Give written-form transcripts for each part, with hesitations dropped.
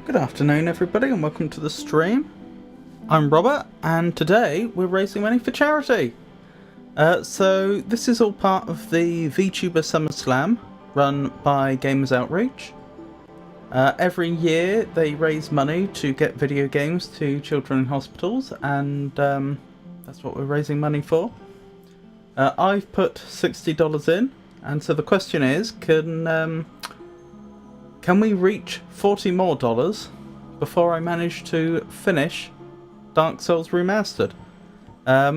Good afternoon everybody and welcome to the stream. I'm Robert and today we're raising money for charity. So this is all part of the VTuber SummerSlam run by Gamersoutreach. Every year they raise money to get video games to children in hospitals, and that's what we're raising money for. I've put $60 in, and so the question is, can we reach $40 more before I manage to finish Dark Souls Remastered?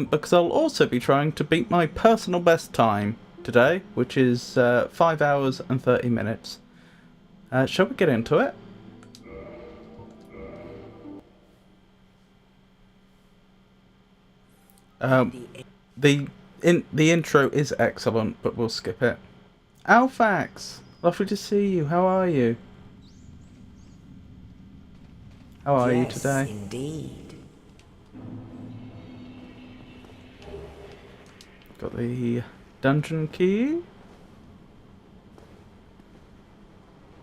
Because I'll also be trying to beat my personal best time today, which is 5 hours and 30 minutes. Shall we get into it? The intro is excellent, but we'll skip it. Alfax, lovely to see you. How are you? How are you today? Yes, indeed. Got the dungeon key.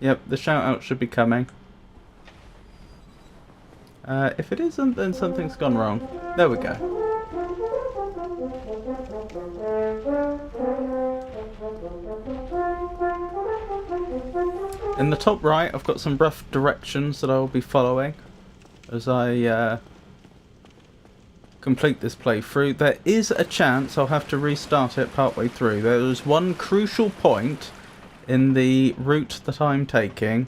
Yep, the shout out should be coming. If it isn't, then something's gone wrong. There we go. In the top right, I've got some rough directions that I will be following as I complete this playthrough. There is a chance I'll have to restart it partway through. There is one crucial point in the route that I'm taking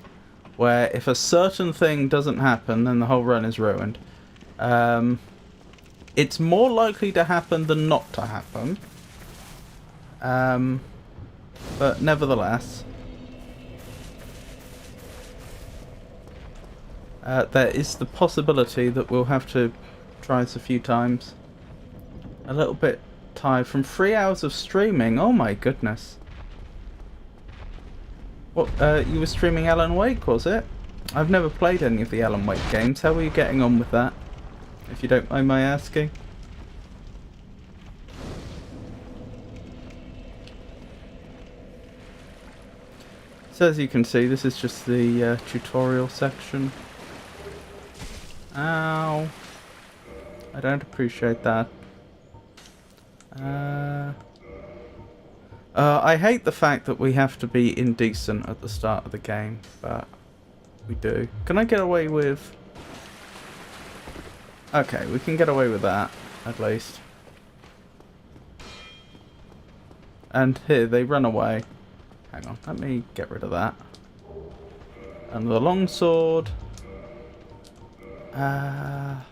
where if a certain thing doesn't happen, then the whole run is ruined. It's more likely to happen than not to happen. But nevertheless, there is the possibility that we'll have to try this a few times. A little bit tired from 3 hours of streaming. Oh my goodness. What, you were streaming Alan Wake, was it? I've never played any of the Alan Wake games. How are you getting on with that, if you don't mind my asking? So as you can see, this is just the tutorial section. Ow. I don't appreciate that. I hate the fact that we have to be indecent at the start of the game, but we do. Can I get away with... Okay, we can get away with that, at least. And here, they run away. Hang on, let me get rid of that. And the longsword.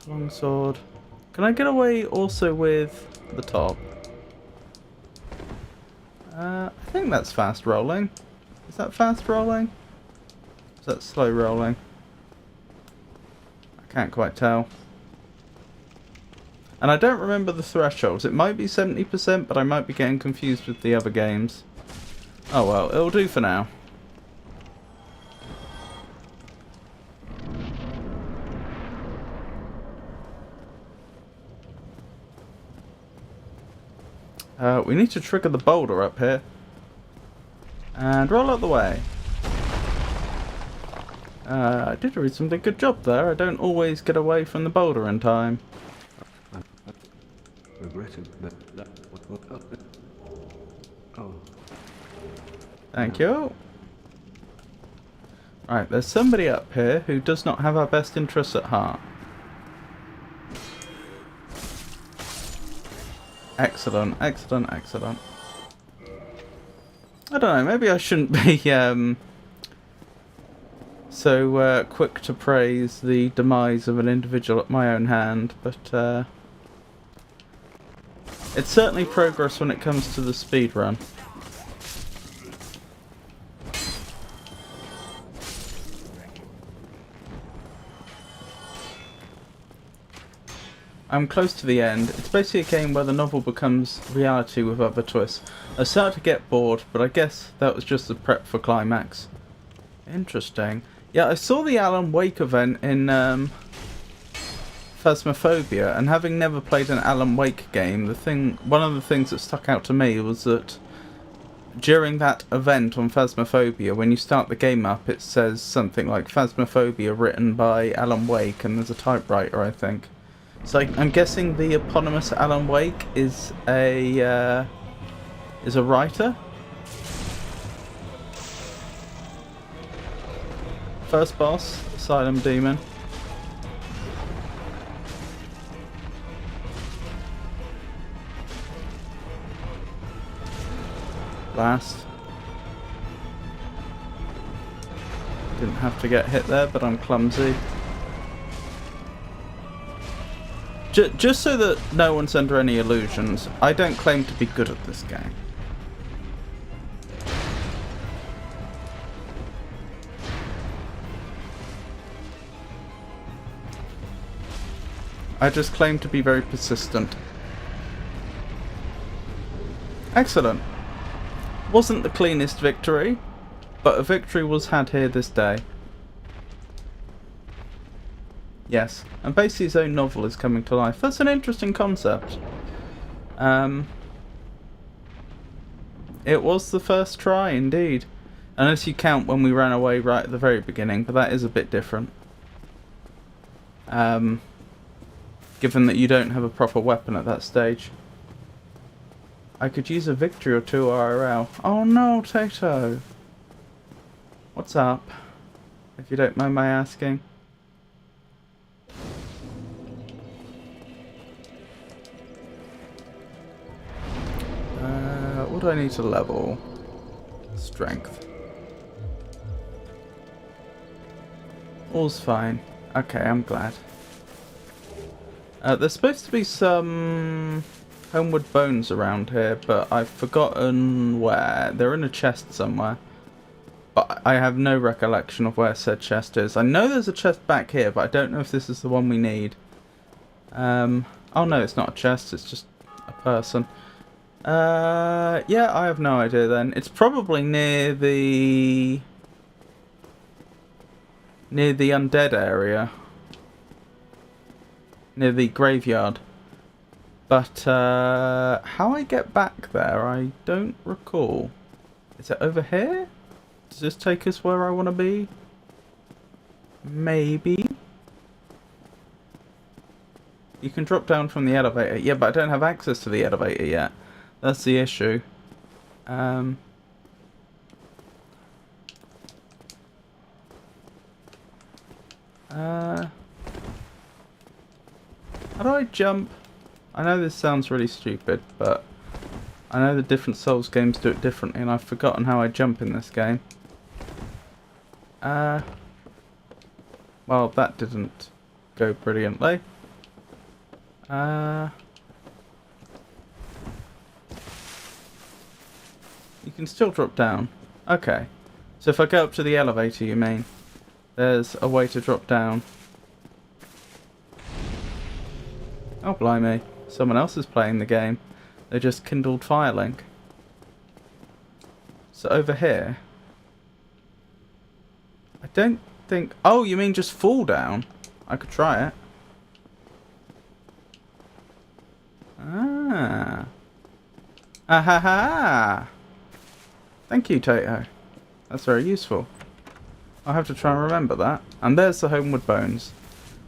Longsword. Can I get away also with the top? I think that's fast rolling. Is that fast rolling? Is that slow rolling? I can't quite tell. And I don't remember the thresholds. It might be 70%, but I might be getting confused with the other games. Oh well, it'll do for now. We need to trigger the boulder up here. And roll out the way. I did a reasonably good job there. I don't always get away from the boulder in time. Thank you. Right, there's somebody up here who does not have our best interests at heart. Excellent, excellent, excellent. I don't know, maybe I shouldn't be so quick to praise the demise of an individual at my own hand, but it's certainly progress when it comes to the speedrun. I'm close to the end. It's basically a game where the novel becomes reality with other twists. I started to get bored, but I guess that was just the prep for climax. Interesting. Yeah, I saw the Alan Wake event in Phasmophobia, and having never played an Alan Wake game, one of the things that stuck out to me was that during that event on Phasmophobia, when you start the game up, it says something like Phasmophobia written by Alan Wake, and there's a typewriter, I think. So I'm guessing the eponymous Alan Wake is a writer. First boss, Asylum Demon. Last. Didn't have to get hit there, but I'm clumsy. Just so that no one's under any illusions, I don't claim to be good at this game. I just claim to be very persistent. Excellent. Wasn't the cleanest victory, but a victory was had here this day. Yes, and Basie's own novel is coming to life. That's an interesting concept. It was the first try, indeed. Unless you count when we ran away right at the very beginning, but that is a bit different. Given that you don't have a proper weapon at that stage. I could use a victory or two IRL. Oh no, Tato! What's up? If you don't mind my asking. What do I need to level? Strength. All's fine. Okay, I'm glad. There's supposed to be some homeward bones around here, but I've forgotten where. They're in a chest somewhere. But I have no recollection of where said chest is. I know there's a chest back here, but I don't know if this is the one we need. Oh no, it's not a chest, it's just a person. Yeah, I have no idea then. It's probably near the undead area. Near the graveyard. But how I get back there, I don't recall. Is it over here? Does this take us where I want to be? Maybe. You can drop down from the elevator. Yeah, but I don't have access to the elevator yet. That's the issue. How do I jump? I know this sounds really stupid, but I know the different Souls games do it differently, and I've forgotten how I jump in this game. Well, that didn't go brilliantly. You can still drop down. Okay. So if I go up to the elevator, you mean? There's a way to drop down. Oh, blimey. Someone else is playing the game. They just kindled Firelink. So over here... I don't think... Oh, you mean just fall down? I could try it. Ah. Ah ha ha! Thank you, Tato. That's very useful. I'll have to try and remember that. And there's the homeward bones.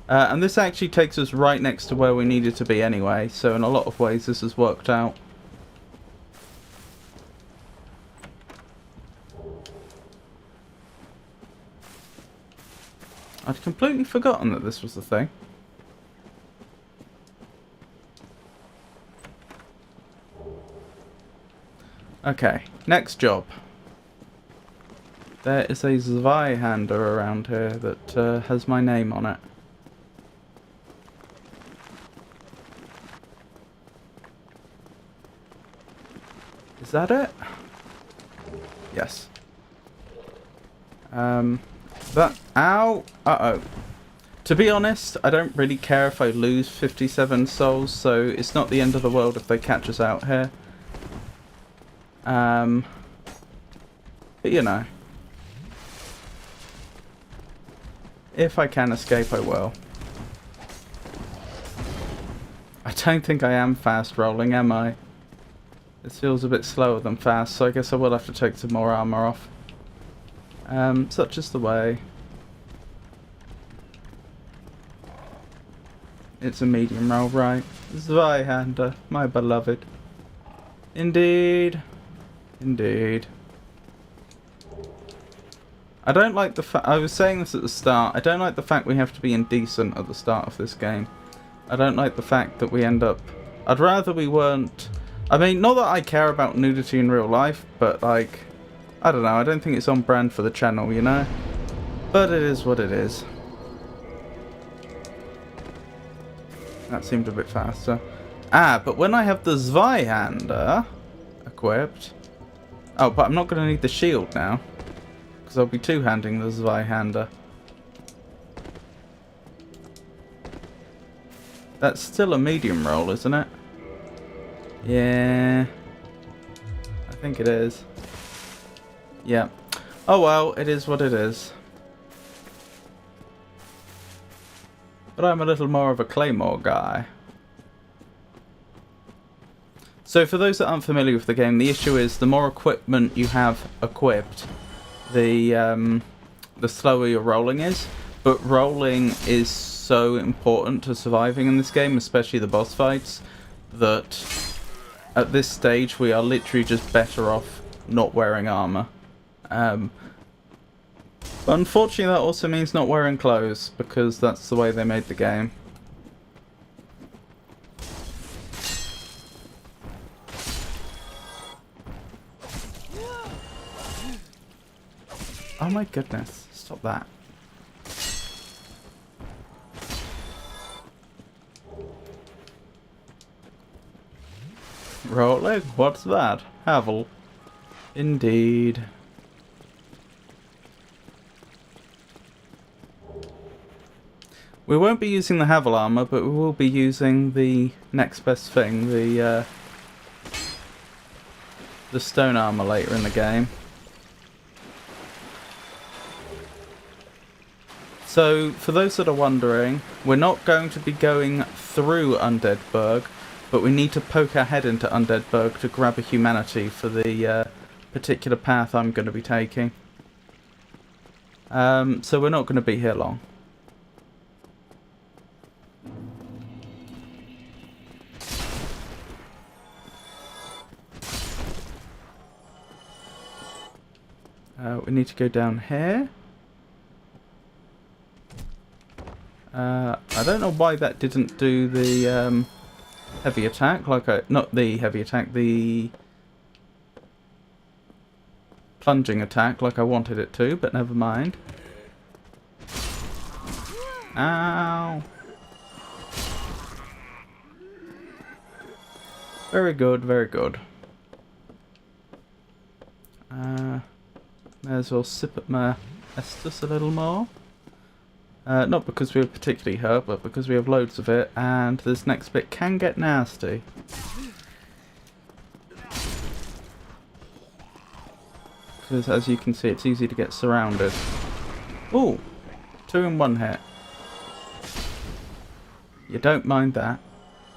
And this actually takes us right next to where we needed to be anyway, so in a lot of ways this has worked out. I'd completely forgotten that this was the thing. Okay, next job. There is a Zweihander around here that has my name on it. Is that it? Yes. Ow! Uh-oh. To be honest, I don't really care if I lose 57 souls, so it's not the end of the world if they catch us out here. But you know. If I can escape, I will. I don't think I am fast rolling, am I? This feels a bit slower than fast, so I guess I will have to take some more armor off. Such is the way. It's a medium roll, right? Zweihander, my beloved. Indeed. Indeed. I don't like the fact... I was saying this at the start. I don't like the fact we have to be indecent at the start of this game. I don't like the fact that we end up... I'd rather we weren't... I mean, not that I care about nudity in real life, but, like... I don't know. I don't think it's on brand for the channel, you know? But it is what it is. That seemed a bit faster. Ah, but when I have the Zweihander equipped... Oh, but I'm not going to need the shield now. Because I'll be two-handing the Zweihander. That's still a medium roll, isn't it? Yeah. I think it is. Yeah. Oh well, it is what it is. But I'm a little more of a claymore guy. So for those that aren't familiar with the game, the issue is the more equipment you have equipped, the slower your rolling is. But rolling is so important to surviving in this game, especially the boss fights, that at this stage we are literally just better off not wearing armor. Unfortunately, that also means not wearing clothes, because that's the way they made the game. Oh my goodness, stop that. Rolling? What's that? Havel. Indeed. We won't be using the Havel armor, but we will be using the next best thing, the stone armor later in the game. So, for those that are wondering, we're not going to be going through Undeadburg, but we need to poke our head into Undeadburg to grab a humanity for the particular path I'm going to be taking. So we're not going to be here long. We need to go down here. I don't know why that didn't do the heavy attack, not the heavy attack, the plunging attack like I wanted it to, but never mind. Ow! Very good, very good. May as well sip at my Estus a little more. Not because we were particularly hurt, but because we have loads of it, and this next bit can get nasty. Because as you can see, it's easy to get surrounded. Ooh! 2 in 1 hit. You don't mind that.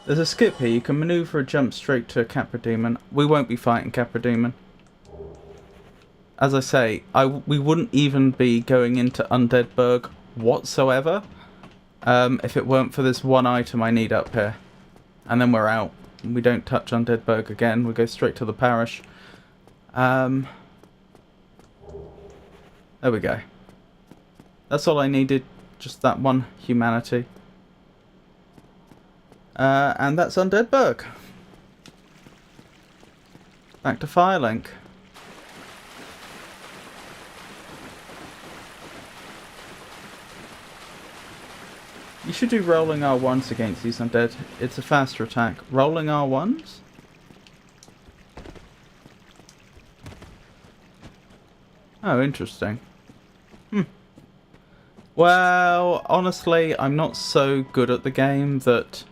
There's a skip here. You can maneuver a jump straight to a Capra Demon. We won't be fighting Capra Demon. As I say, we wouldn't even be going into Undeadburg whatsoever if it weren't for this one item I need up here. And then we're out. We don't touch Undeadburg again. We go straight to the parish. There we go. That's all I needed. Just that one humanity. And that's Undeadburg. Back to Firelink. You should do rolling R1s against these undead. It's a faster attack. Rolling R1s? Oh, interesting. Well, honestly, I'm not so good at the game that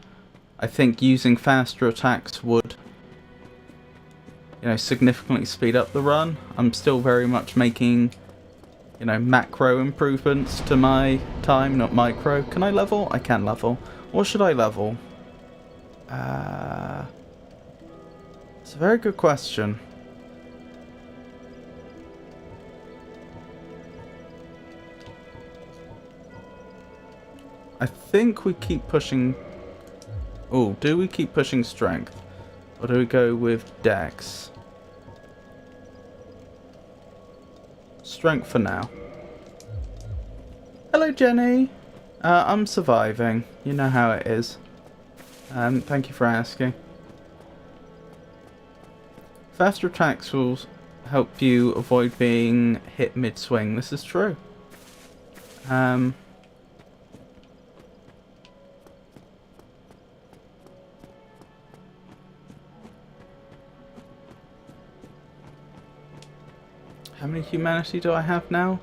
I think using faster attacks would, you know, significantly speed up the run. I'm still very much making, you know, macro improvements to my time, not micro. Can I level? I can level. What should I level? It's a very good question. I think we keep pushing... Oh, do we keep pushing strength? Or do we go with dex? Strength for now. Hello, Jenny. I'm surviving. You know how it is. Thank you for asking. Faster attacks will help you avoid being hit mid-swing. This is true. How many humanity do I have now?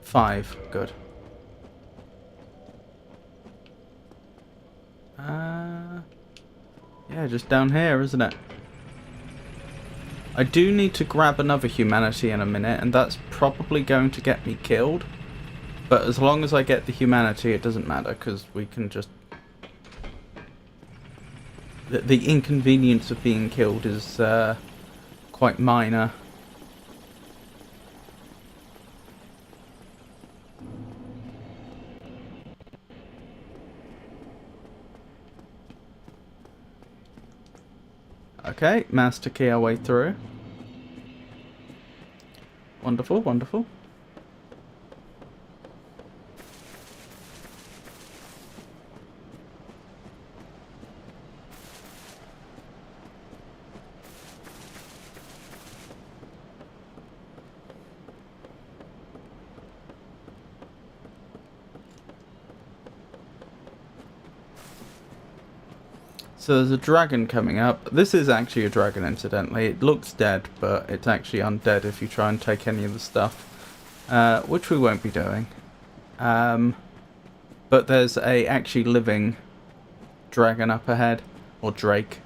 5. Good. Yeah, just down here, isn't it? I do need to grab another humanity in a minute, and that's probably going to get me killed. But as long as I get the humanity, it doesn't matter, because we can just... The inconvenience of being killed is quite minor. Okay, master key our way through. Wonderful, wonderful. So there's a dragon coming up. This is actually a dragon, incidentally. It looks dead, but it's actually undead if you try and take any of the stuff. Which we won't be doing. But there's a actually living dragon up ahead. Or drake.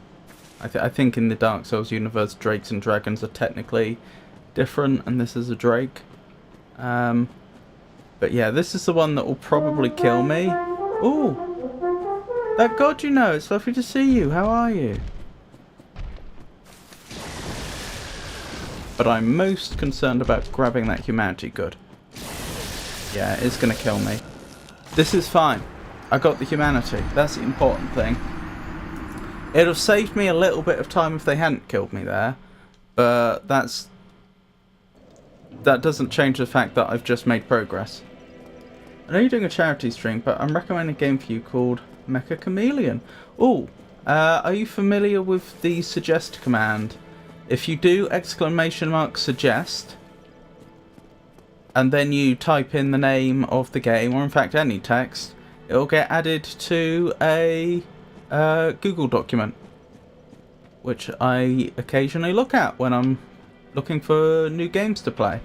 I think in the Dark Souls universe, drakes and dragons are technically different, and this is a drake. But yeah, this is the one that will probably kill me. Ooh! That god you know, it's lovely to see you. How are you? But I'm most concerned about grabbing that humanity. Good. Yeah, it's gonna kill me. This is fine. I got the humanity. That's the important thing. It'd have saved me a little bit of time if they hadn't killed me there. But that doesn't change the fact that I've just made progress. I know you're doing a charity stream, but I'm recommending a game for you called Mecha Chameleon. Oh, are you familiar with the suggest command? If you do !suggest, and then you type in the name of the game, or in fact any text, it'll get added to a Google document, which I occasionally look at when I'm looking for new games to play.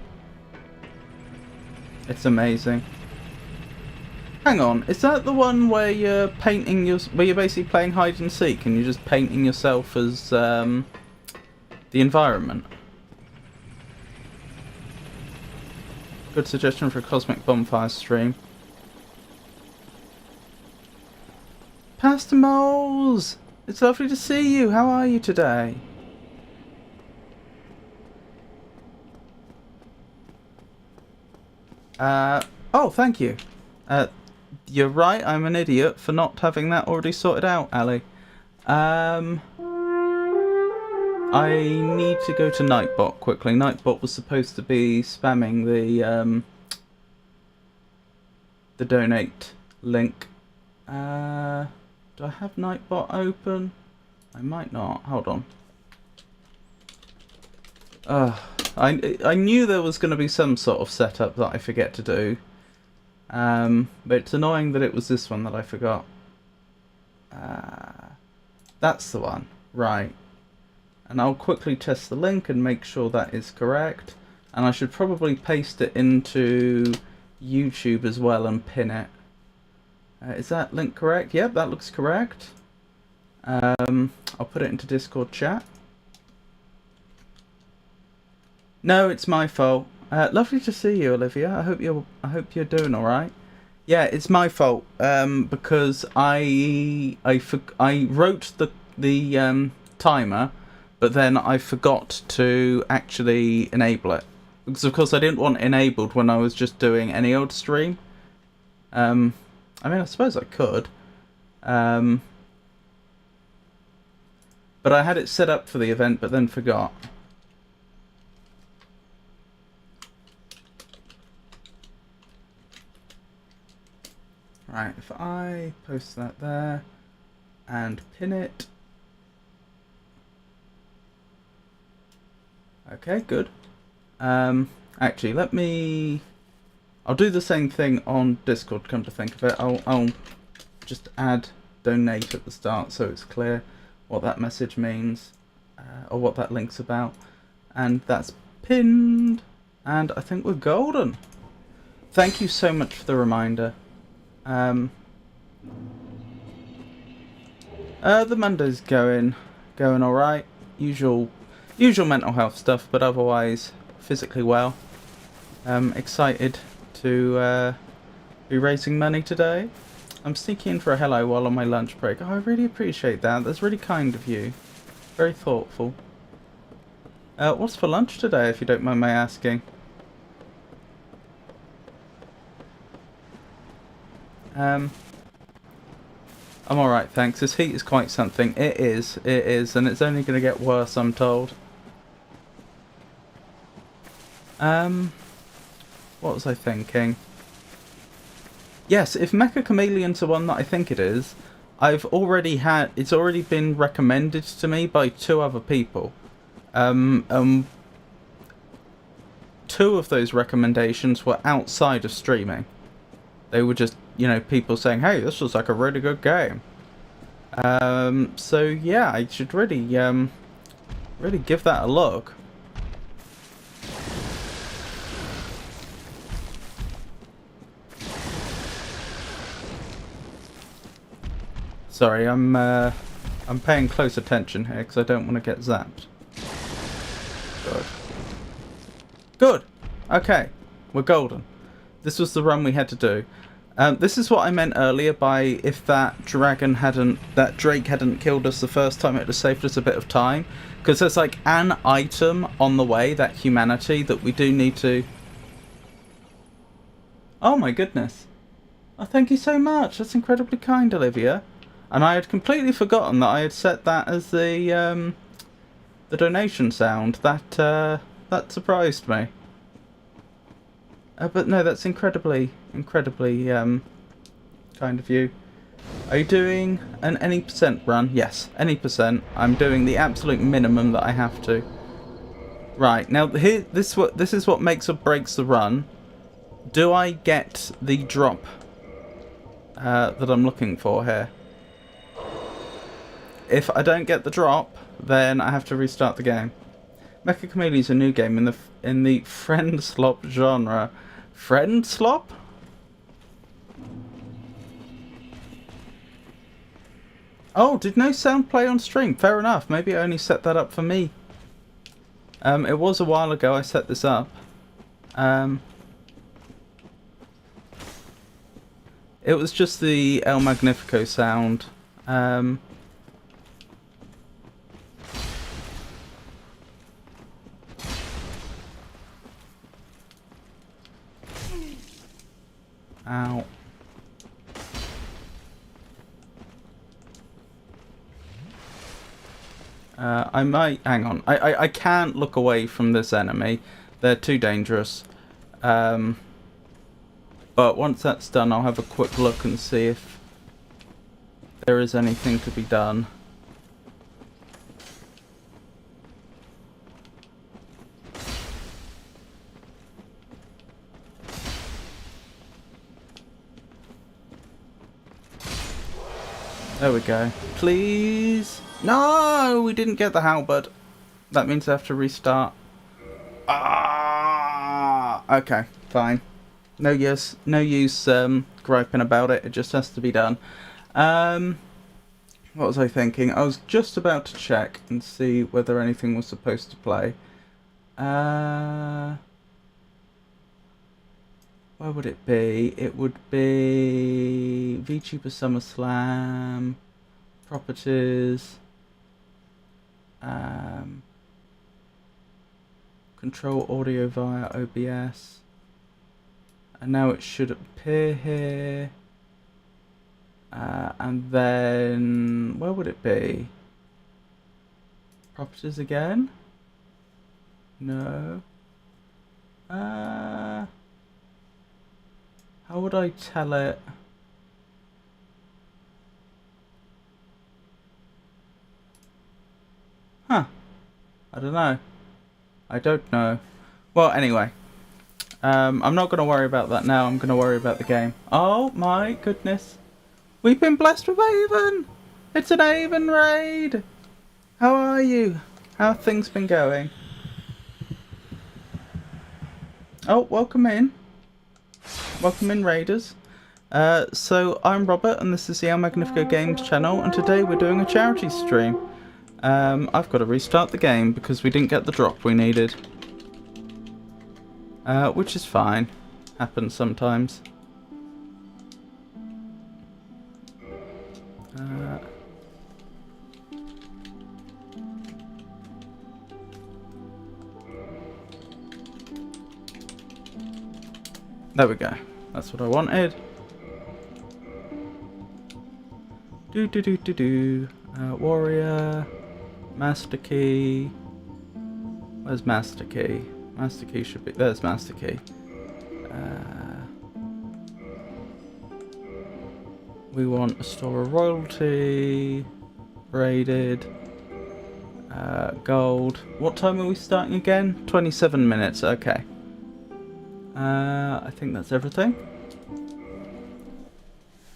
It's amazing. Hang on, is that the one where you're painting where you're basically playing hide and seek and you're just painting yourself as the environment? Good suggestion for a Cosmic Bonfire stream. Pastor Moles! It's lovely to see you. How are you today? Oh, thank you. You're right, I'm an idiot for not having that already sorted out, Ali. I need to go to Nightbot quickly. Nightbot was supposed to be spamming the donate link. Do I have Nightbot open? I might not. Hold on. I knew there was going to be some sort of setup that I forget to do. But it's annoying that it was this one that I forgot. That's the one. Right. And I'll quickly test the link and make sure that is correct. And I should probably paste it into YouTube as well and pin it. Is that link correct? Yep, that looks correct. I'll put it into Discord chat. No, it's my fault. Lovely to see you, Olivia. I hope you're doing all right. Yeah, it's my fault because I wrote the timer, but then I forgot to actually enable it. Because of course I didn't want it enabled when I was just doing any old stream. I mean, I suppose I could. But I had it set up for the event, but then forgot. Right, if I post that there and pin it. Okay, good. Actually, I'll do the same thing on Discord, come to think of it. I'll just add donate at the start so it's clear what that message means, or what that link's about. And that's pinned, and I think we're golden. Thank you so much for the reminder. The Monday's going alright. Usual mental health stuff, but otherwise physically well. Excited to be raising money today. I'm sneaking in for a hello while on my lunch break. Oh, I really appreciate that. That's really kind of you. Very thoughtful. What's for lunch today, if you don't mind my asking? I'm alright, thanks. This heat is quite something. It is, and it's only going to get worse, I'm told. What was I thinking? Yes, if Mecha Chameleon's the one that I think it is, it's already been recommended to me by 2 other people. 2 of those recommendations were outside of streaming. They were just, people saying, hey, this was like a really good game. So yeah, I should really give that a look. Sorry, I'm paying close attention here because I don't want to get zapped. Good. Okay, we're golden. This was the run we had to do. This is what I meant earlier by if that Drake hadn't killed us the first time, it would have saved us a bit of time. Because there's like an item on the way, that humanity, that we do need to... Oh my goodness. Oh, thank you so much. That's incredibly kind, Olivia. And I had completely forgotten that I had set that as the donation sound. That surprised me. But no, that's incredibly kind of you. Are you doing an any % run? Yes, any %. I'm doing the absolute minimum that I have to. Right, now here, this is what makes or breaks the run. Do I get the drop that I'm looking for here? If I don't get the drop, then I have to restart the game. Mecha Chameleon is a new game in the friend slop genre. Friend slop? Oh, did no sound play on stream? Fair enough. Maybe I only set that up for me. It was a while ago I set this up. It was just the El Magnifico sound. Ow. I might... Hang on. I can't look away from this enemy. They're too dangerous. But once that's done, I'll have a quick look and see if there is anything to be done. There we go. Please. No, we didn't get the halberd. That means I have to restart. Ah, okay, fine. No use griping about it. It just has to be done. What was I thinking? I was just about to check and see whether anything was supposed to play. Where would it be? It would be VTuber SummerSlam, properties. Control audio via OBS. And now it should appear here. And then, where would it be? Properties again? No. How would I tell it? Huh. I don't know. I don't know. Well, anyway. I'm not going to worry about that now. I'm going to worry about the game. Oh my goodness. We've been blessed with Avon! It's an Avon raid! How are you? How have things been going? Oh, welcome in. Welcome in, raiders. So, I'm Robert, and this is the El Magnifico Games channel, and today we're doing a charity stream. I've got to restart the game because we didn't get the drop we needed. Which is fine. Happens sometimes. There we go. That's what I wanted. Warrior. Master key. Where's master key? Master key should be... There's master key. We want a store of royalty. Raided. Gold. What time are we starting again? 27 minutes. Okay. I think that's everything.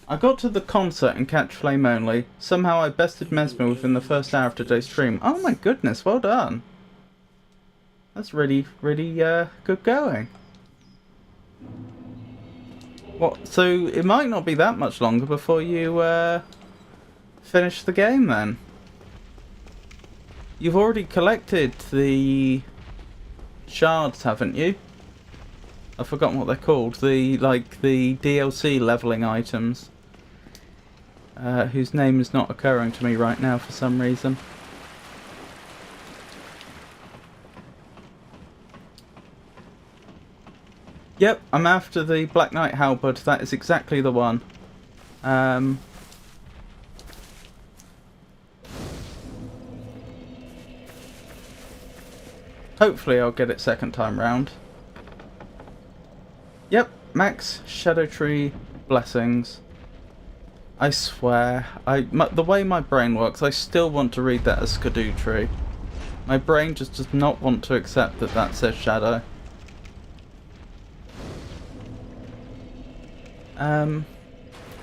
I got to the concert and catch flame only. Somehow I bested Mesmer within the first hour of today's stream. Oh my goodness, well done. That's really good going. What? So it might not be that much longer before you finish the game then. You've already collected the shards, haven't you? I've forgotten what they're called. The DLC leveling items. Whose name is not occurring to me right now for some reason. Yep, I'm after the Black Knight Halberd. That is exactly the one. Hopefully I'll get it second time round. Yep, max Shadow Tree blessings. I swear, the way my brain works, I still want to read that as Skidoo Tree. My brain just does not want to accept that that says Shadow.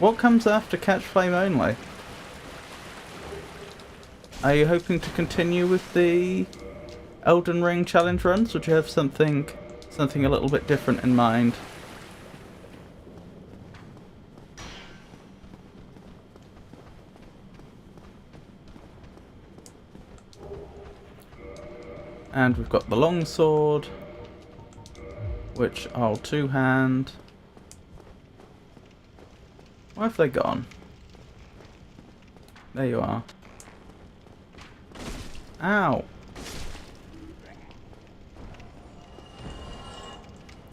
What comes after Catch Flame Only? Are you hoping to continue with the Elden Ring challenge runs, or do you have something a little bit different in mind? And we've got the longsword, which I'll two-hand. Where have they gone? There you are. Ow!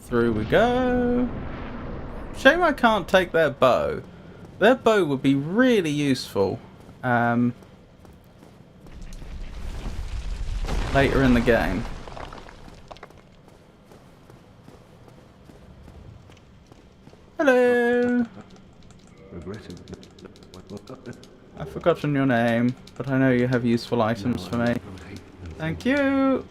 Through we go. Shame I can't take their bow. Their bow would be really useful. Later in the game. Hello! I've forgotten your name, but I know you have useful items for me. Thank you!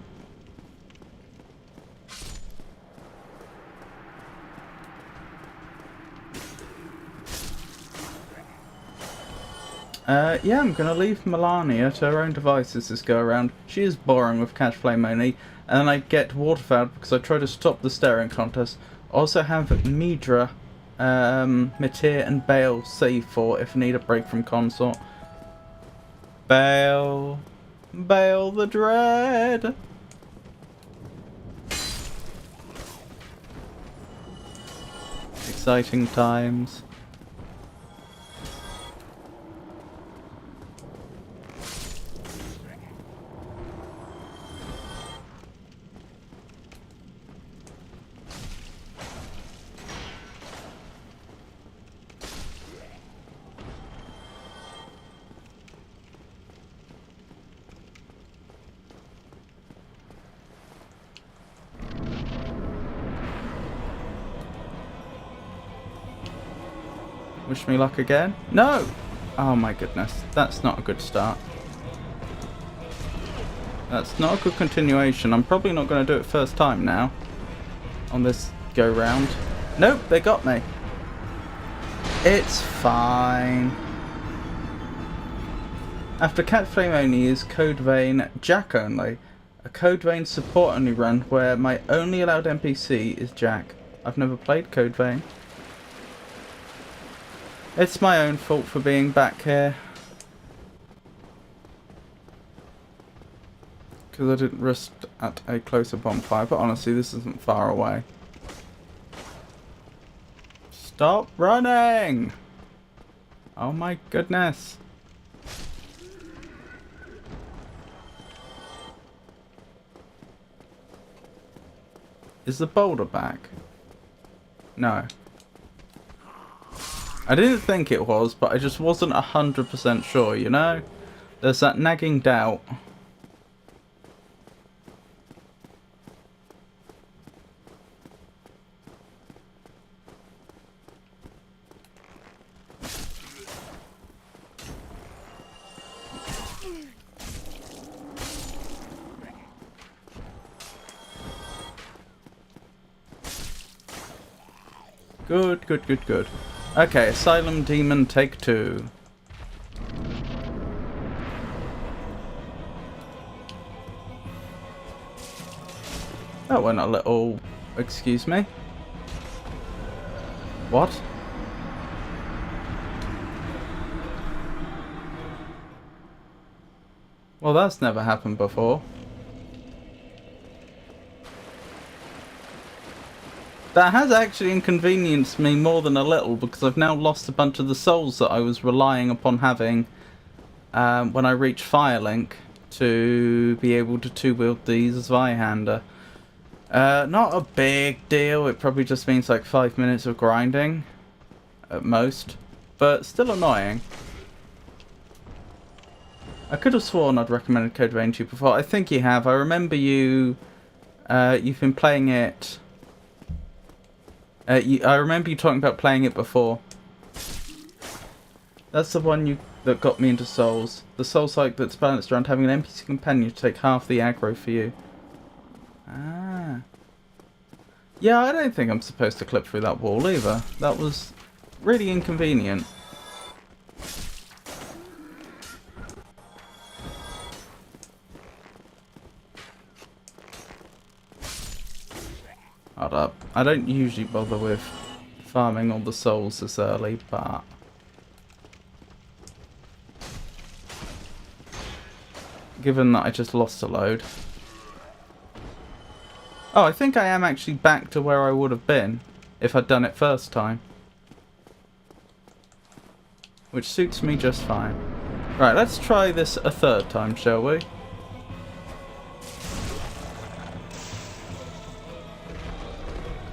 Yeah, I'm gonna leave Melania to her own devices this go around. She is boring with Catch Flame only, and then I get Waterfowl because I try to stop the staring contest. I also have Midra, Mitir and Bale save for if I need a break from consort. Bale the Dread! Exciting times. Wish me luck again. No! Oh my goodness. That's not a good start. That's not a good continuation. I'm probably not going to do it first time now. On this go round. Nope, they got me. It's fine. After Cat Flame only is Code Vein Jack only. A Code Vein support only run where my only allowed NPC is Jack. I've never played Code Vein. It's my own fault for being back here. Because I didn't risk at a closer bonfire, but honestly this isn't far away. Stop running! Oh my goodness. Is the boulder back? No. I didn't think it was, but I just wasn't 100% sure, you know? There's that nagging doubt. Good, good, good, good. Okay, Asylum Demon take 2. That went a little... Excuse me? What? Well, that's never happened before. That has actually inconvenienced me more than a little, because I've now lost a bunch of the souls that I was relying upon having when I reach Firelink to be able to two-wield these as Zweihander. Not a big deal, it probably just means like 5 minutes of grinding at most, but still annoying. I could have sworn I'd recommended Code Vein to you before. I think you have. I remember you've been playing it. I remember you talking about playing it before. That's the one that got me into Souls. The soulslike that's balanced around having an NPC companion to take half the aggro for you. Ah. Yeah, I don't think I'm supposed to clip through that wall either. That was really inconvenient. Hold up. I don't usually bother with farming all the souls this early, but... given that I just lost a load... Oh, I think I am actually back to where I would have been if I'd done it first time. Which suits me just fine. Right, let's try this a third time, shall we?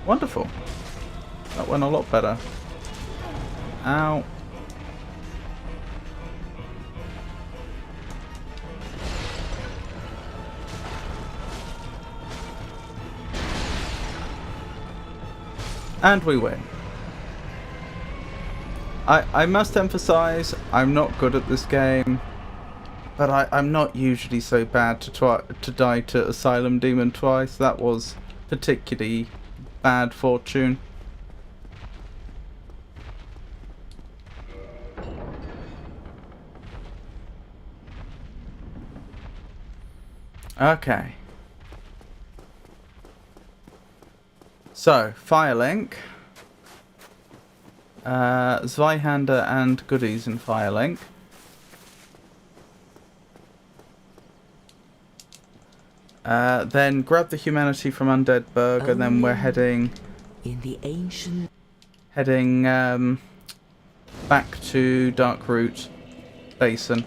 Wonderful. That went a lot better. Ow. And we win. I must emphasize, I'm not good at this game, but I'm not usually so bad to die to Asylum Demon twice. That was particularly bad fortune. Okay. So, Firelink. Zweihander and goodies in Firelink. Then grab the humanity from Undead Burg, and then we're heading in the ancient back to Darkroot Basin.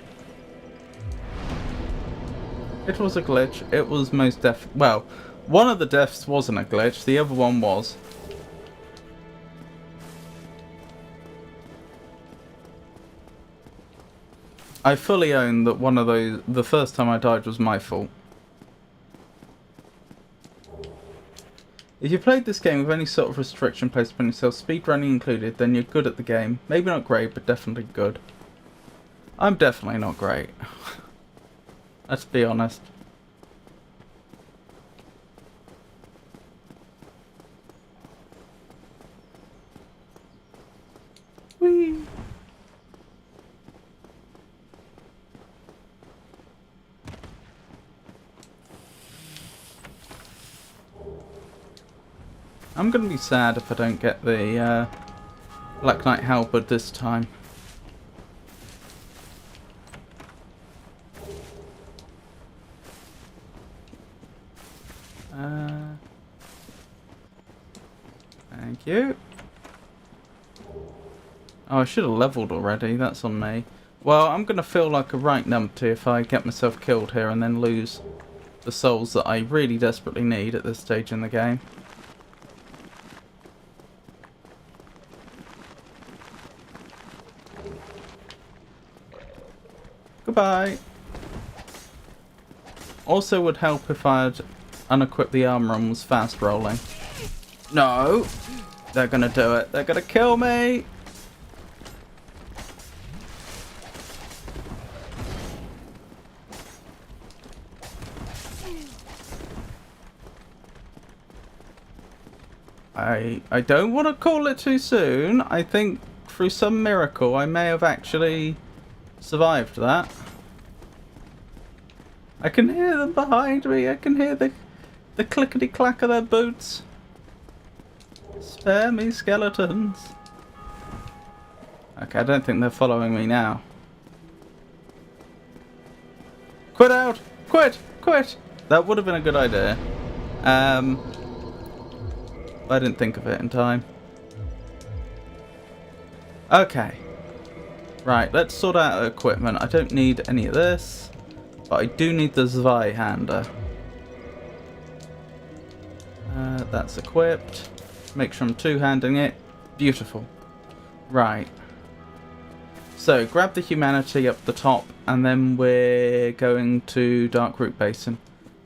It was a glitch. It was most well, one of the deaths wasn't a glitch, the other one was. I fully own that one of those, the first time I died was my fault. If you played this game with any sort of restriction placed upon yourself, speedrunning included, then you're good at the game. Maybe not great, but definitely good. I'm definitely not great. Let's be honest. Whee! I'm gonna be sad if I don't get the Black Knight Halberd this time. Thank you. Oh, I should have leveled already. That's on me. Well, I'm gonna feel like a right numpty if I get myself killed here and then lose the souls that I really desperately need at this stage in the game. Goodbye. Also would help if I'd unequipped the armor and was fast rolling. No! They're gonna do it. They're gonna kill me! I don't want to call it too soon. I think through some miracle I may have actually survived that. I can hear them behind me. I can hear the clickety-clack of their boots. Spare me, skeletons. Okay, I don't think they're following me now. Quit out! Quit! Quit! That would have been a good idea. I didn't think of it in time. Okay. Right, let's sort out equipment. I don't need any of this, but I do need the Zweihander. That's equipped. Make sure I'm two-handing it. Beautiful. Right. So, grab the humanity up the top, and then we're going to Darkroot Basin.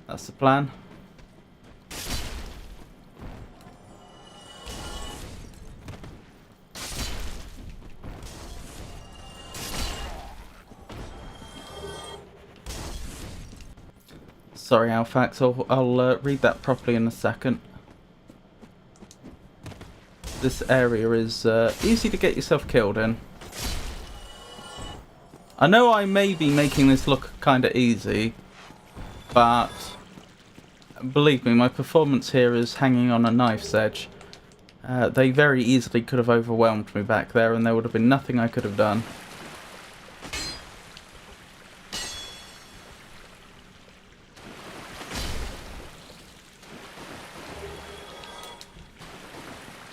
That's the plan. Sorry, Alphax, I'll read that properly in a second. This area is easy to get yourself killed in. I know I may be making this look kinda easy, but believe me, my performance here is hanging on a knife's edge. They very easily could have overwhelmed me back there and there would have been nothing I could have done.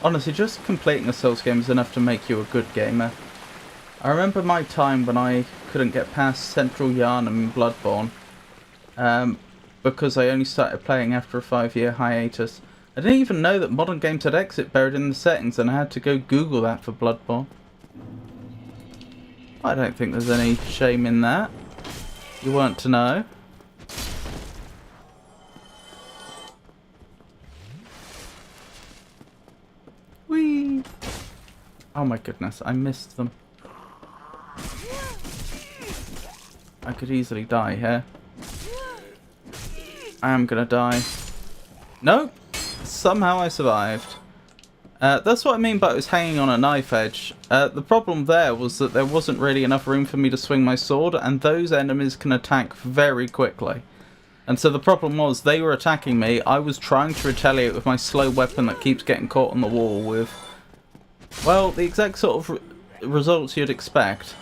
Honestly, just completing a Souls game is enough to make you a good gamer. I remember my time when I couldn't get past Central Yarn and Bloodborne, because I only started playing after a 5-year hiatus. I didn't even know that modern games had exit buried in the settings, and I had to go Google that for Bloodborne. I don't think there's any shame in that. You weren't to know. Whee! Oh my goodness, I missed them. I could easily die here. I am gonna die. Nope! Somehow I survived. That's what I mean by it was hanging on a knife edge. The problem there was that there wasn't really enough room for me to swing my sword, and those enemies can attack very quickly. And so the problem was, they were attacking me, I was trying to retaliate with my slow weapon that keeps getting caught on the wall with, well, the exact sort of results you'd expect.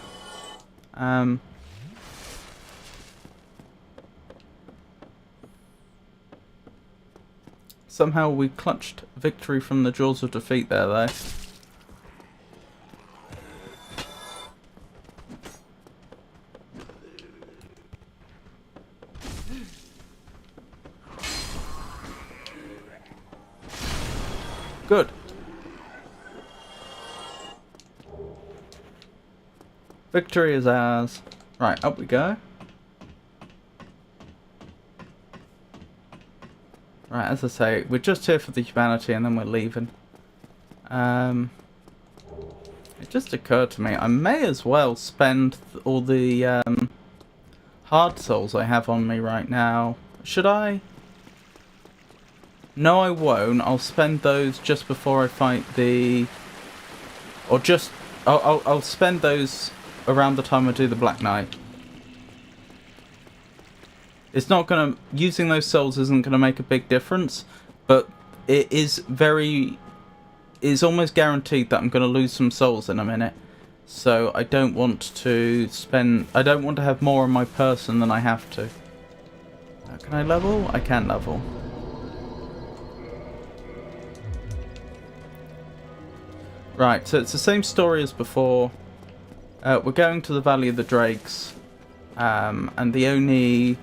Somehow we clutched victory from the jaws of defeat there, though. Good. Victory is ours. Right, up we go. Right, as I say, we're just here for the humanity and then we're leaving. It just occurred to me, I may as well spend all the hard souls I have on me right now. Should I? No, I won't. I'll spend those just before I fight the... Or just... I'll spend those around the time I do the Black Knight. It's not gonna... Using those souls isn't gonna make a big difference, but it is very... It's almost guaranteed that I'm gonna lose some souls in a minute. So I don't want to spend... I don't want to have more on my person than I have to. Can I level? I can level. Right, so it's the same story as before. We're going to the Valley of the Drakes. And the only...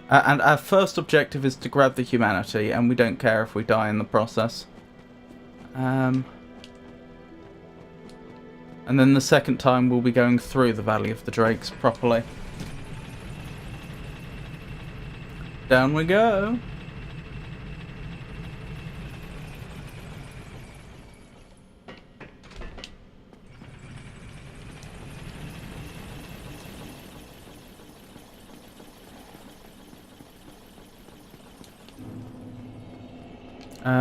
and our first objective is to grab the humanity, and we don't care if we die in the process. And then the second time we'll be going through the Valley of the Drakes properly. Down we go.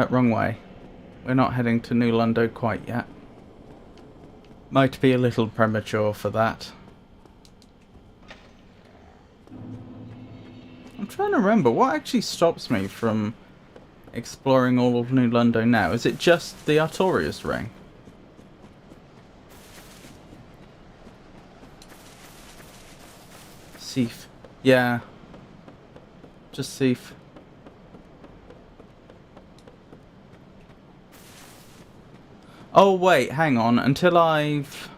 Wrong way. We're not heading to New Lundo quite yet. Might be a little premature for that. I'm trying to remember, what actually stops me from exploring all of New Lundo now? Is it just the Artorias ring? Seif. Yeah. Just Seif. Oh wait, hang on, until I've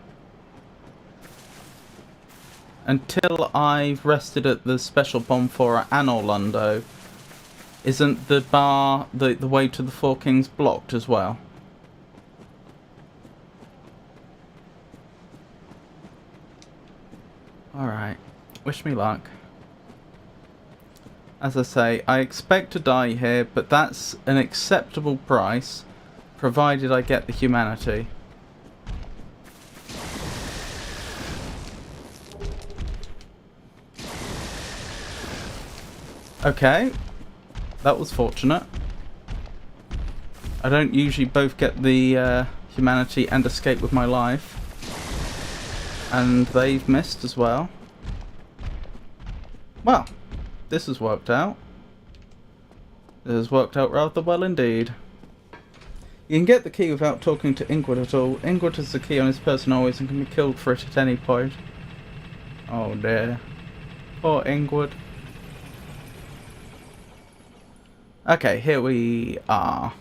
rested at the special bomb for Anor Lundo, isn't the way to the Four Kings blocked as well? Alright, wish me luck. As I say, I expect to die here, but that's an acceptable price. Provided I get the humanity. Okay. That was fortunate. I don't usually both get the humanity and escape with my life. And they've missed as well. Well, this has worked out. This has worked out rather well indeed. You can get the key without talking to Ingrid at all. Ingrid has the key on his person always and can be killed for it at any point. Oh dear. Poor Ingrid. Okay, here we are.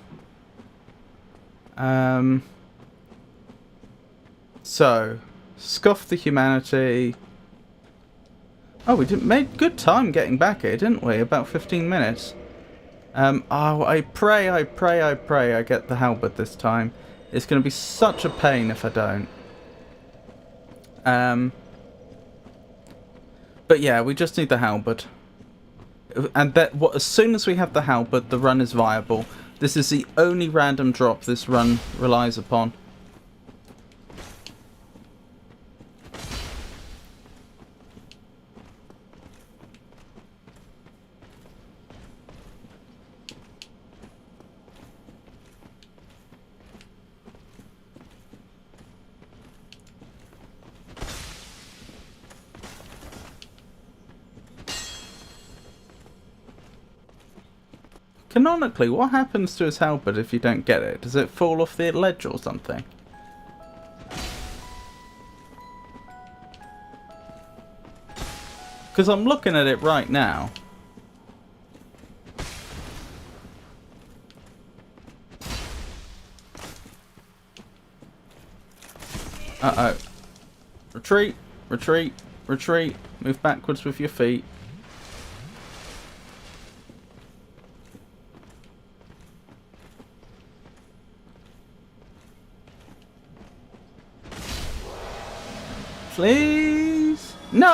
So, scuff the humanity. Oh, we made good time getting back here, didn't we? About 15 minutes. Oh, I pray I get the halberd this time. It's going to be such a pain if I don't. But yeah, we just need the halberd. And as soon as we have the halberd, the run is viable. This is the only random drop this run relies upon. Canonically, what happens to his halberd if you don't get it? Does it fall off the ledge or something? Because I'm looking at it right now. Uh-oh. Retreat, retreat, retreat. Move backwards with your feet. Please? No!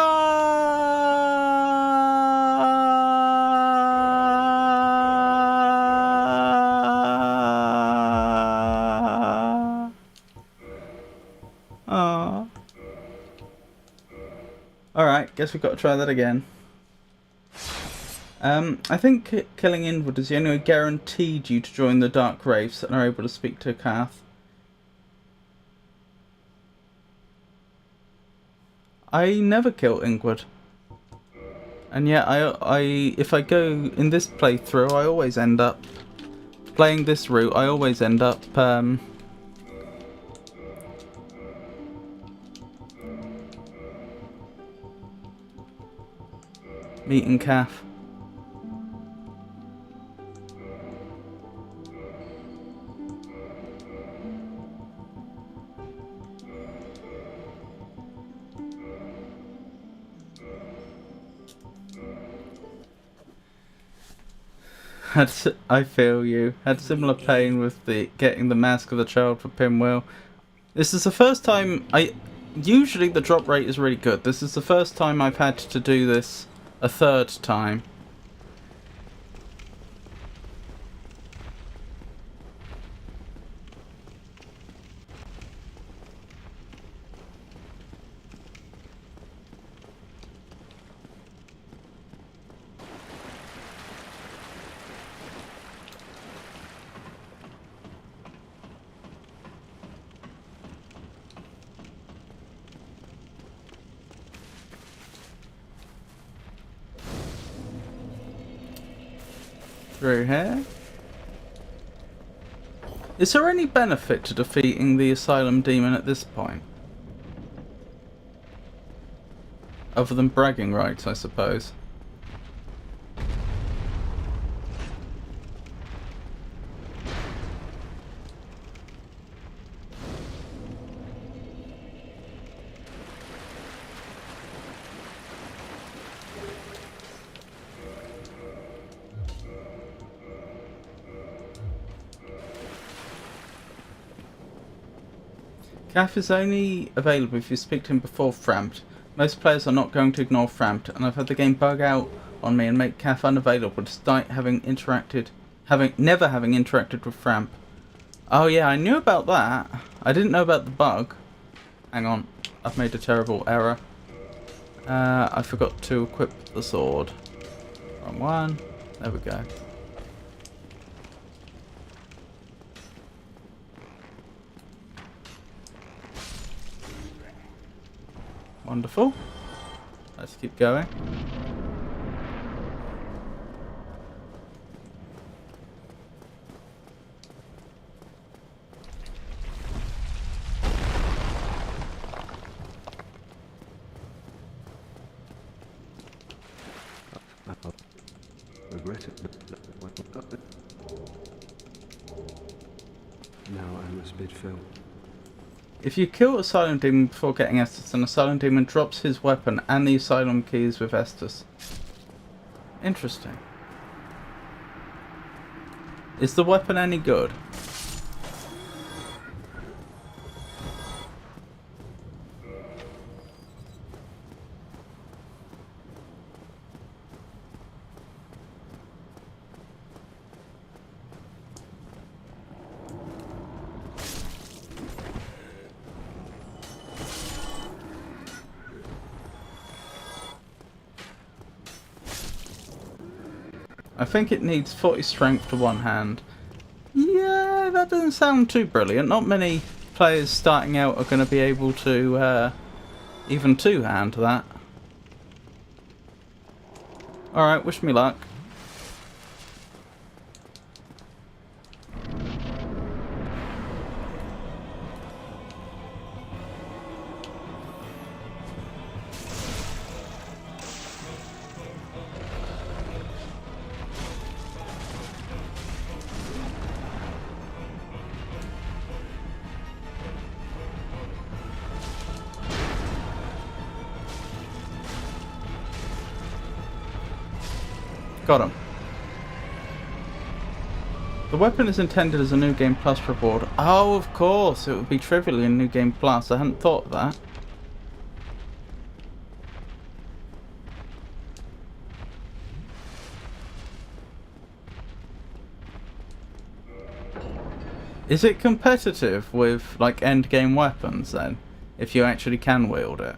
Guess we've got to try that again. I think killing Inward is the only way guaranteed you to join the Dark Wraiths and are able to speak to Kath. I never kill Ingward. And yet, if I go in this playthrough, I always end up playing this route. I always end up meeting Kath. I feel you. Had similar pain with the getting the Mask of the Child for Pinwheel. This is the first time usually the drop rate is really good. This is the first time I've had to do this a third time. Through here. Is there any benefit to defeating the Asylum Demon at this point? Other than bragging rights, I suppose. Kath is only available if you speak to him before Frampt. Most players are not going to ignore Frampt, and I've had the game bug out on me and make Kath unavailable despite never having interacted with Frampt. Oh yeah, I knew about that. I didn't know about the bug. Hang on, I've made a terrible error. I forgot to equip the sword. Wrong one. There we go. Wonderful. Let's keep going. Regret it. Now I must bid Phil. If you kill Asylum Demon before getting Estus, an Asylum Demon drops his weapon and the Asylum keys with Estus. Interesting. Is the weapon any good? I think it needs 40 strength to one hand. Yeah, that doesn't sound too brilliant. Not many players starting out are going to be able to even two-hand that. Alright, wish me luck. Got him. The weapon is intended as a New Game Plus reward. Oh, of course, it would be trivial in New Game Plus. I hadn't thought of that. Is it competitive with, like, end game weapons then? If you actually can wield it?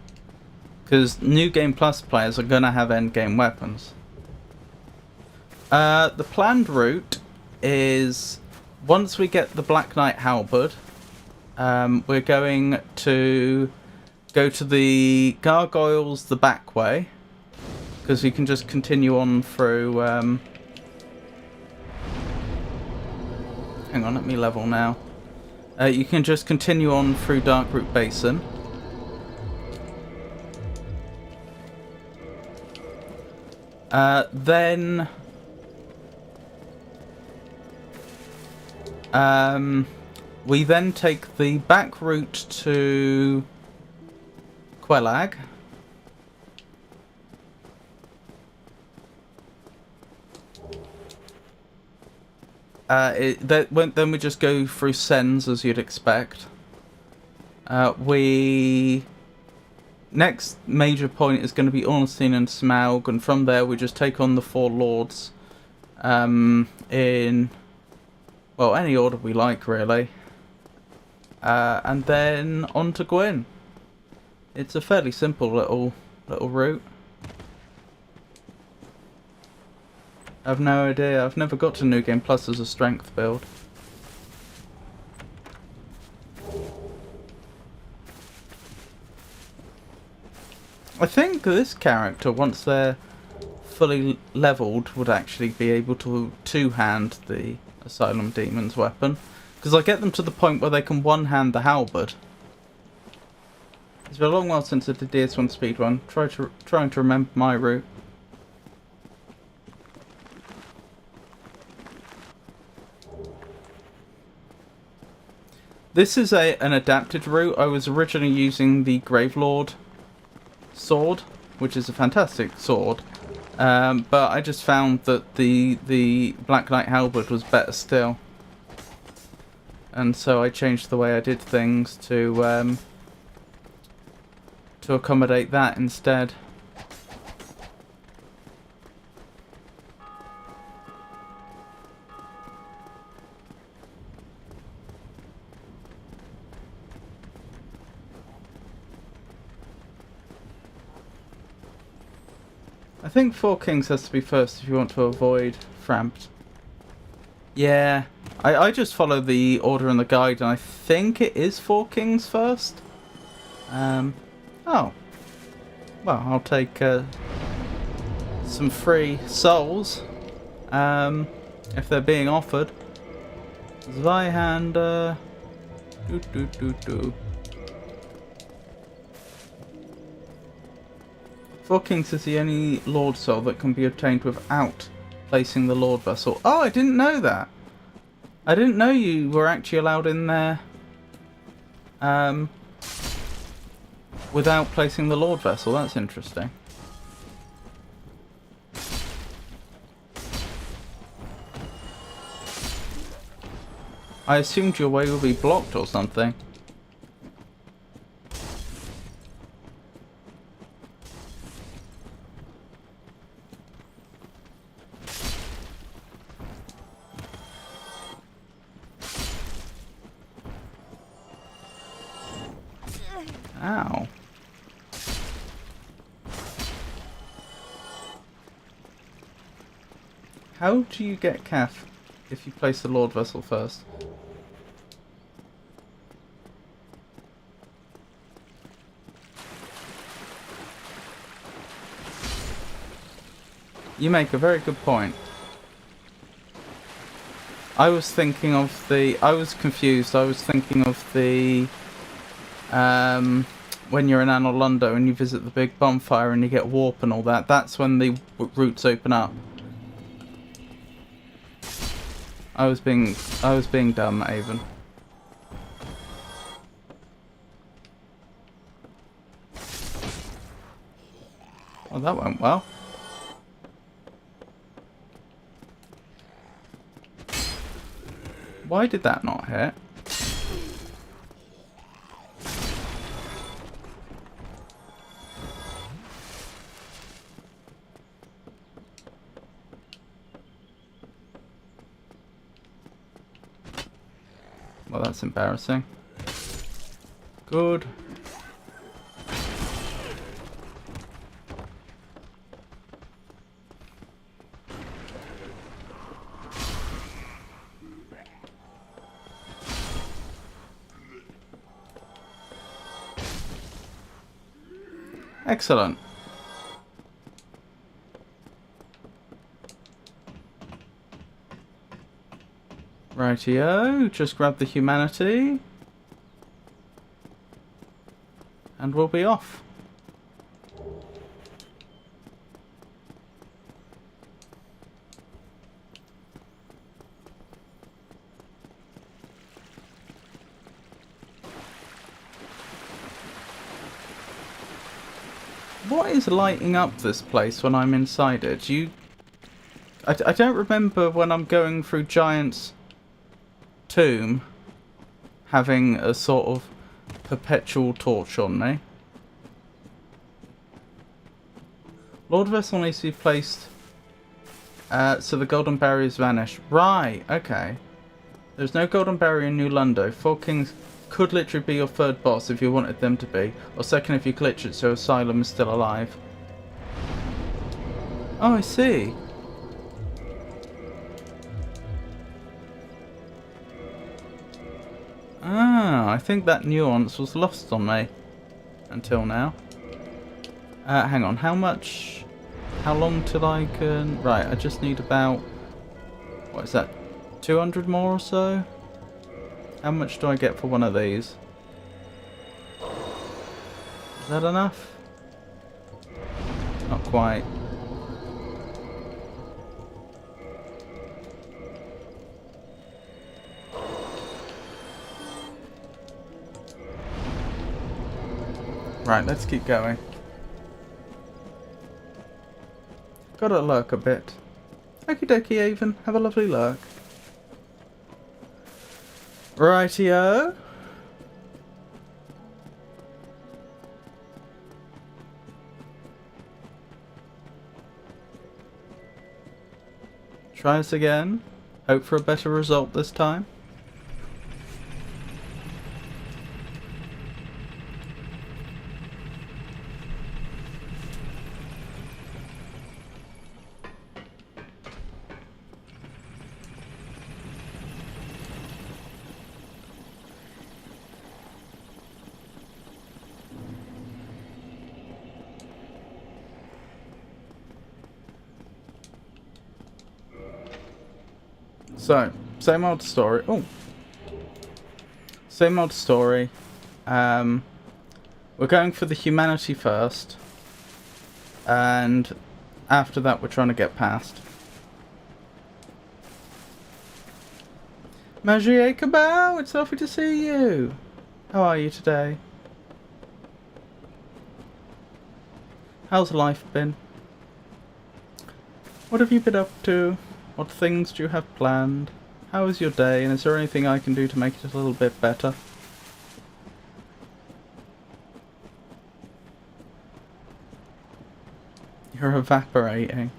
Because New Game Plus players are going to have endgame weapons. The planned route is, once we get the Black Knight Halberd, we're going to go to the Gargoyles the back way, because we can just continue on through... hang on, let me level now. You can just continue on through Darkroot Basin. Then... we then take the back route to Quelag. Then we just go through Sens as you'd expect. Next major point is going to be Ornstein and Smaug, and from there we just take on the four lords in, well, any order we like, really. And then on to Gwyn. It's a fairly simple little route. I've no idea. I've never got to New Game Plus as a strength build. I think this character, once they're fully leveled, would actually be able to two-hand the Asylum Demon's weapon. Because I get them to the point where they can one-hand the halberd. It's been a long while since I did DS1 speedrun. Trying to remember my route. This is an adapted route. I was originally using the Gravelord sword, which is a fantastic sword, but I just found that the Black Knight Halberd was better still, and so I changed the way I did things to accommodate that instead. I think Four Kings has to be first if you want to avoid Frampt. Yeah, I just follow the order in the guide, and I think it is Four Kings first. Oh. Well, I'll take some free souls, if they're being offered. Zweihander. Four Kings is the only Lord Soul that can be obtained without placing the Lord Vessel. Oh, I didn't know that. I didn't know you were actually allowed in there without placing the Lord Vessel. That's interesting. I assumed your way would be blocked or something. Ow. How do you get Calf if you place the Lord Vessel first? You make a very good point. I was thinking of the... I was confused. I was thinking of the... when you're in Anor Londo and you visit the big bonfire and you get warp and all that, that's when the routes open up. I was being dumb, Avon. Oh, that went well. Why did that not hit? Well, that's embarrassing. Good. Excellent. Rightio, just grab the humanity. And we'll be off. What is lighting up this place when I'm inside it? I don't remember when I'm going through Giant's tomb having a sort of perpetual torch on me. Lord Vessel needs to be placed so the golden barriers vanish. Right, okay. There's no golden barrier in New Lundo. Four Kings could literally be your third boss if you wanted them to be. Or second if you glitch it so Asylum is still alive. Oh, I see. Ah, I think that nuance was lost on me until now. Hang on, how long till I can... Right, I just need about... What is that? 200 more or so? How much do I get for one of these? Is that enough? Not quite. Right, let's keep going. Gotta lurk a bit. Okie dokie, Avon. Have a lovely lurk. Rightio. Try us again. Hope for a better result this time. So, same old story. Oh, same old story. We're going for the humanity first, and after that we're trying to get past. Magier Cabal, it's lovely to see you. How are you today? How's life been? What have you been up to? What things do you have planned? How is your day, and is there anything I can do to make it a little bit better? You're evaporating.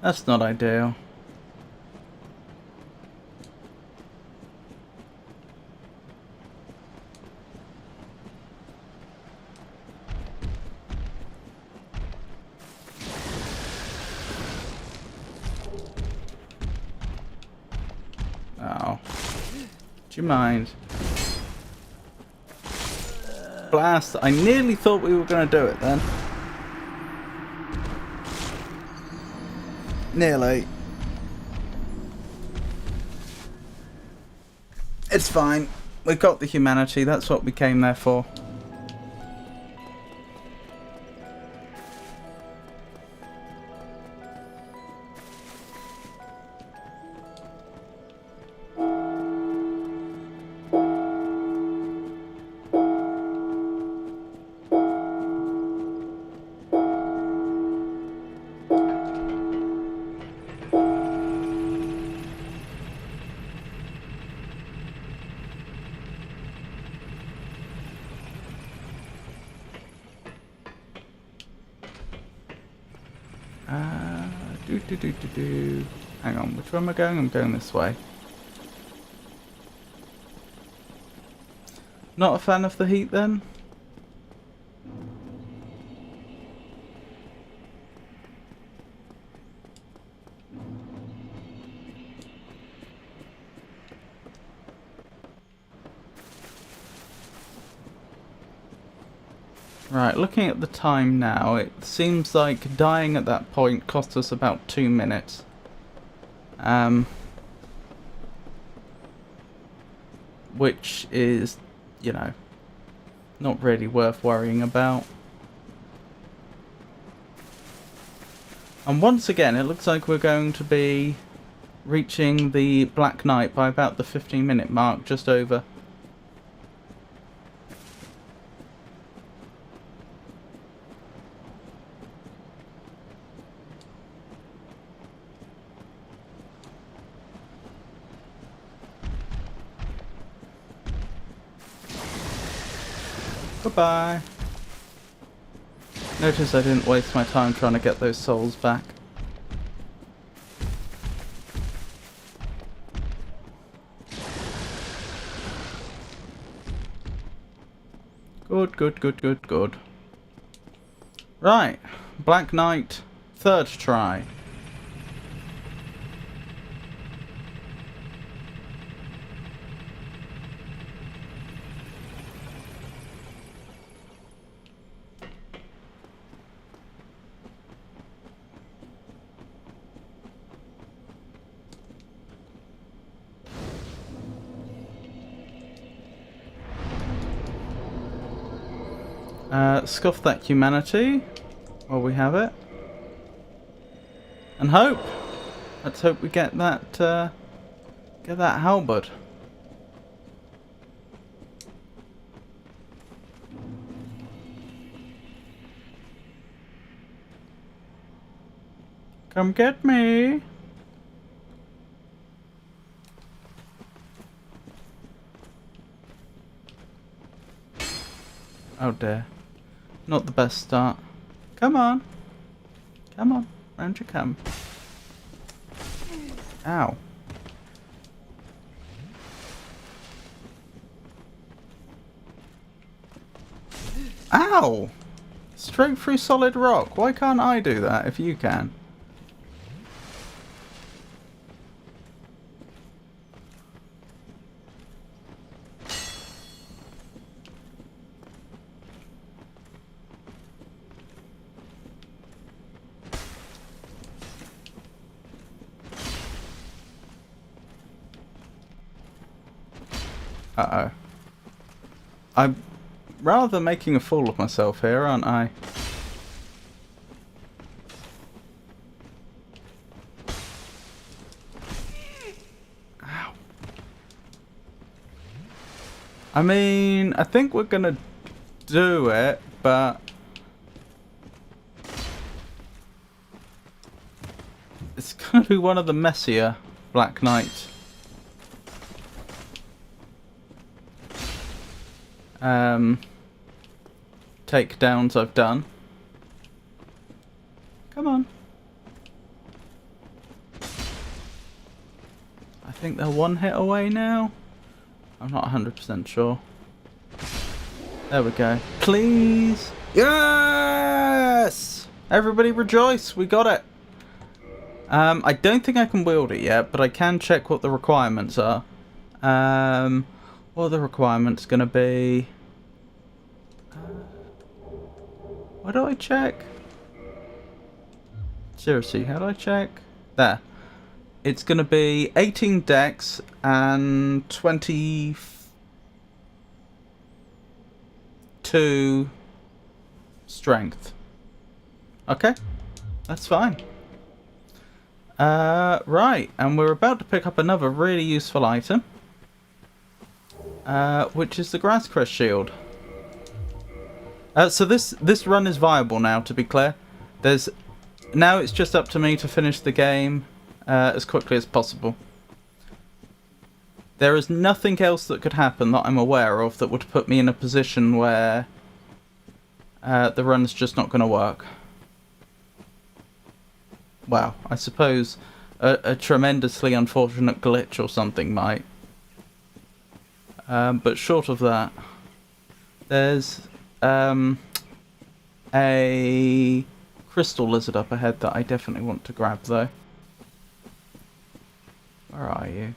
That's not ideal. Oh. Do you mind? Blast! I nearly thought we were going to do it then. Nearly. It's fine. We've got the humanity. That's what we came there for. Hang on, which way am I going? I'm going this way. Not a fan of the heat then? Right, looking at the time now, it seems like dying at that point cost us about 2 minutes. Which is, you know, not really worth worrying about. And once again, it looks like we're going to be reaching the Black Knight by about the 15-minute mark, just over. Goodbye. Notice I didn't waste my time trying to get those souls back. Good, good, good, good, good. Right. Black Knight, third try. Scuff that humanity while we have it. And hope. Let's hope we get that halberd. Come get me. Oh dear. Not the best start. Come on. Come on. Round you come. Ow. Ow! Straight through solid rock. Why can't I do that if you can? Uh-oh. I'm rather making a fool of myself here, aren't I? Ow. I mean, I think we're gonna do it, but it's gonna be one of the messier Black Knight takedowns I've done. Come on. I think they're one hit away now. I'm not 100% sure. There we go. Please. Yes! Everybody rejoice. We got it. I don't think I can wield it yet, but I can check what the requirements are. What are the requirements going to be? What do I check? Seriously, how do I check? There. It's going to be 18 dex and 22 strength. Okay, that's fine. Right, and we're about to pick up another really useful item. Which is the Grass Crest Shield. So this run is viable now, to be clear. Now it's just up to me to finish the game as quickly as possible. There is nothing else that could happen that I'm aware of that would put me in a position where the run's just not going to work. Well, I suppose a tremendously unfortunate glitch or something might. But short of that, there's a crystal lizard up ahead that I definitely want to grab, though. Where are you?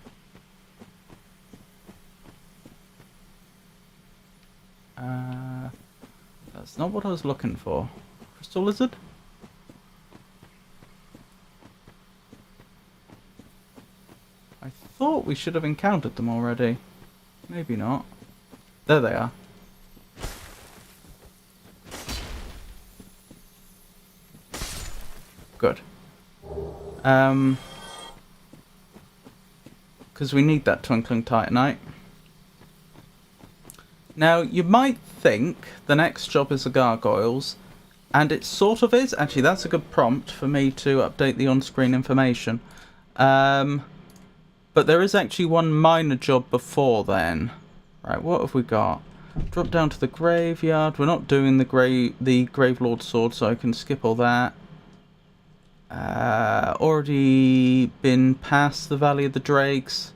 That's not what I was looking for. Crystal lizard? I thought we should have encountered them already. Maybe not. There they are. Good. Because we need that twinkling titanite. Now, you might think the next job is the gargoyles, and it sort of is. Actually, that's a good prompt for me to update the on-screen information. But there is actually one minor job before then. Right, what have we got? Drop down to the graveyard. We're not doing the Gravelord sword, so I can skip all that. Already been past the Valley of the Drakes.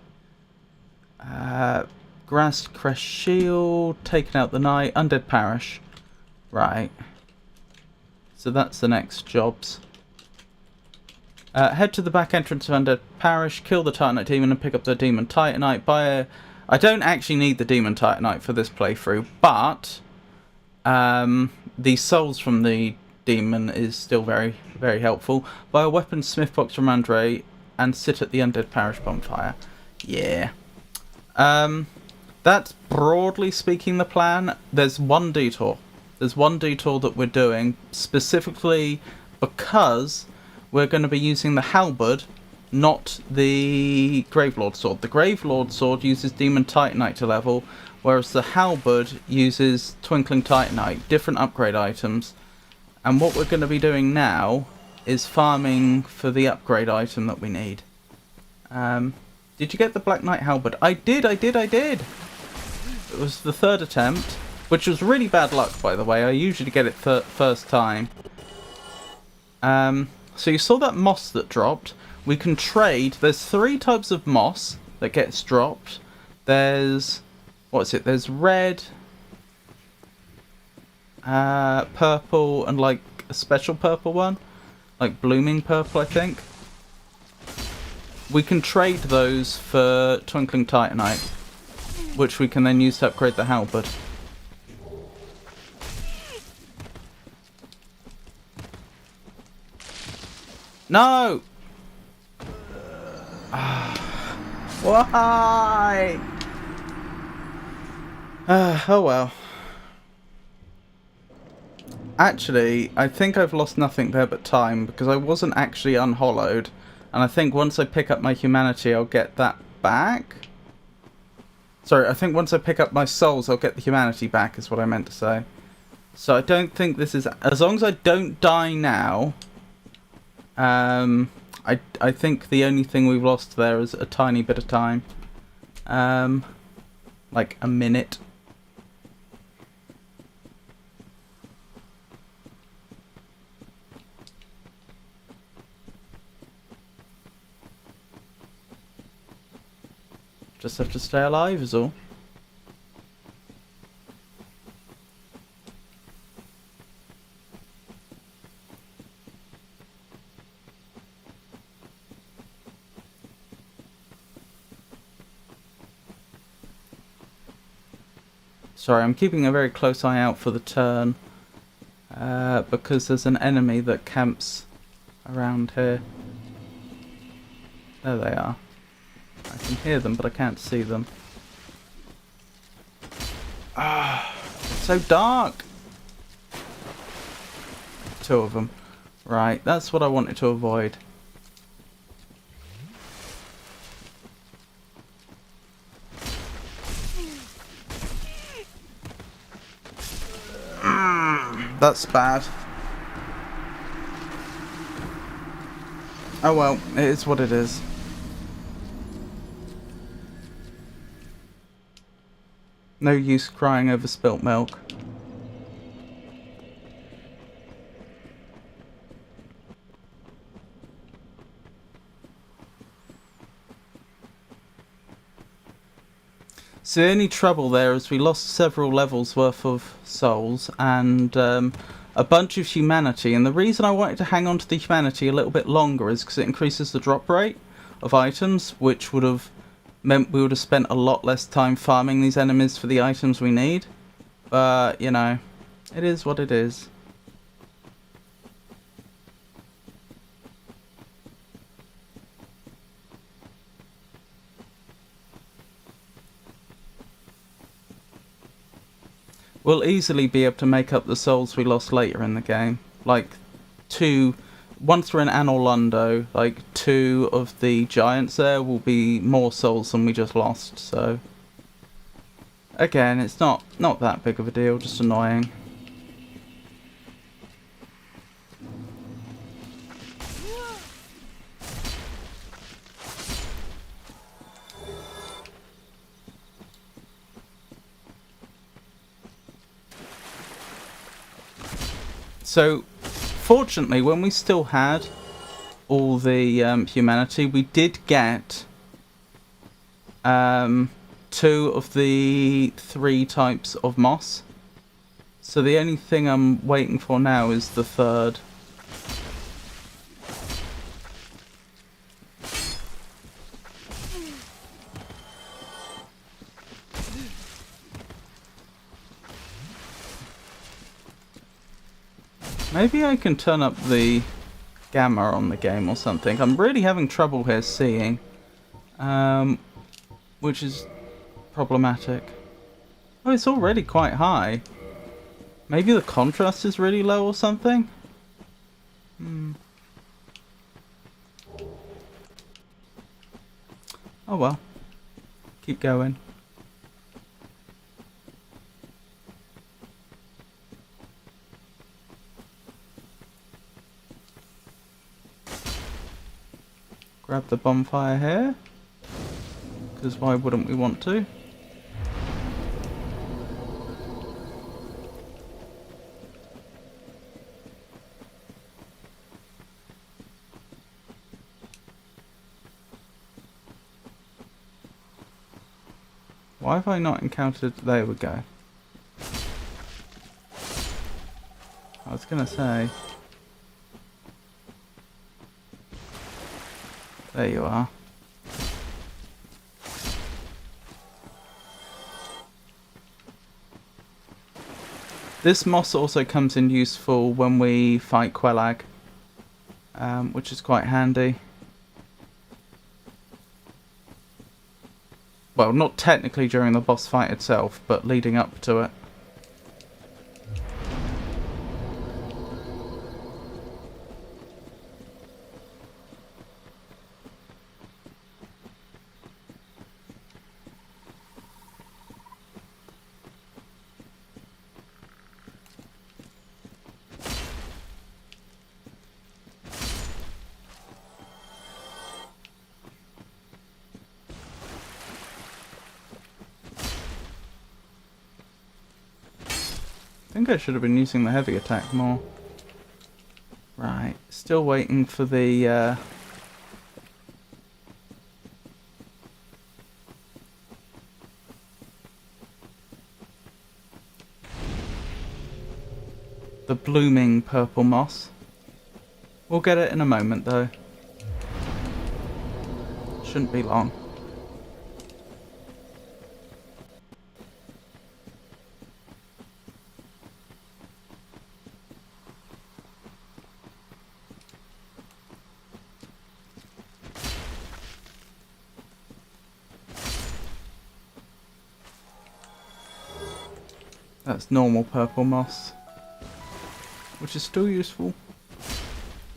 Grass Crest Shield, taken out the night, Undead Parish. Right. So that's the next jobs. Head to the back entrance of Undead Parish, kill the Titanite Demon and pick up the Demon Titanite. I don't actually need the Demon Titanite for this playthrough, but the souls from the Demon is still very, very helpful. Buy a weapon smith box from Andre and sit at the Undead Parish bonfire. Yeah. That's broadly speaking the plan. There's one detour. There's one detour that we're doing specifically because we're going to be using the halberd, not the Gravelord sword. The Gravelord sword uses Demon Titanite to level, whereas the halberd uses Twinkling Titanite, different upgrade items. And what we're going to be doing now is farming for the upgrade item that we need. Did you get the Black Knight halberd? I did! It was the third attempt, which was really bad luck, by the way. I usually get it first time. So you saw that moss that dropped. We can trade. There's 3 types of moss that gets dropped. There's... what's it? There's red, purple, and like a special purple one. Like blooming purple, I think. We can trade those for Twinkling Titanite, which we can then use to upgrade the halberd. No! Why? Oh well. Actually, I think I've lost nothing there but time, because I wasn't actually unhollowed. And I think once I pick up my humanity, I'll get that back. Sorry, I think once I pick up my souls, I'll get the humanity back, is what I meant to say. So I don't think this is... as long as I don't die now... I think the only thing we've lost there is a tiny bit of time. Like a minute. Just have to stay alive is all. Sorry, I'm keeping a very close eye out for the turn. Because there's an enemy that camps around here. There they are. I can hear them, but I can't see them. Ah, it's so dark! 2 of them. Right, that's what I wanted to avoid. That's bad. Oh well, it is what it is. No use crying over spilt milk. So the only trouble there is we lost several levels worth of souls and a bunch of humanity. And the reason I wanted to hang on to the humanity a little bit longer is because it increases the drop rate of items, which would have meant we would have spent a lot less time farming these enemies for the items we need. But, you know, It is what it is. We'll easily be able to make up the souls we lost later in the game. Like, once we're in Anor Londo, like, 2 of the giants there will be more souls than we just lost, so... Again, it's not that big of a deal, just annoying. So, fortunately, when we still had all the humanity, we did get 2 of the 3 types of moss. So the only thing I'm waiting for now is the 3rd. Maybe I can turn up the gamma on the game or something. I'm really having trouble here seeing, which is problematic. Oh, it's already quite high. Maybe the contrast is really low or something? Oh well. Keep going. Grab the bonfire here, because why wouldn't we want to? Why have I not encountered... There we go. I was gonna say... There you are. This moss also comes in useful when we fight Quelag, which is quite handy. Well, not technically during the boss fight itself, but leading up to it. I think I should have been using the heavy attack more. Right, still waiting for the blooming purple moss. We'll get it in a moment though. Shouldn't be long. That's normal purple moss, which is still useful,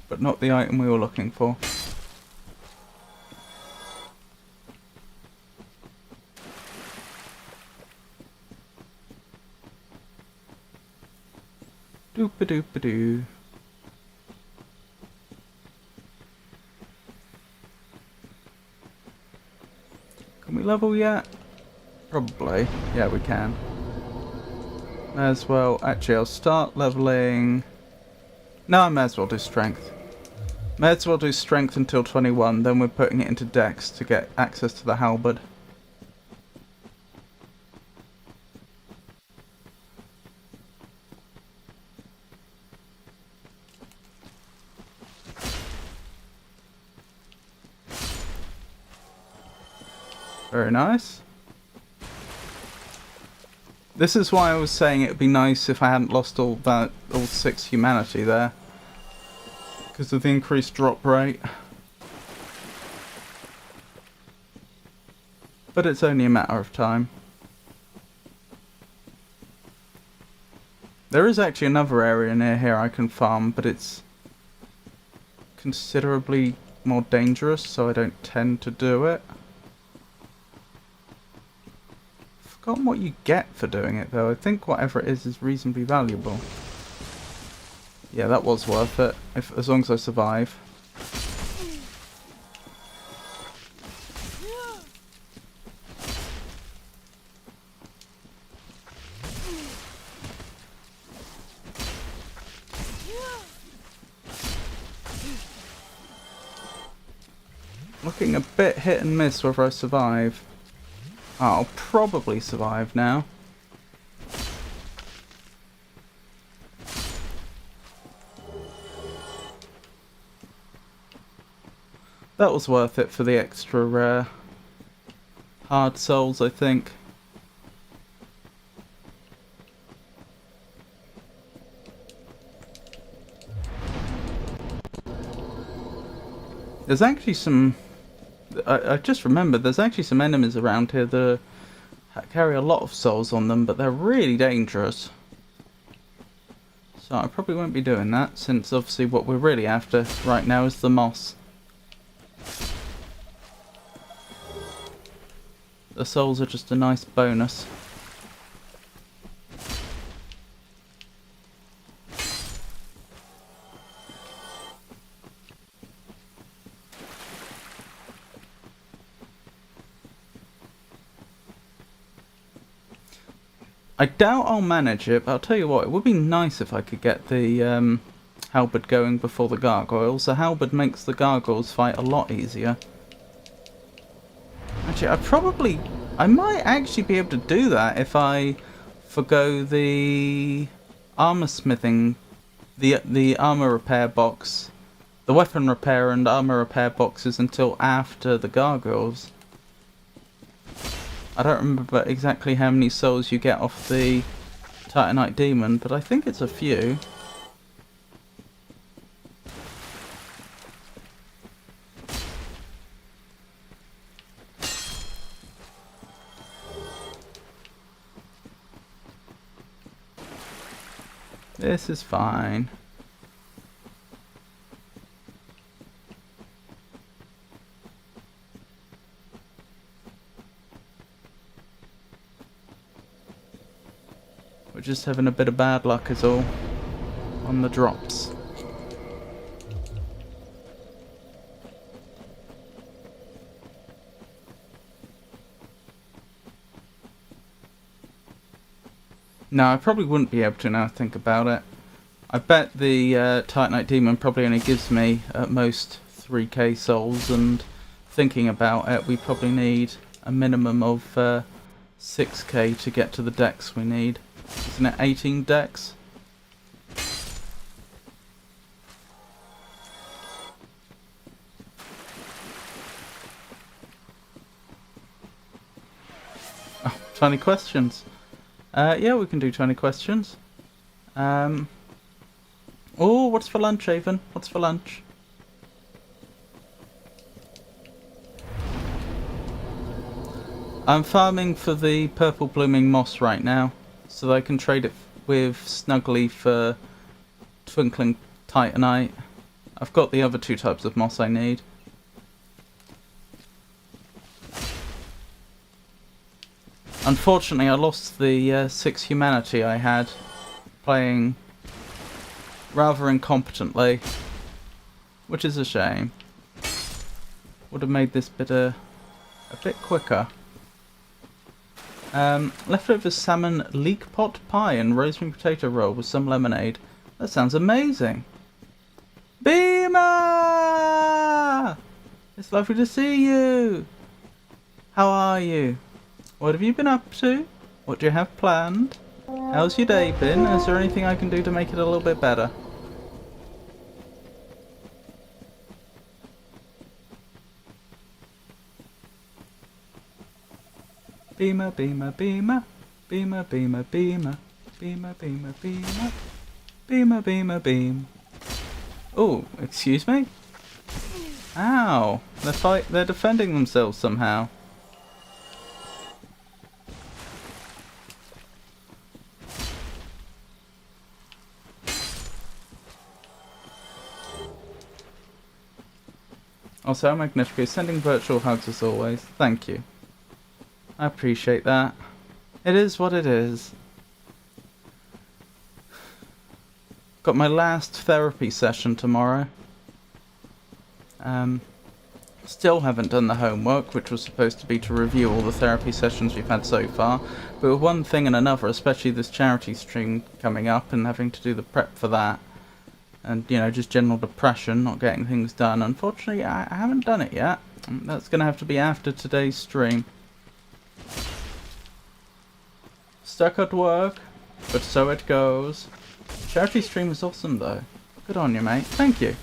but not the item we were looking for. Doop-a-doop-a-doo. Can we level yet? Probably. Yeah, we can. May as well. Actually, I'll start leveling. No, I may as well do strength. May as well do strength until 21, then we're putting it into dex to get access to the halberd. Very nice. This is why I was saying it would be nice if I hadn't lost all 6 humanity there. Because of the increased drop rate. But it's only a matter of time. There is actually another area near here I can farm, but it's considerably more dangerous, so I don't tend to do it. Forgotten what you get for doing it though. I think whatever it is reasonably valuable. Yeah, that was worth it, as long as I survive. Looking a bit hit and miss whether I survive. I'll probably survive now. That was worth it for the extra hard souls, I think. There's actually some... I just remembered there's actually some enemies around here that carry a lot of souls on them, but they're really dangerous. So I probably won't be doing that, since obviously what we're really after right now is the moss. The souls are just a nice bonus. I doubt I'll manage it, but I'll tell you what, it would be nice if I could get the halberd going before the gargoyles. The halberd makes the gargoyles fight a lot easier. Actually, I might actually be able to do that if I forgo the armor smithing, the armor repair box, the weapon repair and armor repair boxes until after the gargoyles. I don't remember exactly how many souls you get off the Titanite demon, but I think it's a few. This is fine. We're just having a bit of bad luck is all on the drops. No, I probably wouldn't be able to now I think about it. I bet the Titanite demon probably only gives me at most 3k souls, and thinking about it, we probably need a minimum of 6k to get to the decks we need. Isn't it 18 decks? Oh, 20 questions. Yeah, we can do 20 questions. Oh, what's for lunch, Avon? What's for lunch? I'm farming for the purple blooming moss right now, so that I can trade it with Snuggly for twinkling titanite. I've got the other 2 types of moss I need. Unfortunately, I lost the 6 humanity I had playing rather incompetently, which is a shame. Would have made this bit a bit quicker. Leftover salmon leek pot pie and rosemary potato roll with some lemonade. That sounds amazing. Beamer! It's lovely to see you. How are you? What have you been up to? What do you have planned? How's your day been? Is there anything I can do to make it a little bit better? Beamer, beamer, beamer. Beamer, beamer, beamer. Beamer, beamer, beamer. Beamer, beamer, beam. Oh, excuse me? Ow! They're defending themselves somehow. Also, Magnifico, sending virtual hugs as always. Thank you. I appreciate that. It is what it is. Got my last therapy session tomorrow. Still haven't done the homework, which was supposed to be to review all the therapy sessions we've had so far. But with one thing and another, especially this charity stream coming up and having to do the prep for that, and, you know, just general depression, not getting things done. Unfortunately, I haven't done it yet. That's going to have to be after today's stream. Stuck at work, but so it goes. Charity stream is awesome, though. Good on you, mate. Thank you.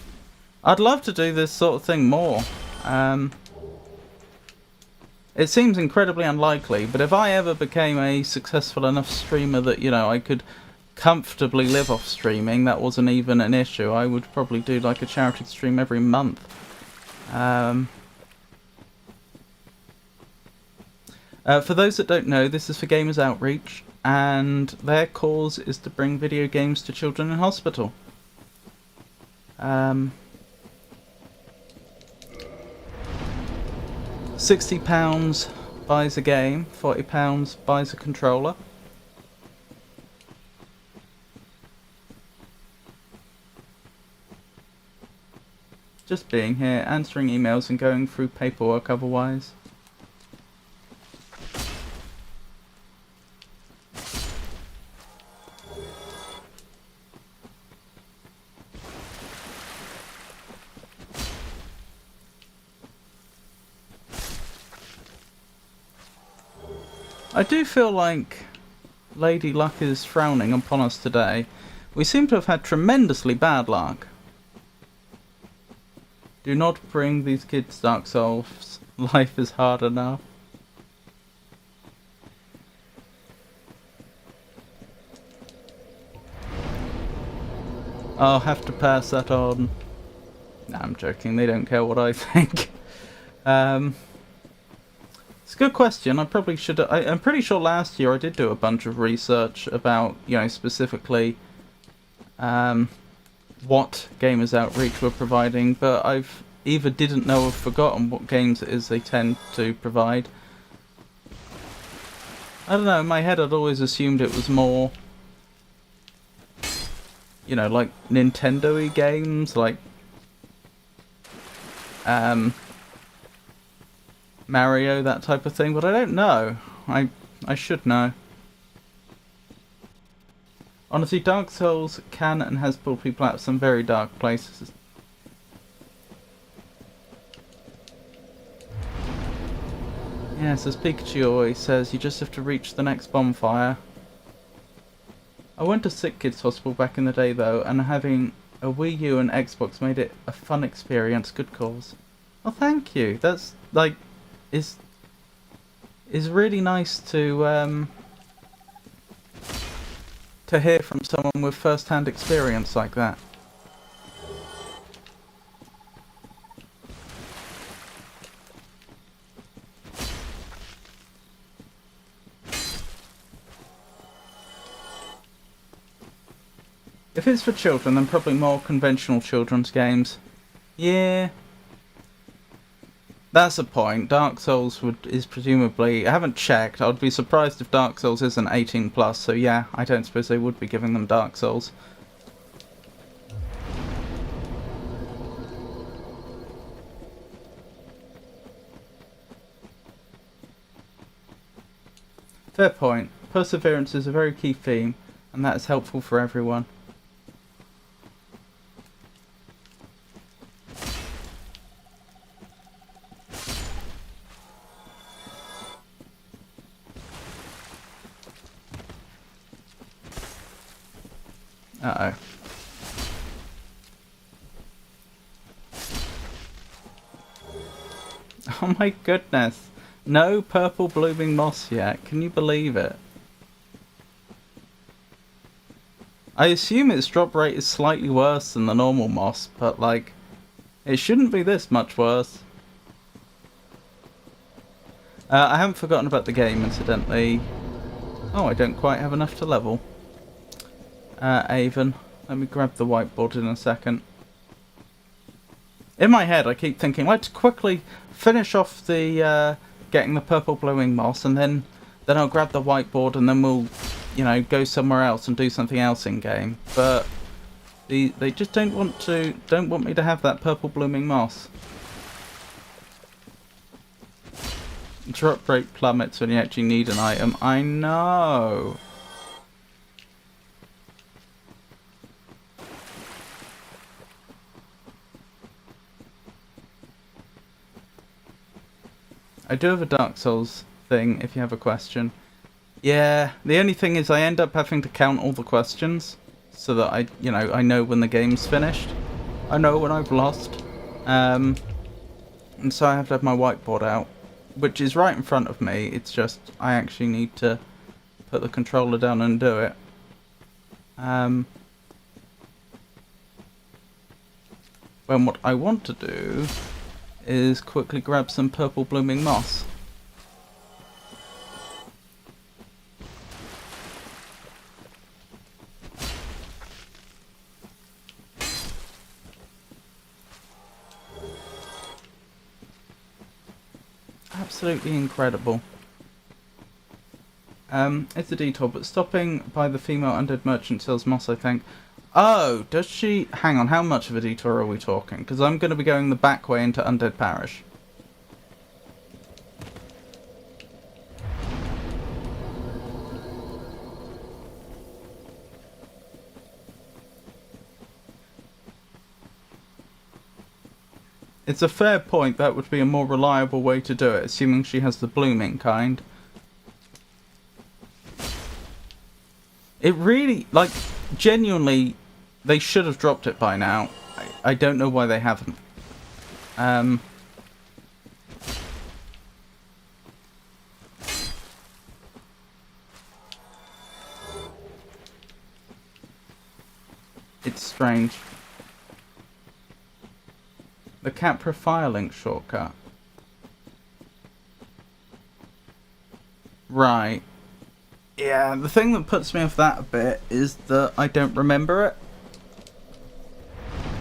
I'd love to do this sort of thing more. It seems incredibly unlikely, but if I ever became a successful enough streamer that, you know, I could comfortably live off streaming, that wasn't even an issue, I would probably do like a charity stream every month. For those that don't know, this is for Gamers Outreach, and their cause is to bring video games to children in hospital. £60 buys a game, £40 buys a controller. Just being here, answering emails and going through paperwork otherwise. I do feel like Lady Luck is frowning upon us today. We seem to have had tremendously bad luck. Do not bring these kids Dark Souls. Life is hard enough. I'll have to pass that on. Nah, I'm joking. They don't care what I think. It's a good question. I probably should. I'm pretty sure last year I did do a bunch of research about, you know, specifically what Gamers Outreach were providing, but I've either didn't know or forgotten what games it is they tend to provide. I don't know, in my head I'd always assumed it was more, you know, like Nintendo-y games, like Mario, that type of thing, but I don't know. I should know. Honestly, Dark Souls can and has pulled people out of some very dark places. Yes, as Pikachu always says, you just have to reach the next bonfire. I went to Sick Kids Hospital back in the day though, and having a Wii U and Xbox made it a fun experience. Good cause. Well, thank you. That's like is really nice to hear from someone with first-hand experience like that. If it's for children, then probably more conventional children's games. Yeah. That's a point. Dark Souls is presumably... I haven't checked. I'd be surprised if Dark Souls isn't 18+, so yeah, I don't suppose they would be giving them Dark Souls. Fair point. Perseverance is a very key theme, and that is helpful for everyone. Uh-oh. Oh my goodness. No purple blooming moss yet. Can you believe it? I assume its drop rate is slightly worse than the normal moss, but like, it shouldn't be this much worse. I haven't forgotten about the game, incidentally. Oh, I don't quite have enough to level. Avon. Let me grab the whiteboard in a second. In my head, I keep thinking, let's quickly finish off the getting the purple glowing moss, and then I'll grab the whiteboard, and then we'll, you know, go somewhere else and do something else in game. But they just don't want me to have that purple blooming moss. Drop rate plummets when you actually need an item. I know. I do have a Dark Souls thing, if you have a question. Yeah, the only thing is I end up having to count all the questions, so that I know when the game's finished. I know when I've lost. And so I have to have my whiteboard out, which is right in front of me. It's just, I actually need to put the controller down and do it. When what I want to do is quickly grab some purple blooming moss. Absolutely incredible. It's a detour, but stopping by the female undead merchant sells moss, I think. Oh, does she? Hang on, how much of a detour are we talking? Because I'm going to be going the back way into Undead Parish. It's a fair point, that would be a more reliable way to do it, assuming she has the blooming kind. It really, like, genuinely, they should have dropped it by now. I don't know why they haven't. It's strange. The Capra Firelink shortcut. Right. Yeah, the thing that puts me off that a bit is that I don't remember it.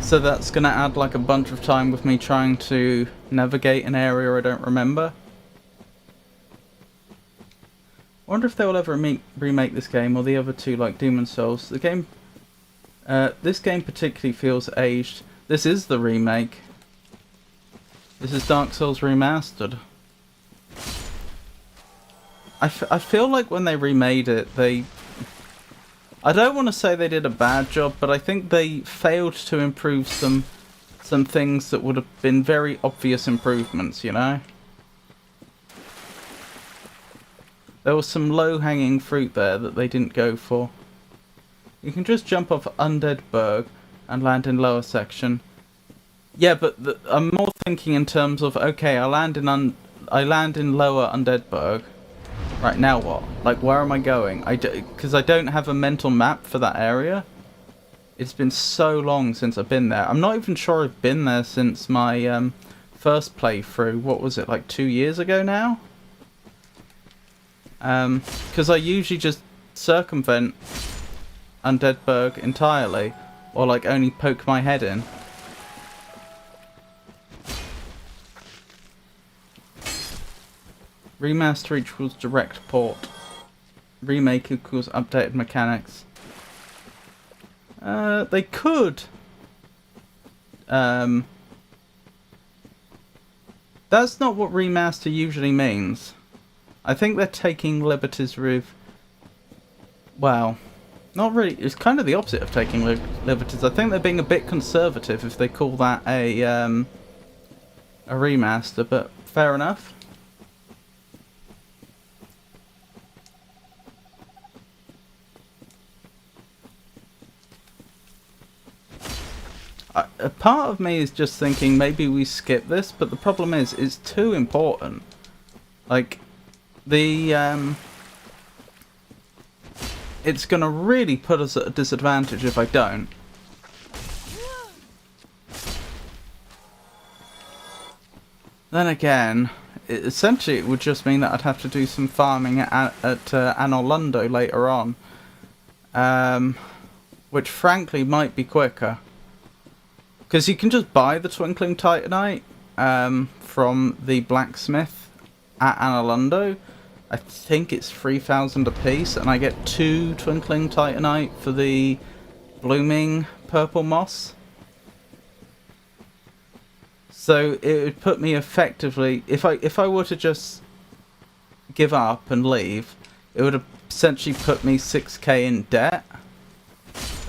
So that's going to add like a bunch of time with me trying to navigate an area I don't remember. I wonder if they will ever remake this game or the other two like Demon Souls. The game, this game particularly feels aged. This is the remake. This is Dark Souls Remastered. I feel like when they remade it, I don't want to say they did a bad job, but I think they failed to improve some things that would have been very obvious improvements, you know? There was some low-hanging fruit there that they didn't go for. You can just jump off Undead Berg and land in lower section. Yeah, but I'm more thinking in terms of, okay, I land in lower Undead Berg. Right, now what? Like, where am I going? Because I don't have a mental map for that area. It's been so long since I've been there. I'm not even sure I've been there since my first playthrough. What was it, like 2 years ago now? Because I usually just circumvent Undead Berg entirely. Or, like, only poke my head in. Remastered equals direct port. Remake equals updated mechanics. They could. That's not what remaster usually means. I think they're taking liberties with... Well, not really. It's kind of the opposite of taking liberties. I think they're being a bit conservative if they call that a remaster, but fair enough. A part of me is just thinking maybe we skip this, but the problem is it's too important. Like, the it's going to really put us at a disadvantage if I don't. Then again, essentially it would just mean that I'd have to do some farming at Anorlundo later on. Which frankly might be quicker. Because you can just buy the Twinkling Titanite from the blacksmith at Anorlundo. I think it's 3,000 a piece, and I get 2 Twinkling Titanite for the blooming purple moss. So it would put me effectively, if I were to just give up and leave, it would essentially put me 6k in debt,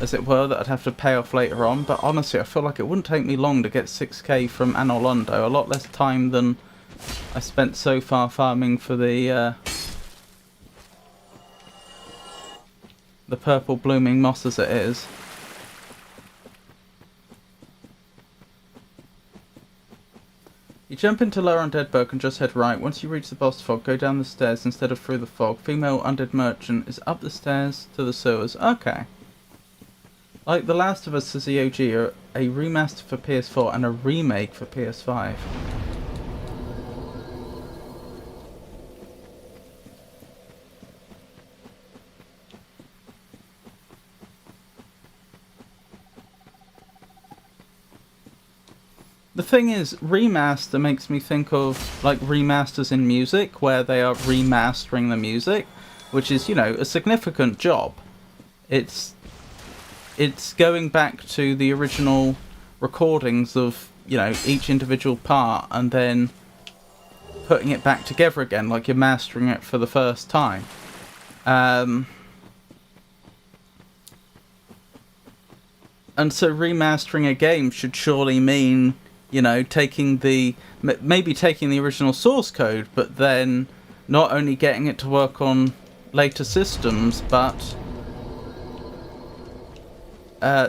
as it were, that I'd have to pay off later on. But honestly, I feel like it wouldn't take me long to get 6k from Anorlundo. A lot less time than I spent so far farming for the purple blooming moss as it is. You jump into Lower Undead Burg and just head right. Once you reach the boss fog, go down the stairs instead of through the fog. Female undead merchant is up the stairs to the sewers. Okay. Like The Last of Us as the OG, are a remaster for PS4 and a remake for PS5. The thing is, remaster makes me think of like remasters in music, where they are remastering the music, which is, you know, a significant job. It's going back to the original recordings of, you know, each individual part and then putting it back together again, like you're mastering it for the first time. And so remastering a game should surely mean, you know, maybe taking the original source code, but then not only getting it to work on later systems, but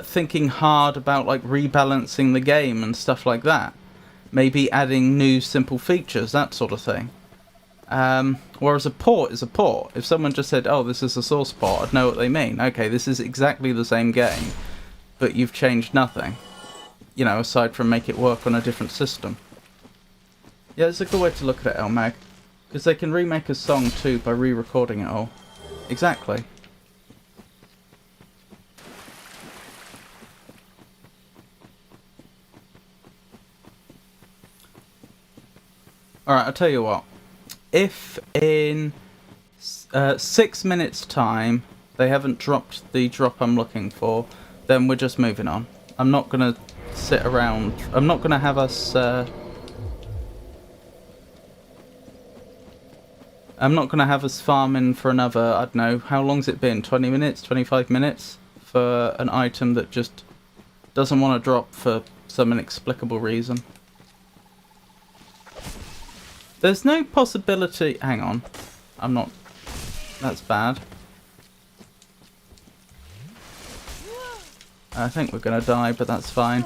thinking hard about like rebalancing the game and stuff like that. Maybe adding new simple features, that sort of thing. Whereas a port is a port. If someone just said, oh, this is a source port, I'd know what they mean. Okay, this is exactly the same game, but you've changed nothing. You know, aside from make it work on a different system. Yeah, it's a good way to look at it, Elmag. Because they can remake a song too by re-recording it all. Exactly. Alright, I'll tell you what. If in 6 minutes time they haven't dropped the drop I'm looking for, then we're just moving on. I'm not going to sit around. I'm not going to have us farming for another, I don't know, how long's it been? 20 minutes? 25 minutes? For an item that just doesn't want to drop for some inexplicable reason. There's no possibility... Hang on. I'm not... That's bad. I think we're going to die, but that's fine.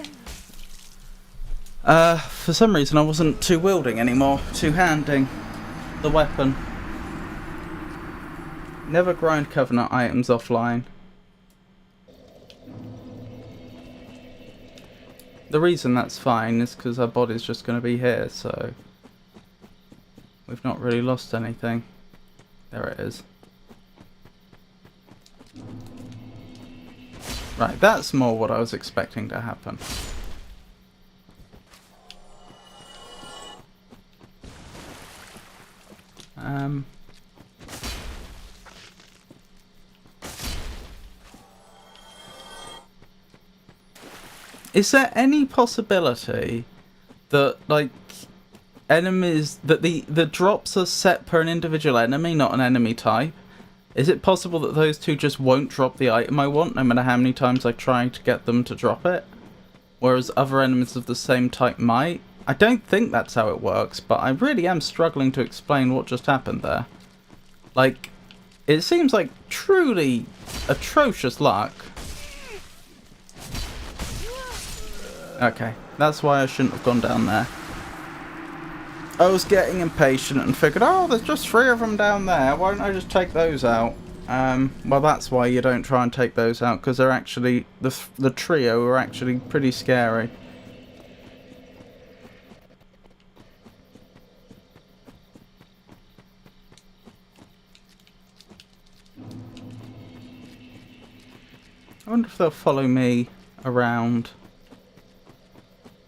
For some reason I wasn't two-wielding anymore. Two-handing the weapon. Never grind Covenant items offline. The reason that's fine is because our body's just going to be here, so... We've not really lost anything. There it is. Right, that's more what I was expecting to happen. Is there any possibility that, like, enemies, that the drops are set per an individual enemy, not an enemy type? Is it possible that those two just won't drop the item I want, no matter how many times I try to get them to drop it? Whereas other enemies of the same type might? I don't think that's how it works, but I really am struggling to explain what just happened there. Like, it seems like truly atrocious luck. Okay, that's why I shouldn't have gone down there. I was getting impatient and figured, oh, there's just 3 of them down there, why don't I just take those out? Well, that's why you don't try and take those out, because they're actually, the trio are actually pretty scary. I wonder if they'll follow me around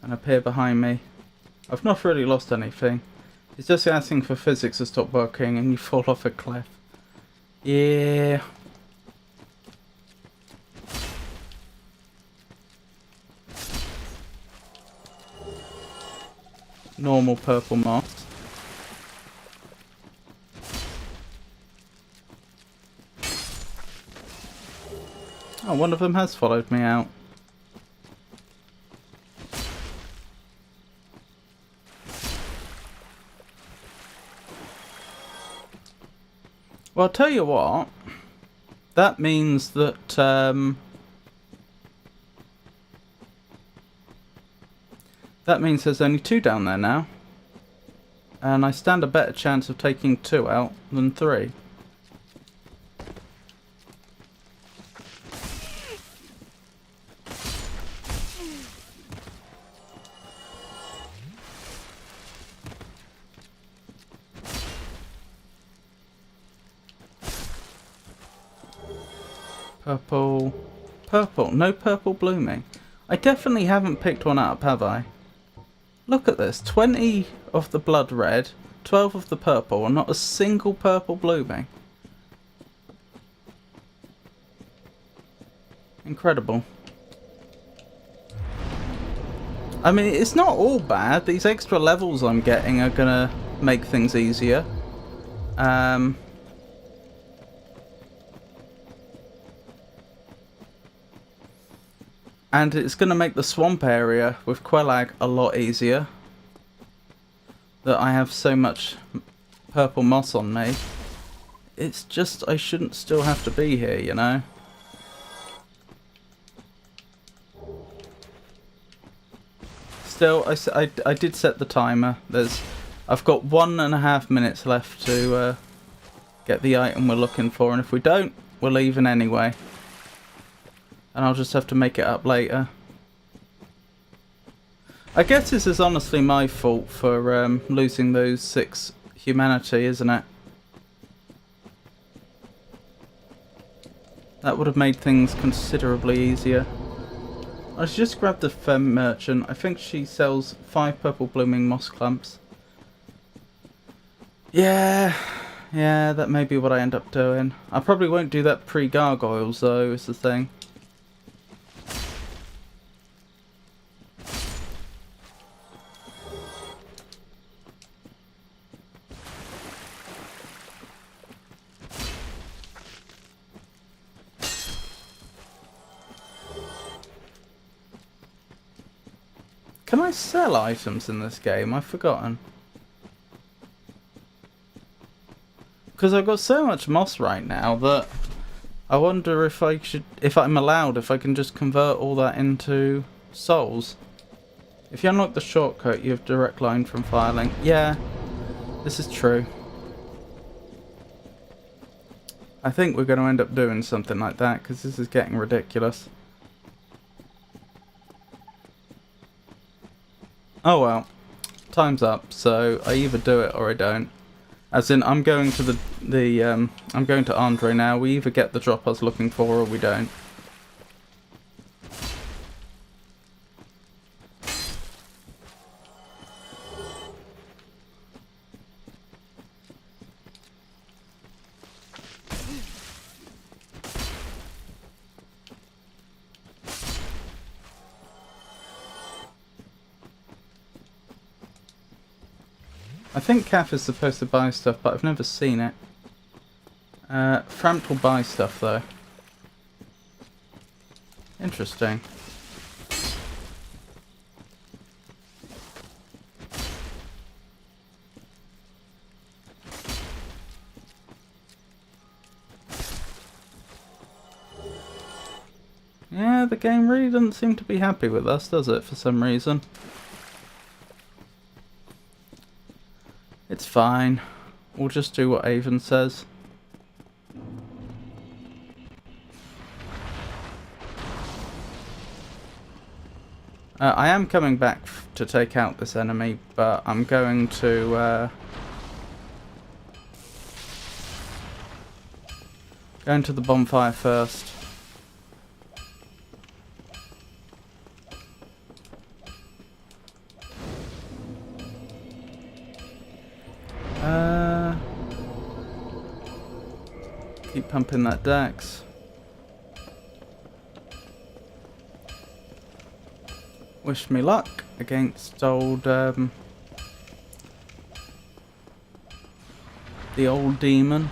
and appear behind me. I've not really lost anything. It's just asking for physics to stop working and you fall off a cliff. Yeah. Normal purple moss. Oh, one of them has followed me out. Well, I'll tell you what. That means that that means there's only 2 down there now. And I stand a better chance of taking 2 out than 3. Purple. Purple. No purple blooming. I definitely haven't picked one up, have I? Look at this. 20 of the blood red, 12 of the purple, and not a single purple blooming. Incredible. I mean, it's not all bad. These extra levels I'm getting are gonna make things easier. And it's going to make the swamp area with Quellag a lot easier. That I have so much purple moss on me. It's just, I shouldn't still have to be here, you know? Still, I did set the timer. I've got 1.5 minutes left to get the item we're looking for. And if we don't, we're leaving anyway. And I'll just have to make it up later. I guess this is honestly my fault for losing those 6 humanity, isn't it? That would have made things considerably easier. I should just grab the femme merchant. I think she sells 5 purple blooming moss clumps. Yeah, that may be what I end up doing. I probably won't do that pre-gargoyles though, is the thing. Can I sell items in this game? I've forgotten. Because I've got so much moss right now that I wonder if I'm allowed, if I can just convert all that into souls. If you unlock the shortcut, you have direct line from filing. Yeah, this is true. I think we're going to end up doing something like that because this is getting ridiculous. Oh well, time's up, so I either do it or I don't. As in, I'm going to I'm going to Andre now. We either get the drop I was looking for or we don't. I think Kath is supposed to buy stuff, but I've never seen it. Frampt will buy stuff, though. Interesting. Yeah, the game really doesn't seem to be happy with us, does it, for some reason? It's fine. We'll just do what Avon says. I am coming back to take out this enemy, but I'm going to go into the bonfire first. Keep pumping that dex. Wish me luck against the old demon.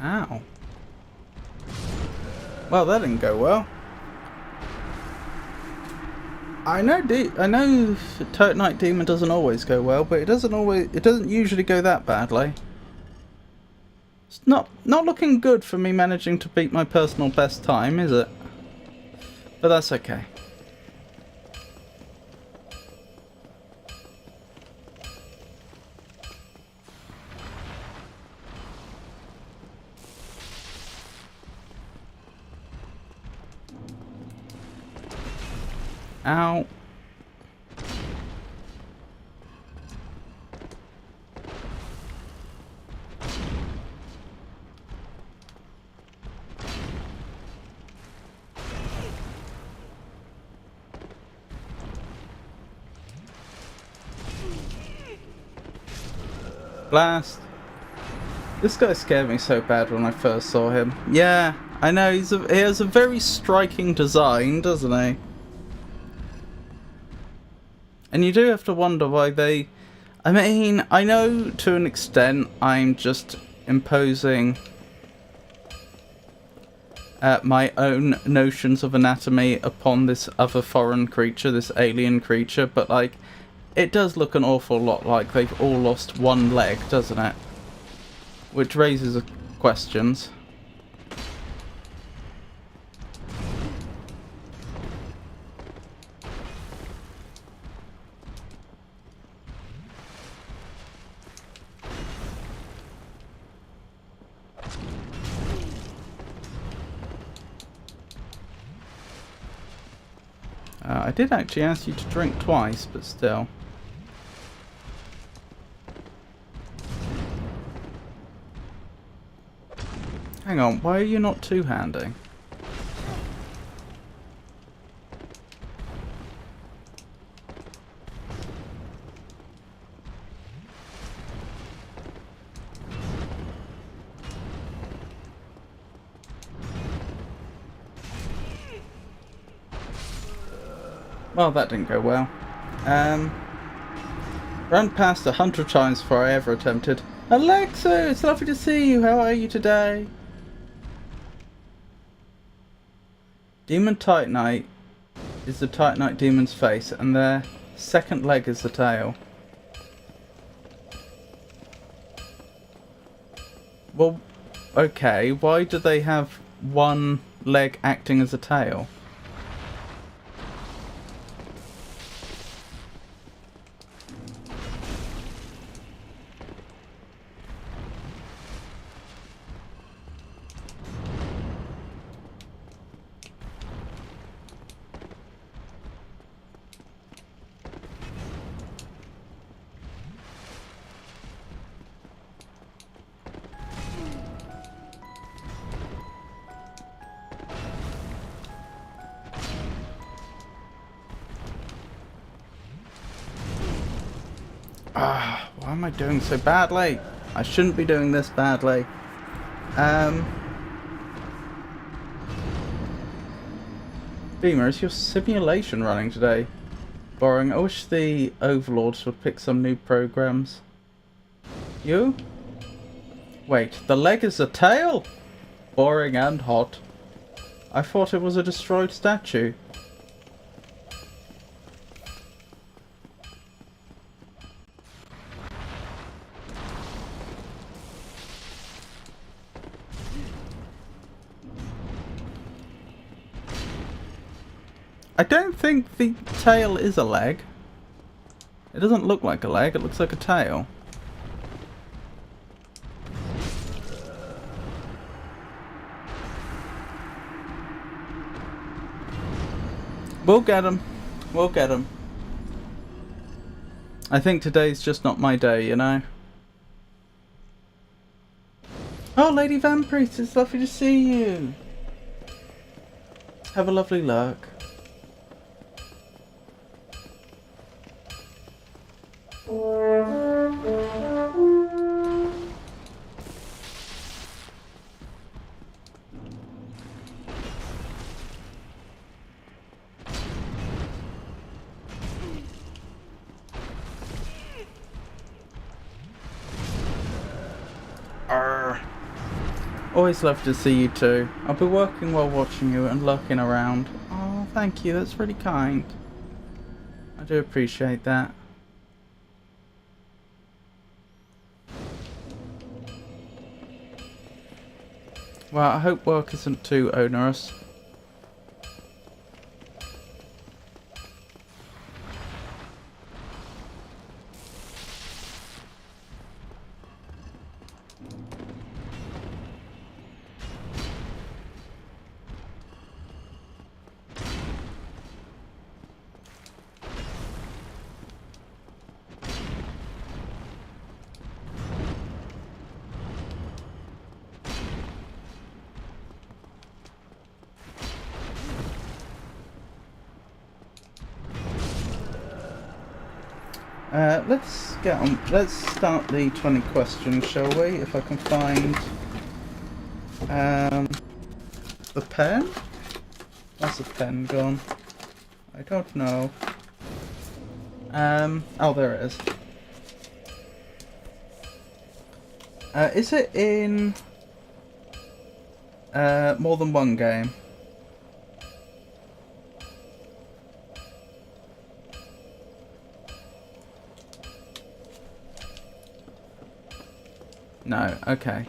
Ow. Well, that didn't go well. I know Titanite Demon doesn't always go well, but it doesn't usually go that badly. It's not looking good for me managing to beat my personal best time, is it? But that's okay. Ow. Blast. This guy scared me so bad when I first saw him. Yeah, I know, he has a very striking design, doesn't he? And you do have to wonder why they... I mean, I know to an extent I'm just imposing my own notions of anatomy upon this other foreign creature, this alien creature, but like, it does look an awful lot like they've all lost one leg, doesn't it? Which raises questions. I did actually ask you to drink twice, but still. Hang on, why are you not two-handing? Well, that didn't go well. Ran past 100 times before I ever attempted. Alexa, it's lovely to see you. How are you today? Demon Titanite is the Titanite demon's face, and their second leg is the tail. Well, okay, why do they have one leg acting as a tail? Why am I doing so badly? I shouldn't be doing this badly. Beamer, is your simulation running today? Boring. I wish the overlords would pick some new programs. You? Wait, the leg is a tail? Boring and hot. I thought it was a destroyed statue. I don't think the tail is a leg. It doesn't look like a leg, it looks like a tail. We'll get them. We'll get them. I think today's just not my day, you know? Oh, Lady Vampriest, it's lovely to see you. Have a lovely lurk. Arr. Always love to see you too. I'll be working while watching you and lurking around. Oh, thank you, that's really kind. I do appreciate that. Well, I hope work isn't too onerous. Let's get on. Let's start the 20 questions, shall we? If I can find the pen. Where's the pen gone? I don't know. Oh, there it is. Is it in more than one game? No, okay.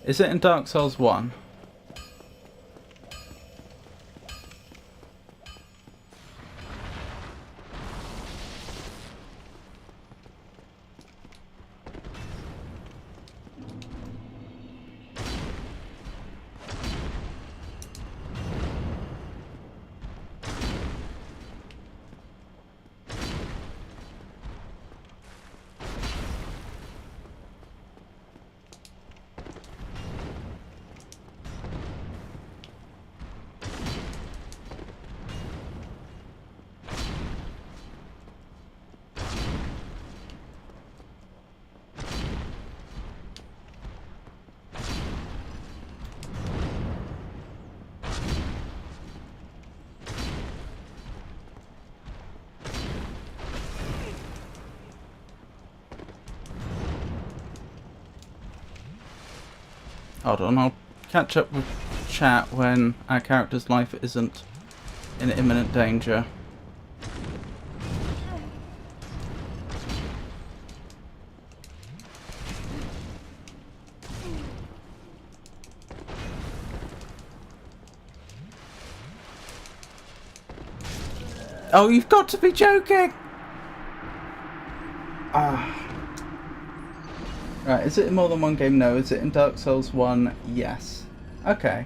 Is it in Dark Souls 1? Hold on, I'll catch up with chat when our character's life isn't in imminent danger. Oh, you've got to be joking! Ah. Right, is it in more than one game? No. Is it in Dark Souls 1? Yes. Okay.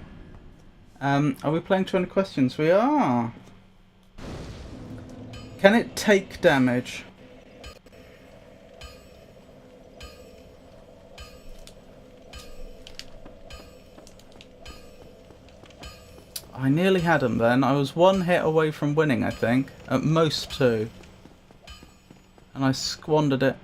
Are we playing 20 questions? We are! Can it take damage? I nearly had him then. I was one hit away from winning, I think. At most two. And I squandered it.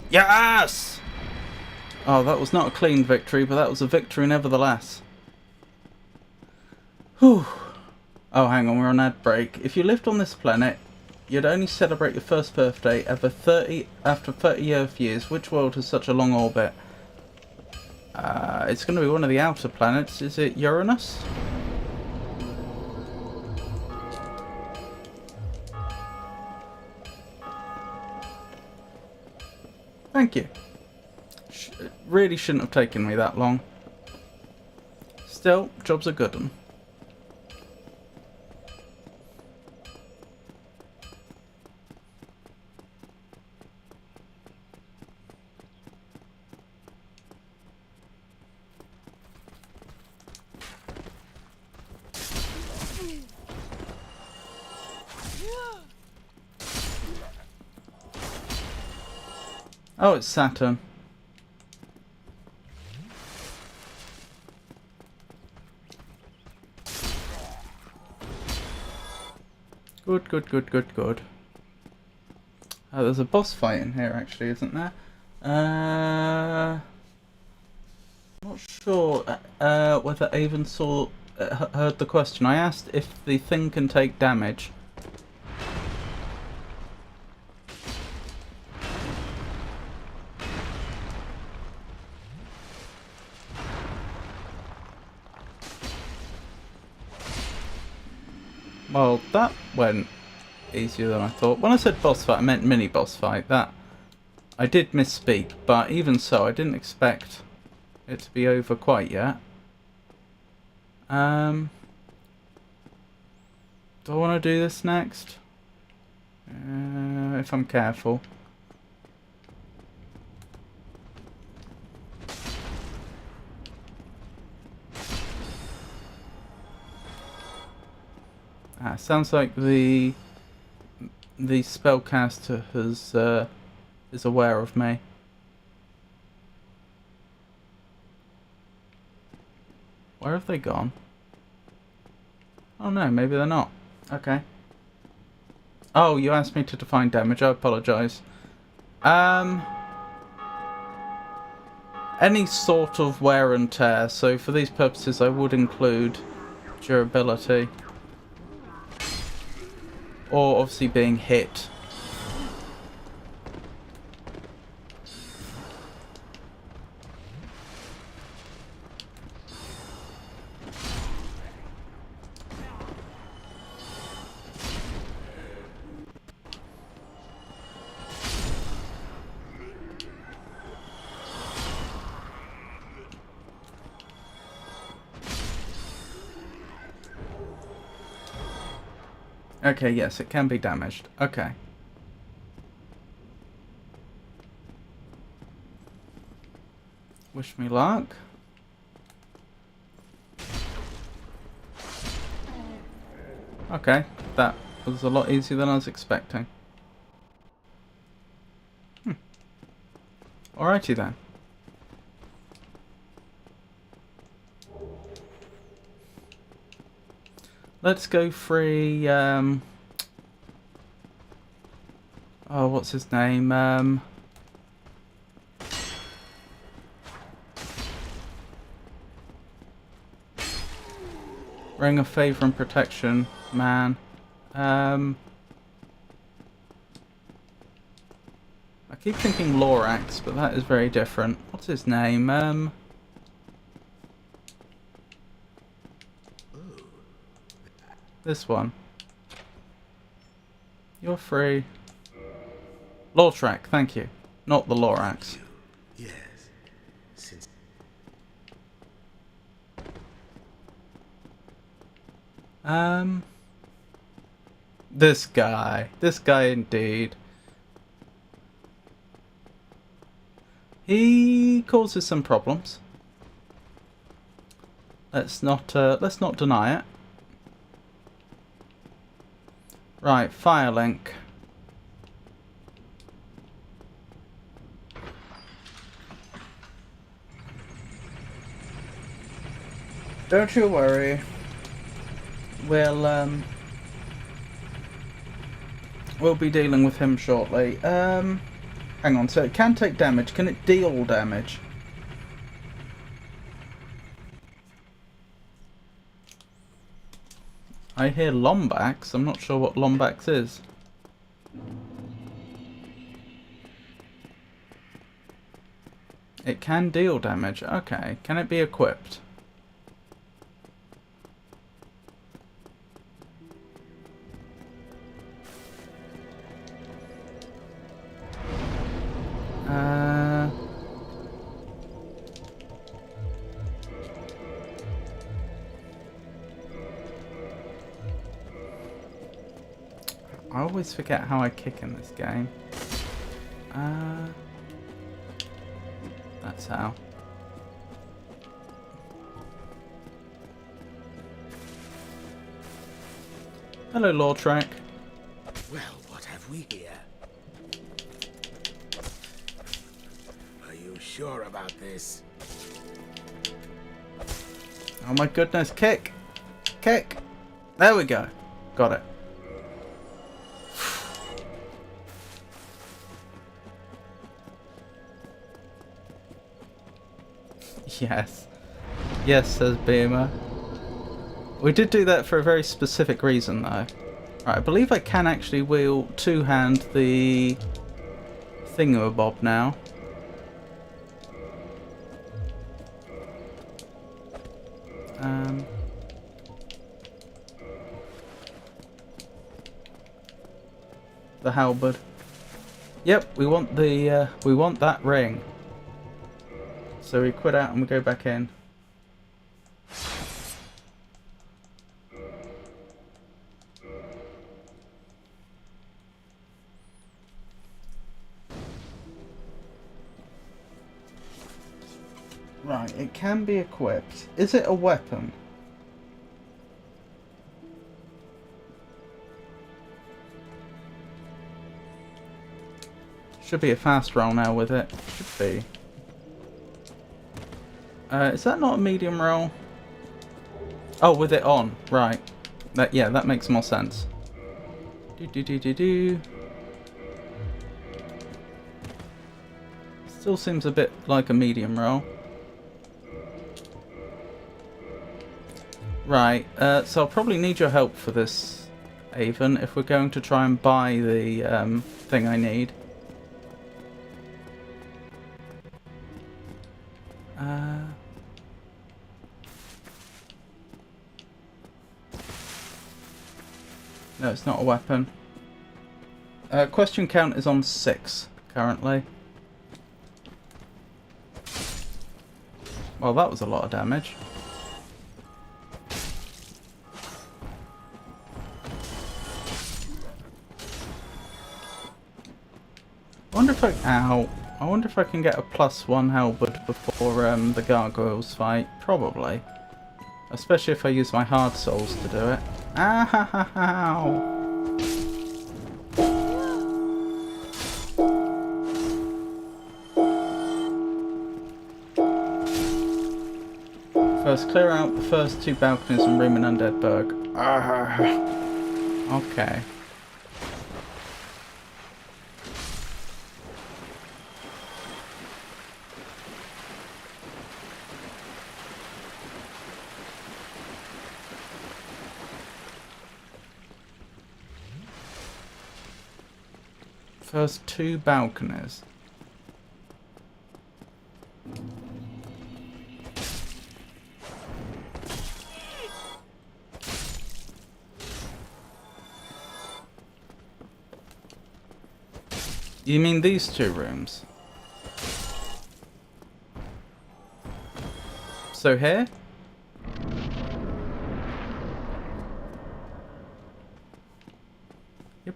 Yes! Oh, that was not a clean victory, but that was a victory nevertheless. Whew. Oh, hang on, we're on ad break. If you lived on this planet, you'd only celebrate your first birthday after 30 Earth years. Which world has such a long orbit? It's going to be one of the outer planets. Is it Uranus? Thank you. It really shouldn't have taken me that long. Still, job's a good one. Oh, it's Saturn. Good, good, good, good, good. Oh, there's a boss fight in here, actually, isn't there? Not sure whether Avon heard the question. I asked if the thing can take damage. Well, that went easier than I thought. When I said boss fight, I meant mini boss fight. That I did misspeak, but even so, I didn't expect it to be over quite yet. Do I want to do this next? If I'm careful. Sounds like the spellcaster is aware of me. Where have they gone? Oh no, maybe they're not. Okay. Oh, you asked me to define damage. I apologise. Any sort of wear and tear. So for these purposes, I would include durability. Or obviously being hit. Okay, yes, it can be damaged. Okay. Wish me luck. Okay, that was a lot easier than I was expecting. Alrighty then. Let's go free, oh, what's his name? Ring of Favour and Protection, man. I keep thinking Lorax, but that is very different. What's his name? This one. You're free. Lortrack, thank you. Not the Lorax. Yes. Since This guy. This guy indeed. He causes some problems. Let's not deny it. Right, Firelink. Don't you worry. We'll be dealing with him shortly. Hang Hang on, so it can take damage. Can it deal damage? I hear Lombax. I'm not sure what Lombax is. It can deal damage. Okay. Can it be equipped? I always forget how I kick in this game. That's how. Hello, Lawtrek. Well, what have we here? Are you sure about this? Oh my goodness, kick! Kick! There we go. Got it. Yes. Yes, says Beamer. We did do that for a very specific reason, though. Right, I believe I can actually wheel two-hand the thingamabob now. The halberd. Yep, we want that ring. So we quit out and we go back in. Right, it can be equipped. Is it a weapon? Should be a fast roll now with it. Should be. Is that not a medium roll? Oh, with it on. Right. Yeah, that makes more sense. Do. Still seems a bit like a medium roll. Right, so I'll probably need your help for this, Avon, if we're going to try and buy the thing I need. No, it's not a weapon. Question count is on 6 currently. Well, that was a lot of damage. I wonder if I can get a +1 halberd before the gargoyles fight. Probably. Especially if I use my hard souls to do it. Ow! First, clear out the first 2 balconies and room in Undeadburg. Okay. First 2 balconies. You mean these 2 rooms? So here? Yep.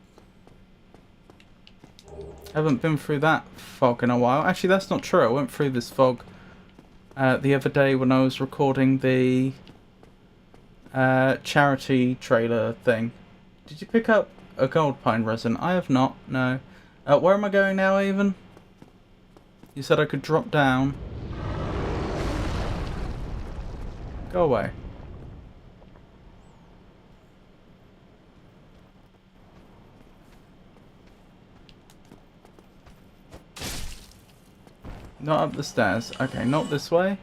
Haven't been through that fog in a while. Actually, that's not true. I went through this fog the other day when I was recording the charity trailer thing. Did you pick up a gold pine resin? I have not, no. Where am I going now, Avon? You said I could drop down. Go away. Not up the stairs. Okay, not this way.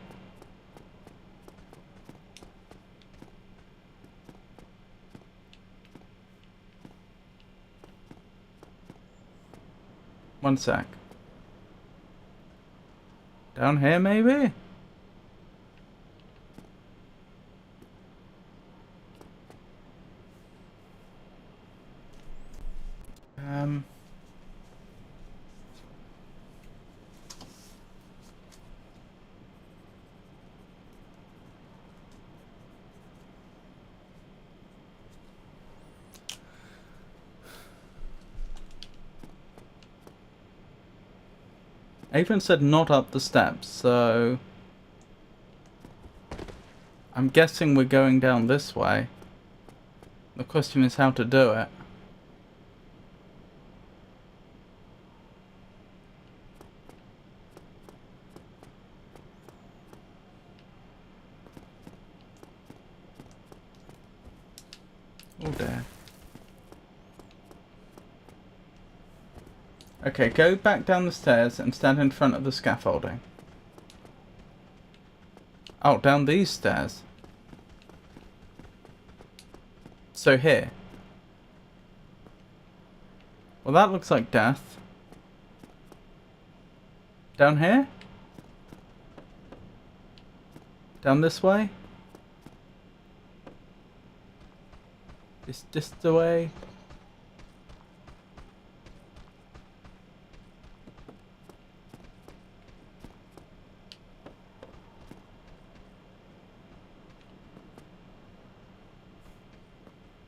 One sec. Down here, maybe? Adrian said not up the steps, so I'm guessing we're going down this way. The question is how to do it. Oh dear. Okay, go back down the stairs and stand in front of the scaffolding. Oh, down these stairs. So here. Well, that looks like death. Down here? Down this way? Is this the way?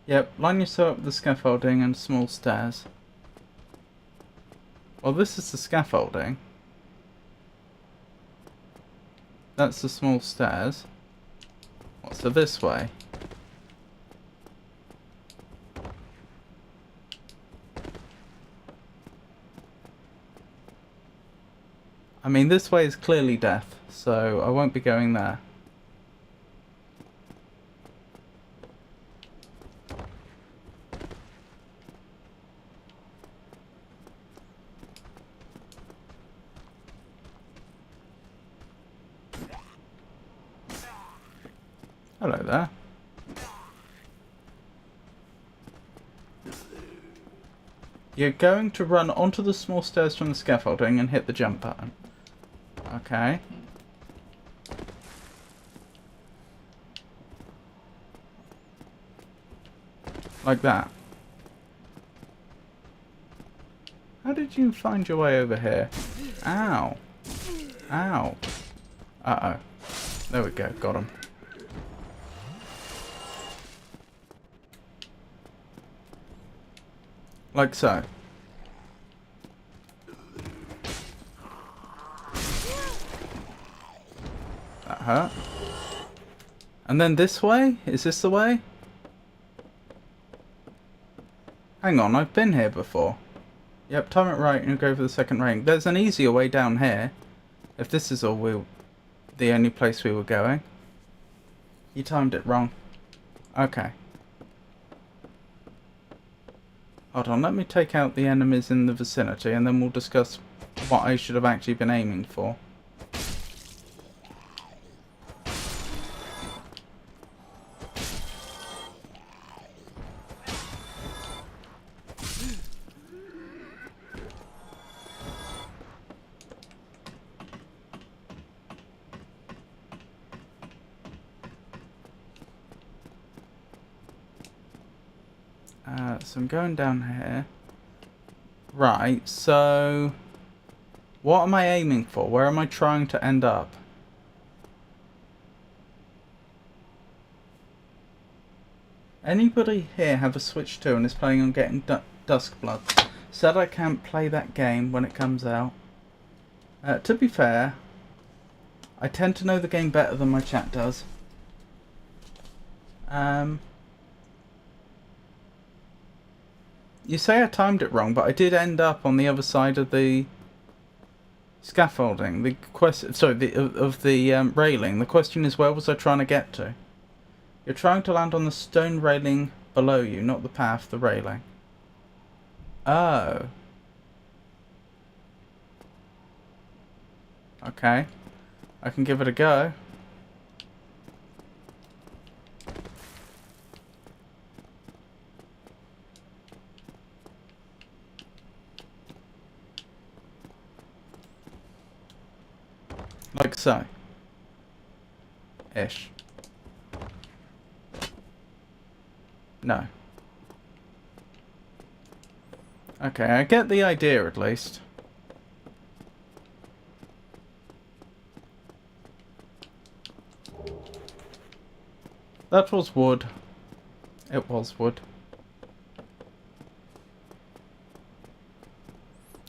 Yep, line yourself up the scaffolding and small stairs. Well, this is the scaffolding. That's the small stairs. What's so this way? I mean, this way is clearly death, so I won't be going there. Hello there. You're going to run onto the small stairs from the scaffolding and hit the jump button. Okay. Like that. How did you find your way over here? Ow. Ow. Uh-oh. There we go. Got him. Like so. That hurt. And then this way? Is this the way? Hang on, I've been here before. Yep, time it right and you'll go for the second ring. There's an easier way down here. If this is the only place we were going. You timed it wrong. Okay. Hold on, let me take out the enemies in the vicinity and then we'll discuss what I should have actually been aiming for. So I'm going down here. Right, so what am I aiming for? Where am I trying to end up? Anybody here have a Switch 2 and is planning on getting Duskblood? Said I can't play that game when it comes out. To be fair, I tend to know the game better than my chat does. You say I timed it wrong, but I did end up on the other side of the scaffolding. The railing. The question is, where was I trying to get to? You're trying to land on the stone railing below you, not the path, the railing. Oh. Okay. I can give it a go. Like so. Ish. No. Okay, I get the idea at least. That was wood. It was wood.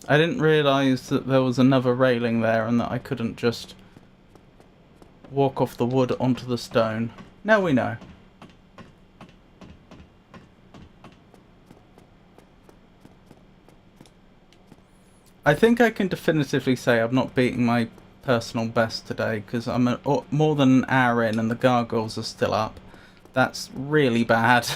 I didn't realise that there was another railing there and that I couldn't just walk off the wood onto the stone. Now we know. I think I can definitively say I'm not beating my personal best today because I'm more than an hour in and the gargoyles are still up. That's really bad.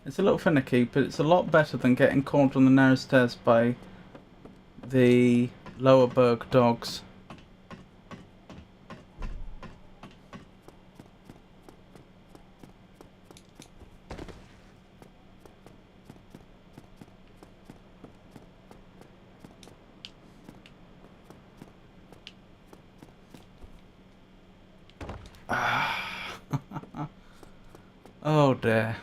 It's a little finicky, but it's a lot better than getting caught on the narrow stairs by the Lower Berg dogs. Oh dear.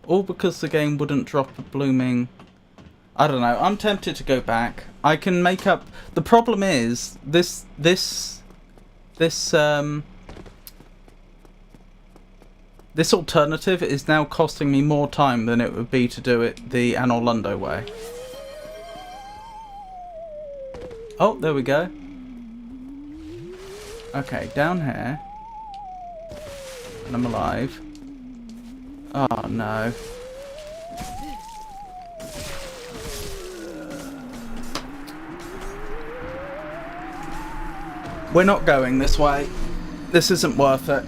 All because the game wouldn't drop a blooming... I don't know, I'm tempted to go back. I can make up... The problem is, this alternative is now costing me more time than it would be to do it the An Orlando way. Oh, there we go. Okay, down here. And I'm alive. Oh no. We're not going this way. This isn't worth it.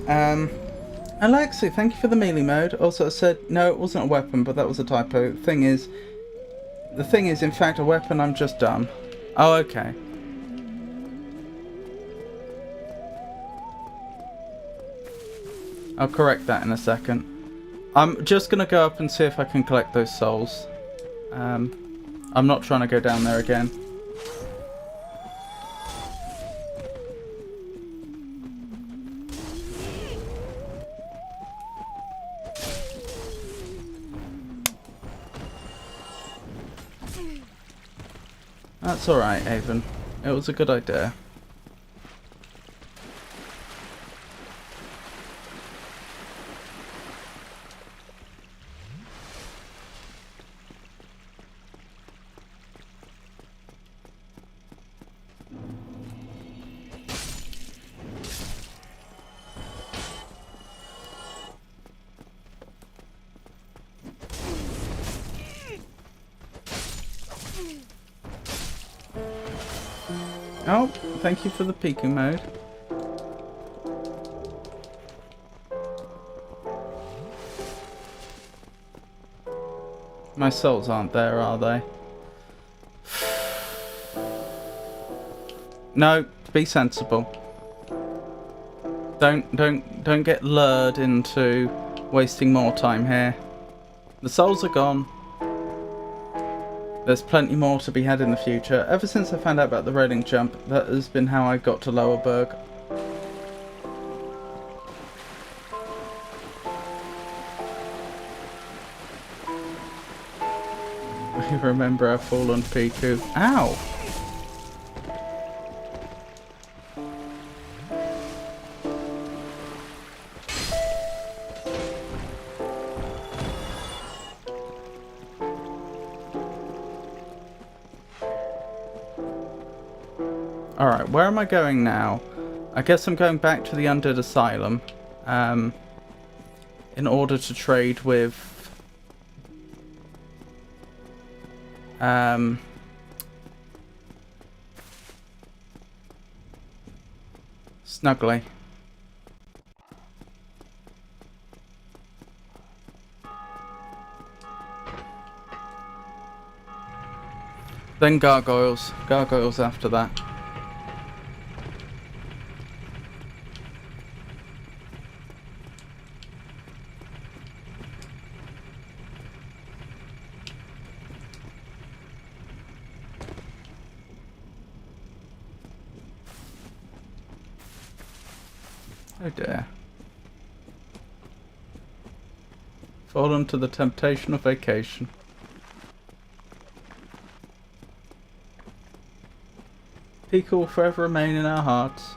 Alexi, thank you for the melee mode. Also, I said, no, it wasn't a weapon, but that was a typo. The thing is, in fact, a weapon. I'm just dumb. Oh, okay. I'll correct that in a second. I'm just going to go up and see if I can collect those souls. I'm not trying to go down there again. That's alright, Avon. It was a good idea. Oh, thank you for the peeking mode. My souls aren't there, are they? No, be sensible. Don't get lured into wasting more time here. The souls are gone. There's plenty more to be had in the future. Ever since I found out about the railing jump, that has been how I got to Lower Berg. I remember our fall on Piku. Ow! Alright, where am I going now? I guess I'm going back to the Undead Asylum. In order to trade with... Snuggly. Then gargoyles. Gargoyles after that. Oh dear. Fallen to the temptation of vacation. Pika will forever remain in our hearts.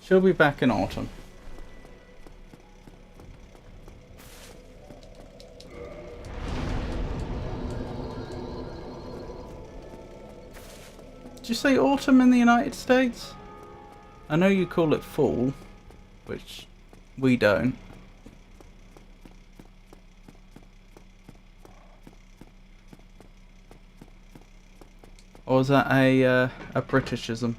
She'll be back in autumn. Did you say autumn in the United States? I know you call it fall, which we don't. Or is that a Britishism?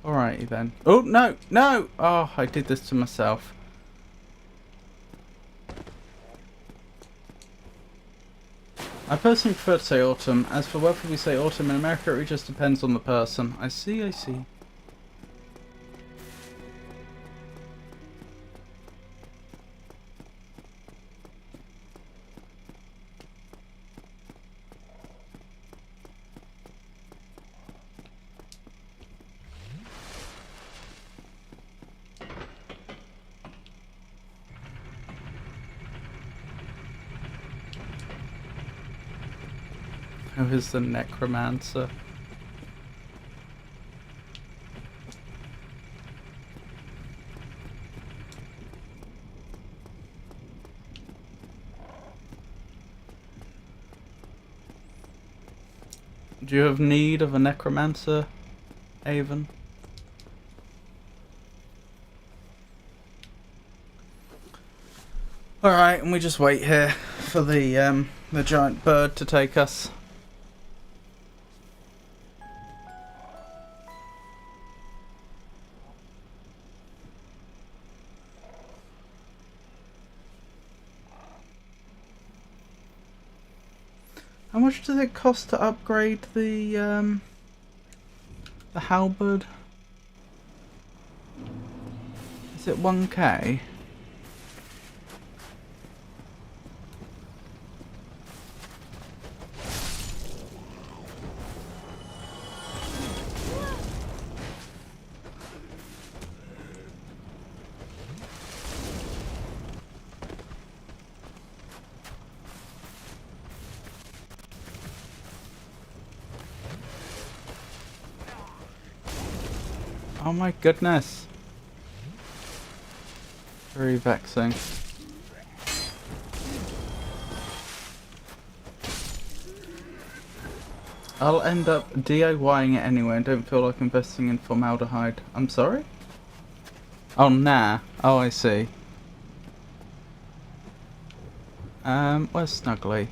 Alrighty then. Oh, no! No! Oh, I did this to myself. I personally prefer to say autumn. As for whether we say autumn in America, it just depends on the person. I see, I see. Who is the necromancer? Do you have need of a necromancer, Avon? Alright, and we just wait here for the giant bird to take us. How much does it cost to upgrade the halberd? Is it 1k? Oh my goodness. Very vexing. I'll end up DIYing it anyway and don't feel like investing in formaldehyde. I'm sorry? Oh, nah. Oh, I see. Where's Snuggly?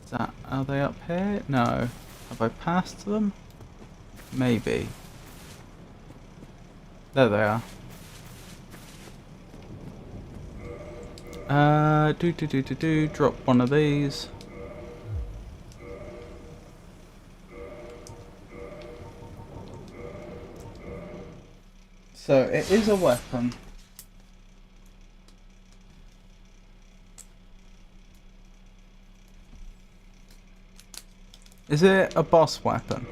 Is that, are they up here? No. Have I passed them? Maybe. There they are. Drop one of these. So it is a weapon. Is it a boss weapon?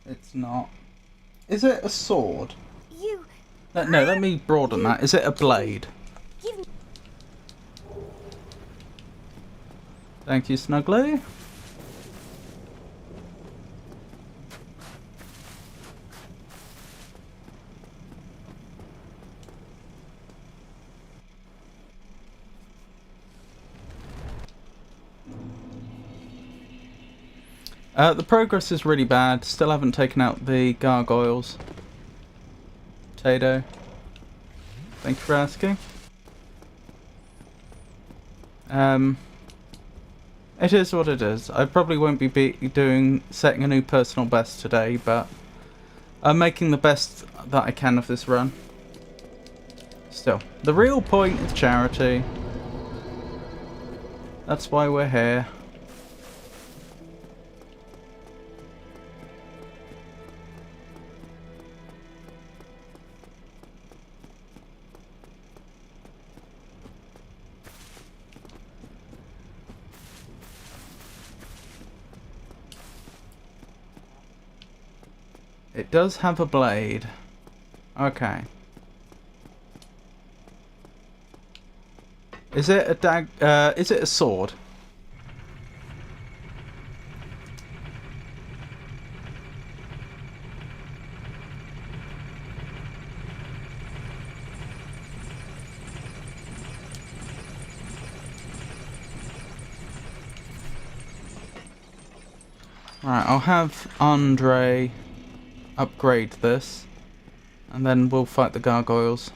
It's not. Is it a sword? You No, let me broaden that. Is it a blade? give me. Thank you, Snuggly. The progress is really bad. Still haven't taken out the gargoyles. Potato. Thank you for asking. It is what it is. I probably won't be setting a new personal best today, but I'm making the best that I can of this run. Still, the real point is charity. That's why we're here. It does have a blade. Okay. Is it a is it a sword? Right, I'll have Andre upgrade this, and then we'll fight the gargoyles.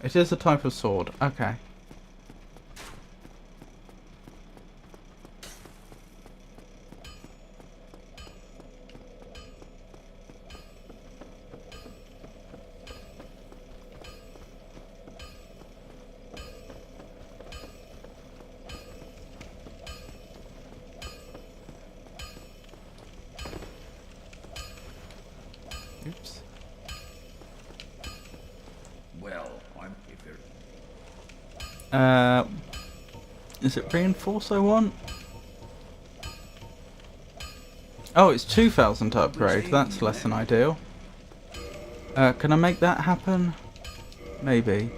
It is a type of sword. Okay. Oops. Well, if Is it reinforce I want? Oh, it's 2,000 to upgrade. That's less than ideal. Can I make that happen? Maybe.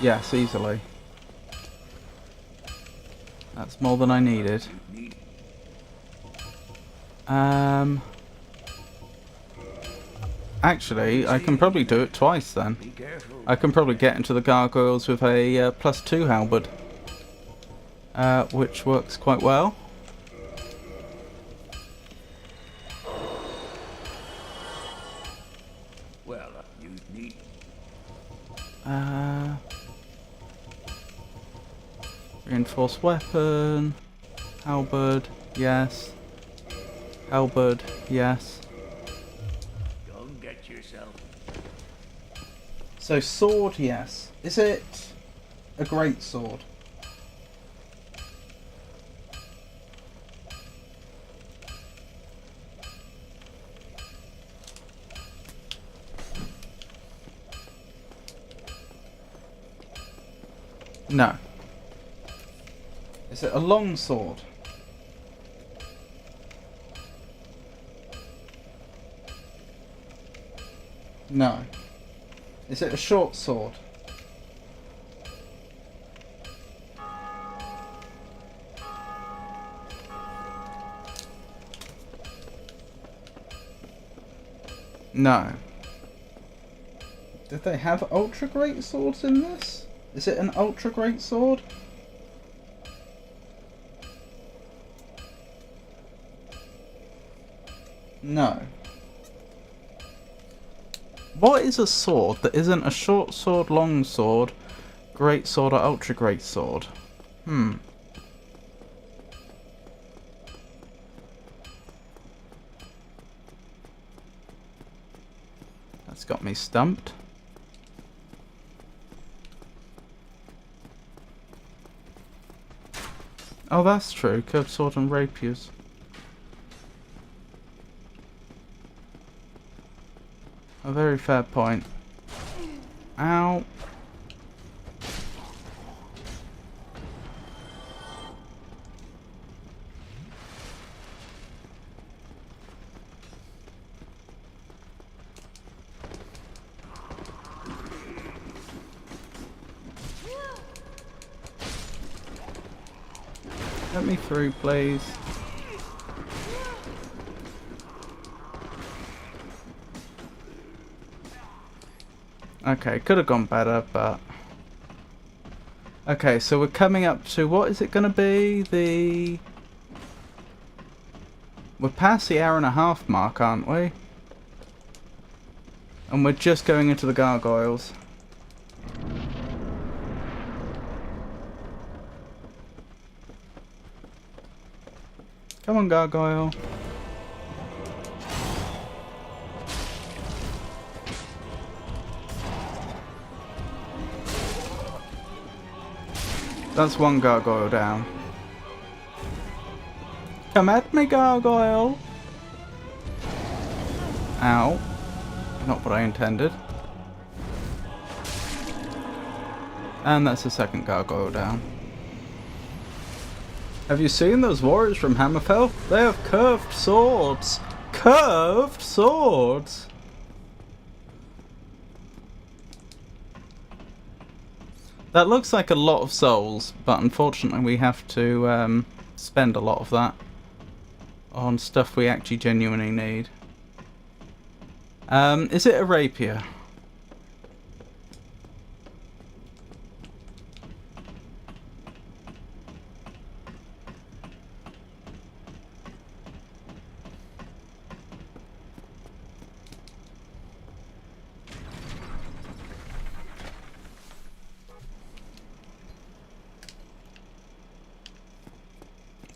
Yes, easily. That's more than I needed. Actually, I can probably do it twice then. be careful. I can probably get into the gargoyles with a +2 halberd, which works quite well. Well, you need. Reinforced weapon, halberd, yes. Halberd, yes. Don't get yourself. So sword, yes. Is it a great sword? No. Is it a long sword? No. Is it a short sword? No. Did they have ultra great swords in this? Is it an ultra great sword? No. What is a sword that isn't a short sword, long sword, great sword, or ultra great sword? That's got me stumped. Oh, that's true. Curved sword and rapiers. A very fair point. Ow. Let me through, please. Okay, could have gone better, but... Okay, so we're coming up to... What is it going to be? We're past the hour-and-a-half mark, aren't we? And we're just going into the gargoyles. Come on, gargoyle. That's one gargoyle down. Come at me, gargoyle! Ow. Not what I intended. And that's the second gargoyle down. Have you seen those warriors from Hammerfell? They have curved swords! Curved swords! That looks like a lot of souls, but unfortunately we have to spend a lot of that on stuff we actually genuinely need. Is it a rapier?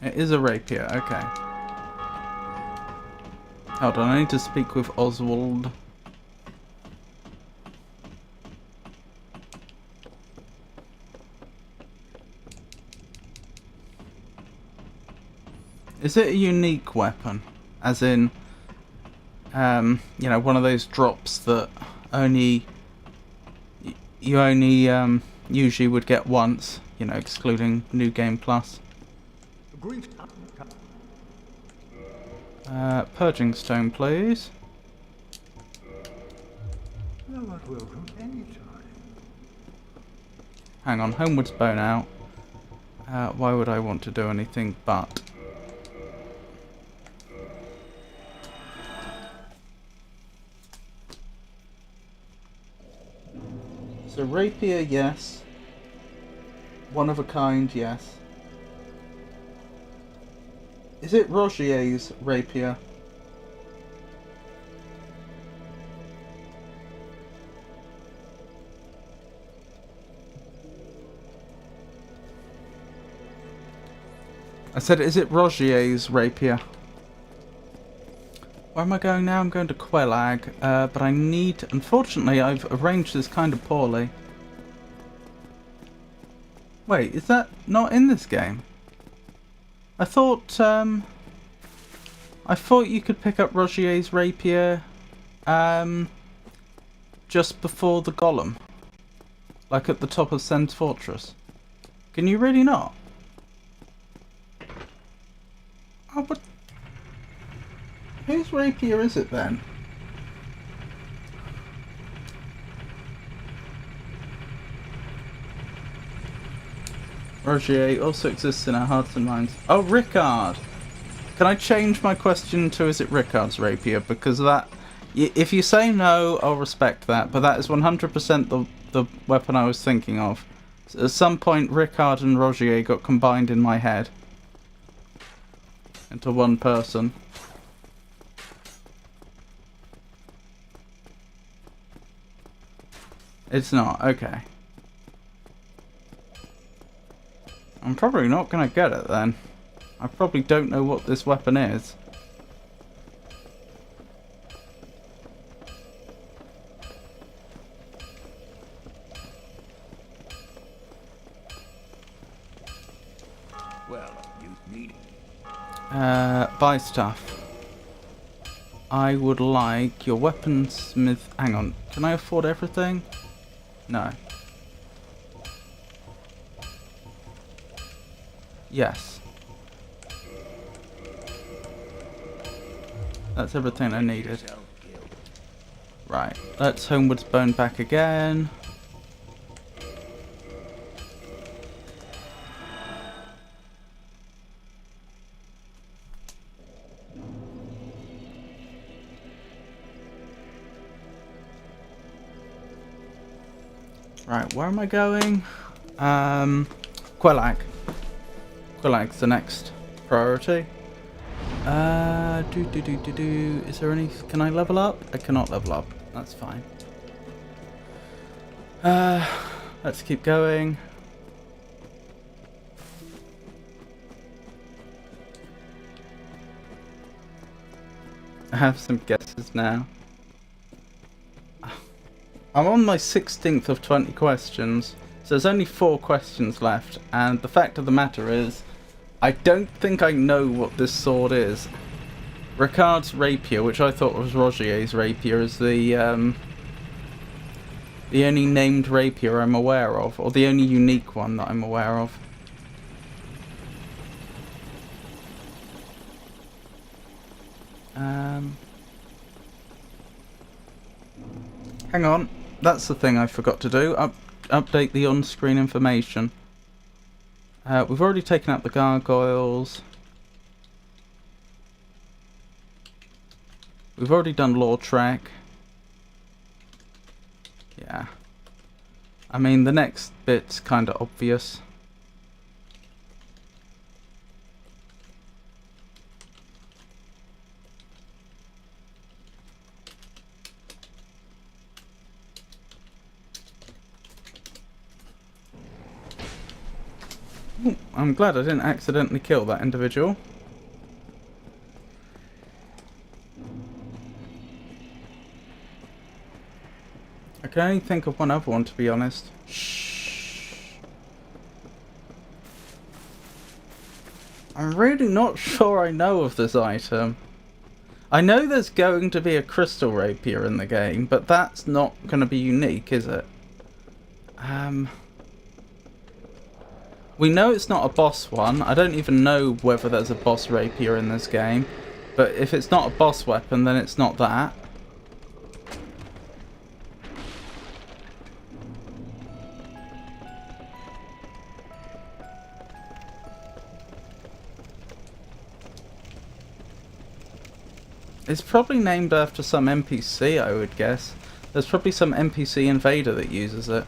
It is a rapier, okay. Hold on, I need to speak with Oswald. Is it a unique weapon? As in, you know, one of those drops that only... You only usually would get once, you know, excluding New Game Plus. Purging stone, please. Hang on, Homeward's Bone out. Why would I want to do anything but? So rapier, yes. One of a kind, yes. Is it Rogier's rapier? I said, is it Rogier's rapier? Where am I going now? I'm going to Quelag, but I need... Unfortunately, I've arranged this kind of poorly. Wait, is that not in this game? I thought you could pick up Rogier's rapier just before the golem. Like at the top of Sen's Fortress. Can you really not? Oh, but whose rapier is it then? Rogier also exists in our hearts and minds. Oh, Rickard! Can I change my question to is it Rickard's rapier? Because that... If you say no, I'll respect that. But that is 100% the weapon I was thinking of. So at some point, Rickard and Rogier got combined in my head. Into one person. It's not. Okay. I'm probably not going to get it then. I probably don't know what this weapon is. Well, you need buy stuff. I would like your weaponsmith. Hang on. Can I afford everything? No. Yes. That's everything I needed. Right. Let's Homeward's Bone back again. Right, where am I going? Quelag. Quelag's the next priority. Is there any... Can I level up? I cannot level up. That's fine. Let's keep going. I have some guesses now. I'm on my 16th of 20 questions, so there's only 4 questions left, and the fact of the matter is, I don't think I know what this sword is. Ricard's rapier, which I thought was Rogier's rapier, is the only named rapier I'm aware of, or the only unique one that I'm aware of. Hang on, that's the thing I forgot to do. Update the on-screen information. We've already taken out the gargoyles. We've already done lore track. Yeah. I mean, the next bit's kind of obvious. Ooh, I'm glad I didn't accidentally kill that individual. I can only think of one other one, to be honest. Shh. I'm really not sure I know of this item. I know there's going to be a crystal rapier in the game, but that's not going to be unique, is it? We know it's not a boss one. I don't even know whether there's a boss rapier in this game. But if it's not a boss weapon, then it's not that. It's probably named after some NPC, I would guess. There's probably some NPC invader that uses it.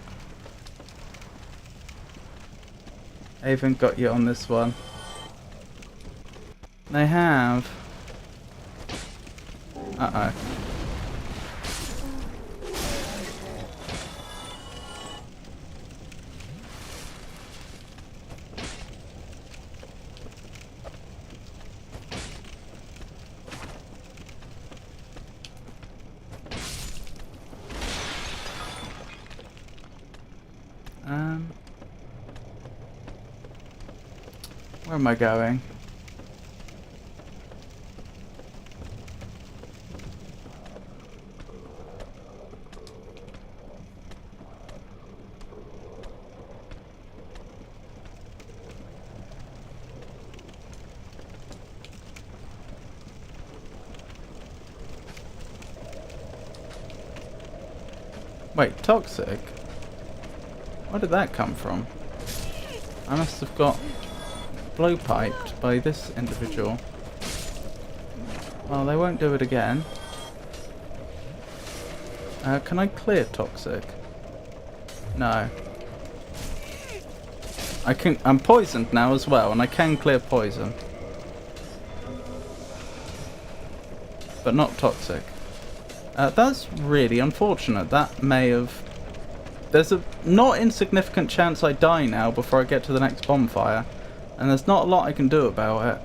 I even got you on this one. They have. Uh-oh. Where am I going? Wait, toxic? Where did that come from? I must have got blowpiped by this individual. Well, they won't do it again. Can I clear toxic? No. I can. I'm poisoned now as well, and I can clear poison, but not toxic. That's really unfortunate. That may have... There's a not insignificant chance I die now before I get to the next bonfire. And there's not a lot I can do about it.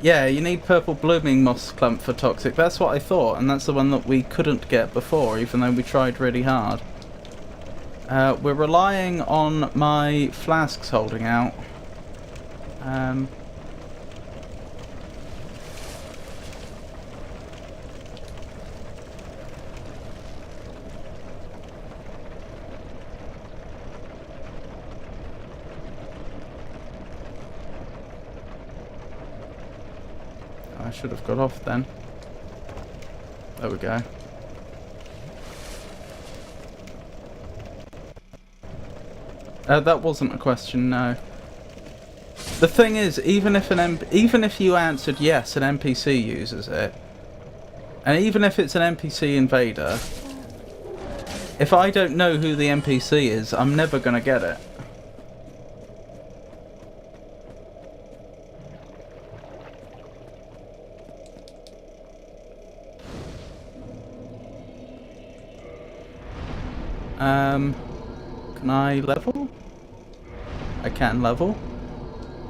Yeah, you need purple blooming moss clump for toxic. That's what I thought, and that's the one that we couldn't get before, even though we tried really hard. We're relying on my flasks holding out. I should have got off then. There we go. That wasn't a question, no. The thing is, even if you answered yes, an NPC uses it, and even if it's an NPC invader, If I don't know who the NPC is, I'm never gonna get it. Can I level? I can level.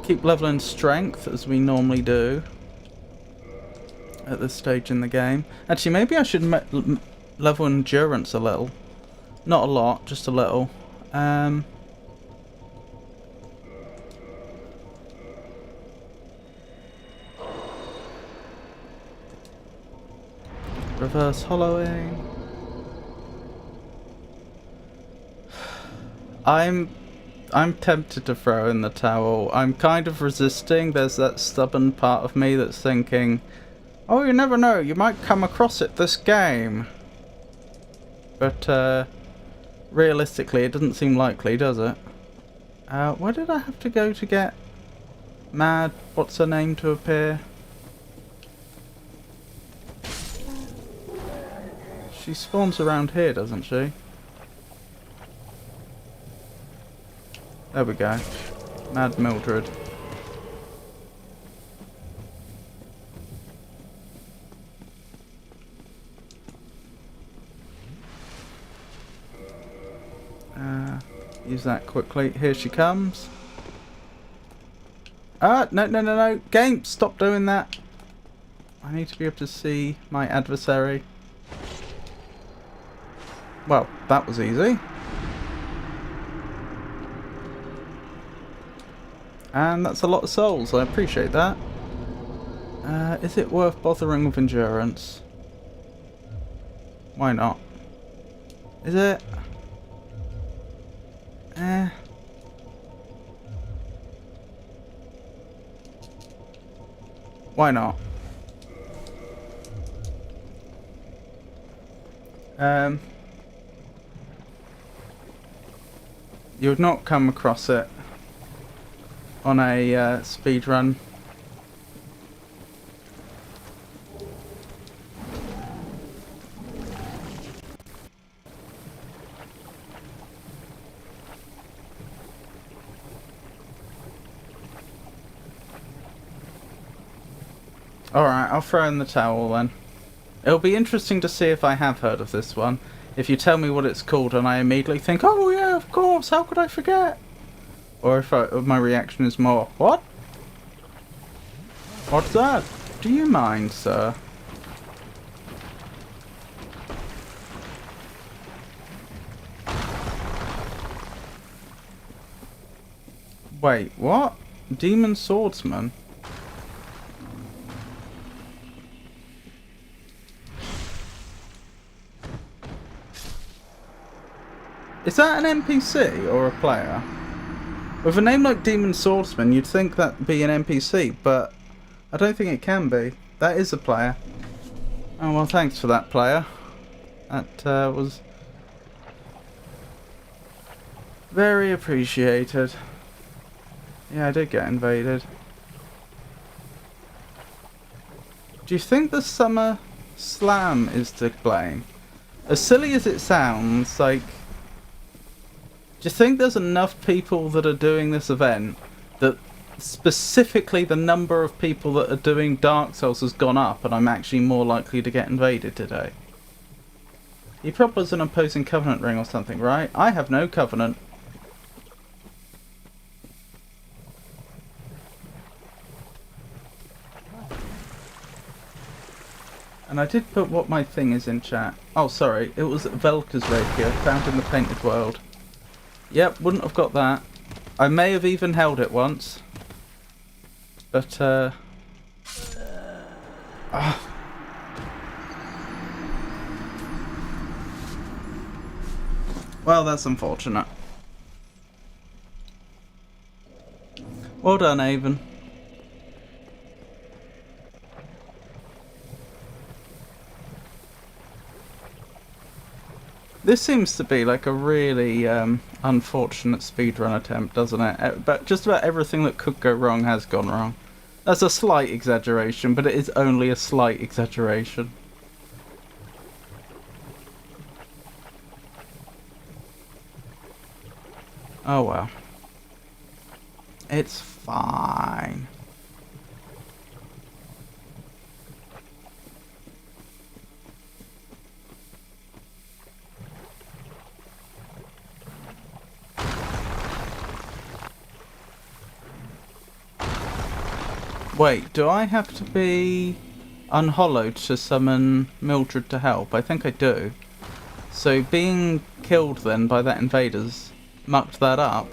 Keep leveling strength as we normally do at this stage in the game. Actually, maybe I should level endurance a little. Not a lot, just a little. Reverse hollowing. I'm tempted to throw in the towel. I'm kind of resisting. There's that stubborn part of me that's thinking, oh, you never know, you might come across it this game. But realistically, it doesn't seem likely, does it? Where did I have to go to get Mad, what's her name, to appear? She spawns around here, doesn't she? There we go. Mad Mildred. Use that quickly. Here she comes. Ah, no, no, no, no. Game, stop doing that. I need to be able to see my adversary. Well, that was easy. And that's a lot of souls, I appreciate that. Is it worth bothering with endurance? Why not? Is it? Why not? You would not come across it on a speed run. Alright, I'll throw in the towel then. It'll be interesting to see if I have heard of this one. If you tell me what it's called and I immediately think, oh yeah, of course, how could I forget? Or if my reaction is more, what? What's that? Do you mind, sir? Wait, what? Demon swordsman? Is that an NPC or a player? With a name like Demon Swordsman, you'd think that'd be an NPC, but I don't think it can be. That is a player. Oh, well, thanks for that, player. That was very appreciated. Yeah, I did get invaded. Do you think the Summer Slam is to blame? As silly as it sounds, like, do you think there's enough people that are doing this event that specifically the number of people that are doing Dark Souls has gone up and I'm actually more likely to get invaded today? He probably has an opposing covenant ring or something, right? I have no covenant. And I did put what my thing is in chat. Oh, sorry. It was Velka's rapier, found in the Painted World. Yep, wouldn't have got that. I may have even held it once. But, well, that's unfortunate. Well done, Avon. This seems to be like a really unfortunate speedrun attempt, doesn't it? But just about everything that could go wrong has gone wrong. That's a slight exaggeration, but it is only a slight exaggeration. Oh well. It's fine. Wait, do I have to be unhollowed to summon Mildred to help? I think I do. So being killed then by that invader's mucked that up.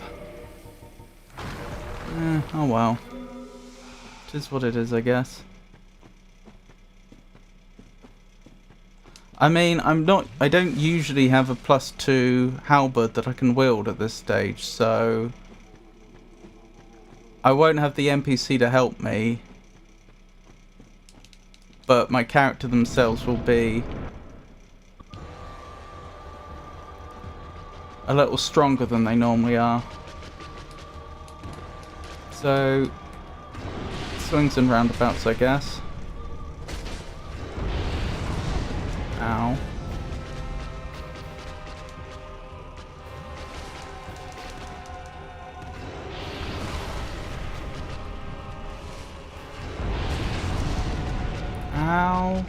Oh well. It is what it is, I guess. I mean, I don't usually have a +2 halberd that I can wield at this stage, so I won't have the NPC to help me, but my character themselves will be a little stronger than they normally are. So, swings and roundabouts, I guess. Ow. Ow.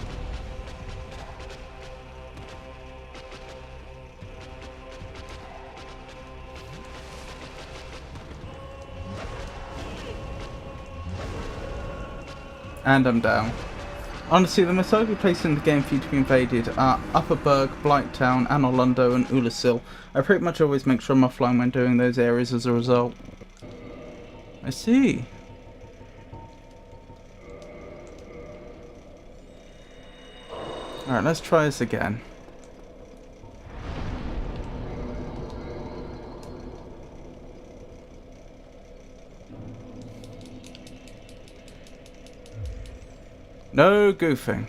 And I'm down. Honestly, the most likely places in the game for you to be invaded are Upperberg, Blighttown, Anorlundo and Ulasil. I pretty much always make sure I'm offline when doing those areas as a result. I see. Alright, let's try this again. No goofing.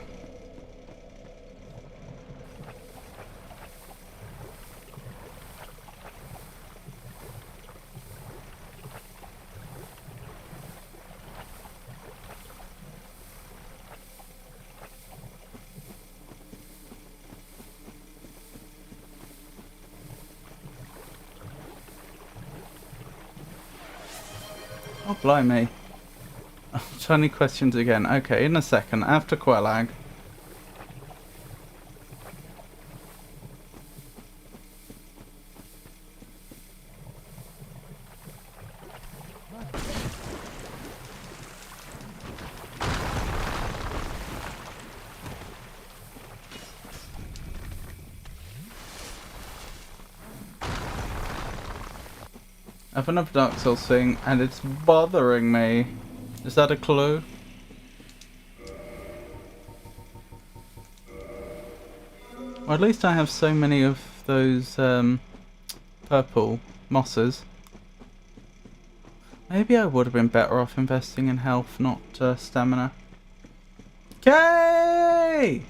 Oh, blimey. Tiny questions again. Okay, in a second. After Quelag. I have another Dark Souls thing, and it's bothering me. Is that a clue? Or at least I have so many of those purple mosses. Maybe I would have been better off investing in health, not stamina. Kay!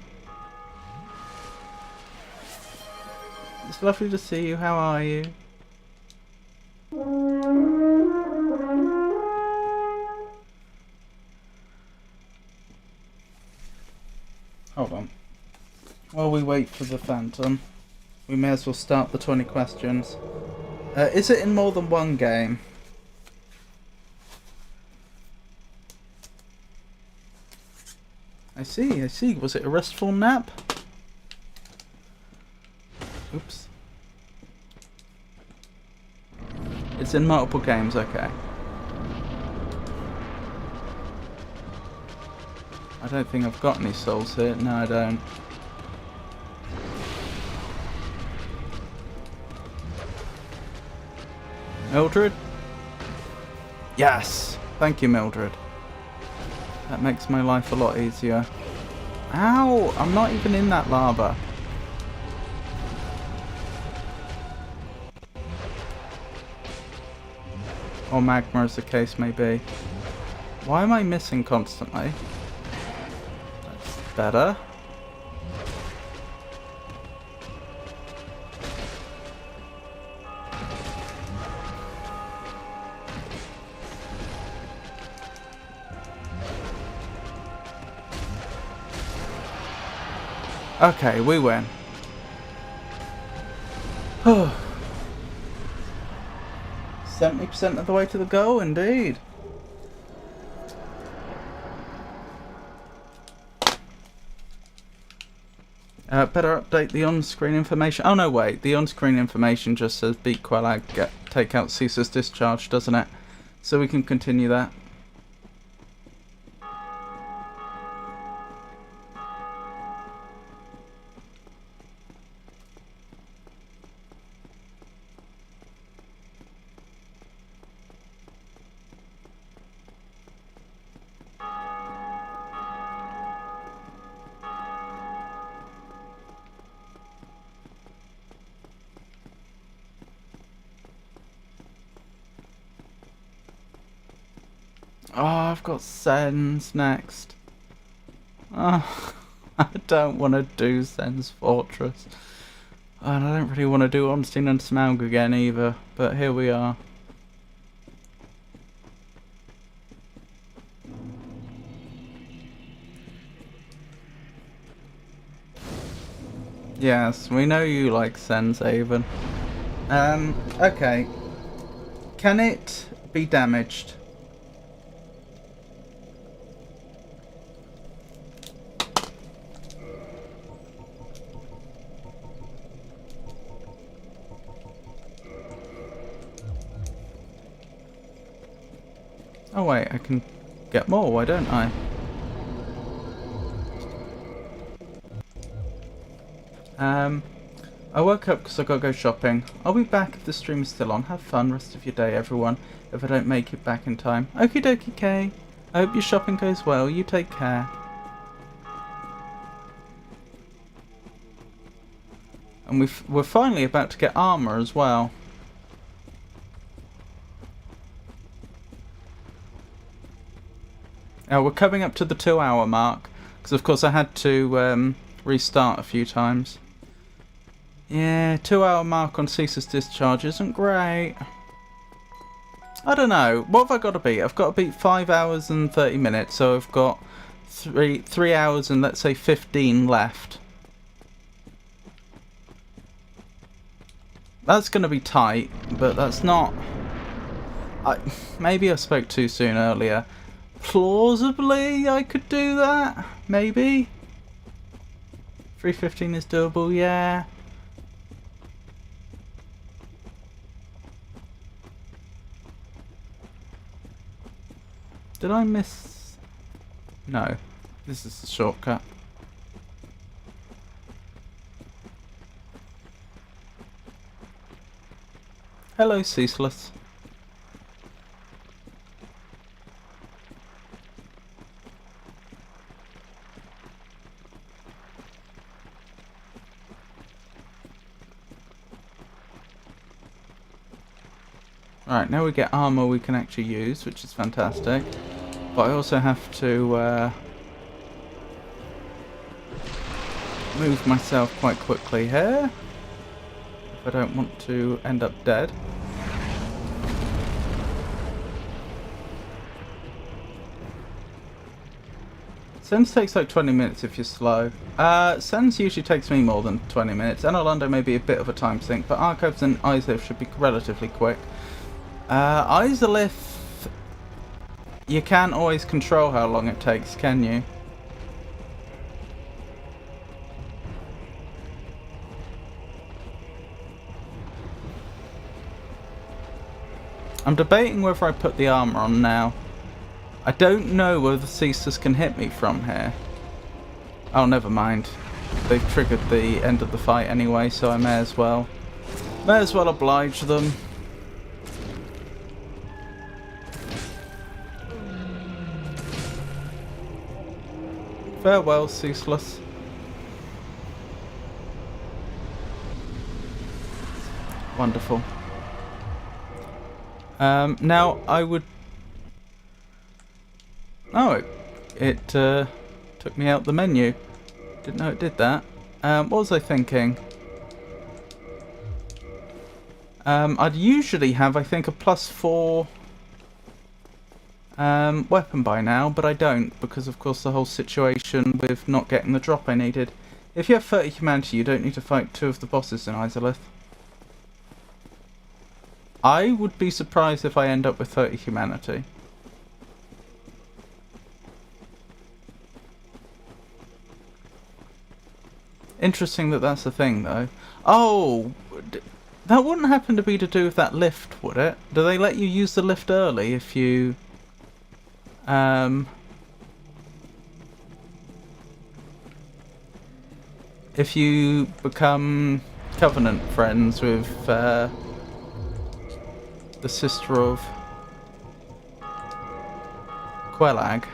It's lovely to see you. How are you? Hold on. While we wait for the Phantom, we may as well start the 20 questions. Is it in more than one game? I see, I see. Was it a restful nap? Oops. It's in multiple games, okay. I don't think I've got any souls here. No, I don't. Mildred? Yes! Thank you, Mildred. That makes my life a lot easier. Ow! I'm not even in that lava. Or magma, as the case may be. Why am I missing constantly? That's better. Okay, we win. 70% of the way to the goal, indeed. Better update the on-screen information. Oh no, wait. The on-screen information just says beat Quelag, take out Caesar's discharge, doesn't it? So we can continue that. Oh, I've got Sen's next. Oh, I don't want to do Sen's Fortress. And I don't really want to do Ornstein and Smaug again either, but here we are. Yes, we know you like Sen's Haven. Okay. Can it be damaged? Oh wait, I can get more, why don't I? I woke up because I gotta go shopping. I'll be back if the stream is still on. Have fun, rest of your day everyone, if I don't make it back in time. Okie dokie Kay. I hope your shopping goes well, you take care. And we're finally about to get armour as well. We're coming up to the 2-hour mark, because of course I had to restart a few times. Yeah, 2-hour mark on Caesar's discharge isn't great. I don't know, what have I got to beat? I've got to beat 5 hours and 30 minutes, so I've got 3 hours and let's say 15 left. That's going to be tight, but that's not... maybe I spoke too soon earlier. Plausibly, I could do that. Maybe. 3:15 is doable, yeah. Did I miss... No. This is the shortcut. Hello, Ceaseless. Alright, now we get armor we can actually use, which is fantastic. But I also have to move myself quite quickly here, if I don't want to end up dead. Sens takes like 20 minutes if you're slow. Sens usually takes me more than 20 minutes. And Orlando may be a bit of a time sink, but Archives and Izalith should be relatively quick. Izalith, you can't always control how long it takes, can you? I'm debating whether I put the armor on now. I don't know whether Caesars can hit me from here. Oh, never mind. They've triggered the end of the fight anyway, so I may as well oblige them. Farewell, Ceaseless. Wonderful. Now I would... Oh, it took me out the menu. Didn't know it did that. What was I thinking? I'd usually have, I think, a +4 weapon by now, but I don't, because of course the whole situation with not getting the drop I needed. If you have 30 humanity, you don't need to fight 2 of the bosses in Izalith. I would be surprised if I end up with 30 humanity. Interesting that that's the thing, though. Oh, that wouldn't happen to be to do with that lift, would it? Do they let you use the lift early if you... if you become Covenant friends with the sister of Quelag.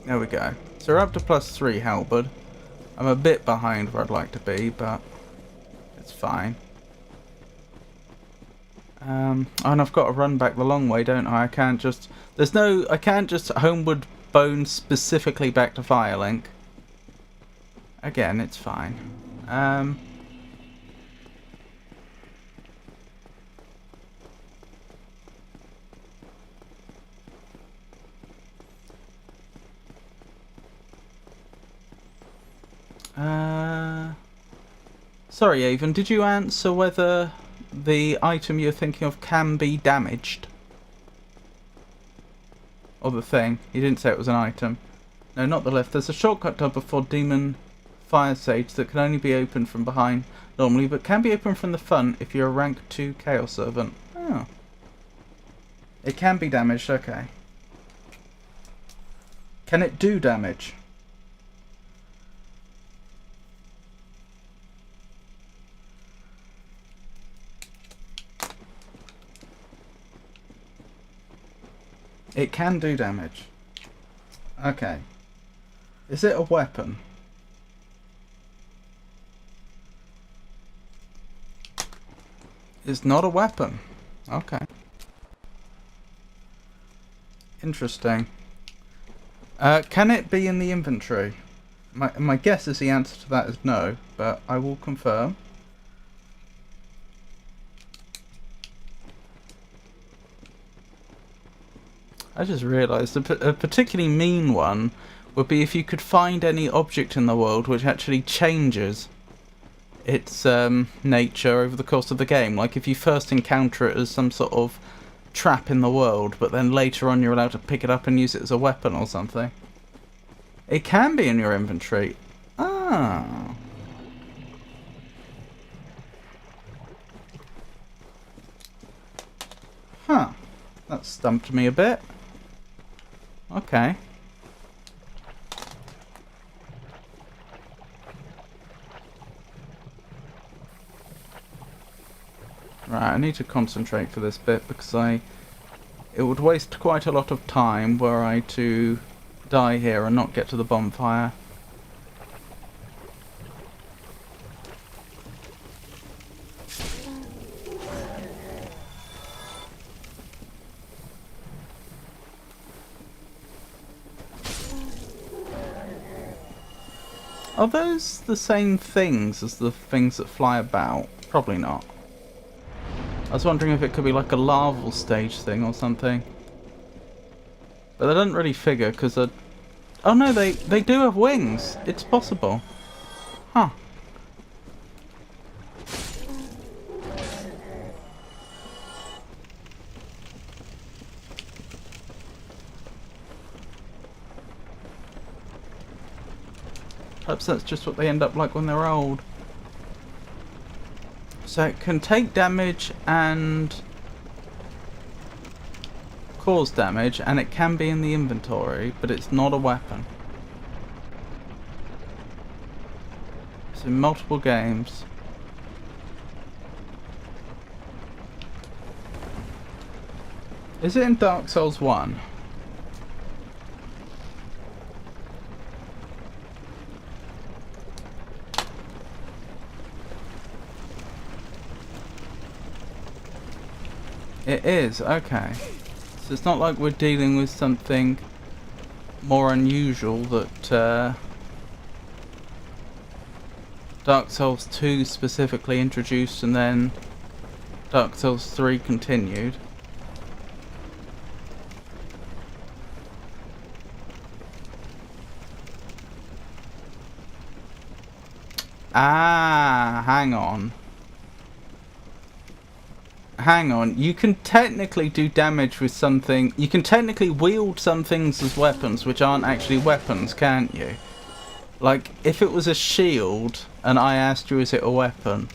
There we go. So we're up to +3 halberd. I'm a bit behind where I'd like to be, but it's fine. Oh, and I've got to run back the long way, don't I? I can't just... I can't just homeward bone specifically back to Firelink. Again, it's fine. Sorry, Avon, did you answer whether the item you're thinking of can be damaged? Or the thing? You didn't say it was an item. No, not the lift. There's a shortcut door before Demon Fire Sage that can only be opened from behind normally, but can be opened from the front if you're a rank 2 Chaos Servant. Oh. It can be damaged, okay. Can it do damage? It can do damage. Okay. Is it a weapon? It's not a weapon. Okay. Interesting. Can it be in the inventory? My guess is the answer to that is no, but I will confirm. I just realised a particularly mean one would be if you could find any object in the world which actually changes its nature over the course of the game. Like if you first encounter it as some sort of trap in the world, but then later on you're allowed to pick it up and use it as a weapon or something. It can be in your inventory. Ah. Huh. That stumped me a bit. Okay. Right, I need to concentrate for this bit because it would waste quite a lot of time were I to die here and not get to the bonfire. Are those the same things as the things that fly about? Probably not. I was wondering if it could be like a larval stage thing or something. But they don't really figure because they're... Oh no, they do have wings. It's possible. Huh. Perhaps that's just what they end up like when they're old. So it can take damage and cause damage, and it can be in the inventory, but it's not a weapon. It's in multiple games. Is it in Dark Souls 1? It is, okay. So it's not like we're dealing with something more unusual that Dark Souls 2 specifically introduced and then Dark Souls 3 continued. Ah, hang on. hang on. You can technically do damage with something. You can technically wield some things as weapons which aren't actually weapons, can't you? Like, if it was a shield and I asked you, is it a weapon?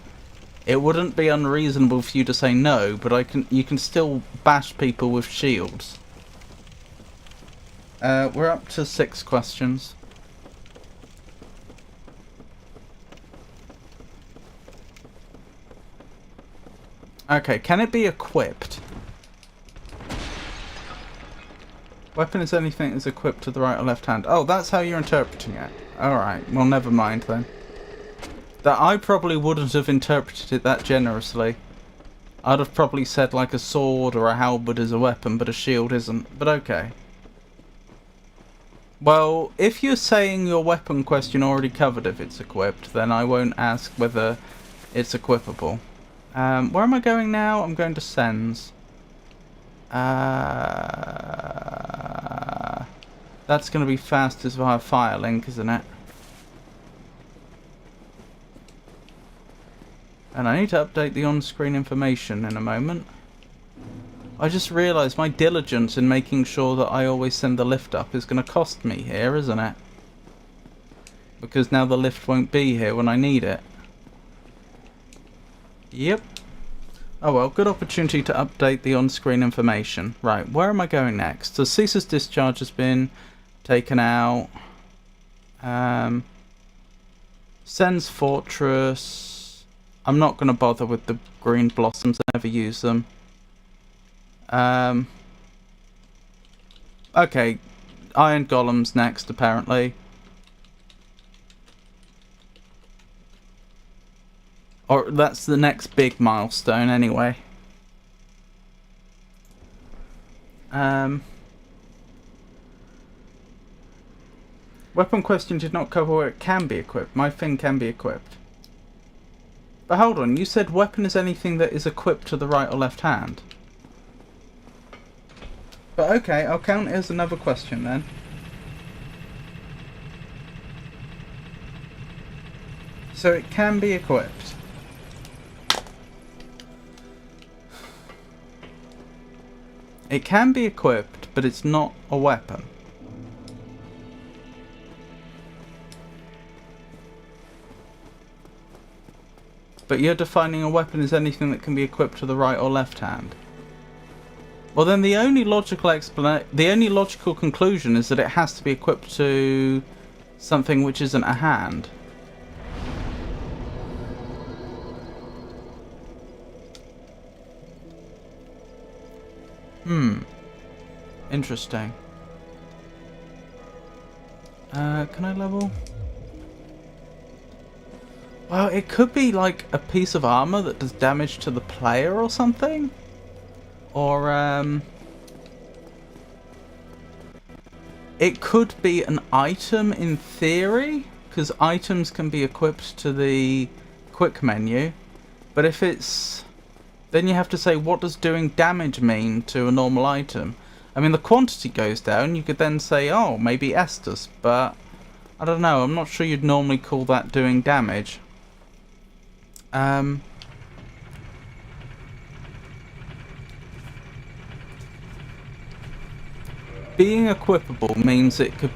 It wouldn't be unreasonable for you to say no, but you can still bash people with shields. We're up to 6 questions. Okay, can it be equipped? Weapon is anything that's equipped to the right or left hand. Oh, that's how you're interpreting it. Alright, well never mind then. That I probably wouldn't have interpreted it that generously. I'd have probably said like a sword or a halberd is a weapon, but a shield isn't. But okay. Well, if you're saying your weapon question already covered if it's equipped, then I won't ask whether it's equipable. Where am I going now? I'm going to Sens. That's going to be fastest via Firelink, isn't it? And I need to update the on-screen information in a moment. I just realised my diligence in making sure that I always send the lift up is going to cost me here, isn't it? Because now the lift won't be here when I need it. Yep. Oh well, good opportunity to update the on-screen information. Right, where am I going next? So Caesar's discharge has been taken out. Sen's Fortress. I'm not going to bother with the green blossoms. I never use them. Okay, Iron Golem's next apparently. Or that's the next big milestone anyway. Weapon question did not cover where it can be equipped. My thing can be equipped. But hold on, you said weapon is anything that is equipped to the right or left hand. But okay, I'll count it as another question then. So it can be equipped. It can be equipped, but it's not a weapon. But you're defining a weapon as anything that can be equipped to the right or left hand. Well, then the only logical conclusion is that it has to be equipped to something which isn't a hand. Interesting. Can I level? Well, it could be like a piece of armor that does damage to the player or something. Or, it could be an item in theory, because items can be equipped to the quick menu. But if it's... then you have to say, what does doing damage mean to a normal item? I mean, the quantity goes down, you could then say, oh, maybe Estus, but I don't know, I'm not sure you'd normally call that doing damage. Being equipable means it could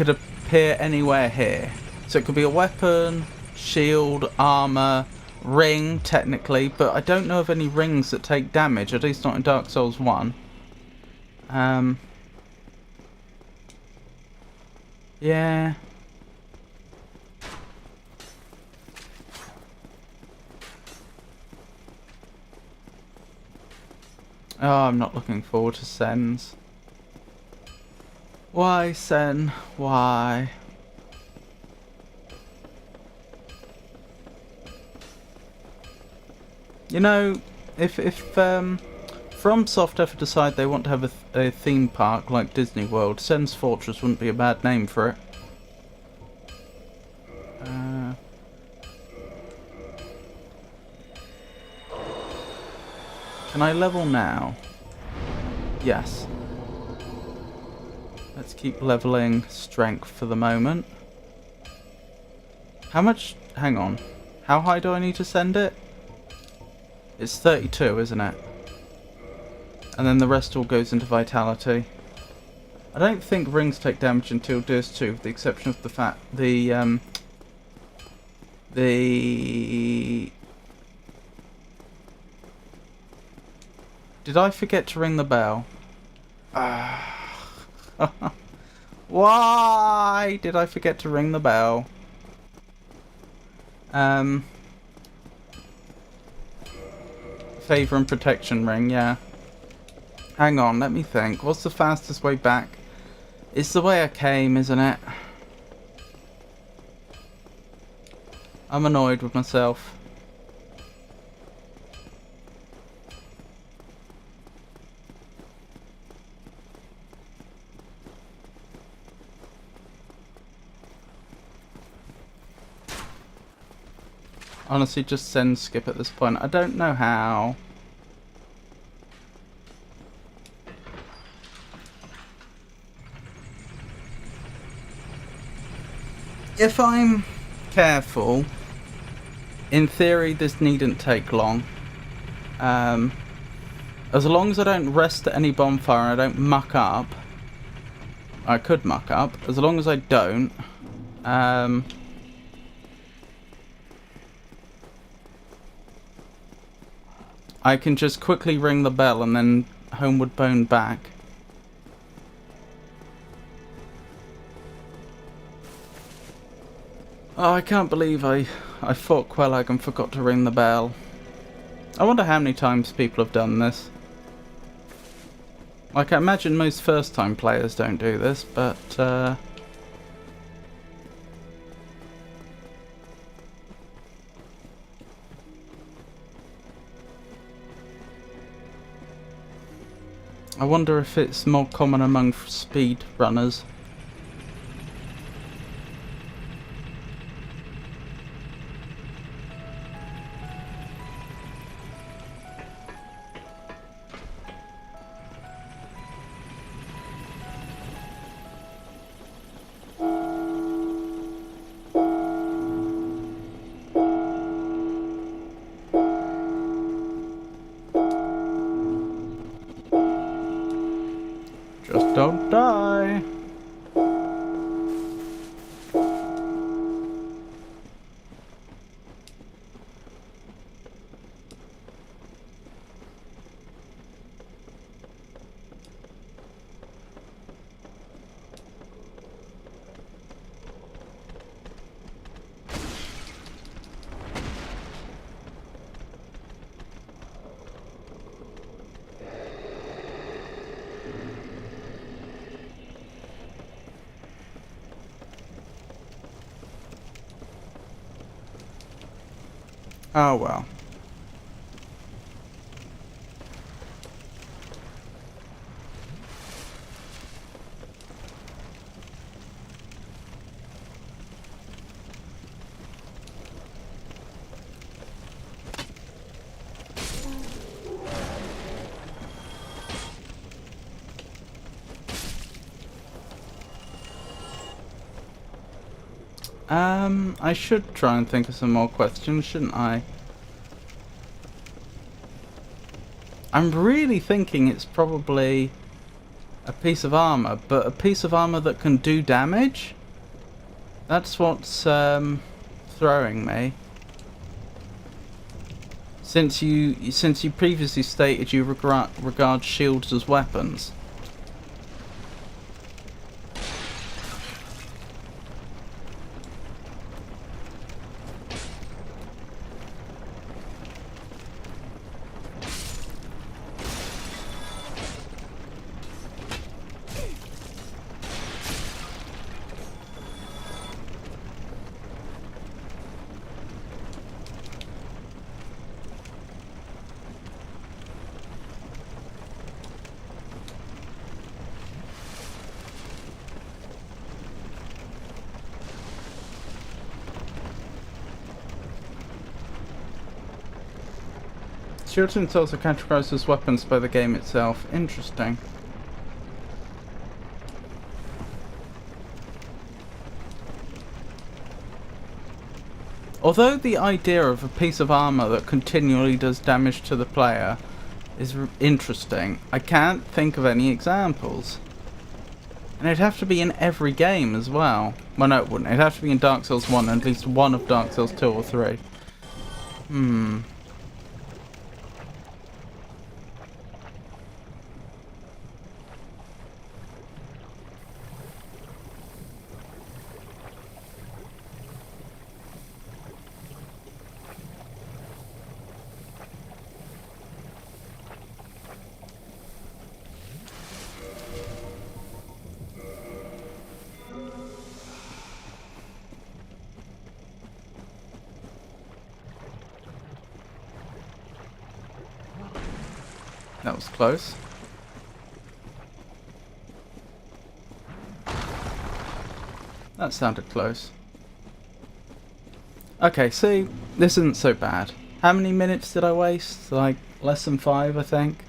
appear anywhere here. So it could be a weapon, shield, armor, ring, technically, but I don't know of any rings that take damage, at least not in Dark Souls 1. Yeah. Oh, I'm not looking forward to Sens. Why, Sen? Why? You know, if FromSoft ever decide they want to have a theme park like Disney World, Sen's Fortress wouldn't be a bad name for it. Can I level now? Yes. Let's keep leveling strength for the moment. How much? Hang on. How high do I need to send it? It's 32, isn't it? And then the rest all goes into vitality. I don't think rings take damage until DS2, with the exception of the fact the Did I forget to ring the bell? Why did I forget to ring the bell? Favor and protection ring, yeah. Hang on, let me think. What's the fastest way back? It's the way I came, isn't it? I'm annoyed with myself. Honestly, just send skip at this point. I don't know how. If I'm careful, in theory this needn't take long. As long as I don't rest at any bonfire and I don't muck up. I could muck up. As long as I don't. I can just quickly ring the bell and then homeward bone back. Oh, I can't believe I fought Quellag and forgot to ring the bell. I wonder how many times people have done this. Like, I imagine most first-time players don't do this, but I wonder if it's more common among speed runners. Just don't die. Oh well. I should try and think of some more questions, shouldn't I? I'm really thinking it's probably a piece of armor, but a piece of armor that can do damage? That's what's throwing me. Since you previously stated you regard shields as weapons. Shields and swords are categorized as weapons by the game itself. Interesting. Although the idea of a piece of armor that continually does damage to the player is interesting, I can't think of any examples. And it'd have to be in every game as well. Well, no, it wouldn't. It'd have to be in Dark Souls 1 and at least one of Dark Souls 2 or 3. That was close. That sounded close. Okay, see, this isn't so bad. How many minutes did I waste? Like, less than 5, I think.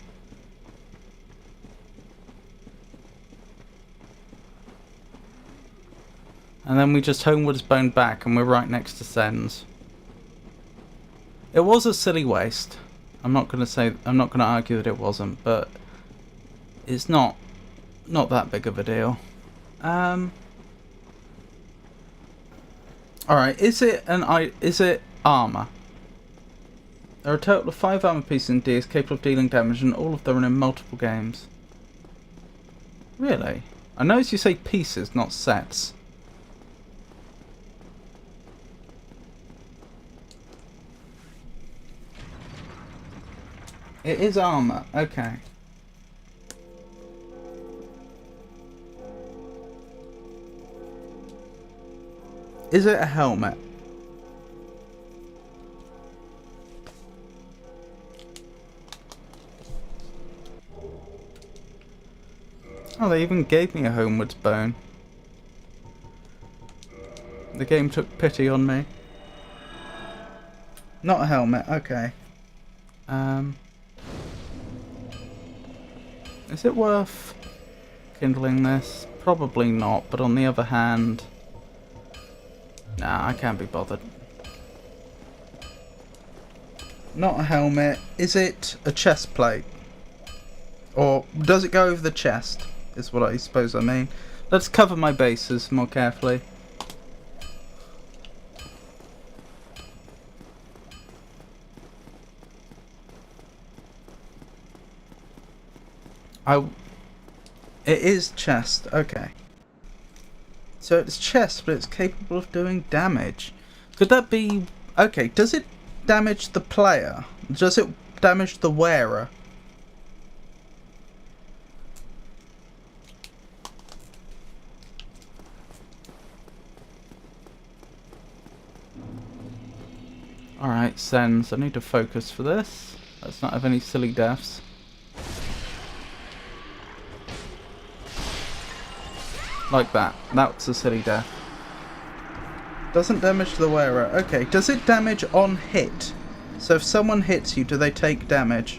And then we just homewards boned back and we're right next to Sens. It was a silly waste. I'm not going to argue that it wasn't, but it's not that big of a deal. Alright, is it armor? There are a total of 5 armor pieces in DS capable of dealing damage, and all of them are in multiple games. Really? I notice you say pieces, not sets. It is armor, okay. Is it a helmet? Oh, they even gave me a homewards bone. The game took pity on me. Not a helmet, okay. Is it worth kindling this? Probably not, but on the other hand... Nah, I can't be bothered. Not a helmet. Is it a chest plate? Or does it go over the chest? Is what I suppose I mean. Let's cover my bases more carefully. It is chest, okay. So it's chest, but it's capable of doing damage. Could that be... Okay, does it damage the player? Does it damage the wearer? Alright, Sens, I need to focus for this. Let's not have any silly deaths. Like that. That's a silly death. Doesn't damage the wearer. Okay, does it damage on hit? So if someone hits you, do they take damage?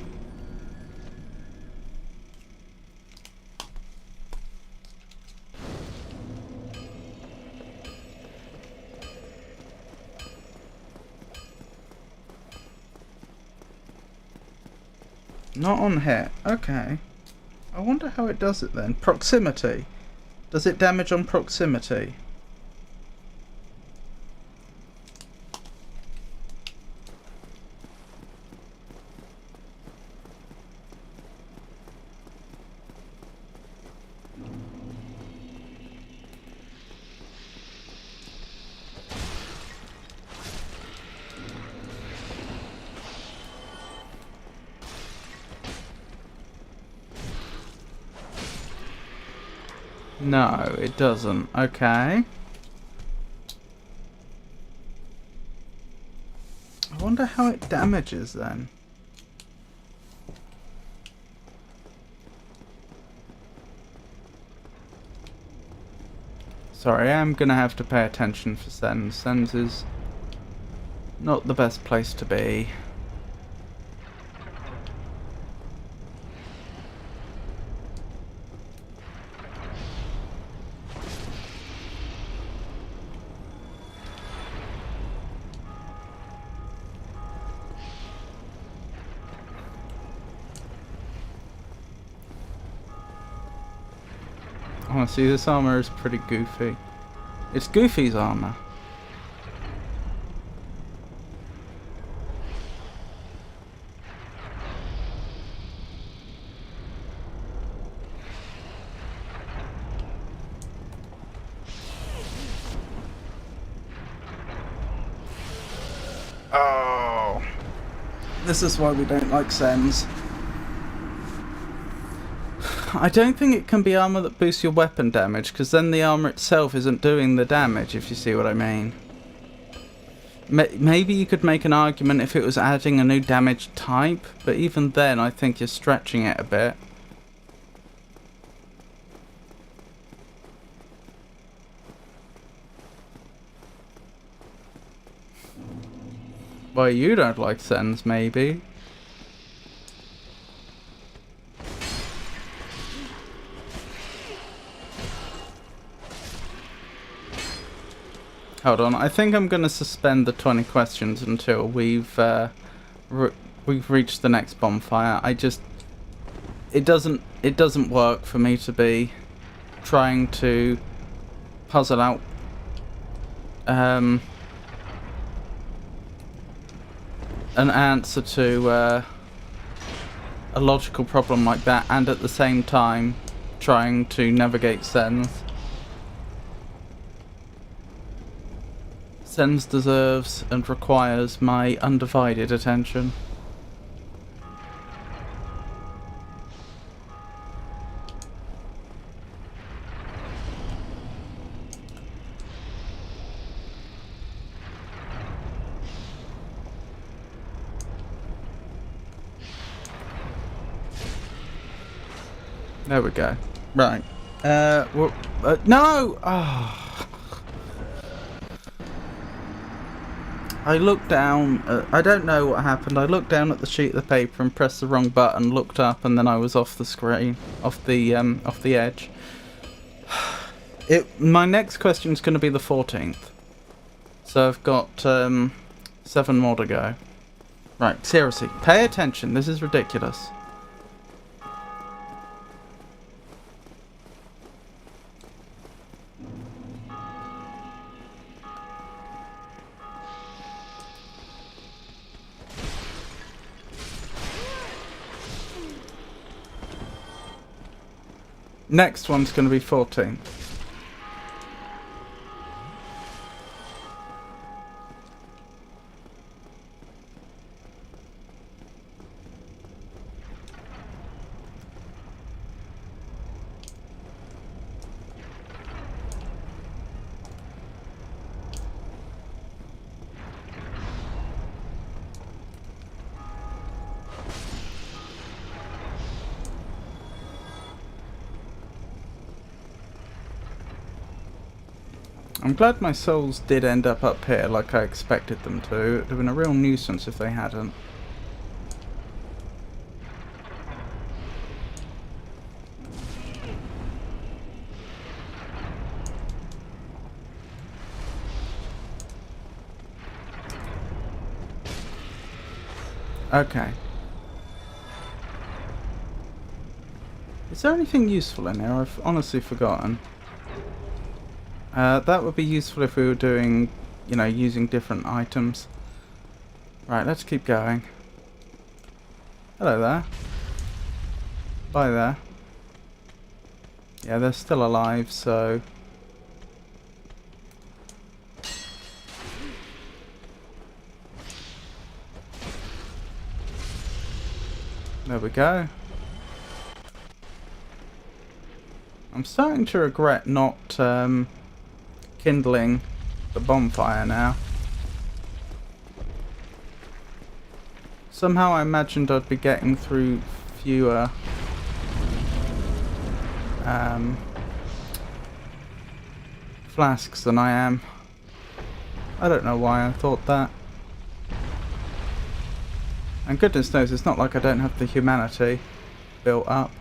Not on hit. Okay. I wonder how it does it then. Proximity. Does it damage on proximity? No, it doesn't. Okay. I wonder how it damages then. Sorry, I am going to have to pay attention for Sens. Sens is not the best place to be. Honestly, this armor is pretty goofy. It's Goofy's armor. Oh, this is why we don't like Sens. I don't think it can be armor that boosts your weapon damage, because then the armor itself isn't doing the damage, if you see what I mean. Maybe you could make an argument if it was adding a new damage type, but even then I think you're stretching it a bit. Well, you don't like Sens, maybe. Hold on, I think I'm going to suspend the 20 questions until we've reached the next bonfire. It doesn't work for me to be trying to puzzle out an answer to a logical problem like that, and at the same time trying to navigate Sens. Sens deserves and requires my undivided attention. There we go. Right. No! Oh. I looked down, I don't know what happened, I looked down at the sheet of paper and pressed the wrong button, looked up, and then I was off the screen, off the edge. My next question is going to be the 14th. So I've got 7 more to go. Right, seriously, pay attention, this is ridiculous. Next one's going to be 14. I'm glad my souls did end up here like I expected them to. It would have been a real nuisance if they hadn't. Okay. Is there anything useful in here? I've honestly forgotten. That would be useful if we were doing, you know, using different items. Right, let's keep going. Hello there. Bye there. Yeah, they're still alive, so... There we go. I'm starting to regret not kindling the bonfire now. Somehow I imagined I'd be getting through fewer flasks than I am. I don't know why I thought that. And goodness knows, it's not like I don't have the humanity built up.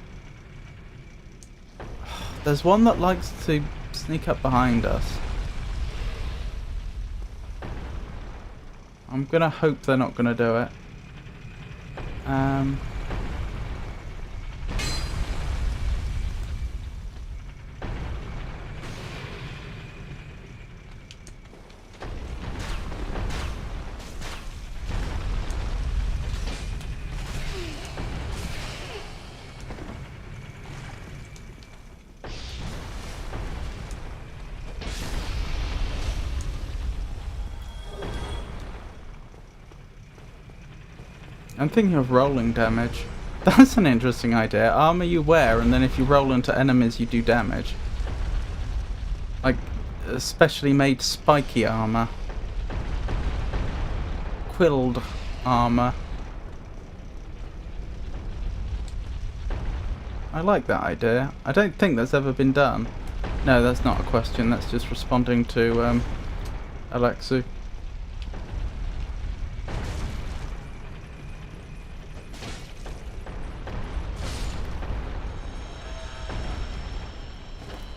There's one that likes to sneak up behind us. I'm gonna hope they're not gonna do it. I'm thinking of rolling damage. That's an interesting idea. Armor you wear, and then if you roll into enemies, you do damage. Like, specially made spiky armor. Quilled armor. I like that idea. I don't think that's ever been done. No, that's not a question. That's just responding to Alexu.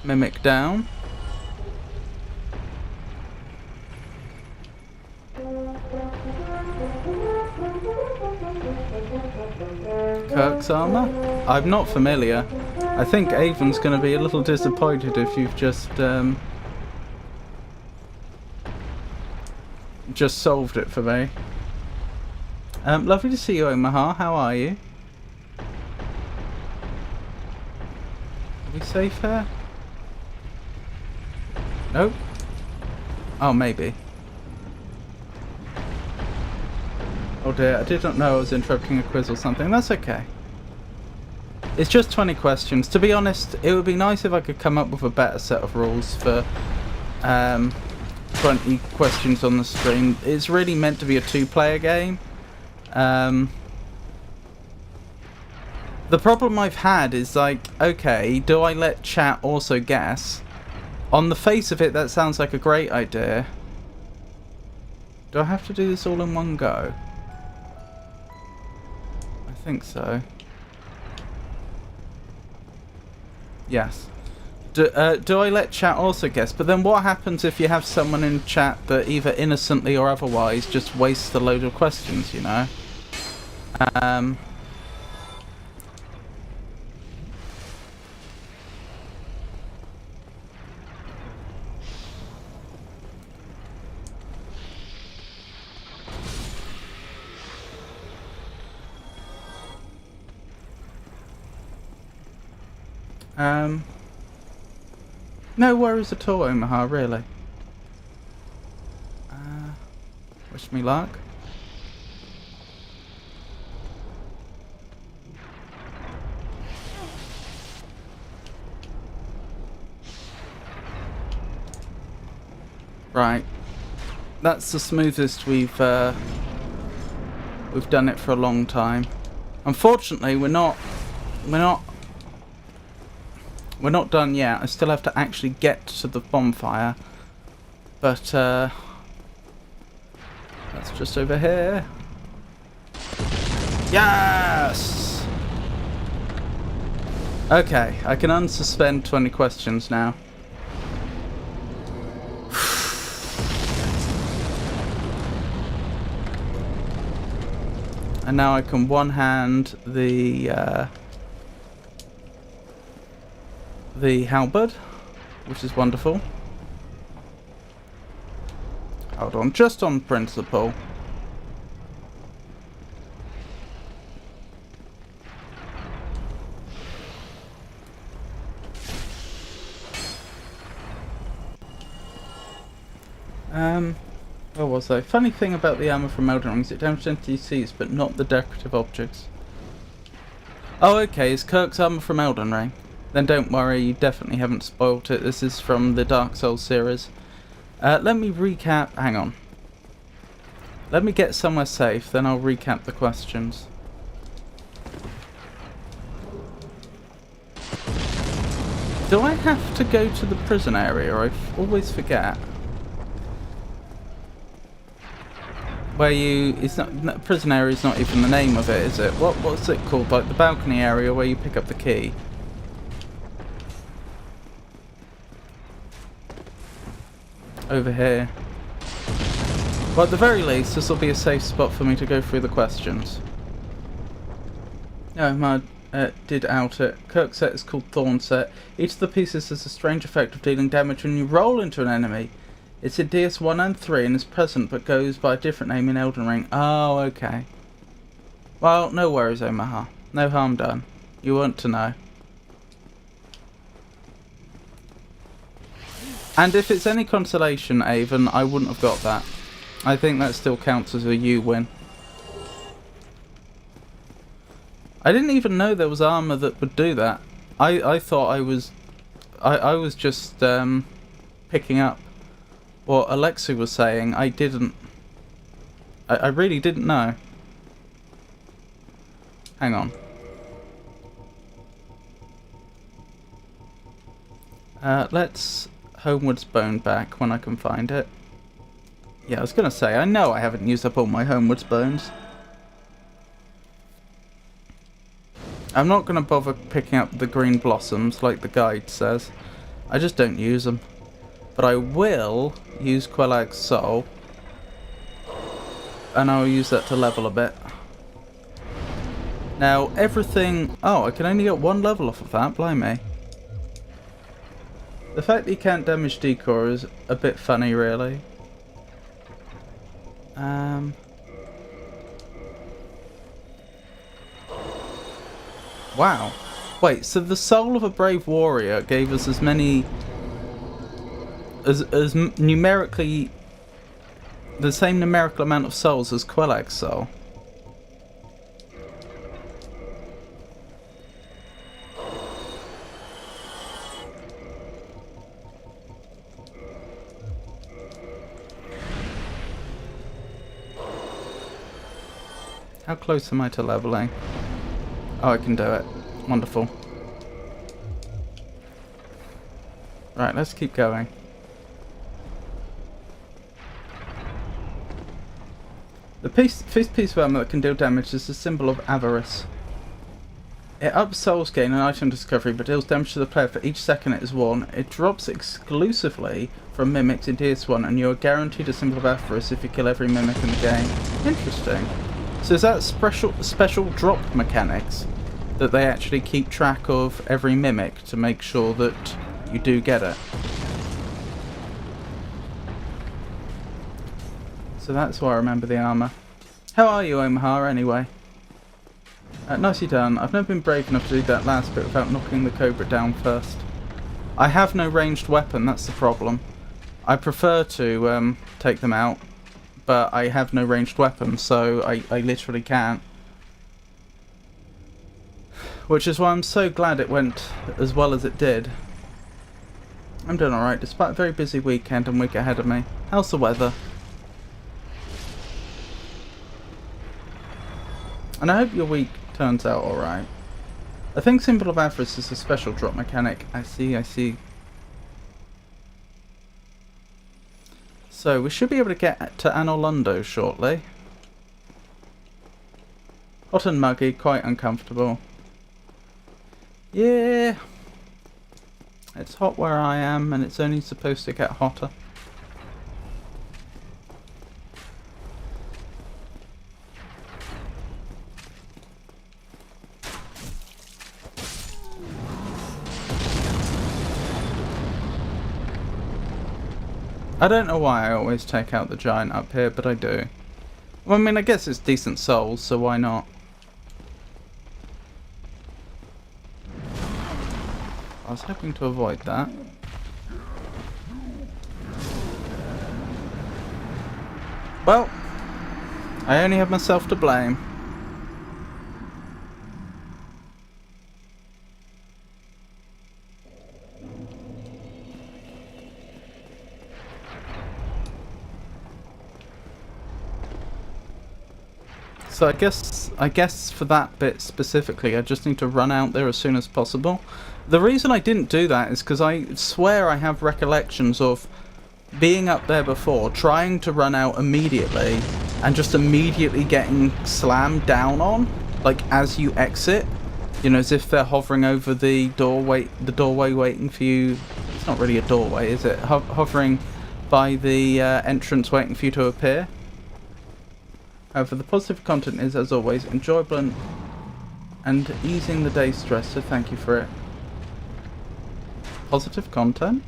Mimic down. Kirk's armor? I'm not familiar. I think Avon's going to be a little disappointed if you've just solved it for me. Lovely to see you, Omaha. How are you? Are we safe here? Nope. Oh, maybe. Oh dear, I did not know I was interrupting a quiz or something. That's okay. It's just 20 questions. To be honest, it would be nice if I could come up with a better set of rules for 20 questions on the stream. It's really meant to be a two-player game. The problem I've had is like, okay, do I let chat also guess? On the face of it, that sounds like a great idea. Do I have to do this all in one go? I think so. Yes. Do I let chat also guess? But then what happens if you have someone in chat that either innocently or otherwise just wastes a load of questions, you know? No worries at all, Omaha, really. Wish me luck. Right. That's the smoothest we've done it for a long time. Unfortunately, we're not done yet. I still have to actually get to the bonfire. But that's just over here. Yes! Okay, I can unsuspend 20 questions now. And now I can one-hand the halberd, which is wonderful. Hold on, just on principle. Where was I? Funny thing about the armor from Elden Ring is it damages NPCs, but not the decorative objects. Oh, okay, is Kirk's armor from Elden Ring? Then don't worry, you definitely haven't spoilt it. This is from the Dark Souls series. Let me recap. Hang on. Let me get somewhere safe, then I'll recap the questions. Do I have to go to the prison area? I always forget. Where you... It's not... Prison area is not even the name of it, is it? What's it called? Like the balcony area where you pick up the key. Over here. Well, at the very least, this will be a safe spot for me to go through the questions. No, I did out it. Kirk's set is called Thorn set. Each of the pieces has a strange effect of dealing damage when you roll into an enemy. It's in DS1 and 3 and is present but goes by a different name in Elden Ring. Oh, okay. Well, no worries, Omaha. No harm done. You want to know. And if it's any consolation, Avon, I wouldn't have got that. I think that still counts as a you win. I didn't even know there was armor that would do that. I thought I was just picking up what Alexei was saying. I really didn't know. Hang on. Let's Homewards Bone back when I can find it. Yeah, I was gonna say, I know I haven't used up all my Homewards Bones. I'm not gonna bother picking up the green blossoms like the guide says. I just don't use them. But I will use Quellag's Soul. And I'll use that to level a bit. Now, everything... Oh, I can only get one level off of that, blimey. The fact that you can't damage decor is a bit funny, really. Wow. Wait, so the Soul of a Brave Warrior gave us as many... As numerically... The same numerical amount of souls as Quellag's Soul. How close am I to leveling? Oh, I can do it. Wonderful. Right, let's keep going. The first piece of armor that can deal damage is a symbol of avarice. It ups souls gain and item discovery, but deals damage to the player for each second it is worn. It drops exclusively from mimics in DS1, and you are guaranteed a symbol of avarice if you kill every mimic in the game. Interesting. So is that special drop mechanics that they actually keep track of every mimic to make sure that you do get it? So that's why I remember the armour. How are you, Omaha, anyway? Nicely done. I've never been brave enough to do that last bit without knocking the Cobra down first. I have no ranged weapon, that's the problem. I prefer to take them out, but I have no ranged weapon, so I literally can't. Which is why I'm so glad it went as well as it did. I'm doing alright, despite a very busy weekend and week ahead of me. How's the weather? And I hope your week turns out alright. I think Symbol of Avarice is a special drop mechanic. I see. So, we should be able to get to Anorlundo shortly. Hot and muggy, quite uncomfortable. Yeah. It's hot where I am, and it's only supposed to get hotter. I don't know why I always take out the giant up here, but I do. Well, I mean, I guess it's decent souls, so why not? I was hoping to avoid that. Well, I only have myself to blame. So I guess for that bit specifically, I just need to run out there as soon as possible. The reason I didn't do that is because I swear I have recollections of being up there before, trying to run out immediately, and just immediately getting slammed down on, like as you exit. You know, as if they're hovering over the doorway waiting for you. It's not really a doorway, is it? Hovering by the entrance waiting for you to appear. However, the positive content is, as always, enjoyable and easing the day's stress, so thank you for it. Positive content?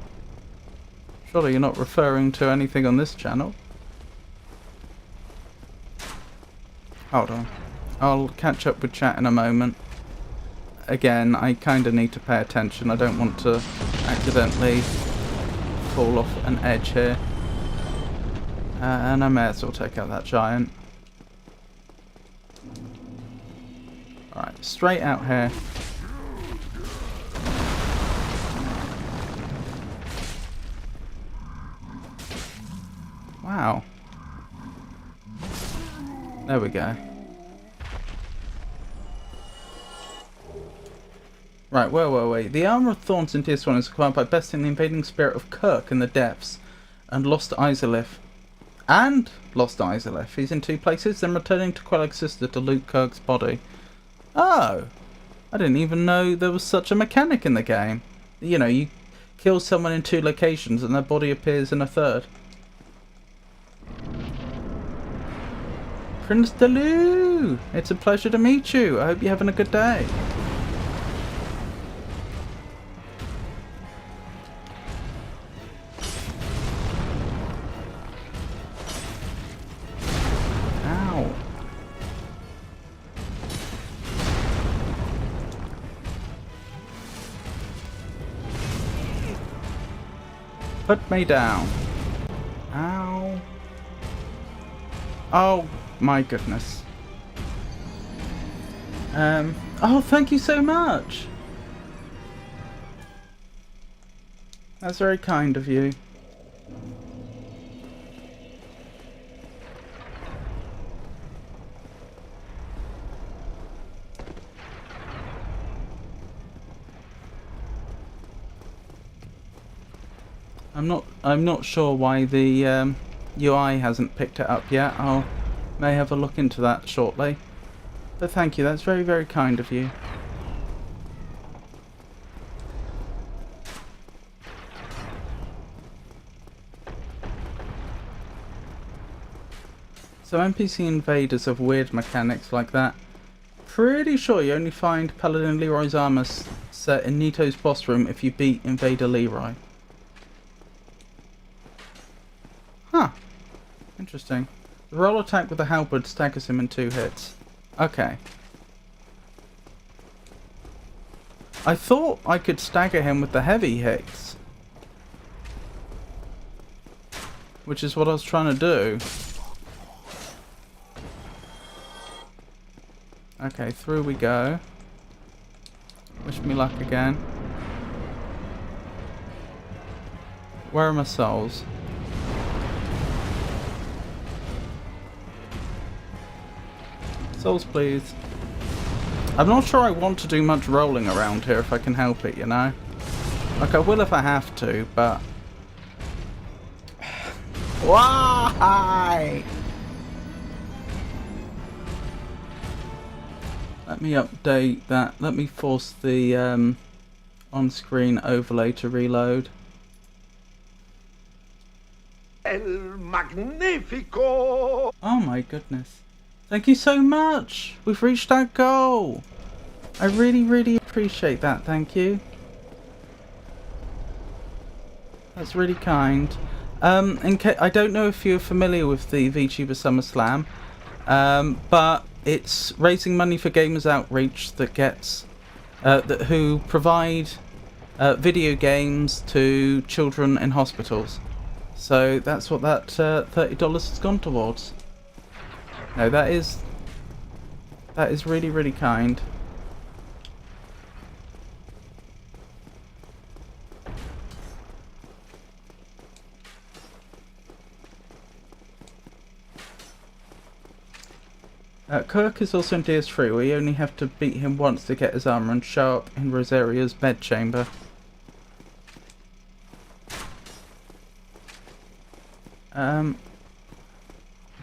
Surely you're not referring to anything on this channel? Hold on. I'll catch up with chat in a moment. Again, I kind of need to pay attention. I don't want to accidentally fall off an edge here. And I may as well take out that giant. Alright, straight out here. Wow. There we go. Right, where were we? The Armour of Thorns in TS1 is acquired by besting the invading spirit of Kirk in the depths and lost Izalith. He's in 2 places, then returning to Quelleg's sister to loot Kirk's body. Oh! I didn't even know there was such a mechanic in the game. You know, you kill someone in 2 locations and their body appears in a 3rd. Prince Delou! It's a pleasure to meet you. I hope you're having a good day. Ow. Put me down. Ow. Oh. My goodness. Oh, thank you so much. That's very kind of you. I'm not sure why the UI hasn't picked it up yet. I'll may have a look into that shortly. But thank you, that's very, very kind of you. So NPC invaders have weird mechanics like that. Pretty sure you only find Paladin Leroy's armor set in Nito's boss room if you beat Invader Leroy. Huh. Interesting. The roll attack with the halberd staggers him in 2 hits. Okay. I thought I could stagger him with the heavy hits, which is what I was trying to do. Okay, through we go. Wish me luck again. Where are my souls? Souls, please. I'm not sure I want to do much rolling around here if I can help it, you know? Like, I will if I have to, but... Why? Let me update that. Let me force the on-screen overlay to reload. El Magnifico! Oh my goodness. Thank you so much! We've reached our goal! I really, really appreciate that, thank you. That's really kind. I don't know if you're familiar with the VTuber SummerSlam, but it's raising money for Gamers Outreach that gets who provide video games to children in hospitals. So that's what that $30 has gone towards. No, that is really, really kind. Kirk is also in DS3, where you only have to beat him once to get his armor and show up in Rosaria's bedchamber.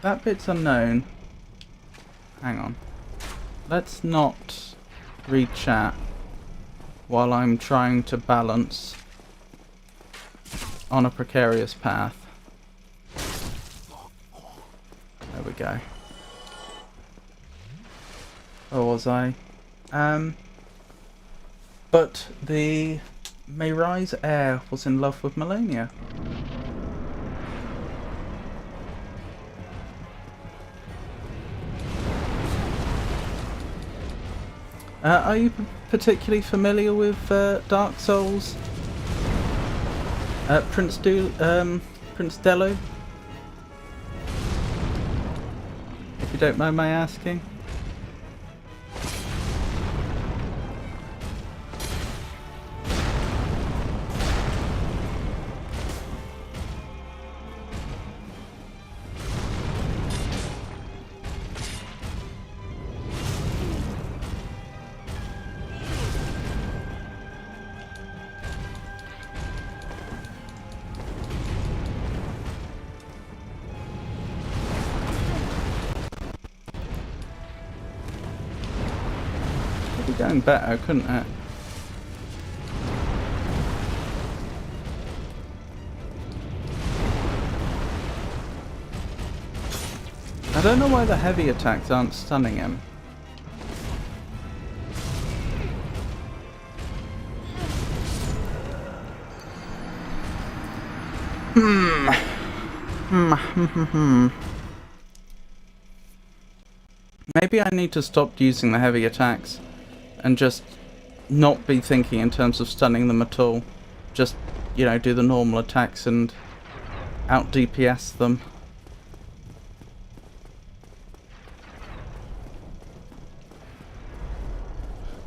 That bit's unknown. Hang on. Let's not read chat while I'm trying to balance on a precarious path. There we go. Or was I? But the Mayrise heir was in love with Melania. Are you particularly familiar with Dark Souls? Prince Dello? If you don't mind my asking. going better, couldn't it? I don't know why the heavy attacks aren't stunning him. Maybe I need to stop using the heavy attacks and just not be thinking in terms of stunning them at all. Just, you know, do the normal attacks and out DPS them.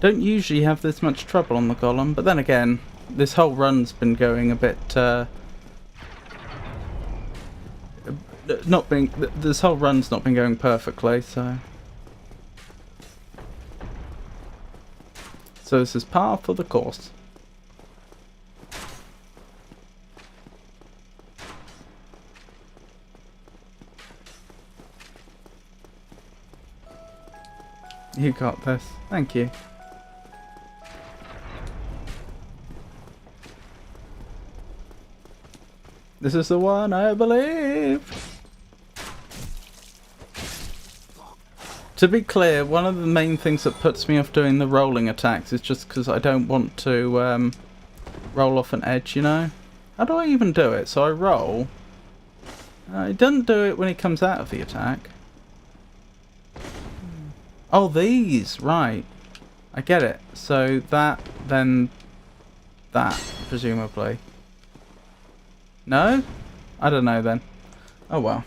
Don't usually have this much trouble on the golem, but then again, this whole run's been going a bit, this whole run's not been going perfectly, so this is par for the course. You got this. Thank you. This is the one, I believe. To be clear, one of the main things that puts me off doing the rolling attacks is just because I don't want to roll off an edge, you know? How do I even do it? So I roll. It doesn't do it when he comes out of the attack. Oh, these! Right. I get it. So that, then that, presumably. No? I don't know then. Oh well.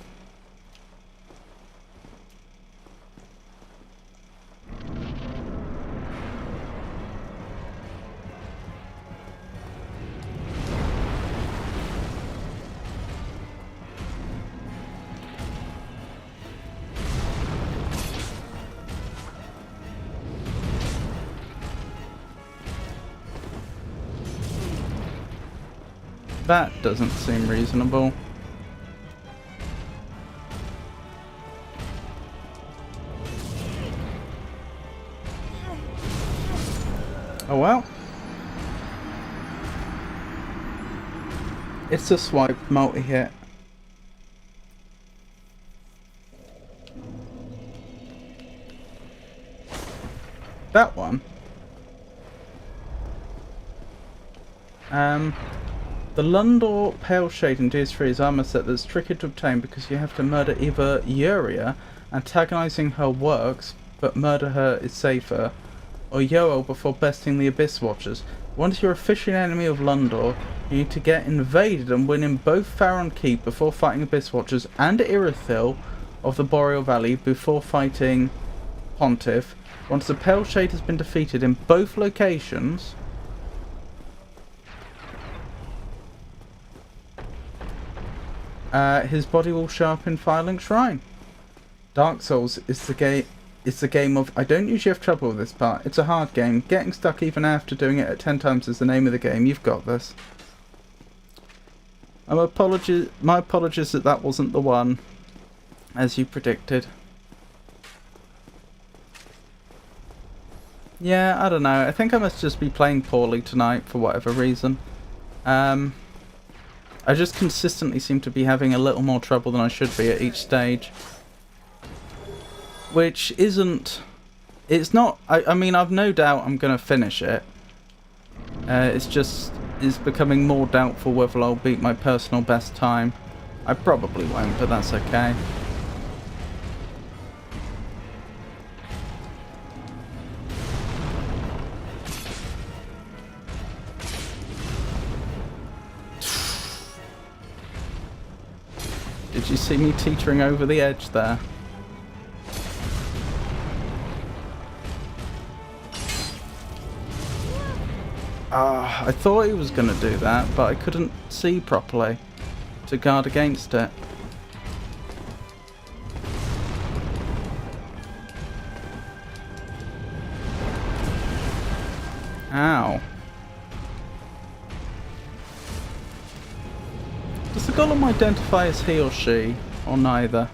That doesn't seem reasonable. Oh well. It's a swipe multi-hit. That one. The Lundor Pale Shade in DS3 is armor set that's tricky to obtain because you have to murder either Yuria, antagonizing her works, but murder her is safer, or Yoel before besting the Abyss Watchers. Once you're officially an enemy of Lundor, you need to get invaded and win in both Faron Keep before fighting Abyss Watchers and Irithil of the Boreal Valley before fighting Pontiff. Once the Pale Shade has been defeated in both locations, his body will show up in Firelink Shrine. Dark Souls is the game of, I don't usually have trouble with this part. It's a hard game. Getting stuck even after doing it at 10 times is the name of the game. You've got this. My apologies that wasn't the one, as you predicted. Yeah, I don't know. I think I must just be playing poorly tonight for whatever reason. I just consistently seem to be having a little more trouble than I should be at each stage. Which isn't... It's not... I mean, I've no doubt I'm going to finish it. It's just... It's becoming more doubtful whether I'll beat my personal best time. I probably won't, but that's okay. Did you see me teetering over the edge there? I thought he was going to do that, but I couldn't see properly to guard against it. Ow. Does the golem identify as he or she, or neither?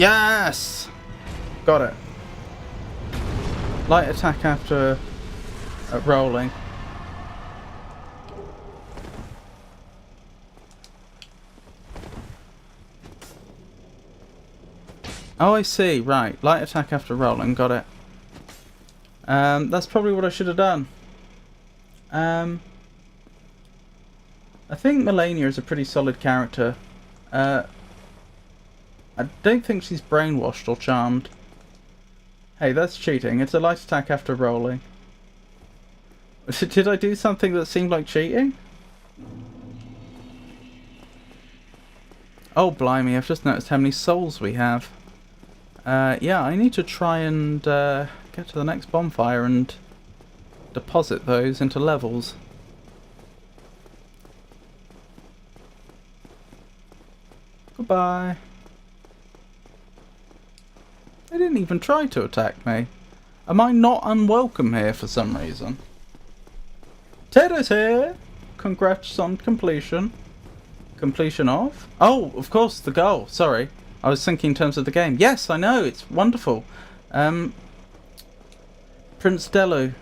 Yes! Got it. Light attack after rolling. Oh, I see. Right. Light attack after rolling. Got it. That's probably what I should have done. I think Melania is a pretty solid character. I don't think she's brainwashed or charmed. Hey, that's cheating. It's a light attack after rolling. Did I do something that seemed like cheating? Oh, blimey. I've just noticed how many souls we have. Yeah, I need to try and get to the next bonfire and deposit those into levels. Goodbye. They didn't even try to attack me. Am I not unwelcome here for some reason? Tato's here! Congrats on completion. Completion of? Oh, of course, the goal. Sorry. I was thinking in terms of the game. Yes, I know. It's wonderful. Prince Delu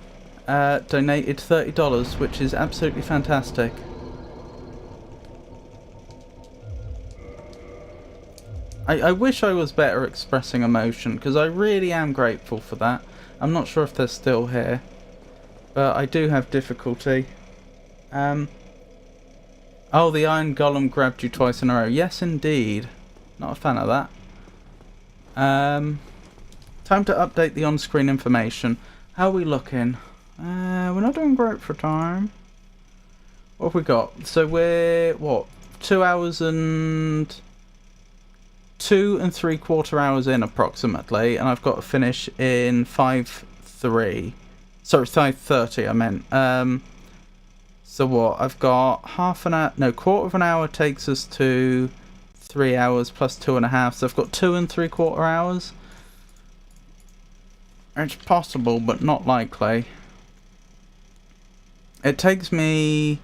donated $30, which is absolutely fantastic. I wish I was better expressing emotion, because I really am grateful for that. I'm not sure if they're still here, but I do have difficulty. Oh, the Iron Golem grabbed you twice in a row. Yes, indeed. Not a fan of that. Time to update the on-screen information. How are we looking? We're not doing great for time. What have we got? So we're, what, 2 hours and... 2 3/4 hours in approximately, and I've got to finish in 5:03. Sorry, 5:30 I meant. So what? I've got half an hour, no, quarter of an hour takes us to 3 hours plus 2.5, so I've got 2 3/4 hours. It's possible, but not likely. It takes me,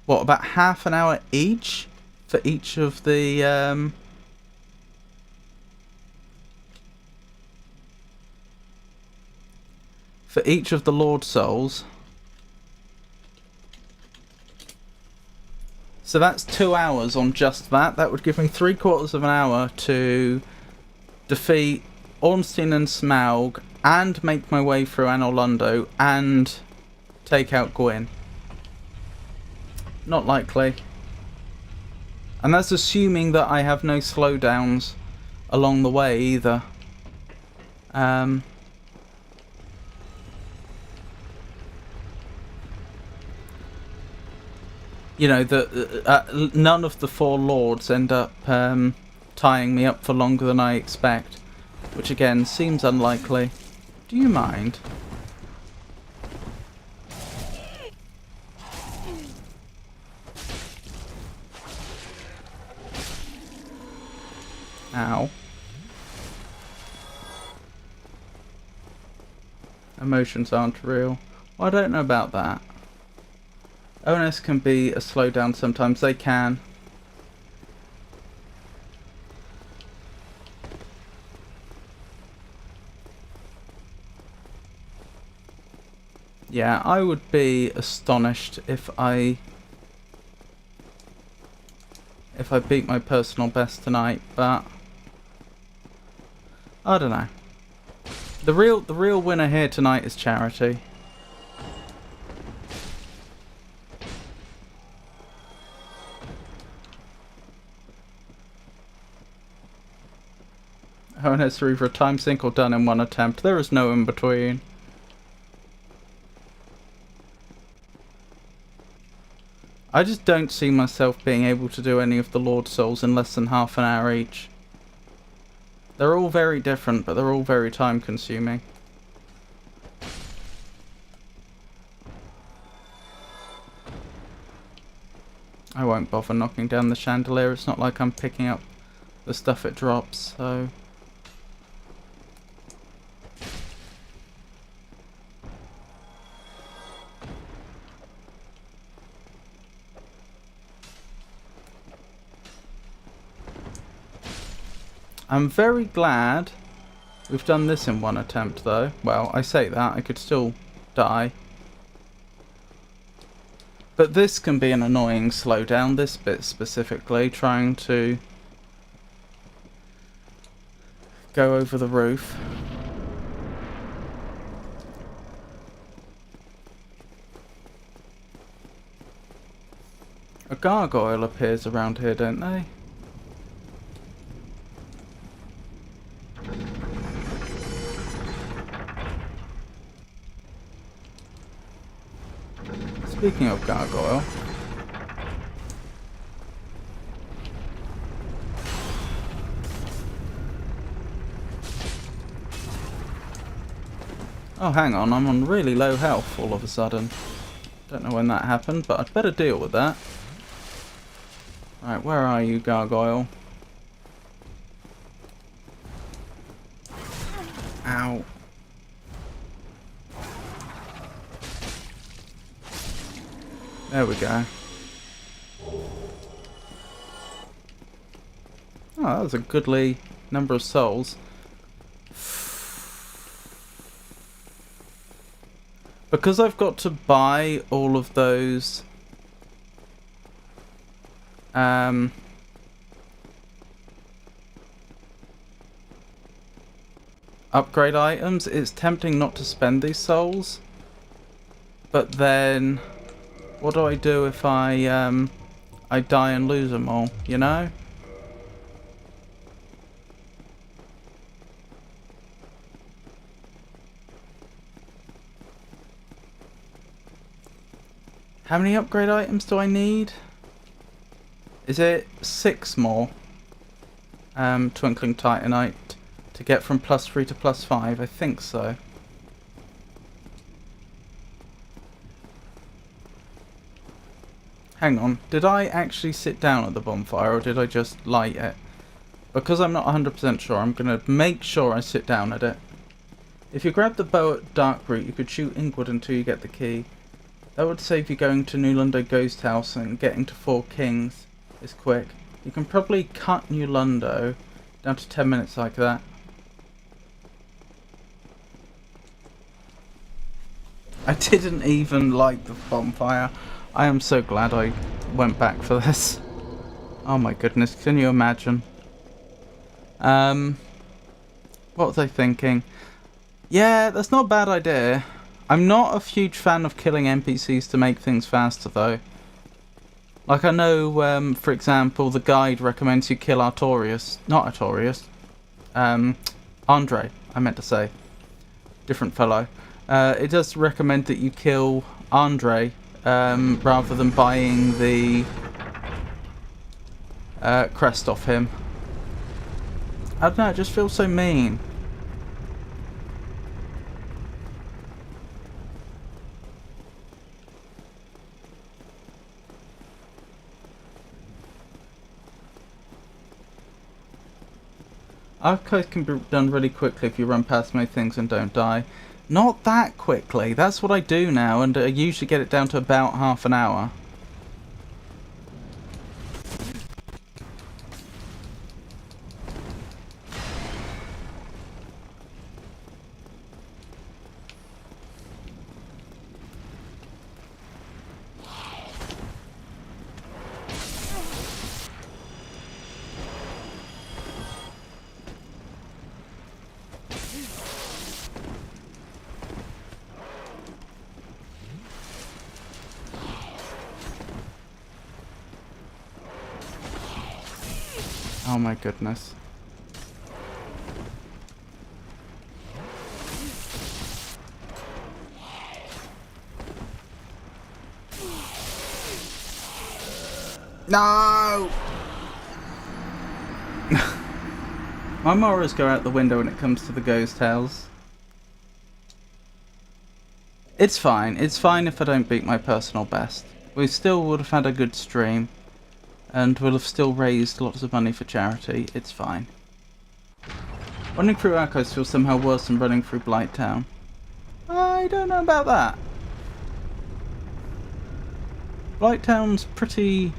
what, about half an hour each for each of the, for each of the Lord Souls. So that's 2 hours on just that. That would give me 3/4 of an hour to defeat Ornstein and Smaug and make my way through Anor Londo and take out Gwyn. Not likely. And that's assuming that I have no slowdowns along the way either. You know, none of the 4 lords end up tying me up for longer than I expect, which again seems unlikely. Do you mind? Ow. Emotions aren't real. Well, I don't know about that. ONS can be a slowdown sometimes. They can. Yeah, I would be astonished if I beat my personal best tonight, but I don't know. The real winner here tonight is Charity. ONS are either a time sink or done in one attempt. There is no in between. I just don't see myself being able to do any of the Lord Souls in less than half an hour each. They're all very different, but they're all very time consuming. I won't bother knocking down the chandelier. It's not like I'm picking up the stuff it drops, so... I'm very glad we've done this in one attempt, though. Well, I say that, I could still die. But this can be an annoying slowdown, this bit specifically, trying to go over the roof. A gargoyle appears around here, don't they? Speaking of gargoyle, oh hang on, I'm on really low health all of a sudden. Don't know when that happened, but I'd better deal with that. Right, where are you, gargoyle? Ow. There we go. Oh, that was a goodly number of souls. Because I've got to buy all of those upgrade items, it's tempting not to spend these souls. But then what do I do if I die and lose them all, you know? How many upgrade items do I need? Is it 6 more? Twinkling Titanite to get from +3 to +5? I think so. Hang on, did I actually sit down at the bonfire or did I just light it? Because I'm not 100% sure, I'm going to make sure I sit down at it. If you grab the bow at darkroot, you could shoot Ingwood until you get the key. That would save you going to New Lundo Ghost House, and getting to 4 Kings is quick. You can probably cut New Lundo down to 10 minutes like that. I didn't even light the bonfire. I am so glad I went back for this. Oh my goodness, can you imagine? What was I thinking? Yeah, that's not a bad idea. I'm not a huge fan of killing NPCs to make things faster, though. Like, I know, for example, the guide recommends you kill Artorias. Not Artorias. Andre, I meant to say. Different fellow. It does recommend that you kill Andre, rather than buying the crest off him. I don't know, it just feels so mean. Archives can be done really quickly if you run past many things and don't die. Not that quickly. That's what I do now, and I usually get it down to about half an hour. Oh my goodness. No! My morals go out the window when it comes to the ghost house. It's fine. It's fine if I don't beat my personal best. We still would have had a good stream. And we'll have still raised lots of money for charity. It's fine. Running through Archives feels somehow worse than running through Blighttown. I don't know about that. Blighttown's pretty...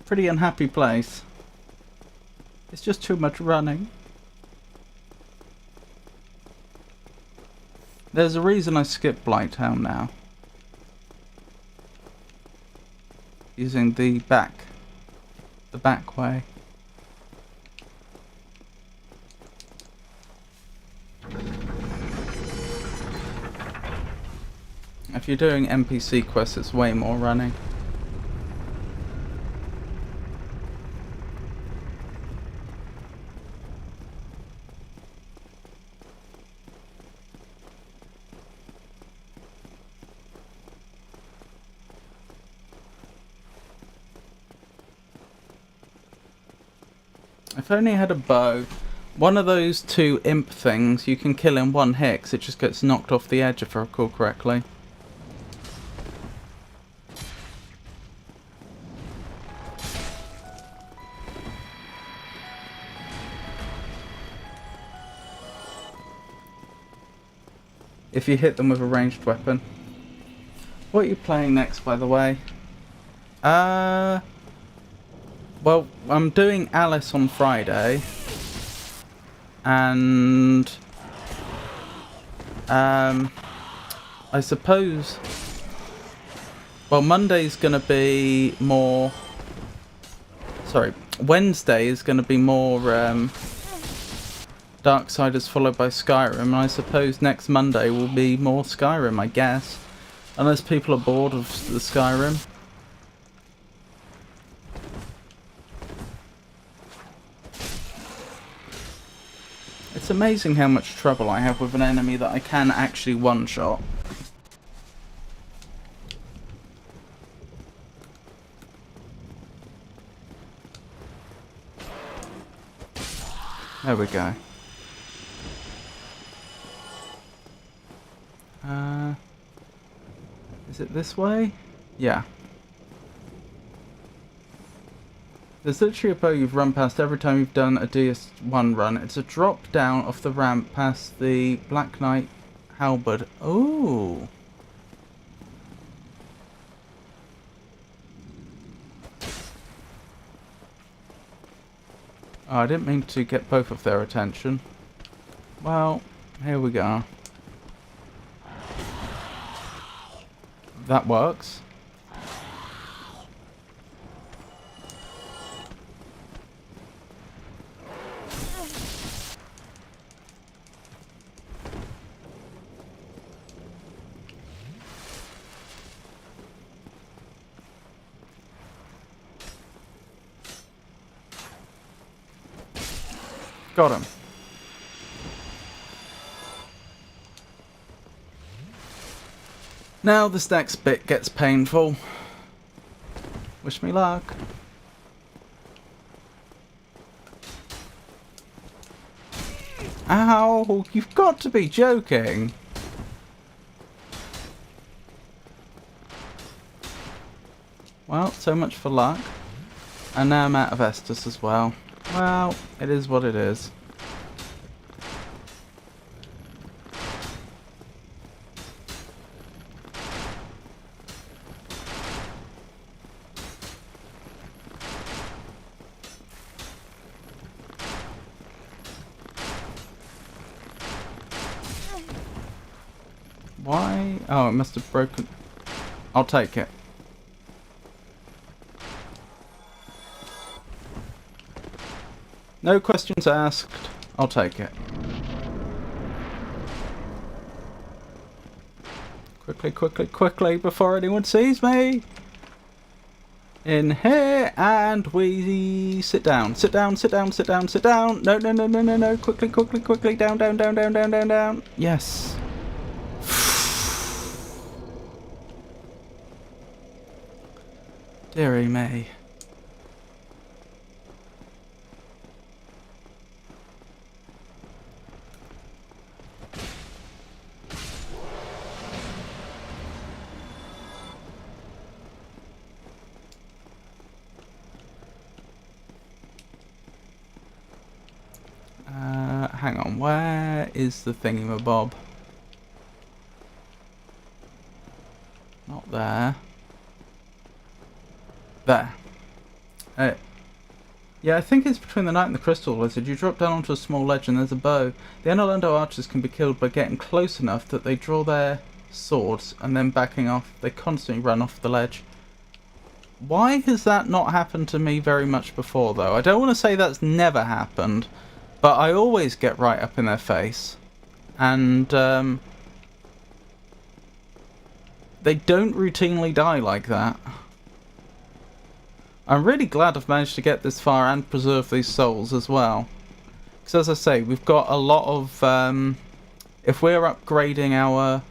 Pretty unhappy place. It's just too much running. There's a reason I skipped Blighttown now. Using the back way. If you're doing NPC quests, it's way more running. If I only had a bow. One of those two imp things you can kill in one hit 'cause it just gets knocked off the edge if I recall correctly. If you hit them with a ranged weapon. What are you playing next, by the way? Well, I'm doing Alice on Friday. And I suppose, well, Monday's gonna be more, sorry, Wednesday is gonna be more Darksiders followed by Skyrim, and I suppose next Monday will be more Skyrim, I guess, unless people are bored of the Skyrim. It's amazing how much trouble I have with an enemy that I can actually one-shot. There we go. Is it this way? Yeah. There's literally a bow you've run past every time you've done a DS1 run. It's a drop down off the ramp past the Black Knight halberd. Ooh. Oh, I didn't mean to get both of their attention. Well, here we go. That works. Got him. Now this next bit gets painful. Wish me luck. Ow! You've got to be joking! Well, so much for luck. And now I'm out of Estus as well. Well, it is what it is. Why? Oh, it must have broken. I'll take it. No questions asked. I'll take it. Quickly, quickly, quickly, before anyone sees me! In here, and we sit down. Sit down, sit down, sit down, sit down. No, no, no, no, no, no. Quickly, quickly, quickly. Down, down, down, down, down, down, down. Yes. Dearie me. Hang on, where is the thingamabob? Not there. There. Uh, yeah, I think it's between the knight and the crystal lizard. You drop down onto a small ledge and there's a bow. The Enolendo archers can be killed by getting close enough that they draw their swords and then backing off. They constantly run off the ledge. Why has that not happened to me very much before, though? I don't want to say that's never happened, but I always get right up in their face. And they don't routinely die like that. I'm really glad I've managed to get this far and preserve these souls as well. Because as I say, we've got a lot of... if we're upgrading our...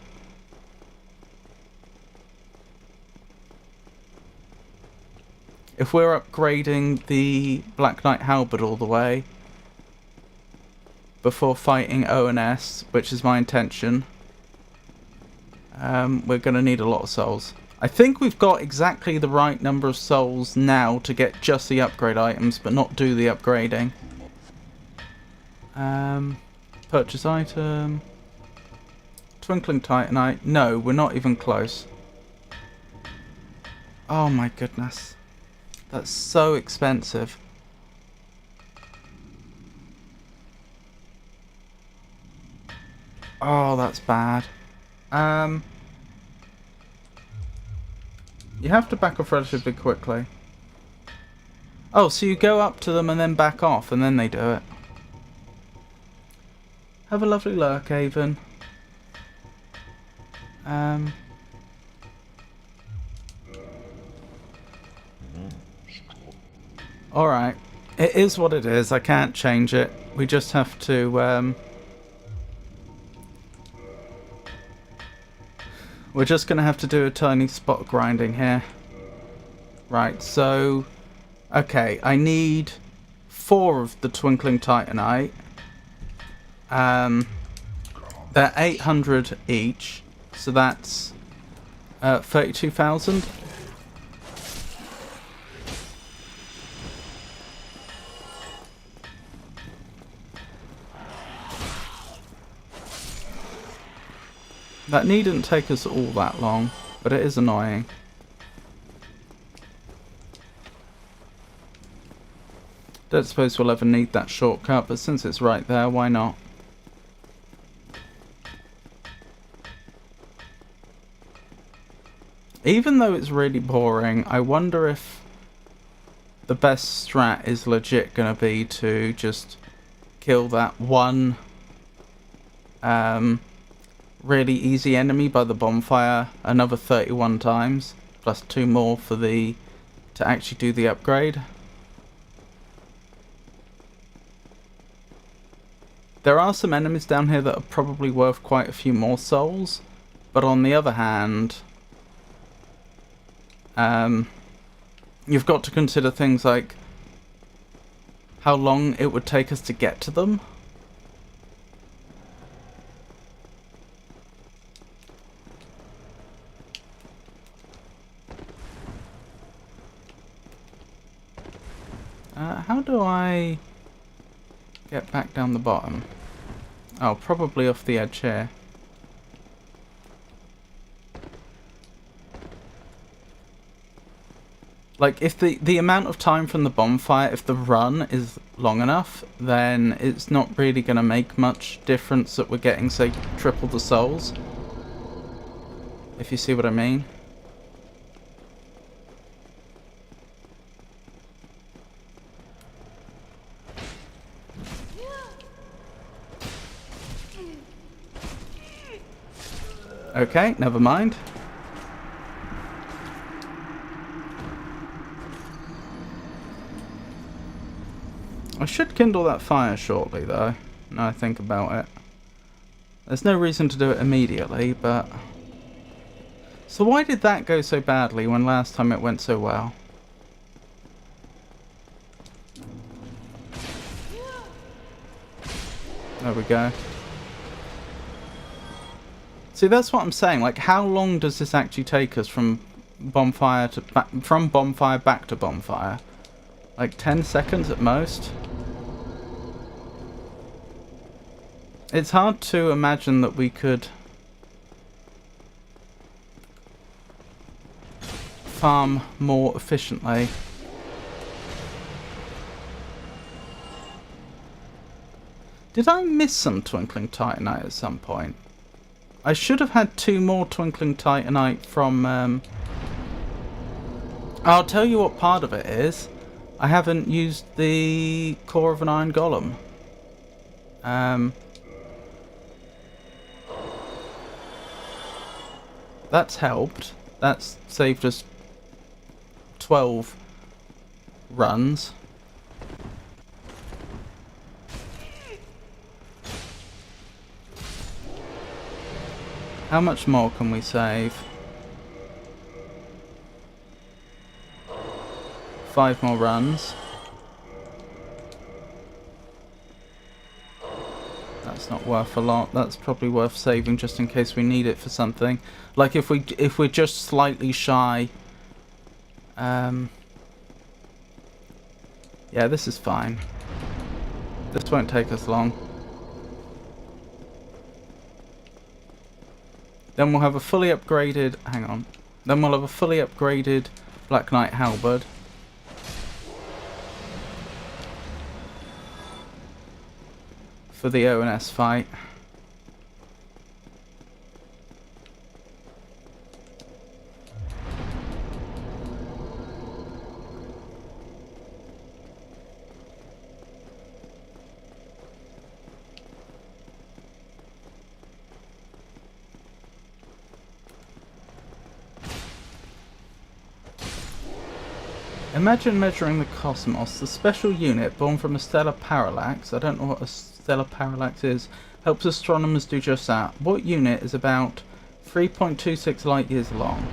If we're upgrading the Black Knight Halberd all the way before fighting ONS, which is my intention, we're going to need a lot of souls. I think we've got exactly the right number of souls now to get just the upgrade items, but not do the upgrading. Purchase item. Twinkling Titanite. No, we're not even close. Oh my goodness. That's so expensive. Oh, that's bad. You have to back off relatively quickly. Oh, so you go up to them and then back off, and then they do it. Have a lovely lurk, Haven. Alright. It is what it is. I can't change it. We just have to... We're just going to have to do a tiny spot grinding here. Right, so... Okay, I need 4 of the Twinkling Titanite. They're 800 each, so that's 32,000. That needn't take us all that long, but it is annoying. Don't suppose we'll ever need that shortcut, but since it's right there, why not? Even though it's really boring, I wonder if the best strat is legit gonna be to just kill that one really easy enemy by the bonfire another 31 times, plus 2 more for the to actually do the upgrade. There are some enemies down here that are probably worth quite a few more souls, but on the other hand, you've got to consider things like how long it would take us to get to them. How do I get back down the bottom? Oh, probably off the edge here. Like, if the amount of time from the bonfire, if the run is long enough, then it's not really going to make much difference that we're getting, say, triple the souls. If you see what I mean. Okay, never mind. I should kindle that fire shortly, though, now I think about it. There's no reason to do it immediately, but... So why did that go so badly when last time it went so well? There we go. See, that's what I'm saying. Like, how long does this actually take us from bonfire to from bonfire back to bonfire? Like 10 seconds at most? It's hard to imagine that we could farm more efficiently. Did I miss some Twinkling Titanite at some point? I should have had 2 more Twinkling Titanite from... I'll tell you what part of it is. I haven't used the core of an iron golem. That's helped. That's saved us 12 runs. How much more can we save? 5 more runs. That's not worth a lot. That's probably worth saving just in case we need it for something. Like if we're just slightly shy. Yeah, this is fine. This won't take us long. Then we'll have a fully upgraded... Hang on. Then we'll have a fully upgraded Black Knight Halberd. For the ONS fight. Imagine measuring the cosmos. The special unit born from a stellar parallax, I don't know what a stellar parallax is, helps astronomers do just that. What unit is about 3.26 light years long?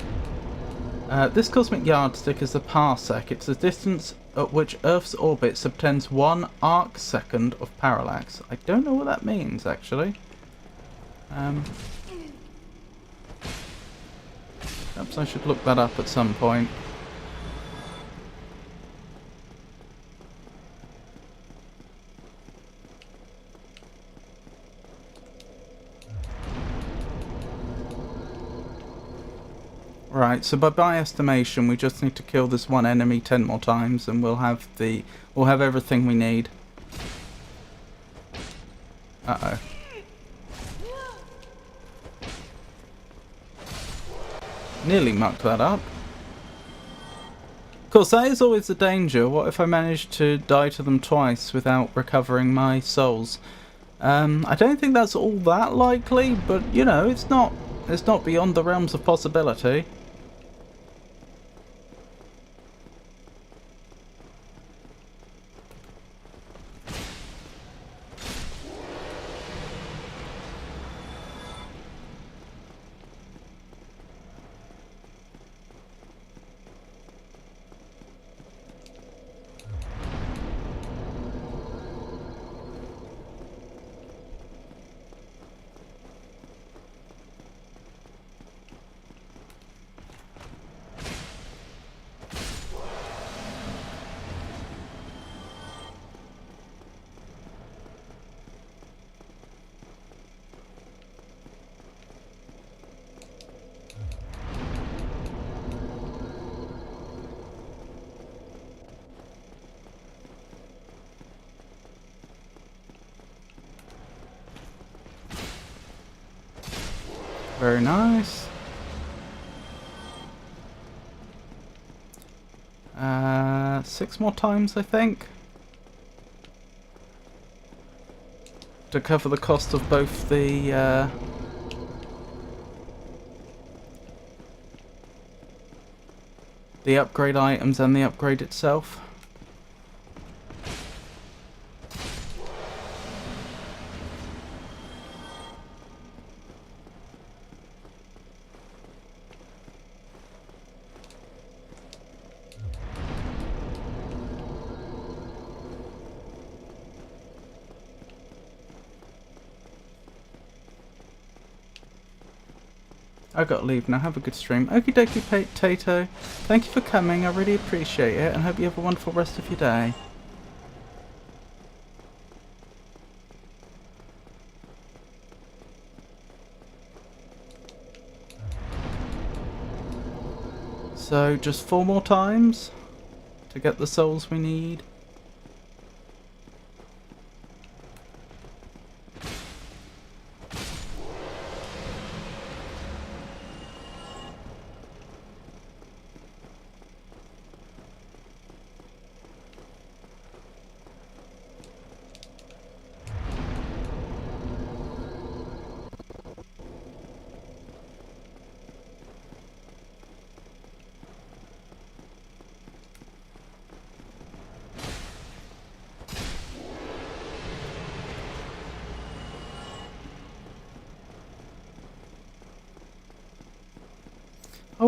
This cosmic yardstick is the parsec. It's the distance at which Earth's orbit subtends 1 arc second of parallax. I don't know what that means, actually. Perhaps I should look that up at some point. Right, so by estimation we just need to kill this one enemy 10 more times and we'll have everything we need. Uh-oh. Nearly mucked that up. Of course, that is always the danger. What if I manage to die to them twice without recovering my souls? I don't think that's all that likely, but you know, it's not beyond the realms of possibility. Very nice. 6 more times, I think, to cover the cost of both the upgrade items and the upgrade itself. I gotta leave now. Have a good stream. Okie dokie, Potato. Thank you for coming. I really appreciate it, and hope you have a wonderful rest of your day. So, just 4 more times to get the souls we need.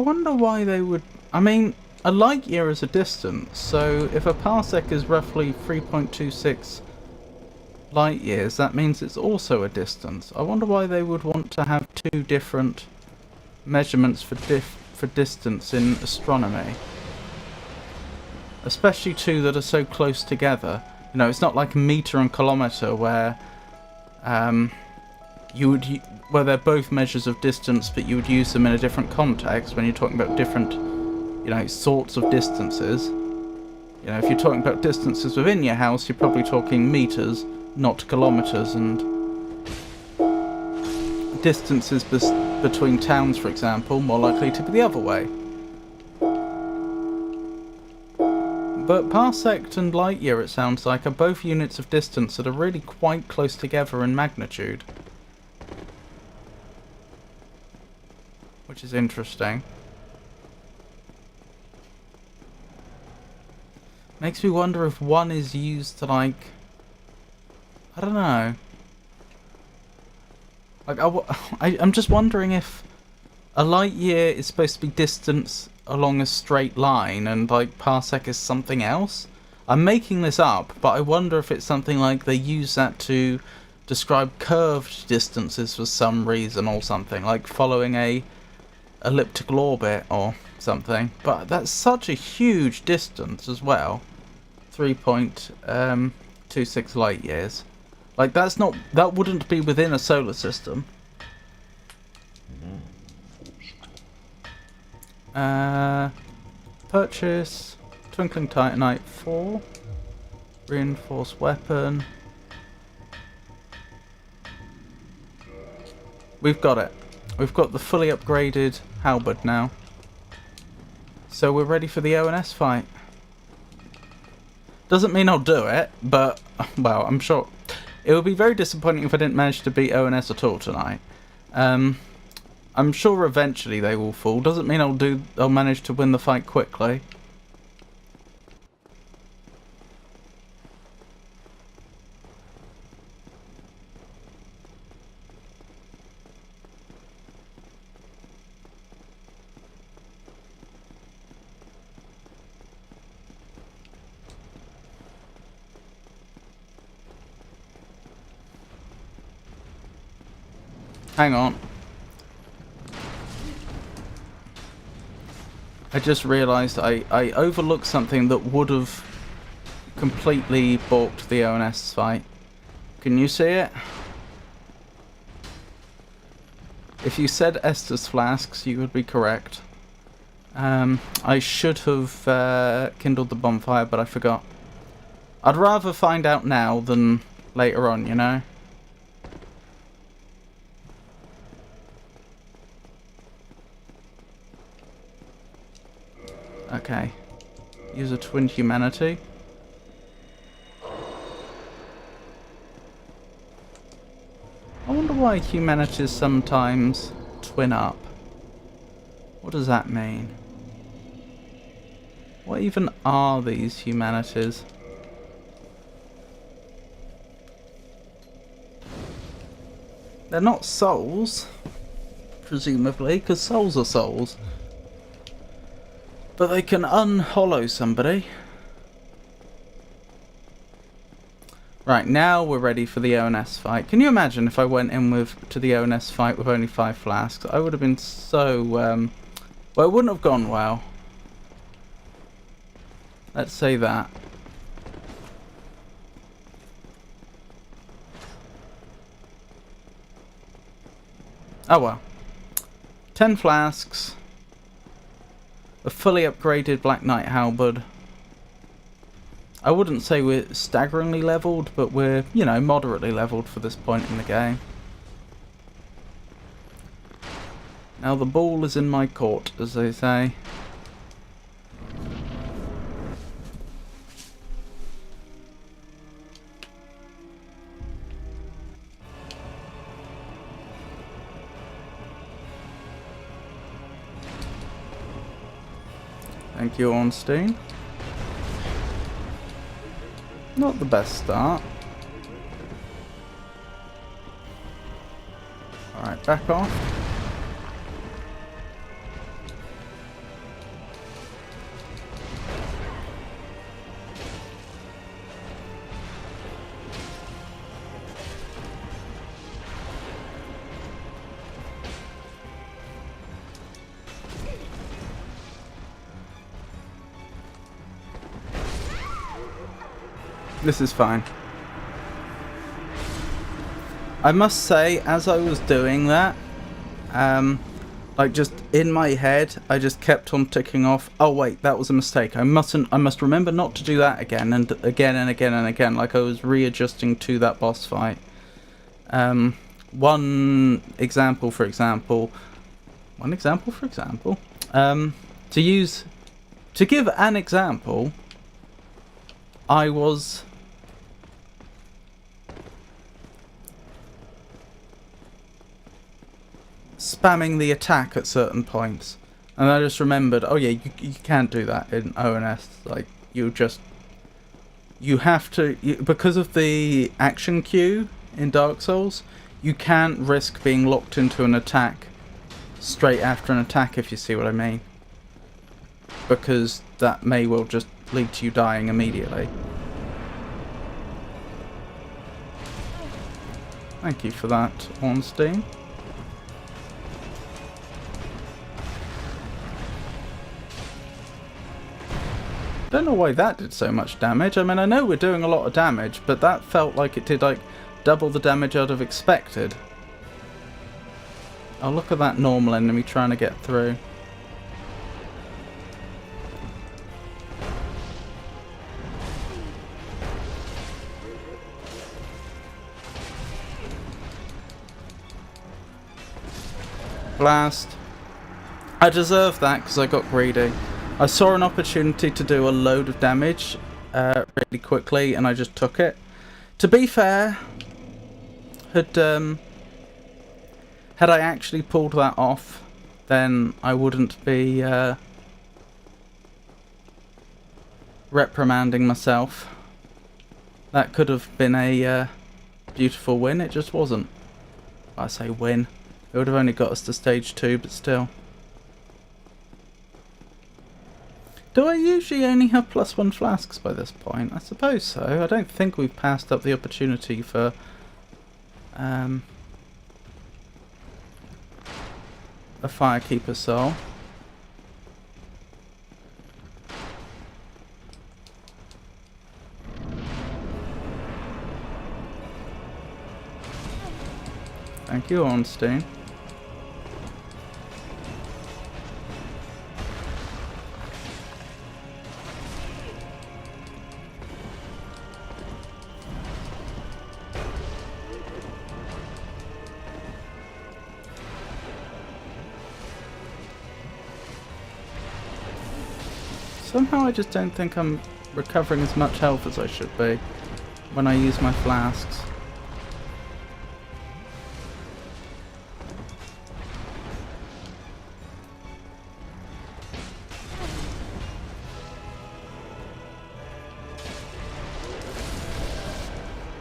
wonder why they would... I mean, a light year is a distance, so if a parsec is roughly 3.26 light years, that means it's also a distance. I wonder why they would want to have two different measurements for distance in astronomy. Especially two that are so close together. You know, it's not like a meter and kilometer where where they're both measures of distance, but you would use them in a different context when you're talking about different, you know, sorts of distances. You know, if you're talking about distances within your house, you're probably talking meters, not kilometers, and distances between towns, for example, more likely to be the other way. But parsec and light year, it sounds like, are both units of distance that are really quite close together in magnitude. Which is interesting. Makes me wonder if one is used to, like... I don't know. Like, I'm just wondering if a light year is supposed to be distance along a straight line and, like, parsec is something else. I'm making this up, but I wonder if it's something like they use that to describe curved distances for some reason or something, like following a elliptical orbit or something. But that's such a huge distance as well. 3.26 light years. Like, that wouldn't be within a solar system. Purchase Twinkling Titanite 4. Reinforced weapon. We've got it. We've got the fully upgraded halberd now. So we're ready for the ONS fight. Doesn't mean I'll do it, but, well, I'm sure... It would be very disappointing if I didn't manage to beat ONS at all tonight. I'm sure eventually they will fall. Doesn't mean I'll manage to win the fight quickly. Hang on. I just realised I overlooked something that would have completely balked the ONS fight. Can you see it? If you said Estus flasks, you would be correct. I should have kindled the bonfire, but I forgot. I'd rather find out now than later on, you know? Okay. Use a twin humanity. I wonder why humanities sometimes twin up. What does that mean? What even are these humanities? They're not souls, presumably, because souls are souls. But they can unhollow somebody. Right, now we're ready for the ONS fight. Can you imagine if I went in to the ONS fight with only 5 flasks? I would have been so... well, it wouldn't have gone well. Let's say that. Oh well. 10 flasks. A fully upgraded Black Knight halberd. I wouldn't say we're staggeringly leveled, but we're, you know, moderately leveled for this point in the game. Now the ball is in my court, as they say. Thank you, Ornstein. Not the best start. Alright, back off. This is fine. I must say, as I was doing that, like just in my head, I just kept on ticking off, oh wait, that was a mistake. I must remember not to do that again, and again and again and again, like I was readjusting to that boss fight. One example, for example, to give an example, I was spamming the attack at certain points, and I just remembered, oh yeah, you can't do that in ONS. Like, you have to, because of the action queue in Dark Souls, you can't risk being locked into an attack straight after an attack, if you see what I mean, because that may well just lead to you dying immediately. Thank you for that, Ornstein. Don't know why that did so much damage. I mean, I know we're doing a lot of damage, but that felt like it did like double the damage I'd have expected. Oh, look at that normal enemy trying to get through. Blast. I deserve that because I got greedy. I saw an opportunity to do a load of damage really quickly, and I just took it. To be fair, had I actually pulled that off, then I wouldn't be reprimanding myself. That could have been a beautiful win. It just wasn't. I say win. It would have only got us to stage 2, but still. Do I usually only have +1 flasks by this point? I suppose so. I don't think we've passed up the opportunity for a Firekeeper soul. Thank you, Ornstein. Somehow I just don't think I'm recovering as much health as I should be when I use my flasks.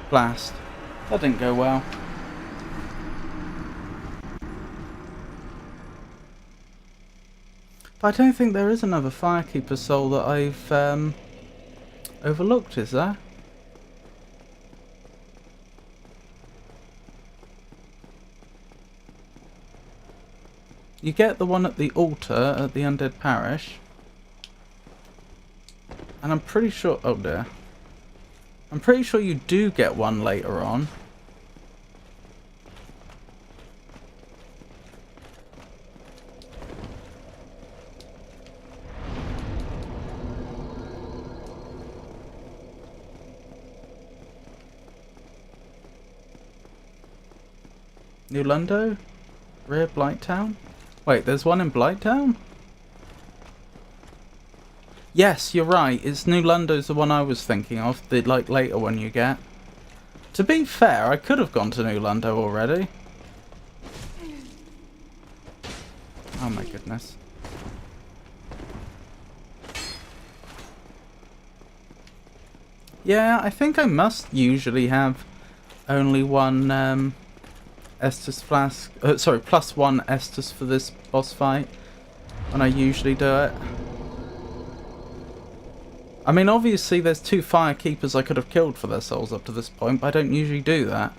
Blast. That didn't go well. But I don't think there is another Firekeeper soul that I've overlooked, is there? You get the one at the altar at the Undead Parish. And I'm pretty sure... oh dear. I'm pretty sure you do get one later on. New Lundo? Rear Blighttown? Wait, there's one in Blighttown? Yes, you're right. It's New Lundo's the one I was thinking of. The like later one you get. To be fair, I could have gone to New Lundo already. Oh my goodness. Yeah, I think I must usually have only one Estus flask. Sorry, +1 Estus for this boss fight when I usually do it. I mean, obviously there's 2 Firekeepers I could have killed for their souls up to this point, but I don't usually do that.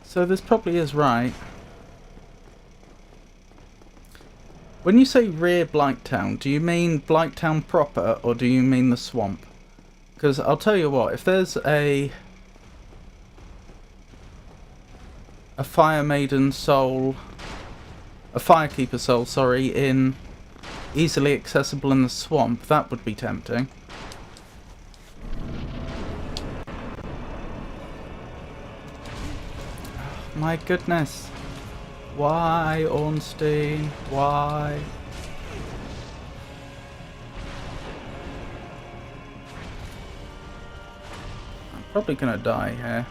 So this probably is right. When you say rear Blighttown, do you mean Blighttown proper, or do you mean the swamp? Because I'll tell you what, if there's a Fire Maiden soul, a Firekeeper soul, sorry, in easily accessible in the swamp, that would be tempting. My goodness. Why, Ornstein? Why? I'm probably gonna die here.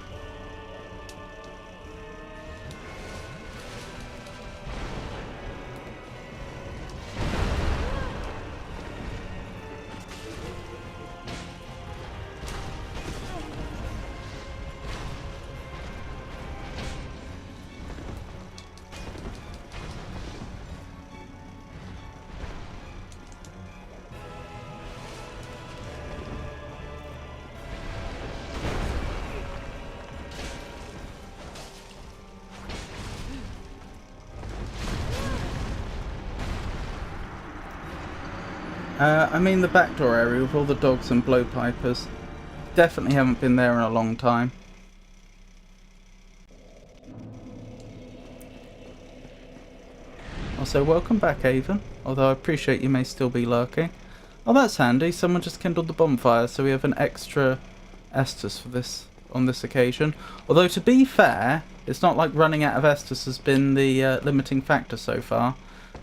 I mean the backdoor area with all the dogs and blowpipers. Definitely haven't been there in a long time. Also, welcome back, Avon. Although I appreciate you may still be lurking. Oh, that's handy. Someone just kindled the bonfire, so we have an extra Estus for this on this occasion. Although, to be fair, it's not like running out of Estus has been the limiting factor so far.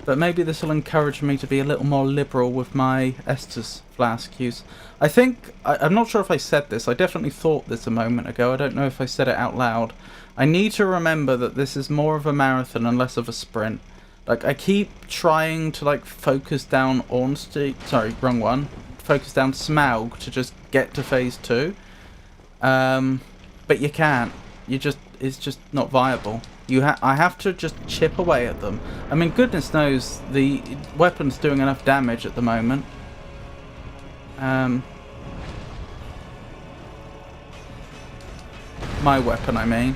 But maybe this will encourage me to be a little more liberal with my Estus flask use. I think, I'm not sure if I said this, I definitely thought this a moment ago, I don't know if I said it out loud. I need to remember that this is more of a marathon and less of a sprint. Like, I keep trying to, like, focus down Ornstein, sorry, wrong one, focus down Smaug to just get to phase 2. But you can't, it's just not viable. I have to just chip away at them. I mean, goodness knows the weapon's doing enough damage at the moment. My weapon, I mean.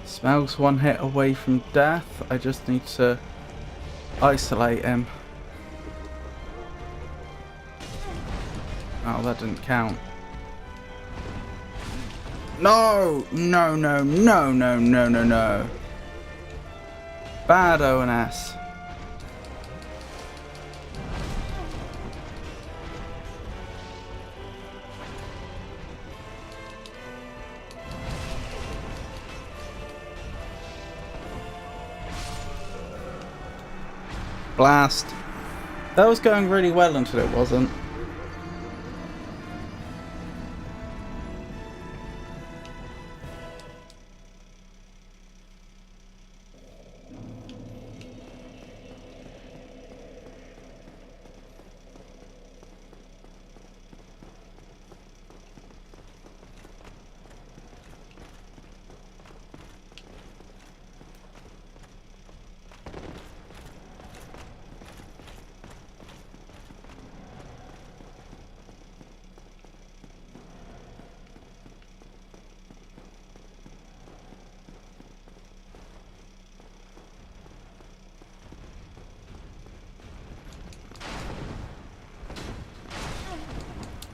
Smaug's one hit away from death. I just need to isolate him. Oh, that didn't count. No! No, no, no, no, no, no, no. Bad ONS. Blast. That was going really well until it wasn't.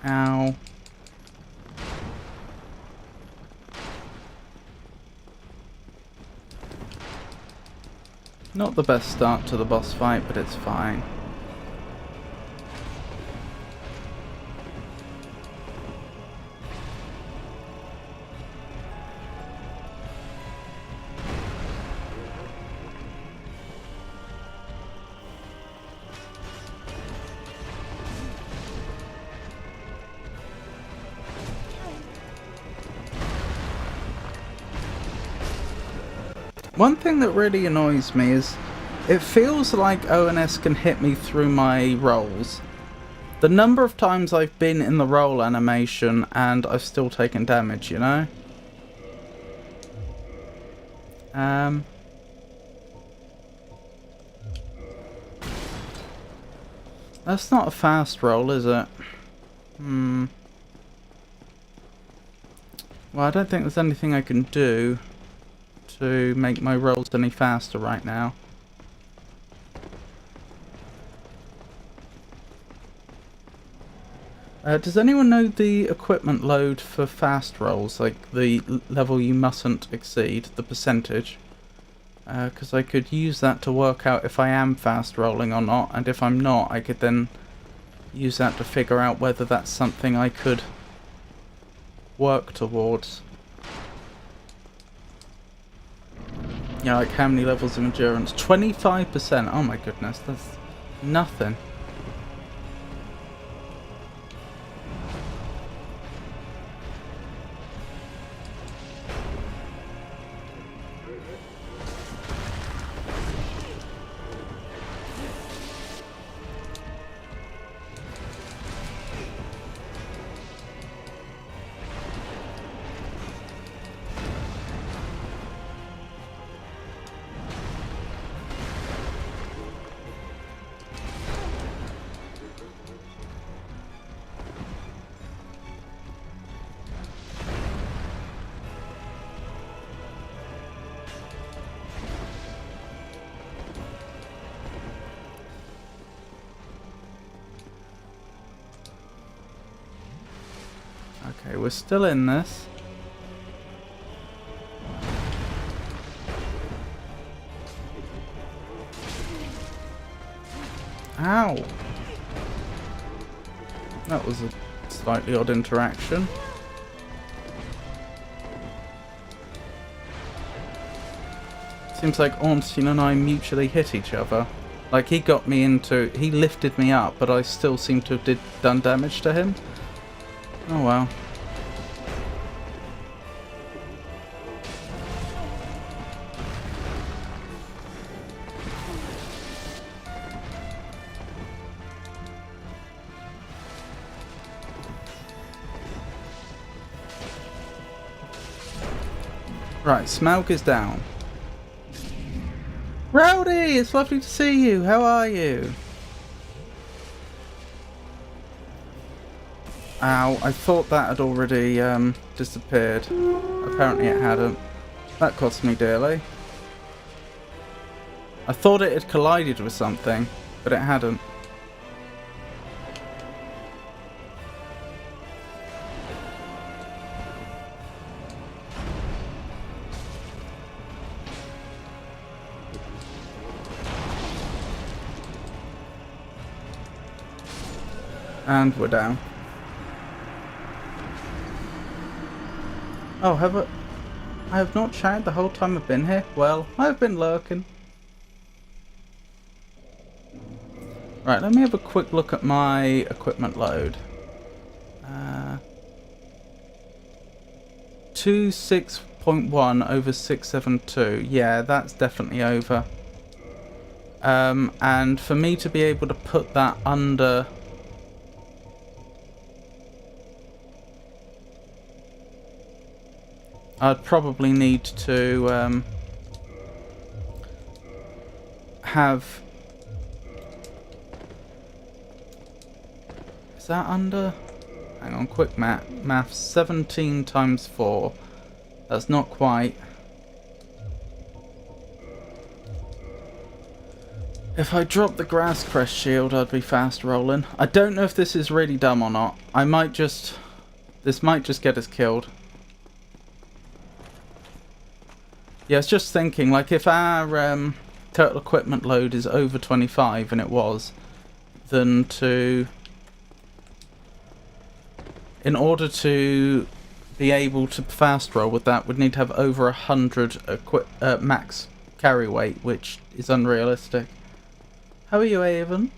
Ow. Not the best start to the boss fight, but it's fine. One thing that really annoys me is it feels like ONS can hit me through my rolls. The number of times I've been in the roll animation and I've still taken damage, you know? That's not a fast roll, is it? Well, I don't think there's anything I can do to make my rolls any faster right now. Does anyone know the equipment load for fast rolls? Like the level you mustn't exceed, the percentage? Because I could use that to work out if I am fast rolling or not, and if I'm not, I could then use that to figure out whether that's something I could work towards. Yeah, like how many levels of endurance? 25%! Oh my goodness, that's nothing. Okay, we're still in this. Ow! That was a slightly odd interaction. Seems like Ornstein and I mutually hit each other. Like he got me into... he lifted me up, but I still seem to have done damage to him. Oh well. Right, Smaug is down. Rowdy, it's lovely to see you. How are you? Ow, I thought that had already disappeared. Apparently it hadn't. That cost me dearly. I thought it had collided with something, but it hadn't. And we're down. Oh, I have not chatted the whole time I've been here? Well, I've been lurking. Right, let me have a quick look at my equipment load. 26.1 over 672. Yeah, that's definitely over. And for me to be able to put that under... I'd probably need to have... Is that under? Hang on, quick math. 17 times 4. That's not quite. If I drop the grass crest shield, I'd be fast rolling. I don't know if this is really dumb or not. I might just... This might just get us killed. Yeah, I was just thinking, like, if our total equipment load is over 25, and it was, then to... In order to be able to fast roll with that, we'd need to have over 100 max carry weight, which is unrealistic. How are you, Avon?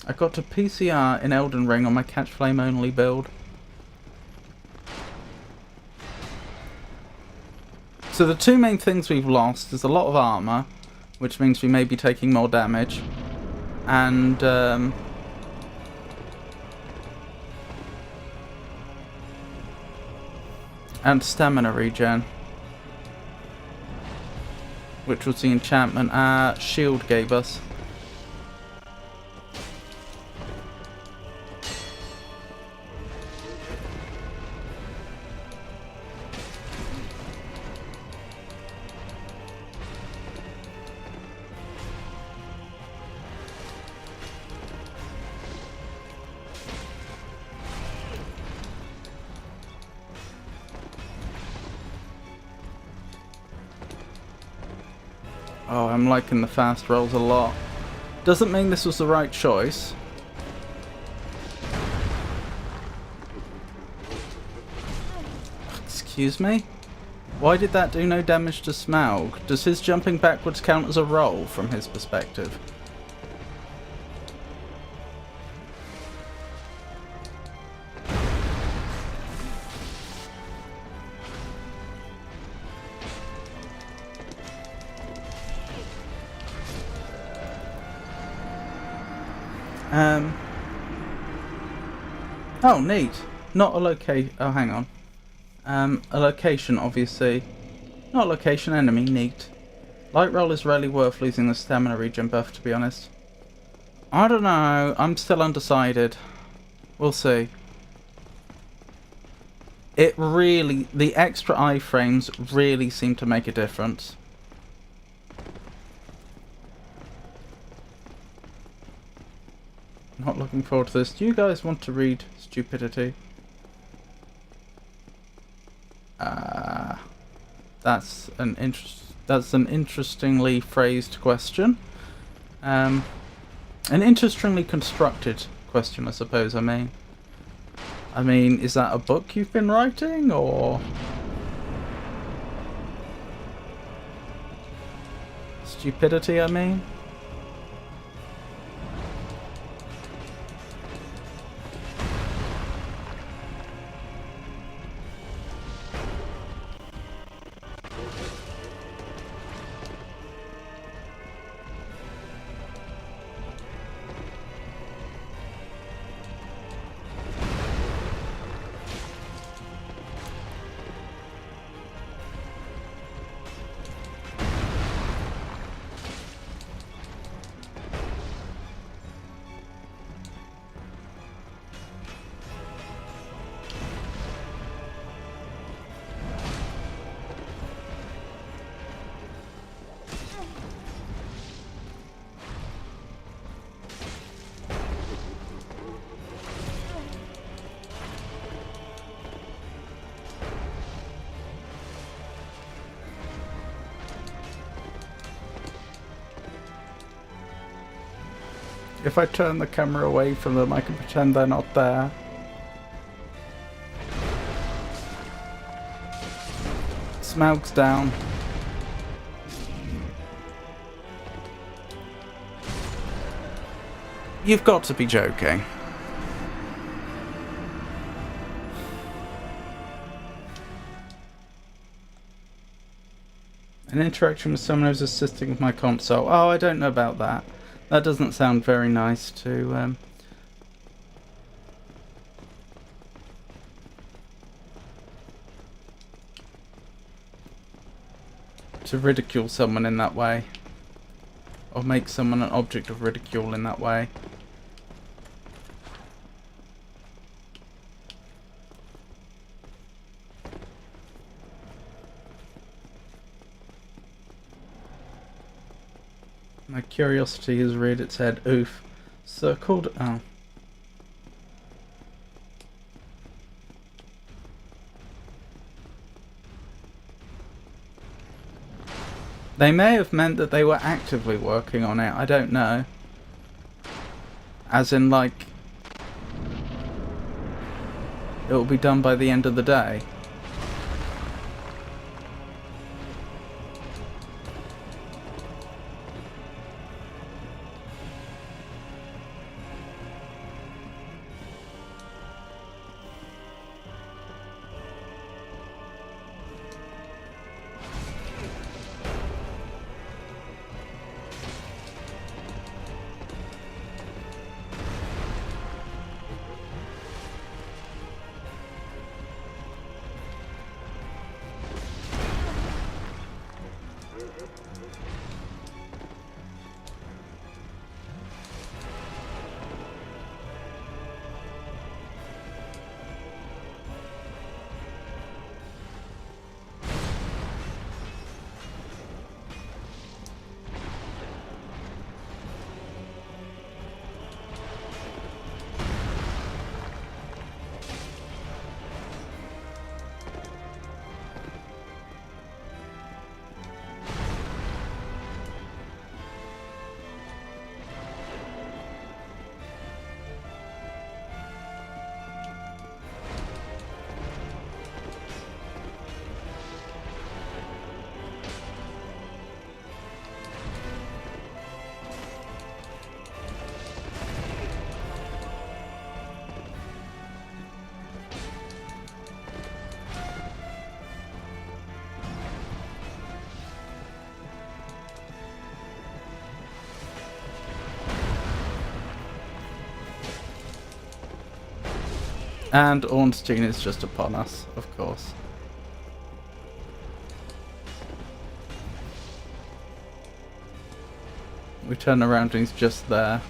I got to PCR in Elden Ring on my catch flame only build. So the two main things we've lost is a lot of armor, which means we may be taking more damage, and stamina regen, which was the enchantment our shield gave us. Oh, I'm liking the fast rolls a lot. Doesn't mean this was the right choice. Excuse me? Why did that do no damage to Smaug? Does his jumping backwards count as a roll from his perspective? Oh, neat. Not a location. Oh, hang on. A location, obviously. Not a location, enemy. Neat. Light roll is rarely worth losing the stamina regen buff, to be honest. I don't know. I'm still undecided. We'll see. It really... The extra iframes really seem to make a difference. Not looking forward to this. Do you guys want to read stupidity? That's an interestingly phrased question. An interestingly constructed question, I suppose. I mean, is that a book you've been writing, or stupidity? I mean. If I turn the camera away from them, I can pretend they're not there. Smaug's down. You've got to be joking. An interaction with someone who's assisting with my console. Oh, I don't know about that. That doesn't sound very nice to ridicule someone in that way, or make someone an object of ridicule in that way. My curiosity has reared its head. Oof. Circled. Oh. They may have meant that they were actively working on it. I don't know. As in, like, it will be done by the end of the day. And Ornstein is just upon us, of course. We turn around and he's just there.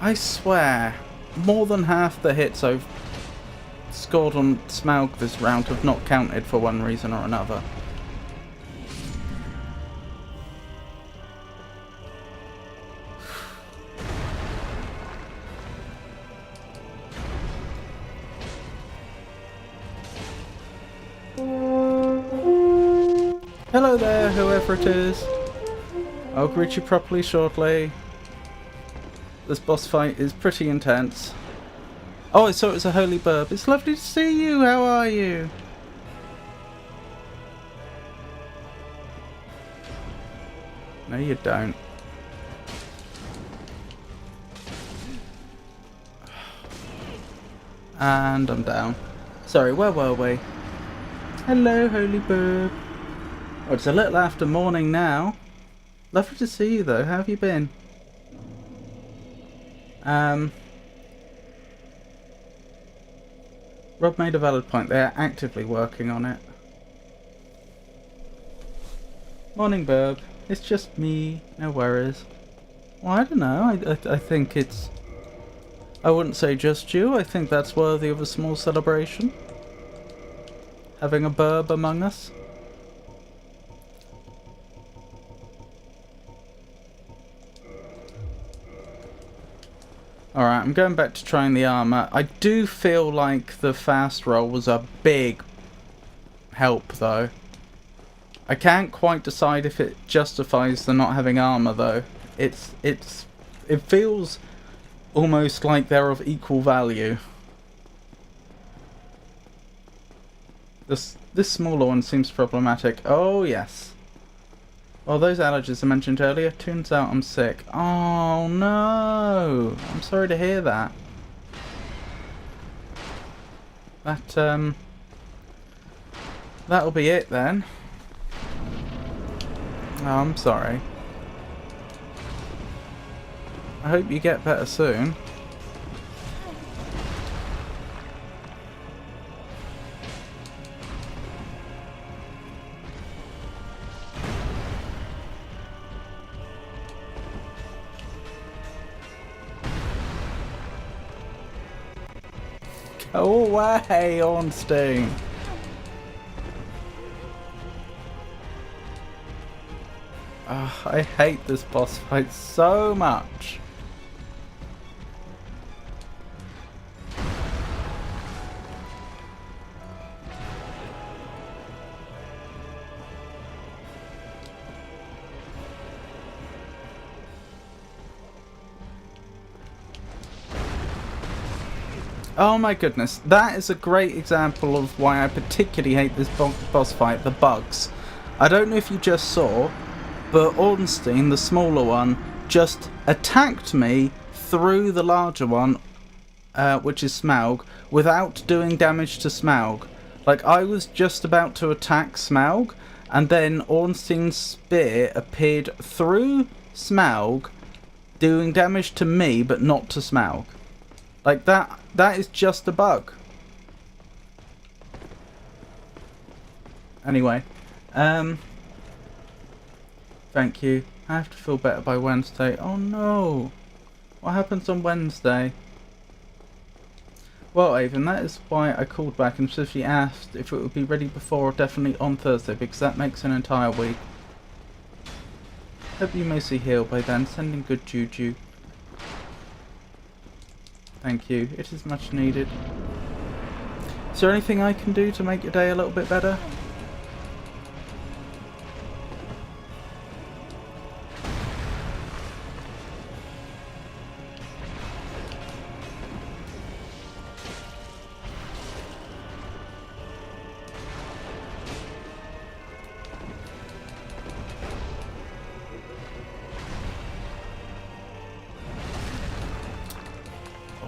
I swear, more than half the hits I've scored on Smaug this round have not counted for one reason or another. Hello there, whoever it is. I'll greet you properly shortly. This boss fight is pretty intense. Oh, I saw it was a holy burb. It's lovely to see you. How are you? No, you don't. And I'm down. Sorry, where were we? Hello, holy burb. Oh, it's a little after morning now. Lovely to see you, though. How have you been? Rob made a valid point. They're actively working on it. Morning, Burb. It's just me. No worries. Well, I don't know. I think it's... I wouldn't say just you. I think that's worthy of a small celebration. Having a Burb among us. Alright, I'm going back to trying the armour. I do feel like the fast roll was a big help, though. I can't quite decide if it justifies the not having armour, though. It feels almost like they're of equal value. This smaller one seems problematic. Oh, yes. Well, those allergies I mentioned earlier, turns out I'm sick. Oh no! I'm sorry to hear that. That'll be it then. Oh, I'm sorry. I hope you get better soon. Go away, Ornstein! I hate this boss fight so much. Oh my goodness, that is a great example of why I particularly hate this boss fight, the bugs. I don't know if you just saw, but Ornstein, the smaller one, just attacked me through the larger one, which is Smaug, without doing damage to Smaug. Like, I was just about to attack Smaug, and then Ornstein's spear appeared through Smaug, doing damage to me, but not to Smaug. Like, that is just a bug. Anyway, thank you. I have to feel better by Wednesday. Oh no! What happens on Wednesday? Well, Avon, that is why I called back and specifically asked if it would be ready before or definitely on Thursday, because that makes an entire week. Hope you mostly heal by then. Sending good juju. Thank you. It is much needed. Is there anything I can do to make your day a little bit better?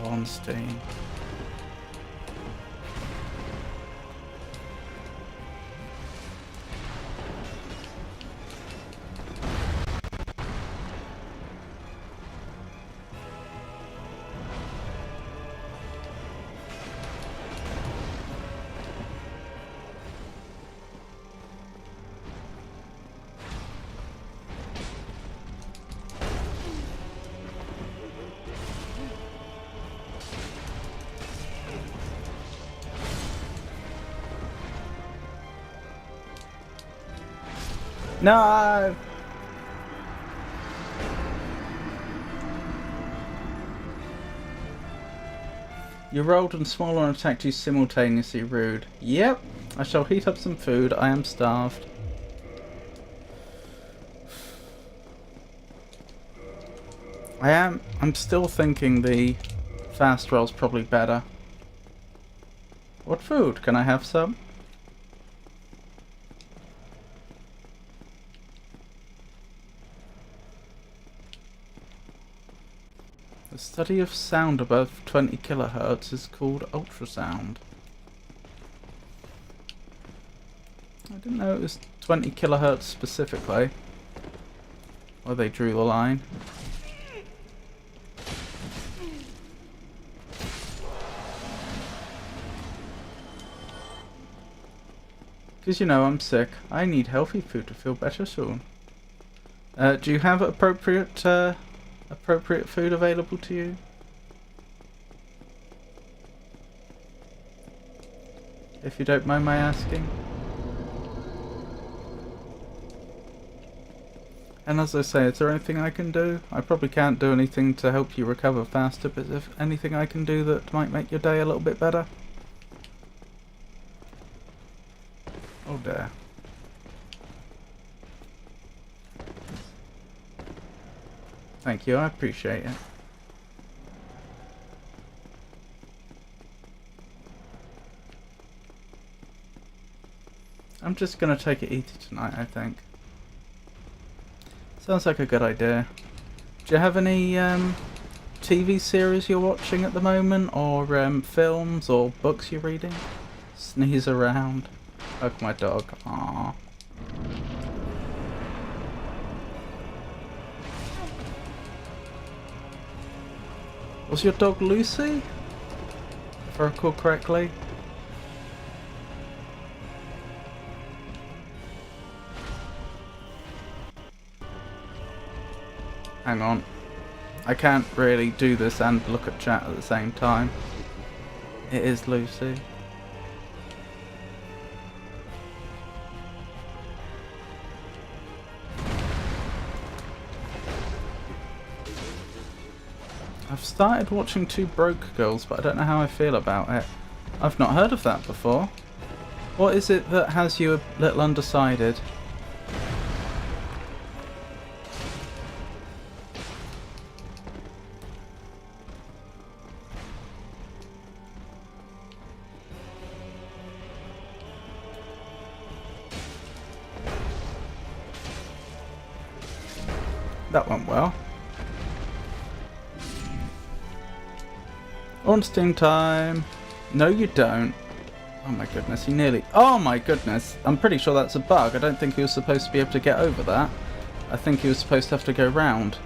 on Steam. No! You rolled and smaller and attacked you simultaneously. Rude. Yep. I shall heat up some food. I am starved. I'm still thinking the fast roll's probably better. What food? Can I have some? The study of sound above 20 kilohertz is called ultrasound. I didn't know it was 20 kilohertz specifically, where they drew the line. Because, you know, I'm sick. I need healthy food to feel better soon. Do you have appropriate food available to you? If you don't mind my asking. And as I say, is there anything I can do? I probably can't do anything to help you recover faster, but is there anything I can do that might make your day a little bit better? Oh dear. Thank you, I appreciate it. I'm just gonna take it easy tonight, I think. Sounds like a good idea. Do you have any TV series you're watching at the moment, or films or books you're reading? Sneeze around. Hug my dog. Aww. Was your dog Lucy? If I recall correctly. Hang on. I can't really do this and look at chat at the same time. It is Lucy. I've started watching Two Broke Girls, but I don't know how I feel about it. I've not heard of that before. What is it that has you a little undecided? That went well. Ornstein time. No, you don't. Oh my goodness, he nearly... Oh my goodness. I'm pretty sure that's a bug. I don't think he was supposed to be able to get over that. I think he was supposed to have to go round.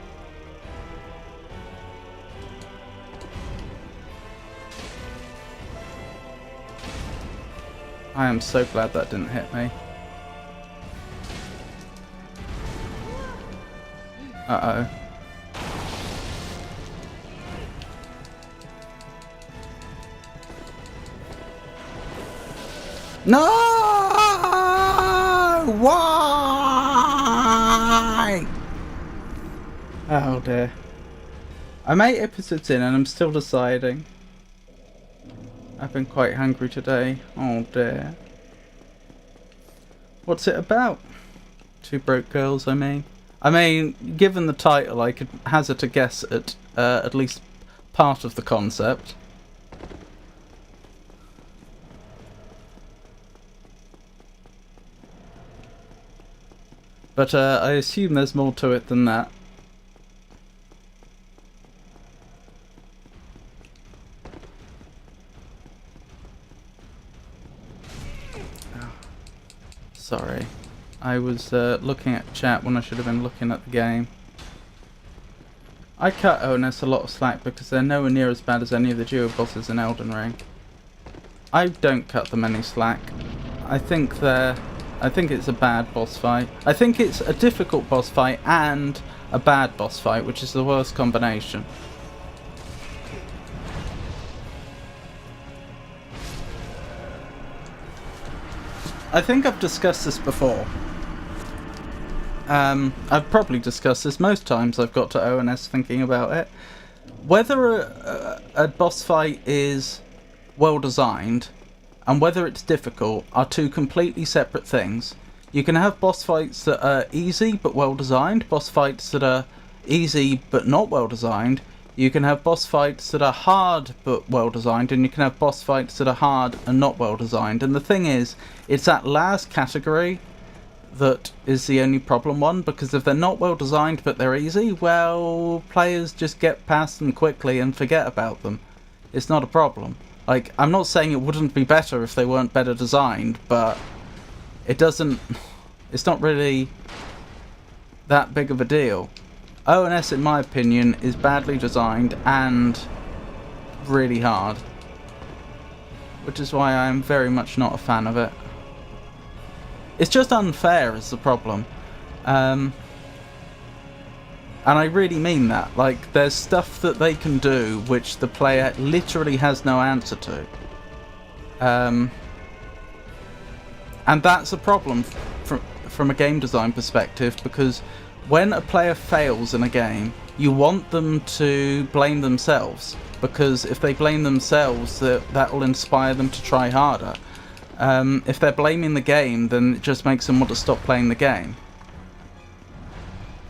I am so glad that didn't hit me. Uh-oh. No! Why? Oh dear. I'm 8 episodes in and I'm still deciding. I've been quite hungry today. Oh dear. What's it about? Two Broke Girls, I mean. Given the title, I could hazard a guess at least part of the concept. But I assume there's more to it than that. Sorry. I was looking at chat when I should have been looking at the game. I cut ONS a lot of slack because they're nowhere near as bad as any of the duo bosses in Elden Ring. I don't cut them any slack. I think it's a bad boss fight. I think it's a difficult boss fight and a bad boss fight, which is the worst combination. I think I've discussed this before. I've probably discussed this most times I've got to ONS thinking about it. Whether a boss fight is well designed and whether it's difficult are two completely separate things. You can have boss fights that are easy but well designed, boss fights that are easy but not well designed. You can have boss fights that are hard but well designed, and you can have boss fights that are hard and not well designed. And the thing is, it's that last category that is the only problem one, because if they're not well designed but they're easy, well, players just get past them quickly and forget about them. It's not a problem. Like, I'm not saying it wouldn't be better if they weren't better designed, but it's not really that big of a deal. ONS, in my opinion, is badly designed and really hard, which is why I'm very much not a fan of it. It's just unfair is the problem. And I really mean that. Like, there's stuff that they can do which the player literally has no answer to. And that's a problem from a game design perspective, because when a player fails in a game, you want them to blame themselves, because if they blame themselves, that will inspire them to try harder. If they're blaming the game, then it just makes them want to stop playing the game.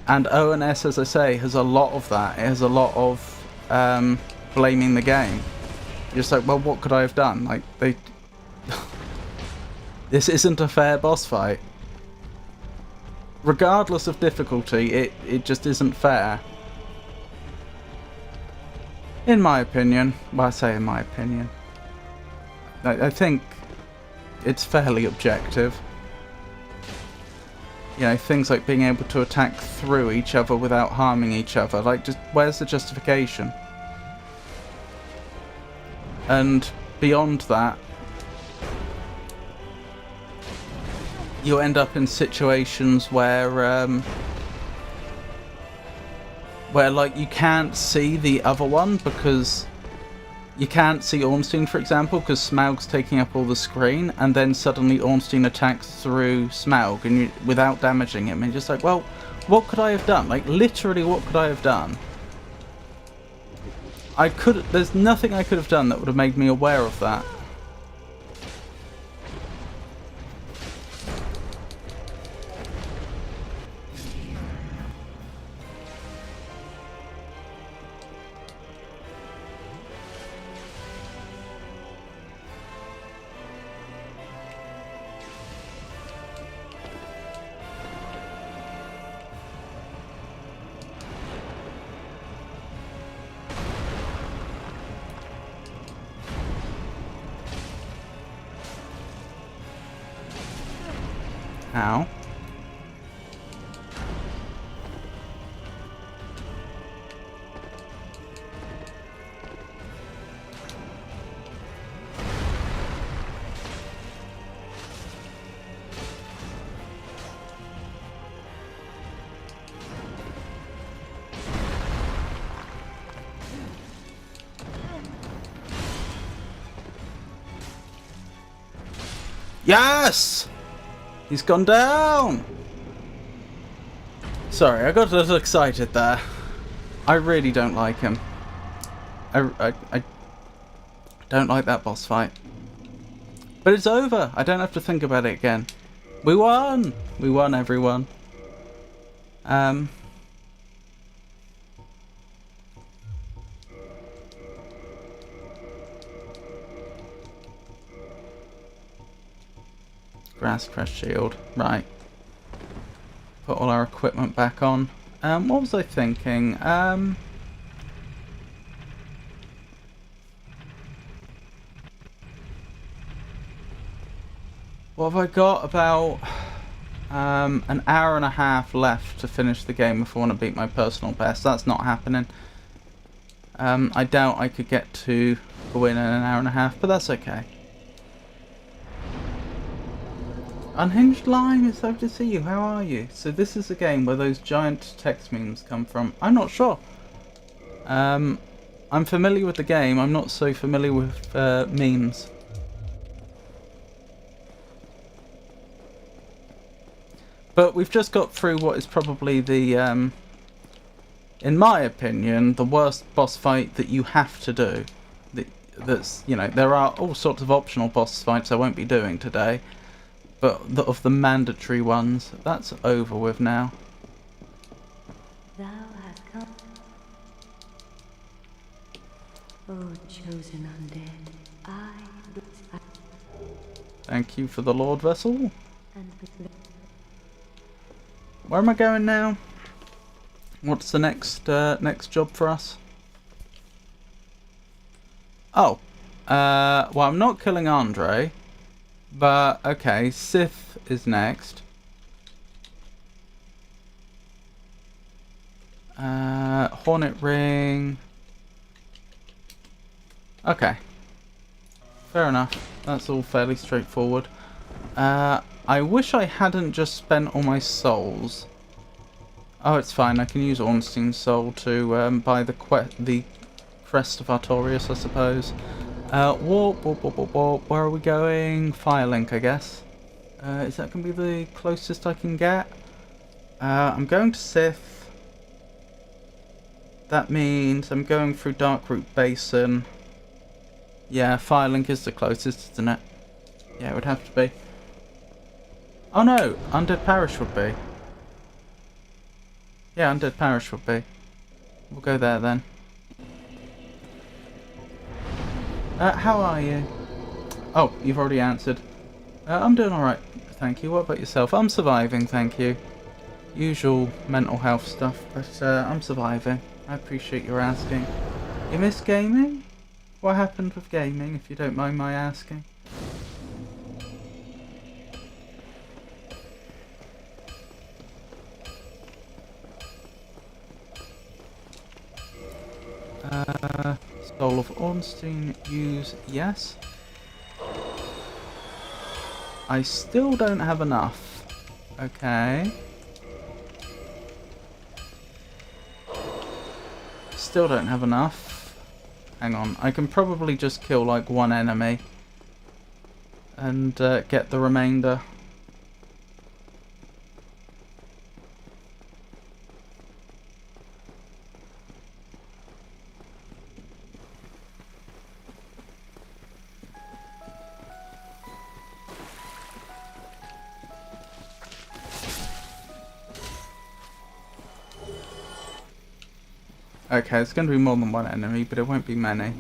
And ONS, as I say, has a lot of that. It has a lot of blaming the game. You're just like, well, what could I have done? Like, this isn't a fair boss fight. Regardless of difficulty, it just isn't fair. In my opinion. Well, I say in my opinion. I think it's fairly objective. You know, things like being able to attack through each other without harming each other. Like, just where's the justification? And beyond that, you end up in situations where like you can't see the other one, because you can't see Ornstein, for example, because Smaug's taking up all the screen, and then suddenly Ornstein attacks through Smaug and without damaging him, and you're just like, well, what could I have done? Like, literally, what could I have done? There's nothing I could have done that would have made me aware of that. Ow. Yes! He's gone down! Sorry, I got a little excited there. I really don't like him. I don't like that boss fight. But it's over. I don't have to think about it again. We won! We won, everyone. Grass crest shield. Right. Put all our equipment back on. What was I thinking? What have I got? About an hour and a half left to finish the game if I want to beat my personal best. That's not happening. I doubt I could get to go in an hour and a half, but that's okay. Unhinged Lime, it's lovely to see you. How are you? So this is a game where those giant text memes come from. I'm not sure. I'm familiar with the game. I'm not so familiar with memes. But we've just got through what is probably the, in my opinion, the worst boss fight that you have to do. That's, you know, there are all sorts of optional boss fights I won't be doing today. But of the mandatory ones, that's over with now. Thou hast come. Oh, chosen undead, Thank you for the Lord Vessel. and Where am I going now? What's the next next job for us? Oh, well, I'm not killing Andre. But, okay, Sith is next. Hornet Ring. Okay. Fair enough. That's all fairly straightforward. I wish I hadn't just spent all my souls. Oh, it's fine. I can use Ornstein's soul to buy the Crest of Artorias, I suppose. Warp. Where are we going? Firelink, I guess. Is that going to be the closest I can get? I'm going to Sith. That means I'm going through Darkroot Basin. Yeah, Firelink is the closest, isn't it? Yeah, it would have to be. Oh no, Undead Parish would be. Yeah, Undead Parish would be. We'll go there then. How are you? Oh, you've already answered. I'm doing alright, thank you. What about yourself? I'm surviving, thank you. Usual mental health stuff, but I'm surviving. I appreciate your asking. You miss gaming? What happened with gaming, if you don't mind my asking? Soul of Ornstein, use yes. I still don't have enough. Okay. Still don't have enough. Hang on, I can probably just kill like one enemy and get the remainder. Okay, it's going to be more than one enemy, but it won't be many.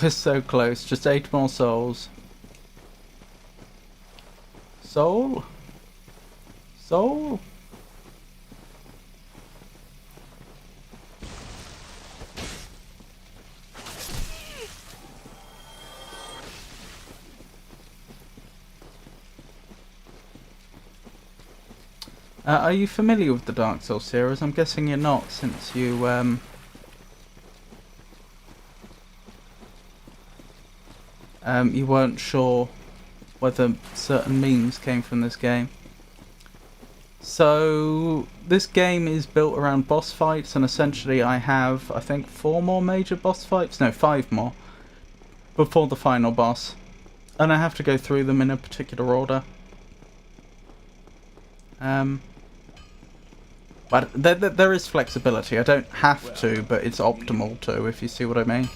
We're so close, just 8 more souls. Soul? Soul? Are you familiar with the Dark Souls series? I'm guessing you're not, since you you weren't sure whether certain memes came from this game. So this game is built around boss fights, and essentially I have, I think, 4 more major boss fights, no, 5 more, before the final boss. And I have to go through them in a particular order. But there is flexibility. I don't have to, but it's optimal to, if you see what I mean.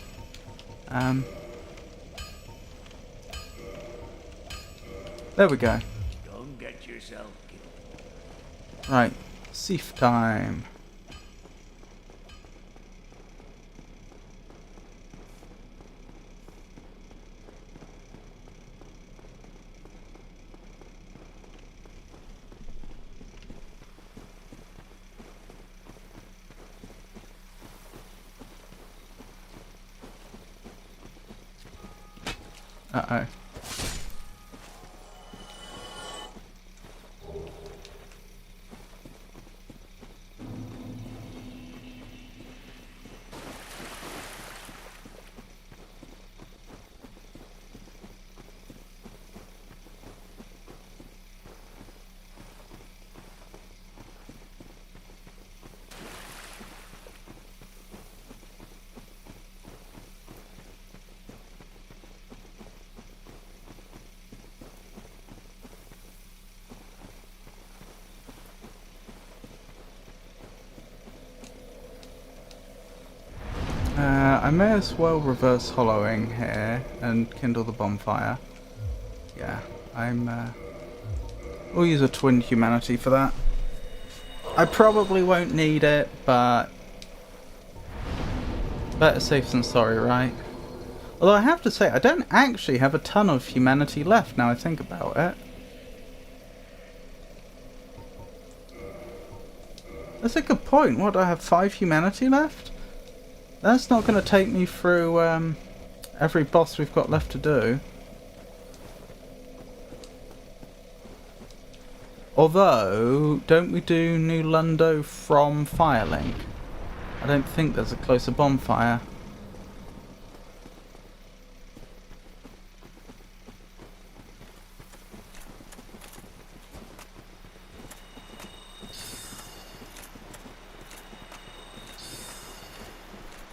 There we go. Don't get yourself killed. Right, Sif time. Uh-oh. I may as well reverse hollowing here and kindle the bonfire. Yeah, we'll use a twin humanity for that. I probably won't need it, but better safe than sorry, right? Although I have to say, I don't actually have a ton of humanity left now I think about it. That's a good point. What, do I have 5 humanity left? That's not going to take me through every boss we've got left to do. Although, don't we do New Lundo from Firelink? I don't think there's a closer bonfire.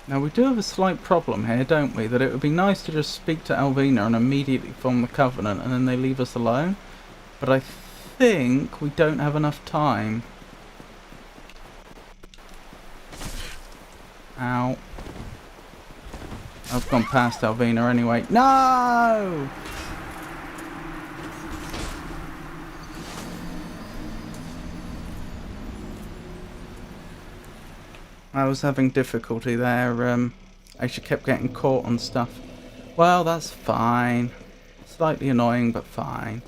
Now we do have a slight problem here, don't we? That it would be nice to just speak to Alvina and immediately form the Covenant and then they leave us alone. But I think we don't have enough time. Ow. I've gone past Alvina anyway. No! I was having difficulty there. I actually kept getting caught on stuff. Well, that's fine. Slightly annoying, but fine.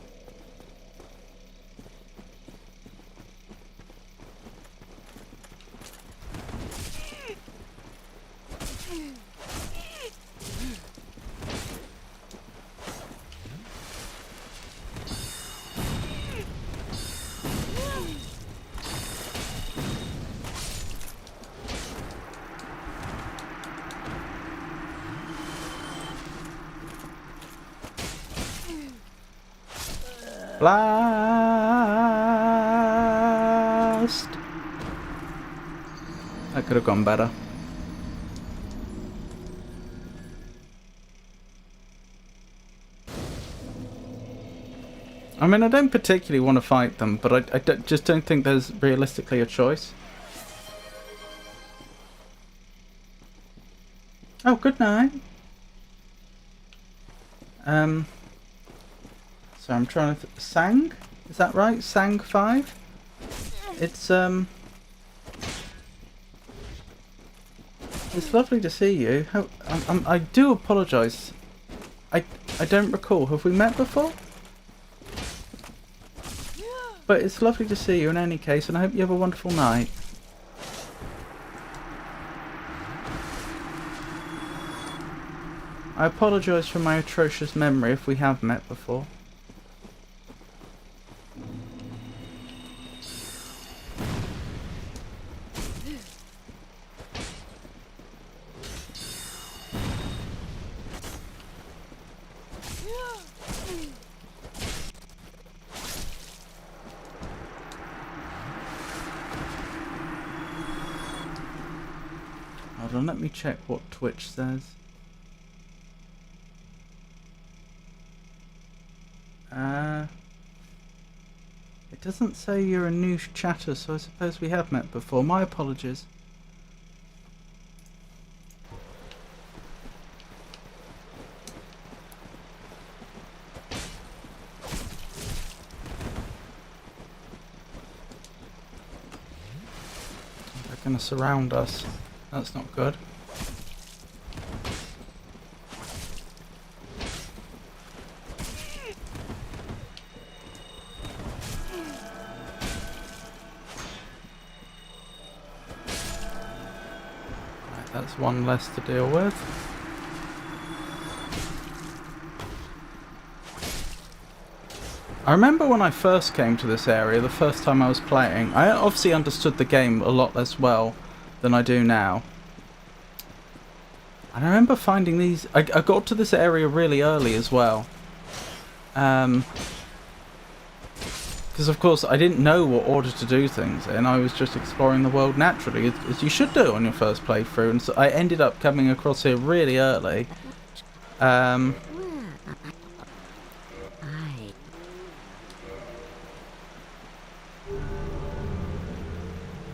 Blast! That could have gone better. I mean, I don't particularly want to fight them, but I just don't think there's realistically a choice. Oh, good night. So I'm trying to Sang? Is that right? Sang 5? It's it's lovely to see you. I do apologise. I don't recall. Have we met before? But it's lovely to see you in any case, and I hope you have a wonderful night. I apologise for my atrocious memory if we have met before. Hold on, let me check what Twitch says. It doesn't say you're a new chatter, so I suppose we have met before. My apologies. They're going to surround us. That's not good. Right, that's one less to deal with. I remember when I first came to this area, the first time I was playing, I obviously understood the game a lot less well than I do now. And I remember finding these... I got to this area really early as well. Because of course I didn't know what order to do things in. I was just exploring the world naturally, as you should do on your first playthrough. And so I ended up coming across here really early.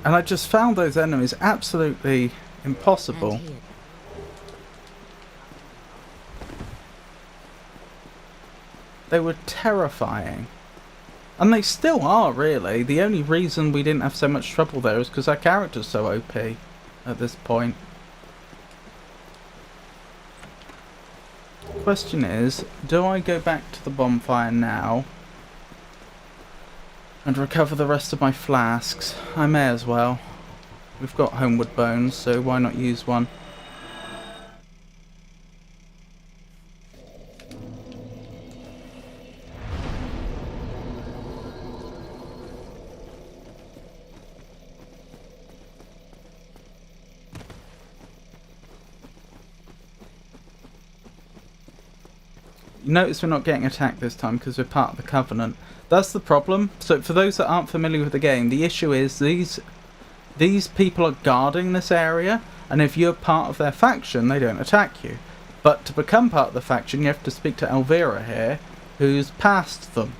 And I just found those enemies absolutely impossible. They were terrifying. And they still are, really. The only reason we didn't have so much trouble there is because our character's so OP at this point. The question is, do I go back to the bonfire now and recover the rest of my flasks? I may as well. We've got homeward bones, so why not use one? You notice we're not getting attacked this time because we're part of the Covenant. That's the problem. So for those that aren't familiar with the game, the issue is these people are guarding this area, and if you're part of their faction, they don't attack you. But to become part of the faction, you have to speak to Elvira here, who's past them.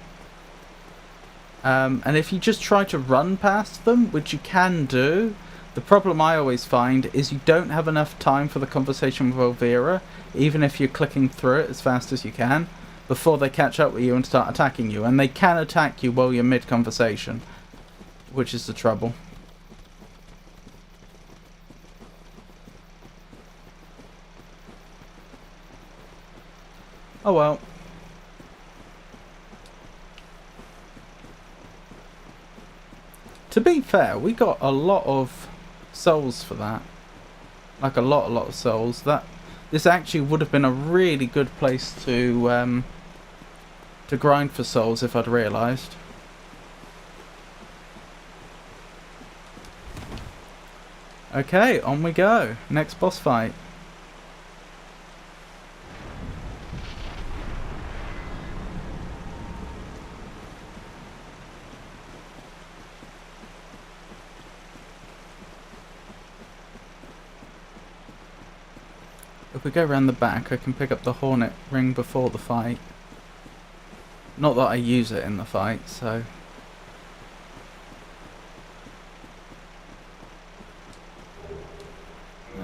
And if you just try to run past them, which you can do, the problem I always find is you don't have enough time for the conversation with Elvira, even if you're clicking through it as fast as you can, before they catch up with you and start attacking you. And they can attack you while you're mid-conversation, which is the trouble. Oh well. To be fair, we got a lot of souls for that. Like a lot of souls. This actually would have been a really good place to grind for souls if I'd realised. Okay, on we go. Next boss fight. If we go around the back, I can pick up the Hornet ring before the fight. Not that I use it in the fight, so...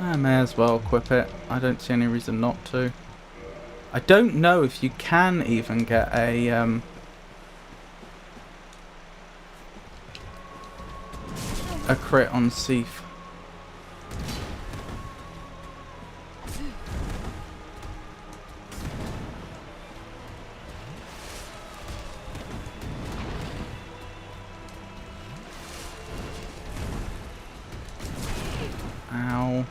I may as well equip it. I don't see any reason not to. I don't know if you can even get a crit on Seif. Ow.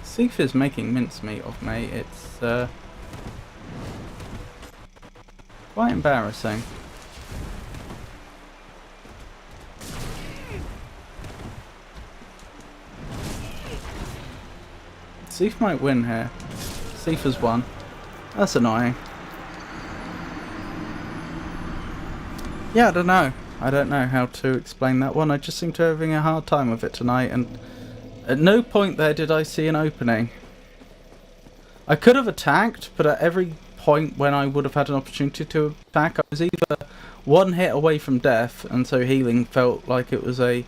Seif is making mincemeat of me. It's quite embarrassing. Seif might win here. Seif has won. That's annoying. Yeah, I don't know. I don't know how to explain that one. I just seem to be having a hard time with it tonight, and at no point there did I see an opening. I could have attacked, but at every point when I would have had an opportunity to attack, I was either one hit away from death, and so healing felt like it was a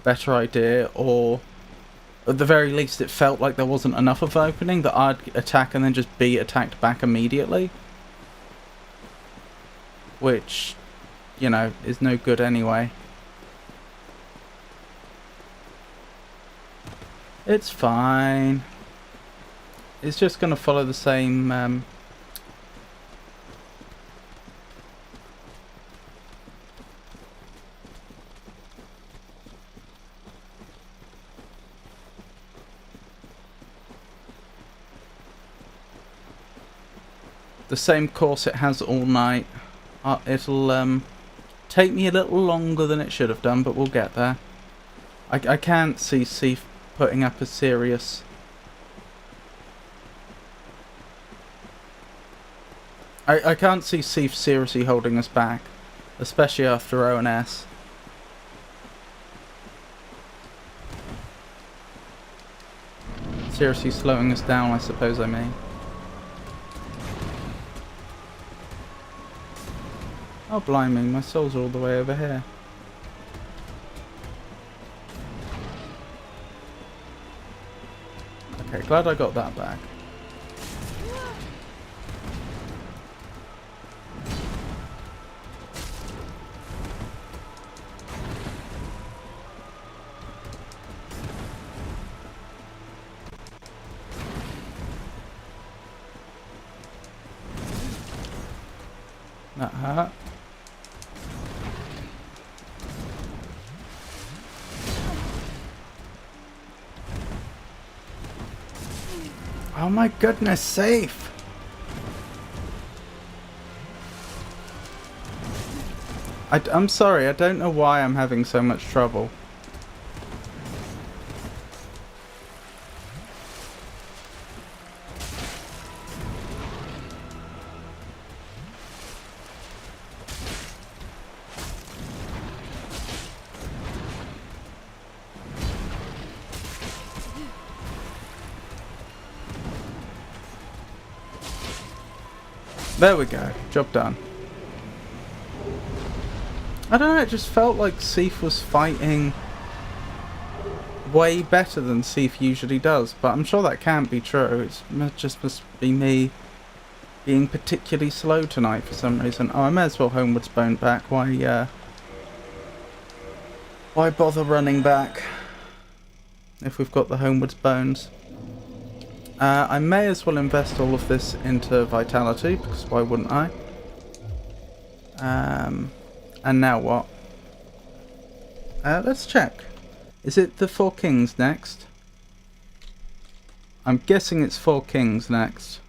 better idea, or at the very least it felt like there wasn't enough of an opening that I'd attack and then just be attacked back immediately. Which, you know, is no good anyway. It's fine. It's just going to follow the same the same course it has all night. It'll take me a little longer than it should have done, but we'll get there. I can't see Seif putting up a serious... I can't see Seif seriously holding us back, especially after ONS. Seriously slowing us down, I suppose I mean. Oh blimey, my souls are all the way over here. Okay, glad I got that back. That hurt. Oh my goodness, safe! I'm sorry, I don't know why I'm having so much trouble. There we go, job done. I don't know, it just felt like Seif was fighting way better than Seif usually does, but I'm sure that can't be true. It just must be me being particularly slow tonight for some reason. Oh, I may as well Homewards Bone back. Why bother running back if we've got the Homewards Bones? I may as well invest all of this into Vitality, because why wouldn't I? And now what? Let's check. Is it the Four Kings next? I'm guessing it's Four Kings next.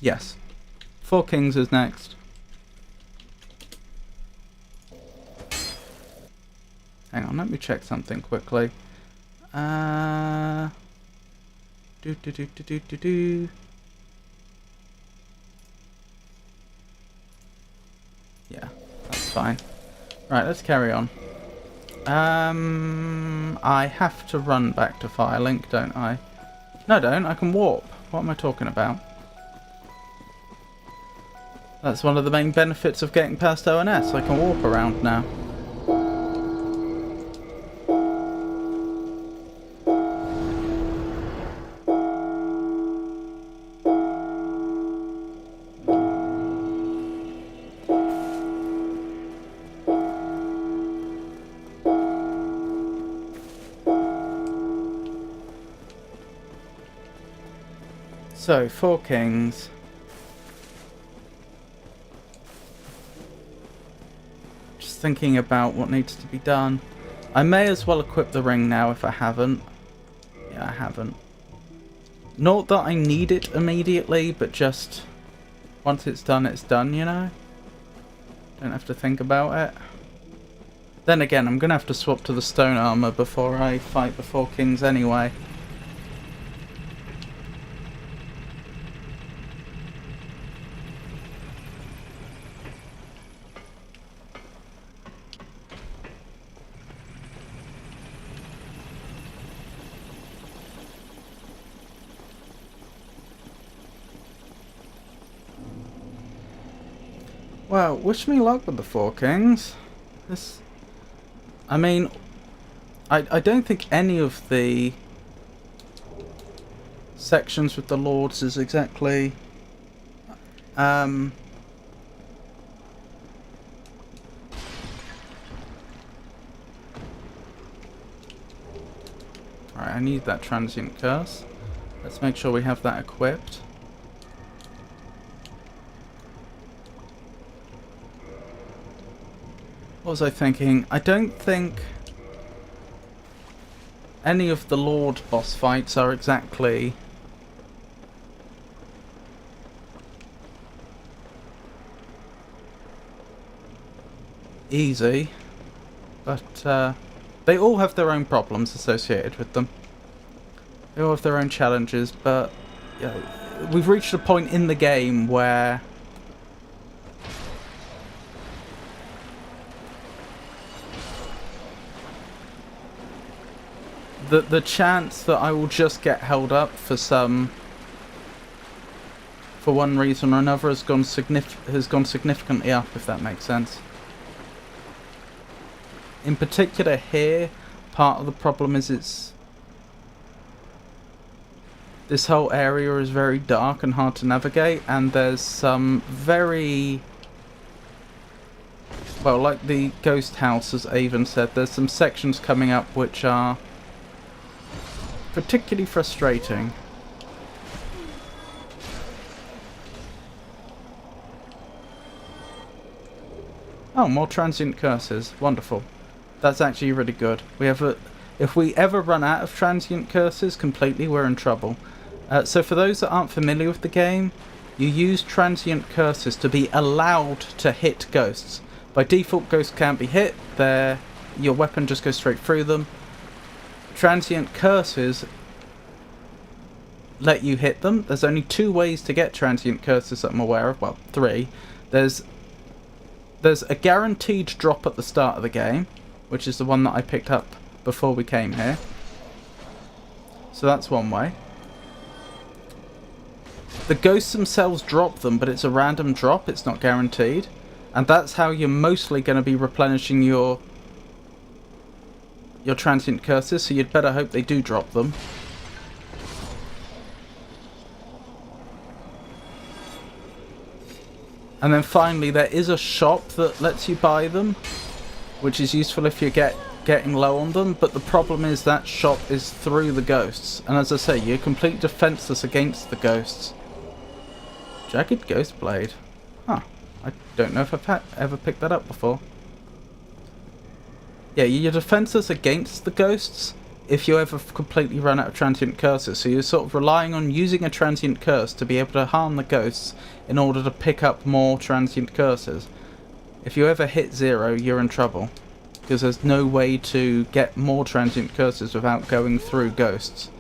Yes. Four Kings is next. Hang on, let me check something quickly. Yeah, that's fine. Right, let's carry on. I have to run back to Firelink, don't I? No, I don't. I can warp. What am I talking about? That's one of the main benefits of getting past ONS. I can warp around now. So, Four Kings. Just thinking about what needs to be done. I may as well equip the ring now if I haven't. Yeah, I haven't. Not that I need it immediately, but just once it's done, you know? Don't have to think about it. Then again, I'm going to have to swap to the stone armor before I fight the Four Kings anyway. Well, wish me luck with the Four Kings. I mean, I don't think any of the sections with the Lords is exactly... Right, I need that transient curse. Let's make sure we have that equipped. What was I thinking? I don't think any of the Lord boss fights are exactly easy, but they all have their own problems associated with them. They all have their own challenges, but you know, we've reached a point in the game where the chance that I will just get held up for one reason or another has gone significantly up, if that makes sense. In particular here, part of the problem is this whole area is very dark and hard to navigate, and there's some very, well, like the ghost house, as Avon said, there's some sections coming up which are particularly frustrating. Oh, more transient curses. Wonderful. That's actually really good. If we ever run out of transient curses completely, we're in trouble. So for those that aren't familiar with the game, you use transient curses to be allowed to hit ghosts. By default, ghosts can't be hit. Your weapon just goes straight through them. Transient curses let you hit them. There's only 2 ways to get transient curses that I'm aware of. Well, 3. There's a guaranteed drop at the start of the game, which is the one that I picked up before we came here. So that's one way. The ghosts themselves drop them, but it's a random drop. It's not guaranteed. And that's how you're mostly going to be replenishing your transient curses, so you'd better hope they do drop them. And then finally, there is a shop that lets you buy them, which is useful if you're getting low on them, but the problem is that shop is through the ghosts. And as I say, you're completely defenseless against the ghosts. Jagged Ghost Blade. Huh. I don't know if I've ever picked that up before. Yeah, you're defenseless against the ghosts if you ever completely run out of transient curses. So you're sort of relying on using a transient curse to be able to harm the ghosts in order to pick up more transient curses. If you ever hit 0, you're in trouble, because there's no way to get more transient curses without going through ghosts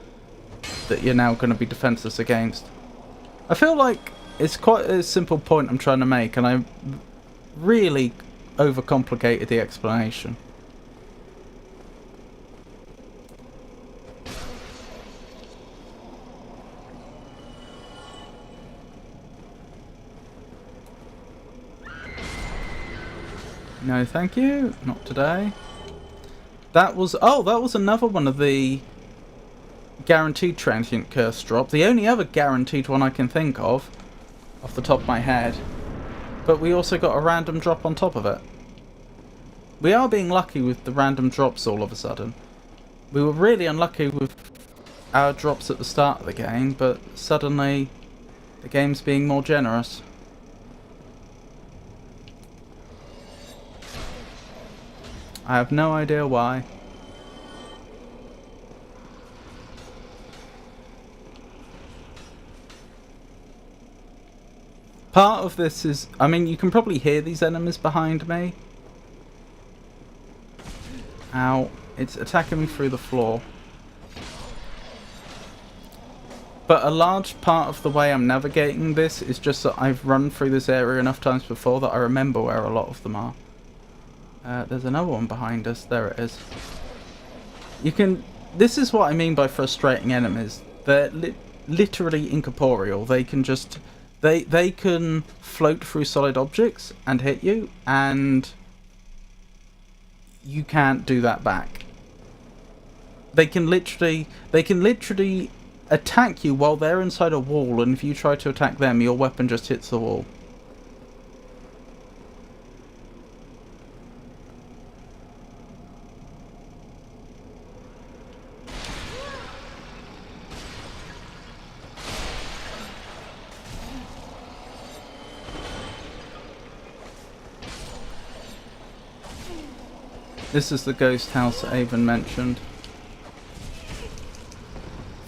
that you're now going to be defenseless against. I feel like it's quite a simple point I'm trying to make, and I really overcomplicated the explanation. No, thank you. Not today. That was another one of the guaranteed transient curse drop. The only other guaranteed one I can think of, off the top of my head. But we also got a random drop on top of it. We are being lucky with the random drops all of a sudden. We were really unlucky with our drops at the start of the game, but suddenly the game's being more generous. I have no idea why. Part of this is, I mean, you can probably hear these enemies behind me. Ow. It's attacking me through the floor. But a large part of the way I'm navigating this is just that I've run through this area enough times before that I remember where a lot of them are. There's another one behind us. There it is. This is what I mean by frustrating enemies. They're literally incorporeal. They can just... They can float through solid objects and hit you, and you can't do that back. They can literally attack you while they're inside a wall, and if you try to attack them, your weapon just hits the wall. This is the ghost house that Avon mentioned.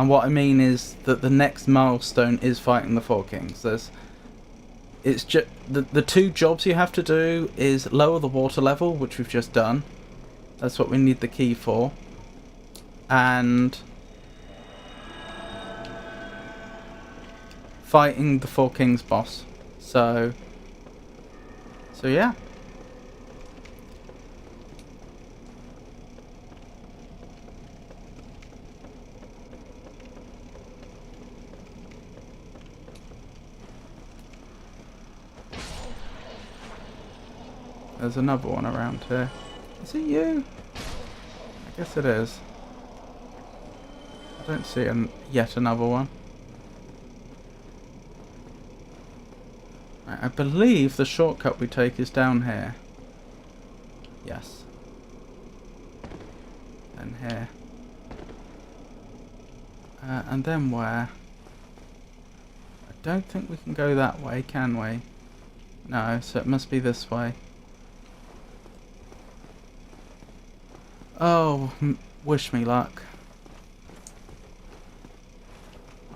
And what I mean is that the next milestone is fighting the Four Kings. It's just the two jobs you have to do is lower the water level, which we've just done. That's what we need the key for. And fighting the Four Kings boss. So yeah. There's another one around here. Is it you? I guess it is. I don't see yet another one. Right, I believe the shortcut we take is down here. Yes. Then here. And then where? I don't think we can go that way, can we? No, so it must be this way. Oh, wish me luck.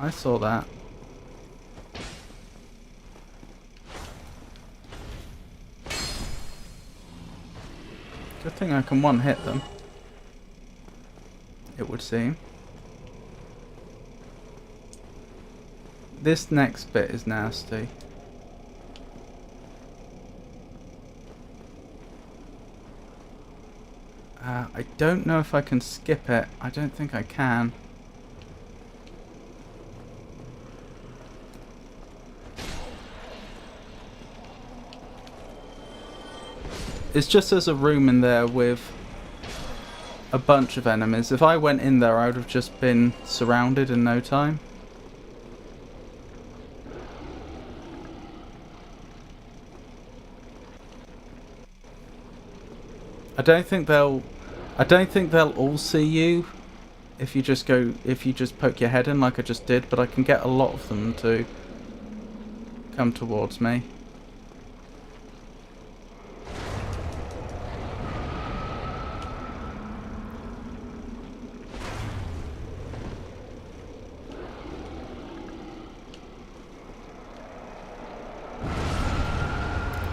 I saw that. Good thing I can one-hit them, it would seem. This next bit is nasty. I don't know if I can skip it. I don't think I can. It's just there's a room in there with a bunch of enemies. If I went in there, I would have just been surrounded in no time. I don't think they'll all see you if you just poke your head in like I just did, but I can get a lot of them to come towards me.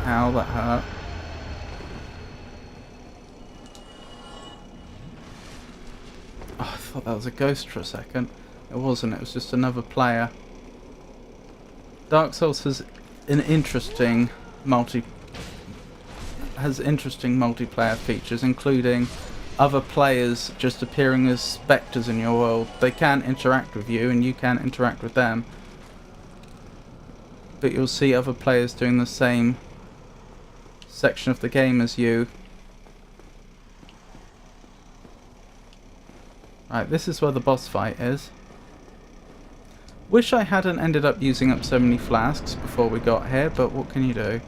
Ow, that hurt. Oh, I thought that was a ghost for a second. It wasn't, it was just another player. Dark Souls has interesting multiplayer features, including other players just appearing as spectres in your world. They can interact with you and you can interact with them, but you'll see other players doing the same section of the game as you. Right, this is where the boss fight is. Wish I hadn't ended up using up so many flasks before we got here, but what can you do?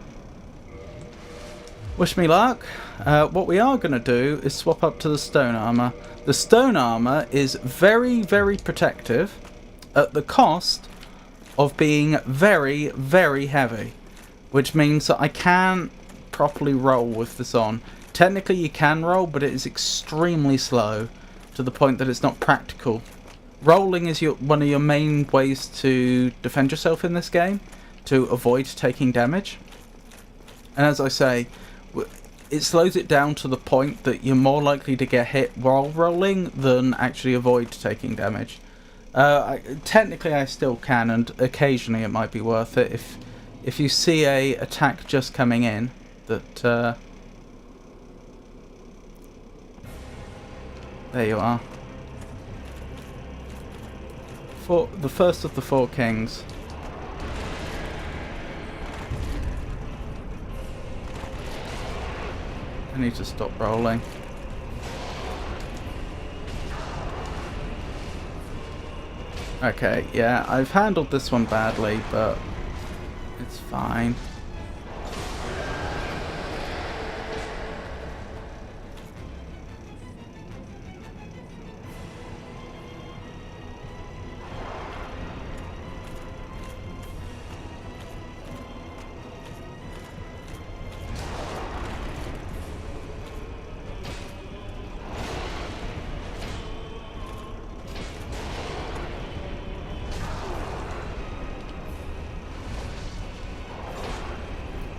Wish me luck. What we are going to do is swap up to the stone armor. The stone armor is very, very protective at the cost of being very, very heavy, which means that I can't properly roll with this on. Technically you can roll, but it is extremely slow to the point that it's not practical. Rolling is one of your main ways to defend yourself in this game, to avoid taking damage. And as I say, it slows it down to the point that you're more likely to get hit while rolling than actually avoid taking damage. Technically I still can, and occasionally it might be worth it if you see a attack just coming in that there you are. For the first of the Four Kings. I need to stop rolling. Okay, yeah, I've handled this one badly, but it's fine.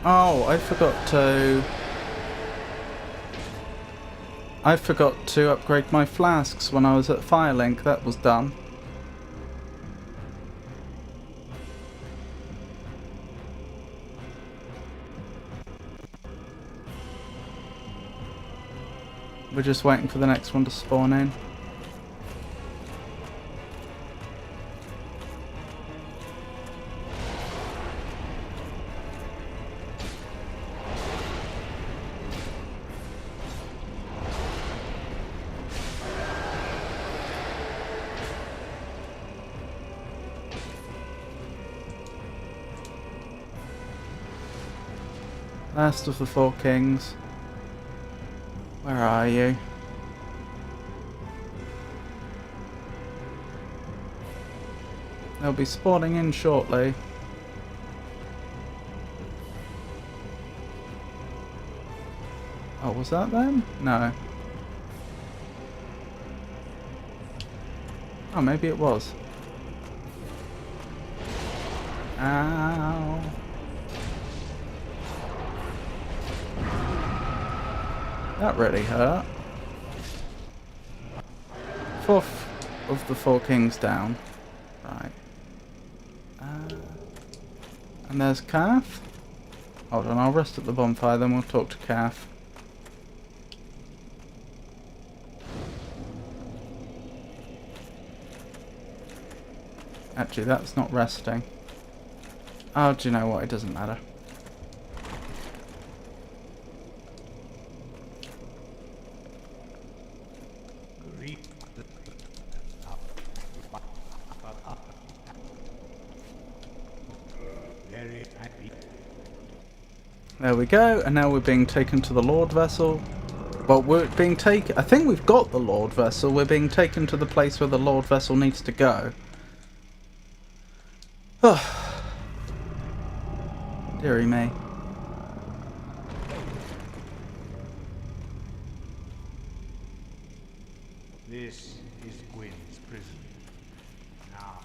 Oh, I forgot to upgrade my flasks when I was at Firelink. That was dumb. We're just waiting for the next one to spawn in. Last of the four kings. Where are you? They'll be spawning in shortly. Oh, was that them? No. Oh, maybe it was. Ow. That really hurt. Fourth of the four kings down. Right. And there's Calf. Hold on, I'll rest at the bonfire, then we'll talk to Calf. Actually, that's not resting. Oh, do you know what? It doesn't matter. There we go, and now we're being taken to the Lord Vessel. Well, we're being taken... I think we've got the Lord Vessel. We're being taken to the place where the Lord Vessel needs to go. Oh. Dearie me. This is Gwyn's prison. Now.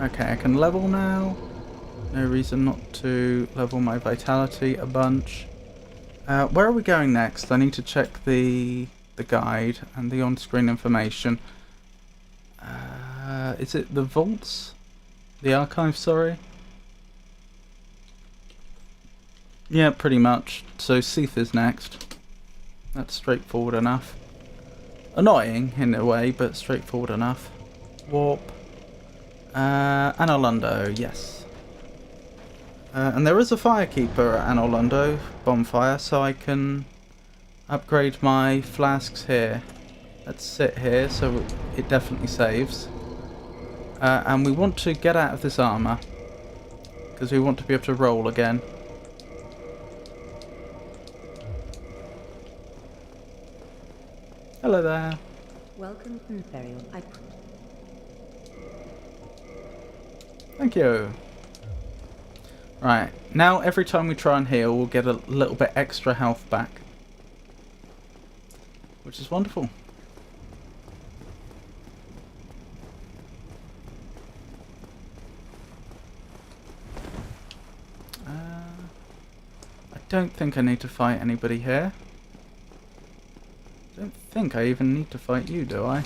Okay, I can level now. No reason not to level my vitality a bunch. Where are we going next? I need to check the guide and the on-screen information. Is it the vaults? The archive, sorry? Yeah, pretty much. So Seath is next. That's straightforward enough. Annoying in a way, but straightforward enough. Warp. Anolundo, yes. And there is a firekeeper at Anolundo bonfire, so I can upgrade my flasks here. Let's sit here, so it definitely saves. And we want to get out of this armor, because we want to be able to roll again. Hello there. Welcome, Imperial. Thank you. Right, now every time we try and heal, we'll get a little bit extra health back. Which is wonderful. I don't think I need to fight anybody here. I don't think I even need to fight you, do I?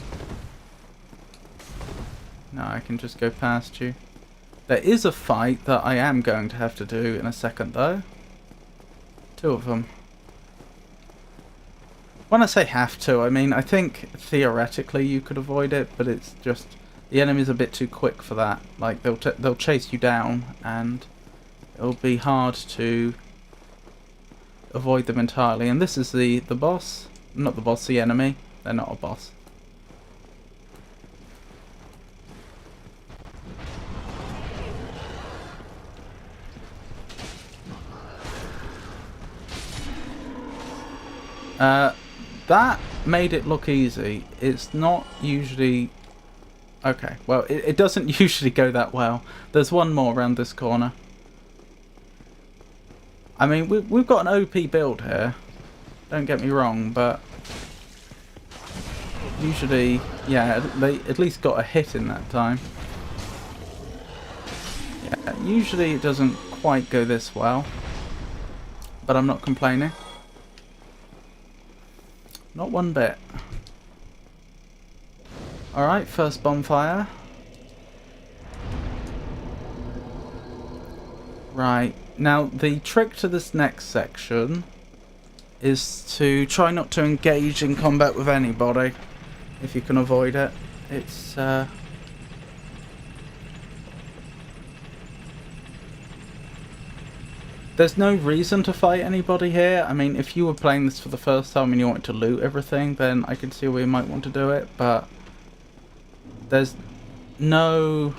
No, I can just go past you. There is a fight that I am going to have to do in a second, though. Two of them. When I say have to, I mean I think theoretically you could avoid it, but it's just the enemy's a bit too quick for that. Like they'll chase you down, and it'll be hard to avoid them entirely. And this is the boss, not the boss, the enemy. They're not a boss. That made it look easy. It's not usually... Okay, well, it doesn't usually go that well. There's one more around this corner. I mean, we've got an OP build here. Don't get me wrong, but... Usually, yeah, they at least got a hit in that time. Yeah, usually it doesn't quite go this well, but I'm not complaining. Not one bit. Alright, first bonfire. Right, now the trick to this next section is to try not to engage in combat with anybody, if you can avoid it. It's, there's no reason to fight anybody here. I mean, if you were playing this for the first time and you wanted to loot everything, then I can see where you might want to do it, but there's no,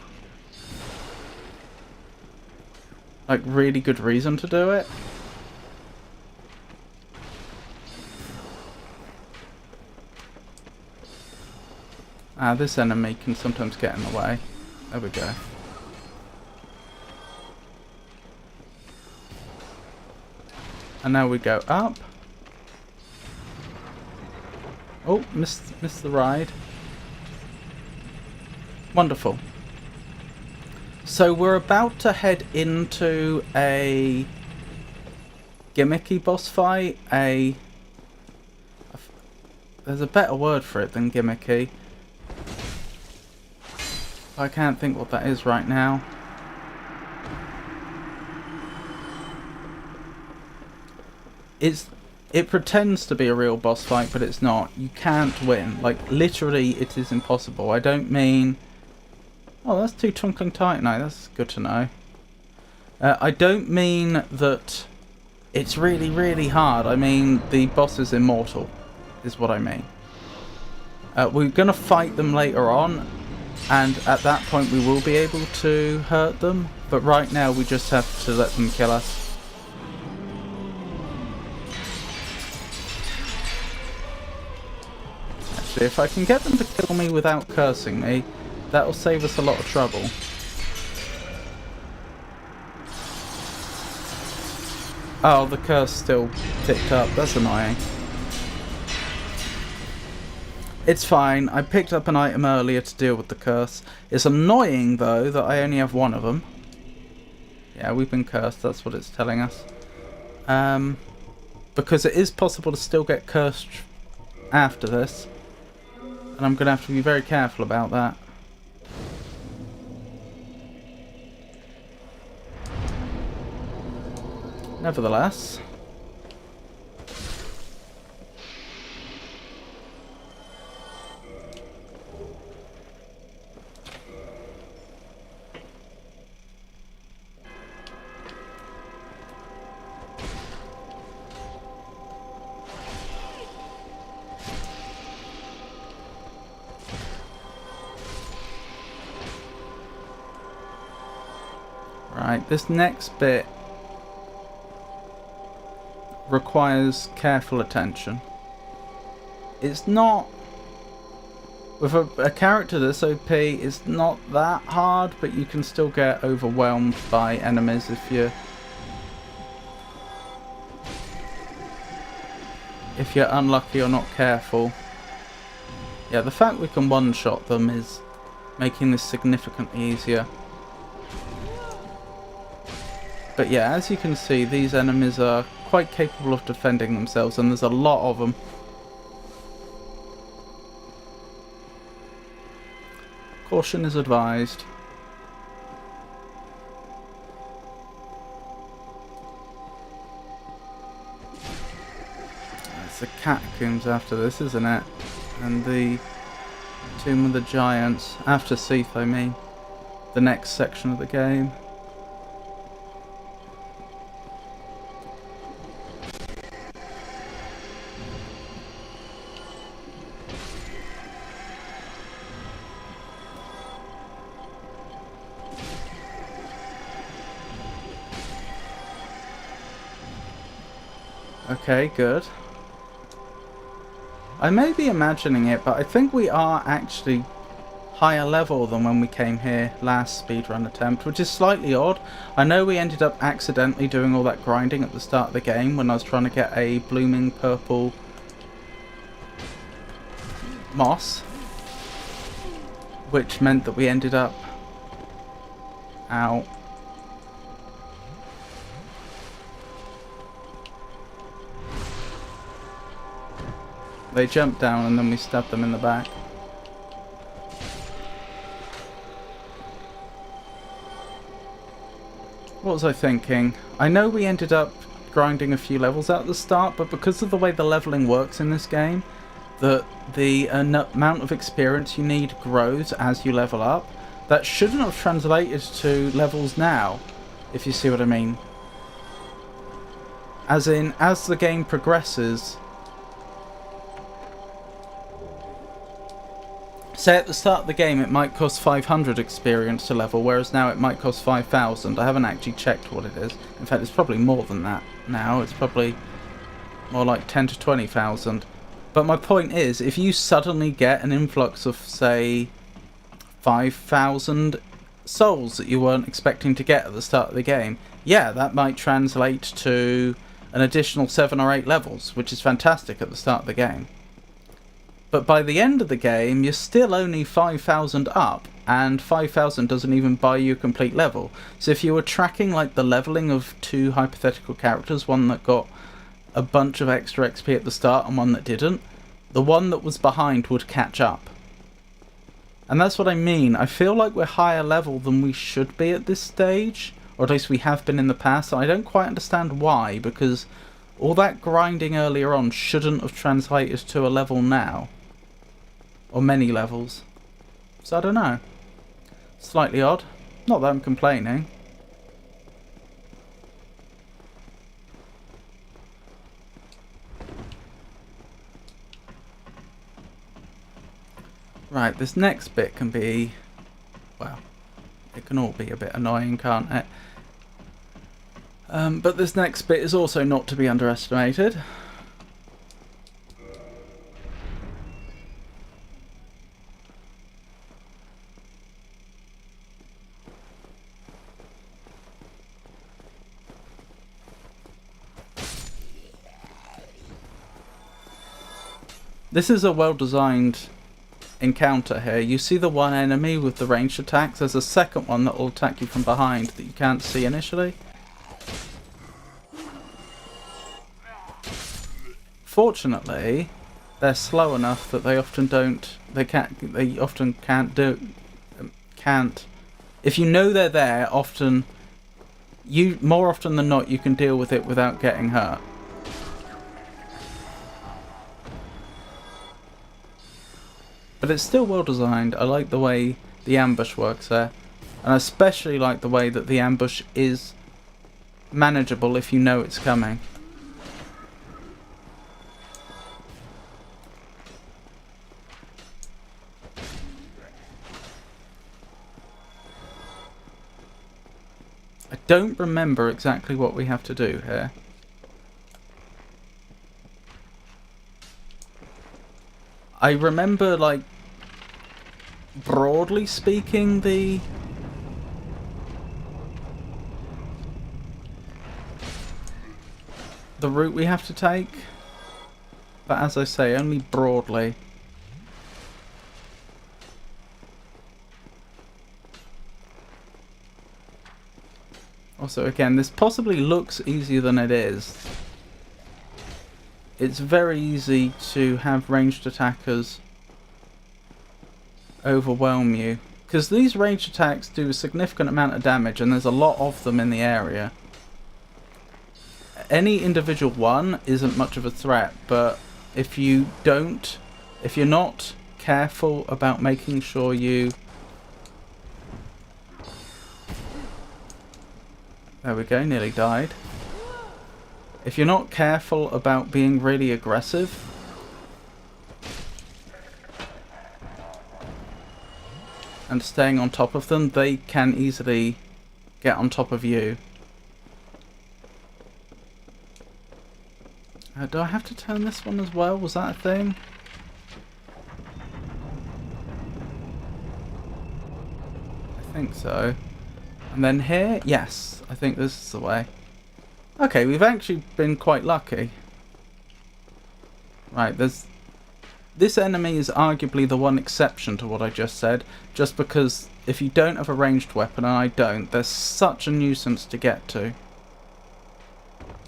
like, really good reason to do it. This enemy can sometimes get in the way. There we go. And now we go up. Oh, missed the ride. Wonderful. So we're about to head into a gimmicky boss fight. There's a better word for it than gimmicky. I can't think what that is right now. It pretends to be a real boss fight, but it's not. You can't win. Like, literally, it is impossible. I don't mean... Oh, that's 2 Twinkling Titanite. That's good to know. I don't mean that it's really, really hard. I mean, the boss is immortal, is what I mean. We're going to fight them later on, and at that point we will be able to hurt them. But right now, we just have to let them kill us. If I can get them to kill me without cursing me, that'll save us a lot of trouble. Oh, the curse still ticked up. That's annoying. It's fine. I picked up an item earlier to deal with the curse. It's annoying, though, that I only have one of them. Yeah, we've been cursed. That's what it's telling us. Because it is possible to still get cursed after this. And I'm going to have to be very careful about that. Nevertheless. Right, this next bit requires careful attention. It's not, with a character this OP, it's not that hard, but you can still get overwhelmed by enemies if you're unlucky or not careful. Yeah, the fact we can one-shot them is making this significantly easier. But yeah, as you can see, these enemies are quite capable of defending themselves, and there's a lot of them. Caution is advised. It's the catacombs after this, isn't it? And the Tomb of the Giants. After Seath, I mean. The next section of the game. Okay, good. I may be imagining it, but I think we are actually higher level than when we came here last speedrun attempt, which is slightly odd. I know we ended up accidentally doing all that grinding at the start of the game when I was trying to get a blooming purple moss, which meant that we ended up out. They jumped down and then we stabbed them in the back. What was I thinking? I know we ended up grinding a few levels out at the start, but because of the way the leveling works in this game, the amount of experience you need grows as you level up. That shouldn't have translated to levels now, if you see what I mean. As in, as the game progresses, say at the start of the game it might cost 500 experience to level, whereas now it might cost 5,000. I haven't actually checked what it is. In fact, it's probably more than that now. It's probably more like 10 to 20,000. But my point is, if you suddenly get an influx of, say, 5,000 souls that you weren't expecting to get at the start of the game, yeah, that might translate to an additional 7 or 8 levels, which is fantastic at the start of the game. But by the end of the game, you're still only 5,000 up, and 5,000 doesn't even buy you a complete level. So if you were tracking like the leveling of 2 hypothetical characters, one that got a bunch of extra XP at the start and one that didn't, the one that was behind would catch up. And that's what I mean. I feel like we're higher level than we should be at this stage, or at least we have been in the past. And I don't quite understand why, because all that grinding earlier on shouldn't have translated to a level now. Or many levels. So I don't know. Slightly odd. Not that I'm complaining. Right, this next bit can be, well, it can all be a bit annoying, can't it? But this next bit is also not to be underestimated. This is a well-designed encounter here. You see the one enemy with the ranged attacks. There's a second one that will attack you from behind that you can't see initially. Fortunately, they're slow enough that they often don't. They often can't do. Can't. If you know they're there, more often than not, you can deal with it without getting hurt. But it's still well designed. I like the way the ambush works there. And I especially like the way that the ambush is manageable if you know it's coming. I don't remember exactly what we have to do here. I remember, like, broadly speaking, the route we have to take, but as I say, only broadly. Also, again, this possibly looks easier than it is. It's very easy to have ranged attackers overwhelm you, because these ranged attacks do a significant amount of damage and there's a lot of them in the area. Any individual one isn't much of a threat, but if you're not careful about making sure you... There we go, nearly died. If you're not careful about being really aggressive, and staying on top of them, they can easily get on top of you. Do I have to turn this one as well? Was that a thing? I think so. And then here? Yes, I think this is the way. Okay, we've actually been quite lucky. Right, there's this enemy is arguably the one exception to what I just said, just because if you don't have a ranged weapon, and I don't, there's such a nuisance to get to.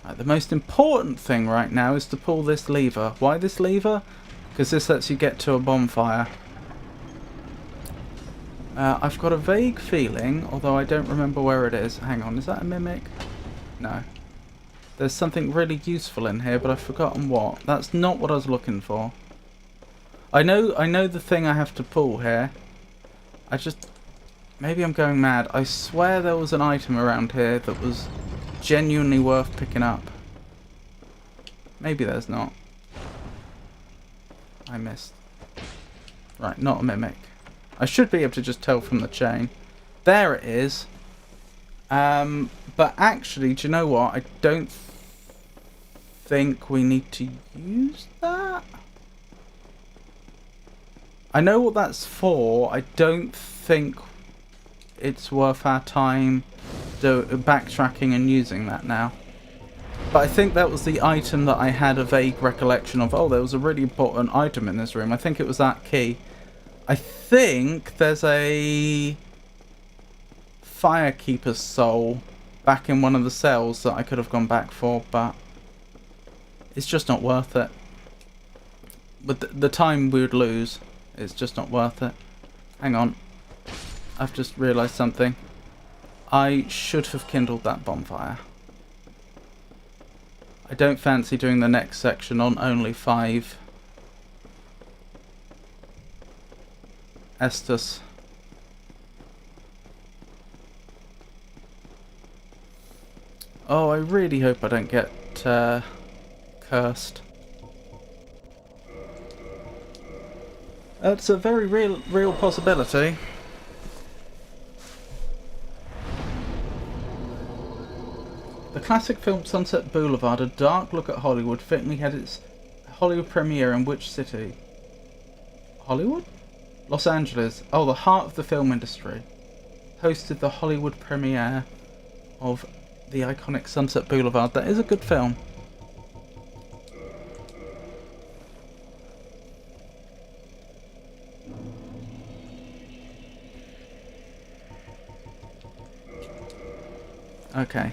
Right, the most important thing right now is to pull this lever. Why this lever? Because this lets you get to a bonfire. I've got a vague feeling, although I don't remember where it is. Hang on, is that a mimic? No. There's something really useful in here, but I've forgotten what. That's not what I was looking for. I know the thing I have to pull here. Maybe I'm going mad. I swear there was an item around here that was genuinely worth picking up. Maybe there's not. I missed. Right, not a mimic. I should be able to just tell from the chain. There it is. But actually, do you know what? I don't think we need to use that. I know what that's for. I don't think it's worth our time backtracking and using that now. But I think that was the item that I had a vague recollection of. Oh, there was a really important item in this room. I think it was that key. I think there's a Firekeeper's soul back in one of the cells that I could have gone back for, but it's just not worth it. With the time we would lose, it's just not worth it. Hang on. I've just realised something. I should have kindled that bonfire. I don't fancy doing the next section on only 5 Estus. Oh, I really hope I don't get cursed. It's a very real possibility. The classic film Sunset Boulevard, a dark look at Hollywood, fittingly had its Hollywood premiere in which city? Hollywood? Los Angeles. Oh, the heart of the film industry. Hosted the Hollywood premiere of the iconic Sunset Boulevard. That is a good film. Okay.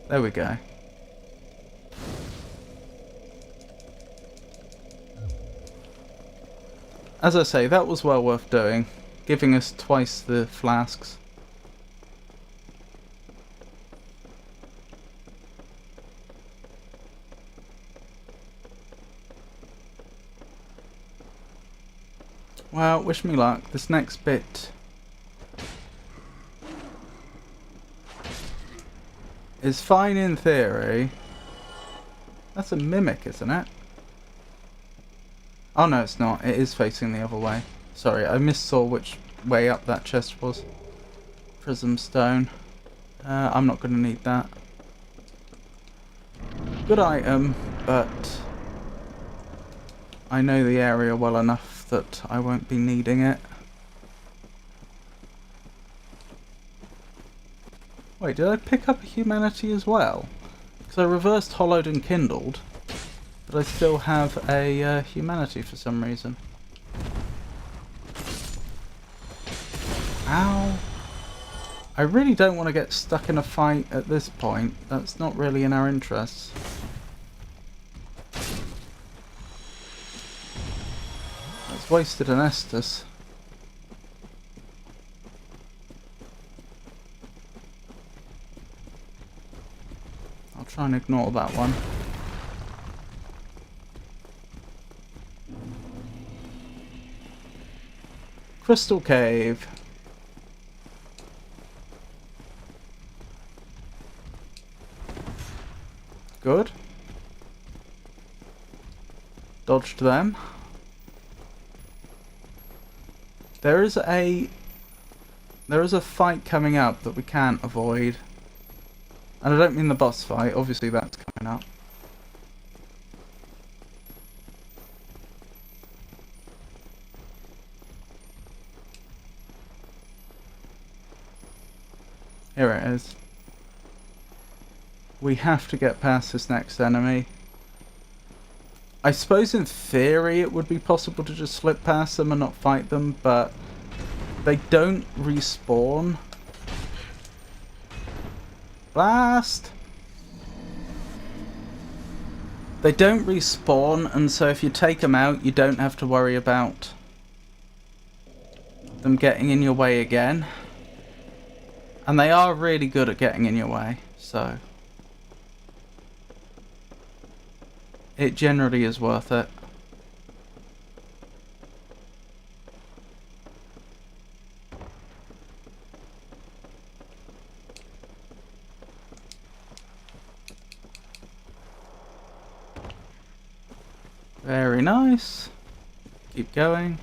There we go. As I say, that was well worth doing, giving us twice the flasks. Well, wish me luck. This next bit is fine in theory. That's a mimic, isn't it? Oh no, it's not. It is facing the other way. Sorry, I missaw which way up that chest was. Prism stone. I'm not going to need that. Good item, but I know the area well enough that I won't be needing it. Wait, did I pick up a humanity as well? Because I reversed, hollowed and kindled. But I still have a humanity for some reason. Ow. I really don't want to get stuck in a fight at this point. That's not really in our interests. That's wasted an Estus. I'll try and ignore that one. Crystal Cave. Good. Dodged them. There is a fight coming up that we can't avoid. And I don't mean the boss fight, obviously that's coming up. Here it is. We have to get past this next enemy. I suppose in theory it would be possible to just slip past them and not fight them, but they don't respawn. Blast! They don't respawn, and so if you take them out, you don't have to worry about them getting in your way again. And they are really good at getting in your way, so it generally is worth it. Very nice. Keep going.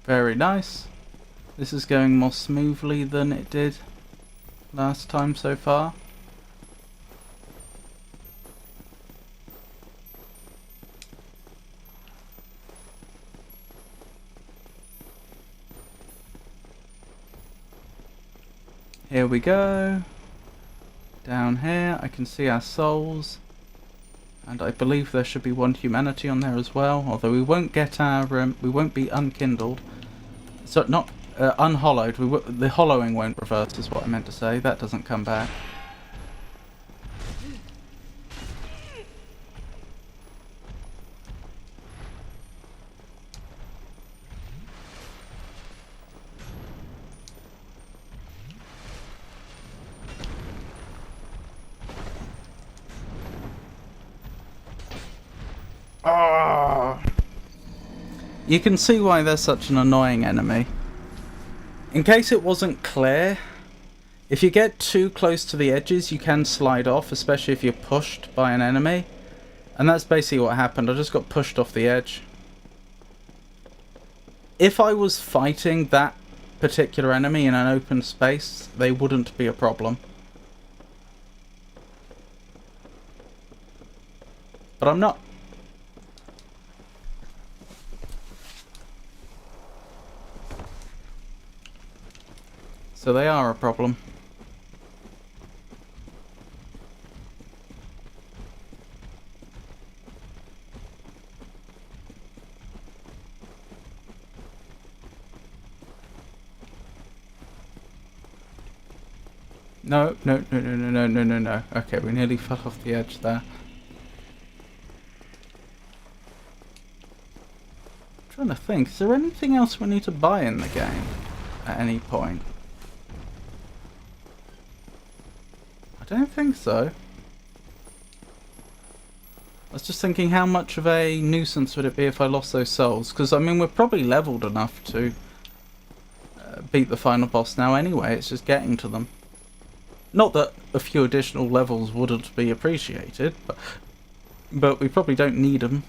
Very nice. This is going more smoothly than it did last time so far. Here we go. Down here I can see our souls. And I believe there should be one humanity on there as well, although we won't get our, we won't be unkindled. So, not unhollowed, the hollowing won't reverse is what I meant to say, that doesn't come back. You can see why they're such an annoying enemy. In case it wasn't clear, if you get too close to the edges you can slide off, especially if you're pushed by an enemy. And that's basically what happened, I just got pushed off the edge. If I was fighting that particular enemy in an open space, they wouldn't be a problem. But I'm not. So they are a problem. No. Okay, we nearly fell off the edge there. I'm trying to think, is there anything else we need to buy in the game at any point? I don't think so. I was just thinking how much of a nuisance would it be if I lost those souls? Because, I mean, we're probably leveled enough to beat the final boss now anyway, it's just getting to them. Not that a few additional levels wouldn't be appreciated, but we probably don't need them.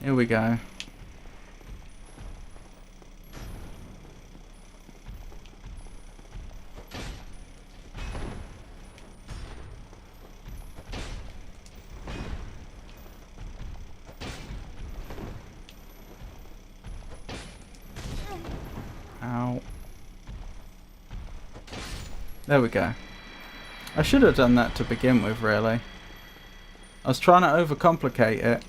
Here we go. Ow. There we go. I should have done that to begin with, really. I was trying to overcomplicate it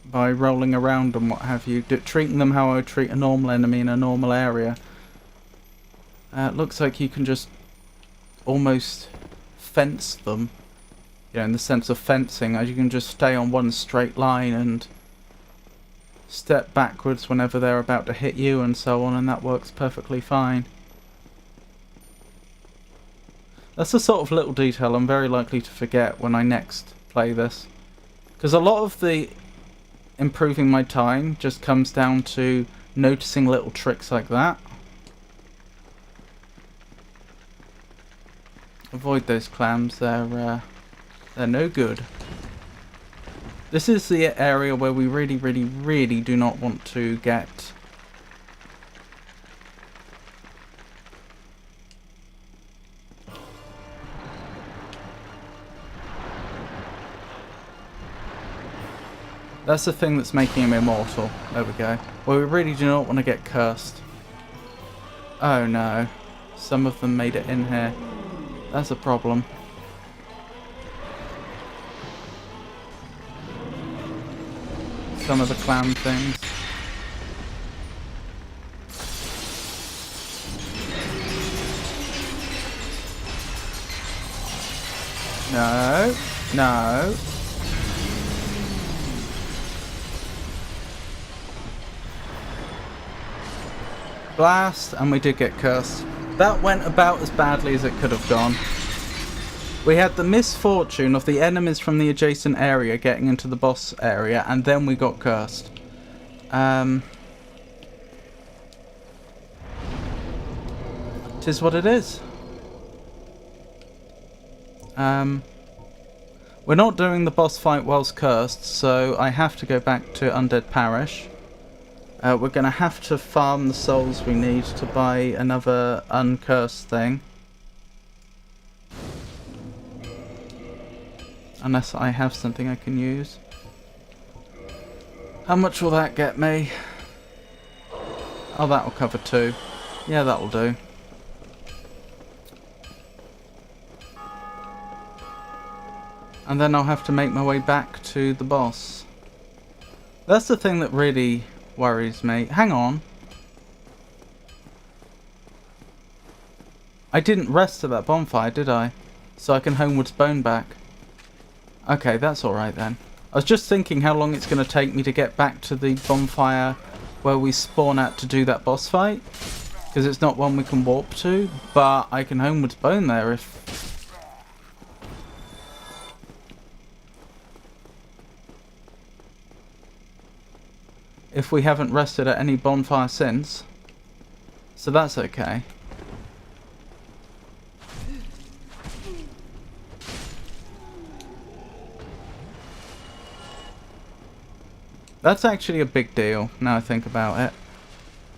by rolling around and what have you, treating them how I would treat a normal enemy in a normal area. It looks like you can just almost fence them, you know, in the sense of fencing, as you can just stay on one straight line and step backwards whenever they're about to hit you and so on, and that works perfectly fine. That's the sort of little detail I'm very likely to forget when I next play this, because a lot of the improving my time just comes down to noticing little tricks like that. Avoid those clams, they're no good. This is the area where we really, really, really do not want to get. That's the thing that's making him immortal. There we go. Well, we really do not want to get cursed. Oh no. Some of them made it in here. That's a problem. Some of the clam things. No. No. Blast, and we did get cursed. That went about as badly as it could have gone. We had the misfortune of the enemies from the adjacent area getting into the boss area, and then we got cursed. Tis what it is. We're not doing the boss fight whilst cursed, so I have to go back to Undead Parish. We're going to have to farm the souls we need to buy another uncursed thing. Unless I have something I can use. How much will that get me? Oh, that'll cover 2. Yeah, that'll do. And then I'll have to make my way back to the boss. That's the thing that really worries me. Hang on. I didn't rest at that bonfire, did I? So I can Homewood's Bone back. Okay, that's alright then. I was just thinking how long it's going to take me to get back to the bonfire where we spawn at to do that boss fight. Because it's not one we can warp to, but I can Homewood's Bone there if we haven't rested at any bonfire since. So that's okay. That's actually a big deal, now I think about it.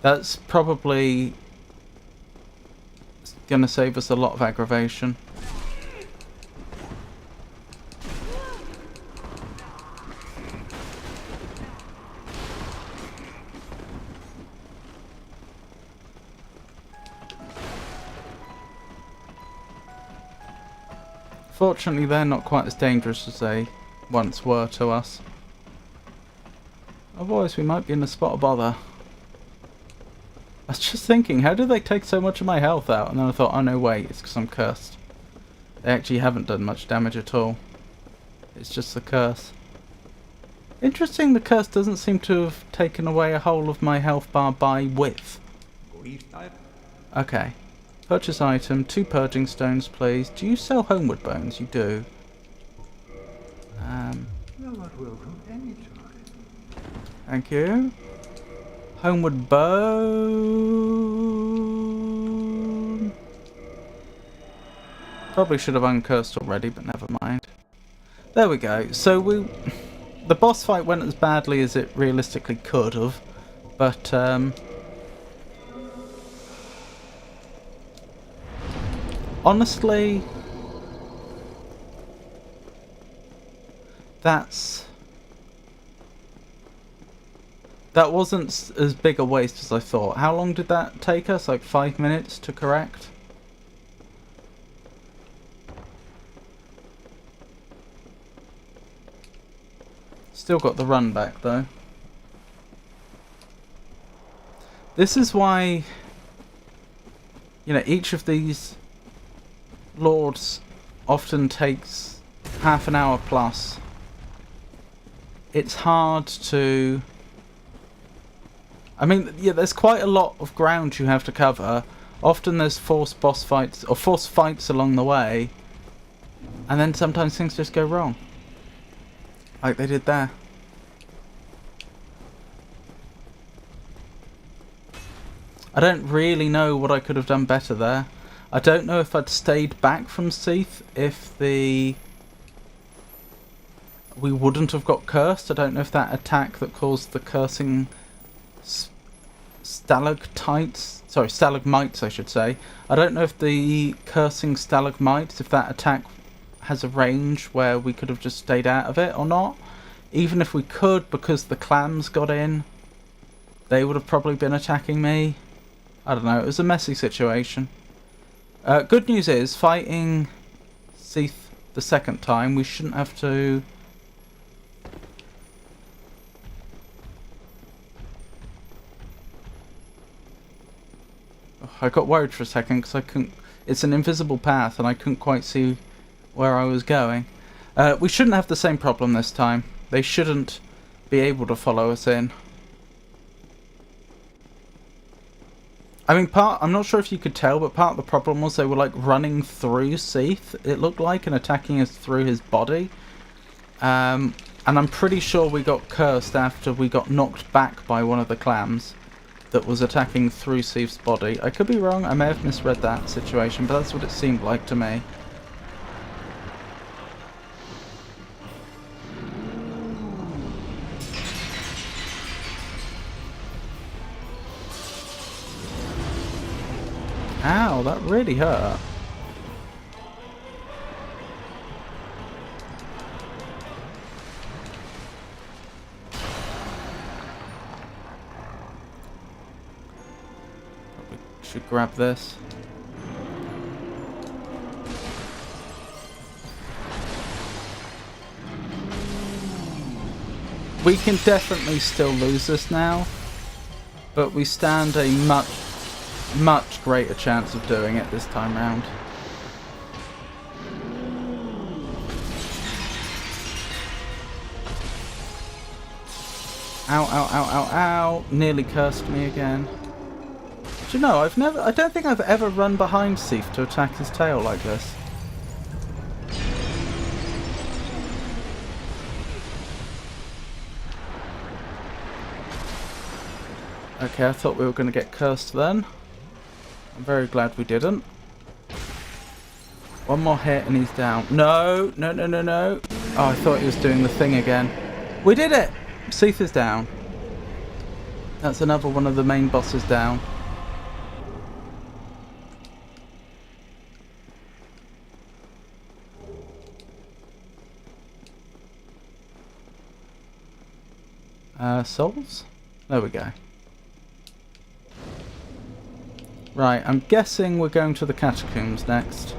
That's probably gonna save us a lot of aggravation. Fortunately, they're not quite as dangerous as they once were to us. Otherwise, we might be in a spot of bother. I was just thinking, how did they take so much of my health out? And then I thought, oh no, wait, it's because I'm cursed. They actually haven't done much damage at all. It's just the curse. Interesting, the curse doesn't seem to have taken away a whole of my health bar by width. Okay. Purchase item, 2 purging stones, please. Do you sell Homewood Bones? You do. You're not welcome anytime. Thank you. Homewood Bone. Probably should have uncursed already, but never mind. There we go. So the boss fight went as badly as it realistically could have, but honestly, that wasn't as big a waste as I thought. How long did that take us? Like 5 minutes to correct? Still got the run back though. This is why, you know, each of these lords often takes half an hour plus. It's hard to... I mean, yeah, there's quite a lot of ground you have to cover. Often there's forced boss fights, or forced fights along the way. And then sometimes things just go wrong. Like they did there. I don't really know what I could have done better there. I don't know if I'd stayed back from Seath if we wouldn't have got cursed. I don't know if that attack that caused the cursing stalagmites I should say. I don't know if the cursing stalagmites, if that attack has a range where we could have just stayed out of it or not. Even if we could, because the clams got in, they would have probably been attacking me. I don't know, it was a messy situation. Good news is, fighting Seath the second time, we shouldn't have to... Oh, I got worried for a second because I couldn't... It's an invisible path and I couldn't quite see where I was going. We shouldn't have the same problem this time. They shouldn't be able to follow us in. I mean, I'm not sure if you could tell, but part of the problem was they were like running through Seath, it looked like, and attacking us through his body. And I'm pretty sure we got cursed after we got knocked back by one of the clams that was attacking through Seath's body. I could be wrong, I may have misread that situation, but that's what it seemed like to me. Ow, that really hurt. Probably should grab this. We can definitely still lose this now, but we stand a much greater chance of doing it this time round. Ow, ow, ow, ow, ow. Nearly cursed me again. Do you know, I don't think I've ever run behind Seath to attack his tail like this. Okay, I thought we were going to get cursed then. I'm very glad we didn't. One more hit and he's down. No, no, no, no, no. Oh, I thought he was doing the thing again. We did it! Seath is down. That's another one of the main bosses down. Souls? There we go. Right, I'm guessing we're going to the catacombs next.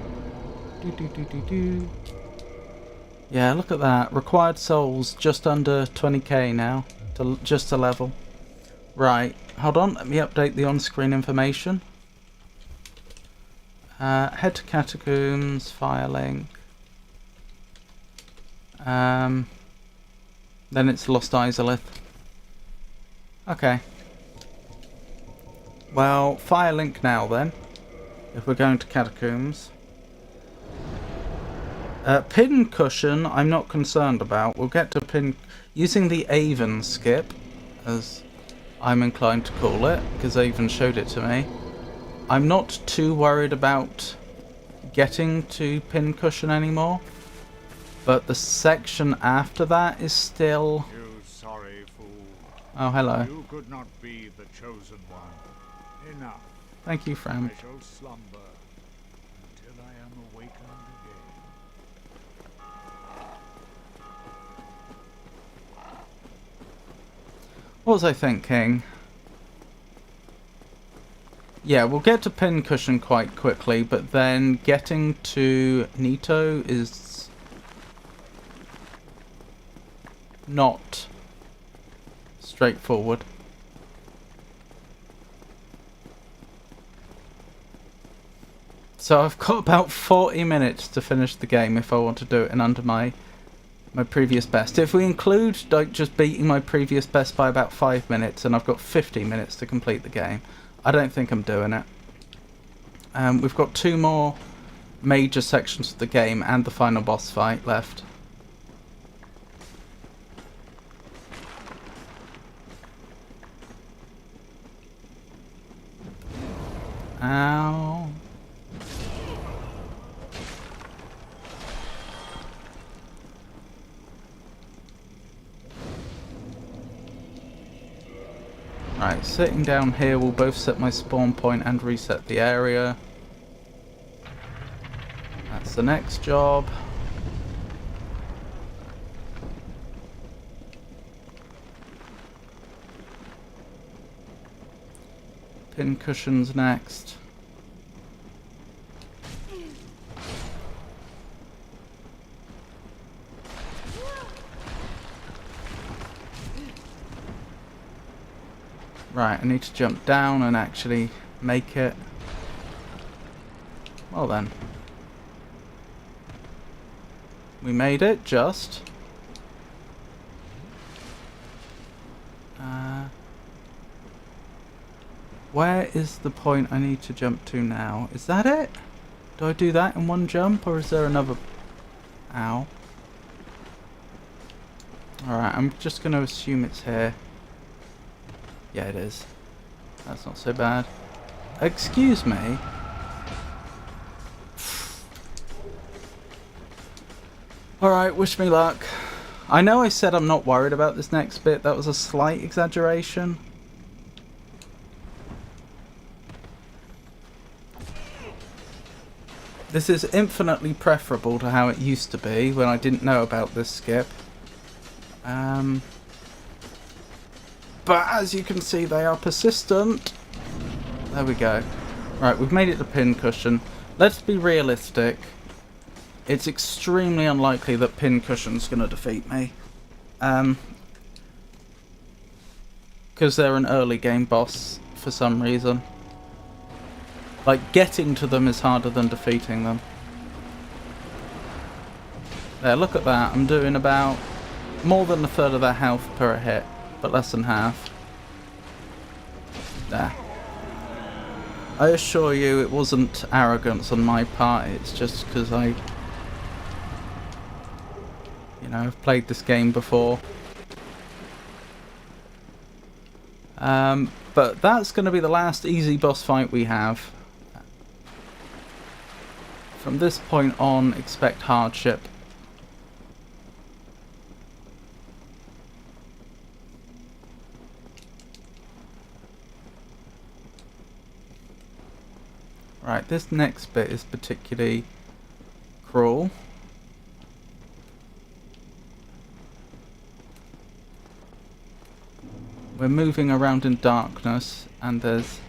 Yeah, look at that. Required souls just under 20k now, just to level. Right, hold on, let me update the on-screen information. Head to catacombs, fire link. Then it's Lost Izalith. Okay. Well, fire link now then, if we're going to catacombs. Pin cushion, I'm not concerned about. We'll get to pin... Using the Avon skip, as I'm inclined to call it, because Avon showed it to me. I'm not too worried about getting to pin cushion anymore. But the section after that is still... You sorry fool. Oh, hello. You could not be the chosen one. Enough. Thank you, Fram. I shall slumber until I am awakened again. What was I thinking? Yeah, we'll get to pincushion quite quickly, but then getting to Nito is not straightforward. So I've got about 40 minutes to finish the game if I want to do it in under my previous best. If we include like just beating my previous best by about 5 minutes, and I've got 50 minutes to complete the game, I don't think I'm doing it. We've got 2 more major sections of the game and the final boss fight left. Ow. Right, sitting down here will both set my spawn point and reset the area. That's the next job. Pin cushions next. Right, I need to jump down and actually make it. Well then. We made it, just. Where is the point I need to jump to now? Is that it? Do I do that in one jump, or is there another... Ow. Alright, I'm just going to assume it's here. Yeah, it is. That's not so bad. Excuse me. Alright, wish me luck. I know I said I'm not worried about this next bit. That was a slight exaggeration. This is infinitely preferable to how it used to be when I didn't know about this skip. But as you can see, they are persistent. There we go. Right, we've made it to pincushion. Let's be realistic. It's extremely unlikely that pincushion's going to defeat me. Because they're an early game boss for some reason. Like, getting to them is harder than defeating them. There, look at that. I'm doing about more than a third of their health per hit, but less than half. There. I assure you it wasn't arrogance on my part, it's just because I... You know, I've played this game before. But that's going to be the last easy boss fight we have. From this point on, expect hardship. Right, this next bit is particularly cruel. We're moving around in darkness, and there's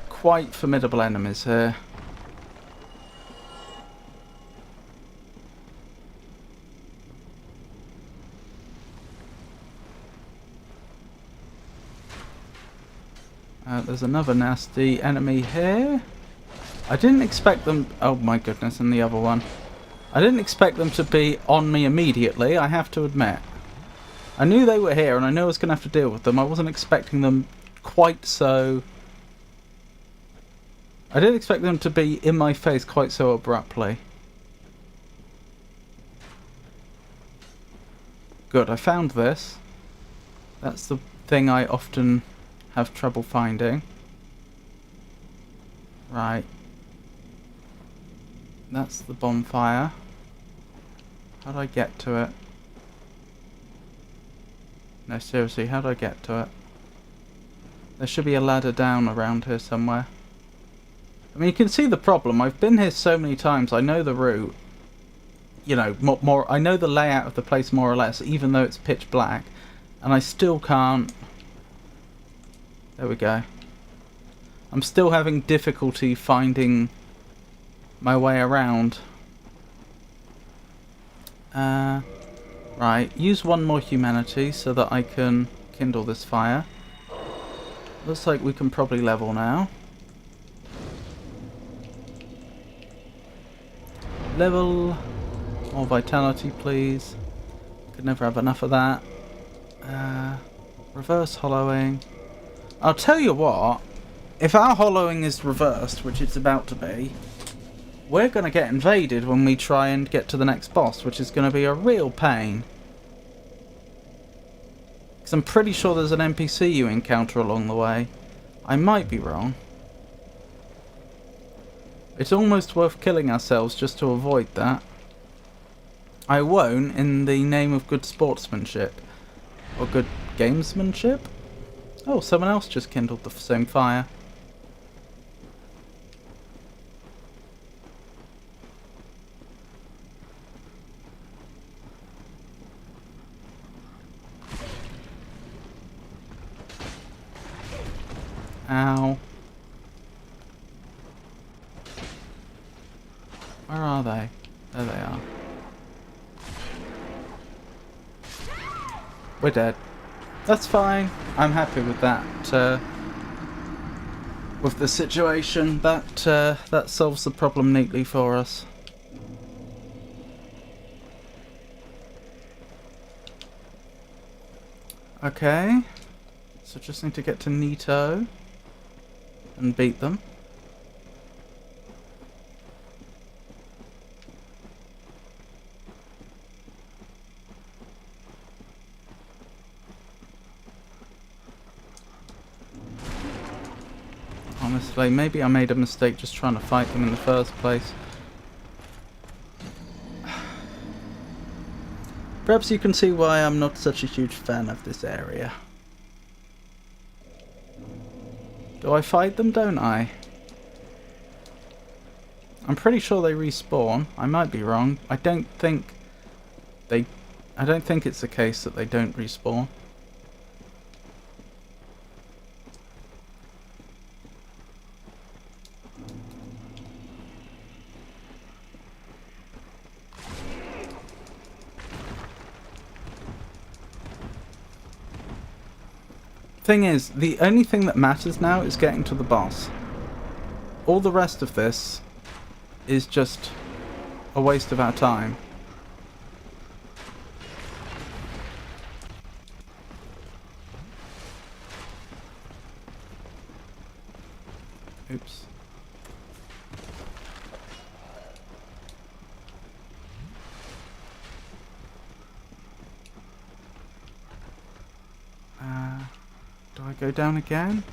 quite formidable enemies here. There's another nasty enemy here. I didn't expect them... Oh my goodness, and the other one. I didn't expect them to be on me immediately, I have to admit. I knew they were here and I knew I was going to have to deal with them. I wasn't expecting them quite so... I didn't expect them to be in my face quite so abruptly. Good, I found this. That's the thing I often have trouble finding. Right. That's the bonfire. How do I get to it? No, seriously, how do I get to it? There should be a ladder down around here somewhere. I mean, you can see the problem. I've been here so many times. I know the route. You know, more. I know the layout of the place more or less, even though it's pitch black. And I still can't... There we go. I'm still having difficulty finding my way around. Right, use one more humanity so that I can kindle this fire. Looks like we can probably level now. Level. More vitality, please. Could never have enough of that. Reverse hollowing. I'll tell you what. If our hollowing is reversed, which it's about to be, we're going to get invaded when we try and get to the next boss, which is going to be a real pain. Because I'm pretty sure there's an NPC you encounter along the way. I might be wrong. It's almost worth killing ourselves just to avoid that. I won't in the name of good sportsmanship. Or good gamesmanship? Oh, someone else just kindled the same fire. Ow. Where are they? There they are. We're dead. That's fine. I'm happy with that. With the situation, that solves the problem neatly for us. Okay. So just need to get to Nito and beat them. Honestly, maybe I made a mistake just trying to fight them in the first place. Perhaps you can see why I'm not such a huge fan of this area. Do I fight them, don't I? I'm pretty sure they respawn. I might be wrong. I don't think it's the case that they don't respawn. Thing is, the only thing that matters now is getting to the boss. All the rest of this is just a waste of our time. Oops. Do I go down again?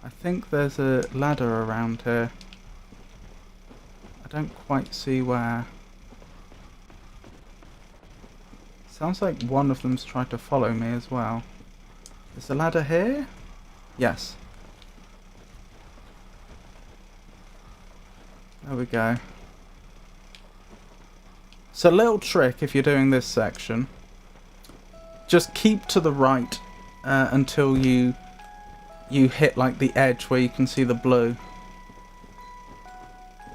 I think there's a ladder around here. I don't quite see where. Sounds like one of them's tried to follow me as well. Is the ladder here? Yes. There we go. So, little trick if you're doing this section. Just keep to the right until you hit like the edge where you can see the blue.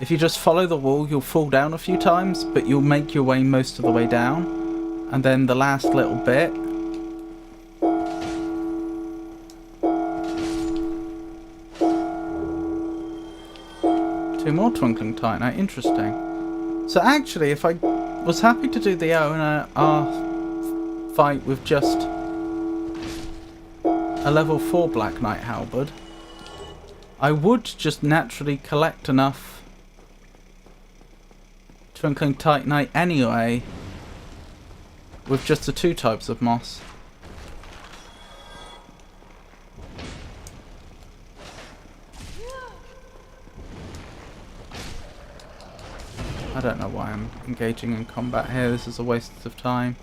If you just follow the wall, you'll fall down a few times, but you'll make your way most of the way down. And then the last little bit. Two more Twinkling Titanite, interesting. So actually, if I was happy to do the owner fight with just a level 4 Black Knight Halberd, I would just naturally collect enough Twinkling Titanite anyway with just the 2 types of moss. I don't know why I'm engaging in combat here. This is a waste of time.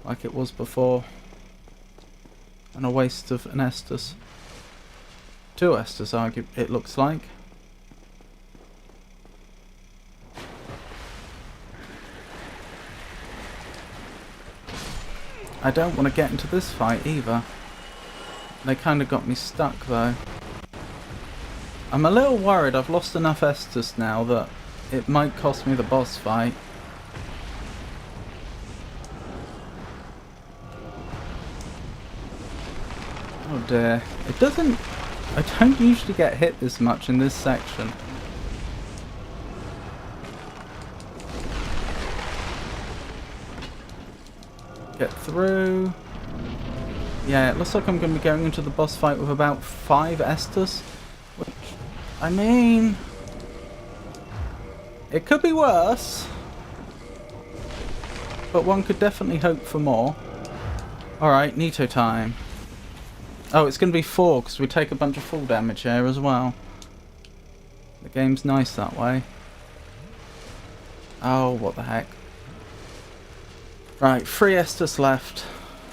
Like it was before. And a waste of an Estus. 2 Estus, it looks like. I don't want to get into this fight either. They kind of got me stuck though. I'm a little worried I've lost enough Estus now that it might cost me the boss fight. Oh dear. It doesn't... I don't usually get hit this much in this section. Get through. Yeah, it looks like I'm going to be going into the boss fight with about 5 Estus. Which, I mean... it could be worse. But one could definitely hope for more. Alright, Nito time. Oh, it's going to be 4 because we take a bunch of full damage here as well. The Game's nice that way. Oh, what the heck. Right, 3 Estus left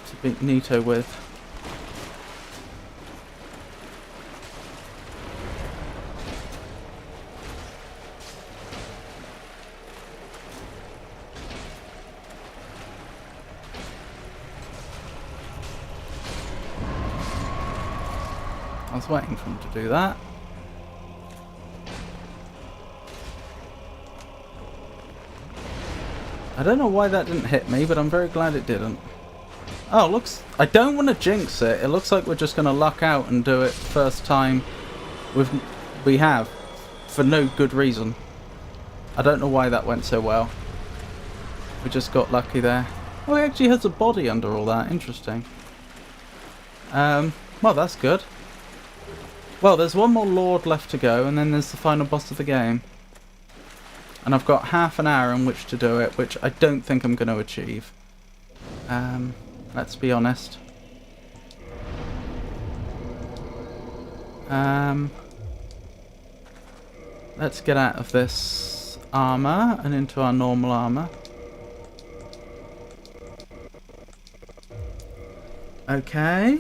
to beat Nito with. I was waiting for him to do that. I don't know why that didn't hit me, but I'm very glad it didn't. Oh, looks... I don't want to jinx it. It looks like we're just going to luck out and do it first time we have. For no good reason. I don't know why that went so well. We just got lucky there. Oh, he actually has a body under all that. Interesting. Well, that's good. Well, there's one more Lord left to go, and then there's the final boss of the game. And I've got half an hour in which to do it, which I don't think I'm going to achieve. Let's be honest. Let's get out of this armor and into our normal armor. Okay.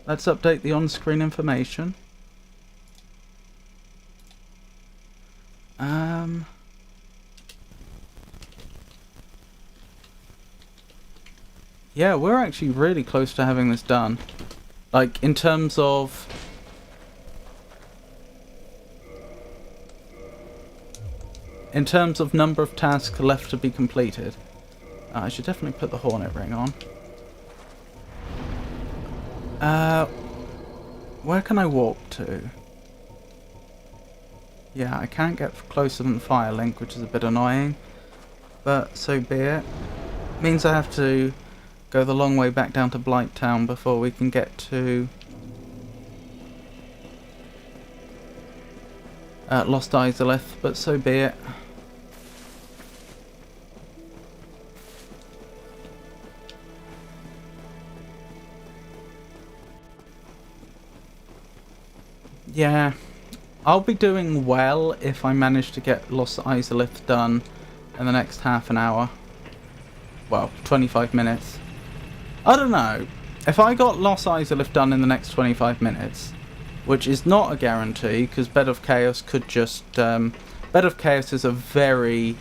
Let's update the on-screen information. Yeah, we're actually really close to having this done. Like, in terms of... number of tasks left to be completed. I should definitely put the Hornet Ring on. Where can I walk to? Yeah, I can't get closer than Firelink, which is a bit annoying. But so be it. Means I have to go the long way back down to Blighttown before we can get to Lost Izalith, but so be it. Yeah, I'll be doing well if I manage to get Lost Izalith done in the next half an hour. Well, 25 minutes. I don't know. If I got Lost Izalith done in the next 25 minutes, which is not a guarantee, because Bed of Chaos could just... Bed of Chaos is a very...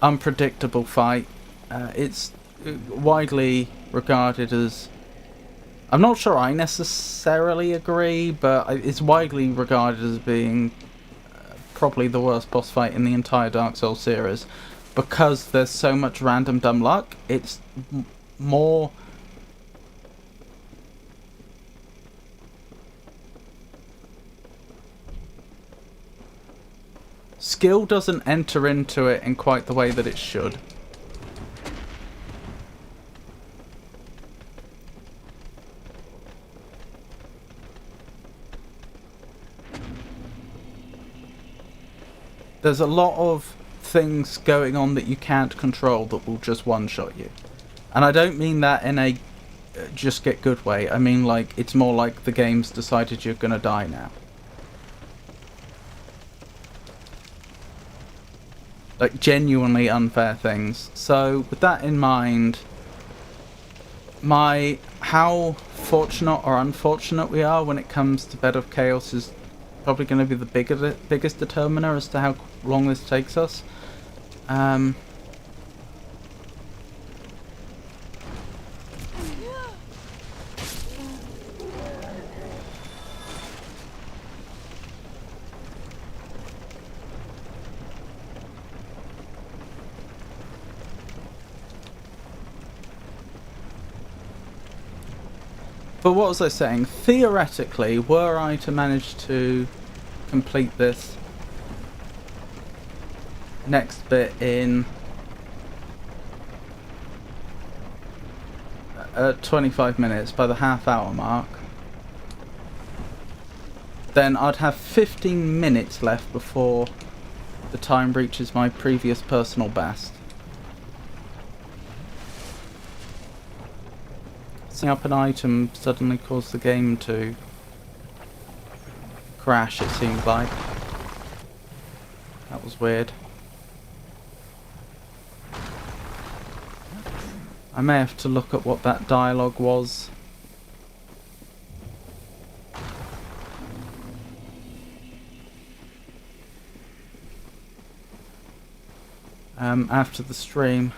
unpredictable fight. It's widely regarded as... I'm not sure I necessarily agree, but it's widely regarded as being probably the worst boss fight in the entire Dark Souls series. Because there's so much random dumb luck, it's more... skill doesn't enter into it in quite the way that it should. There's a lot of things going on that you can't control that will just one-shot you. And I don't mean that in a just get good way. I mean, like, it's more like the game's decided you're gonna die now. Like, genuinely unfair things. So, with that in mind, how fortunate or unfortunate we are when it comes to Bed of Chaos is probably going to be the biggest determiner as to how long this takes us. But what was I saying? Theoretically, were I to manage to complete this next bit in 25 minutes by the half-hour mark, then I'd have 15 minutes left before the time reaches my previous personal best. Setting up an item suddenly caused the game to crash, it seemed like. That was weird. I may have to look at what that dialogue was. After the stream.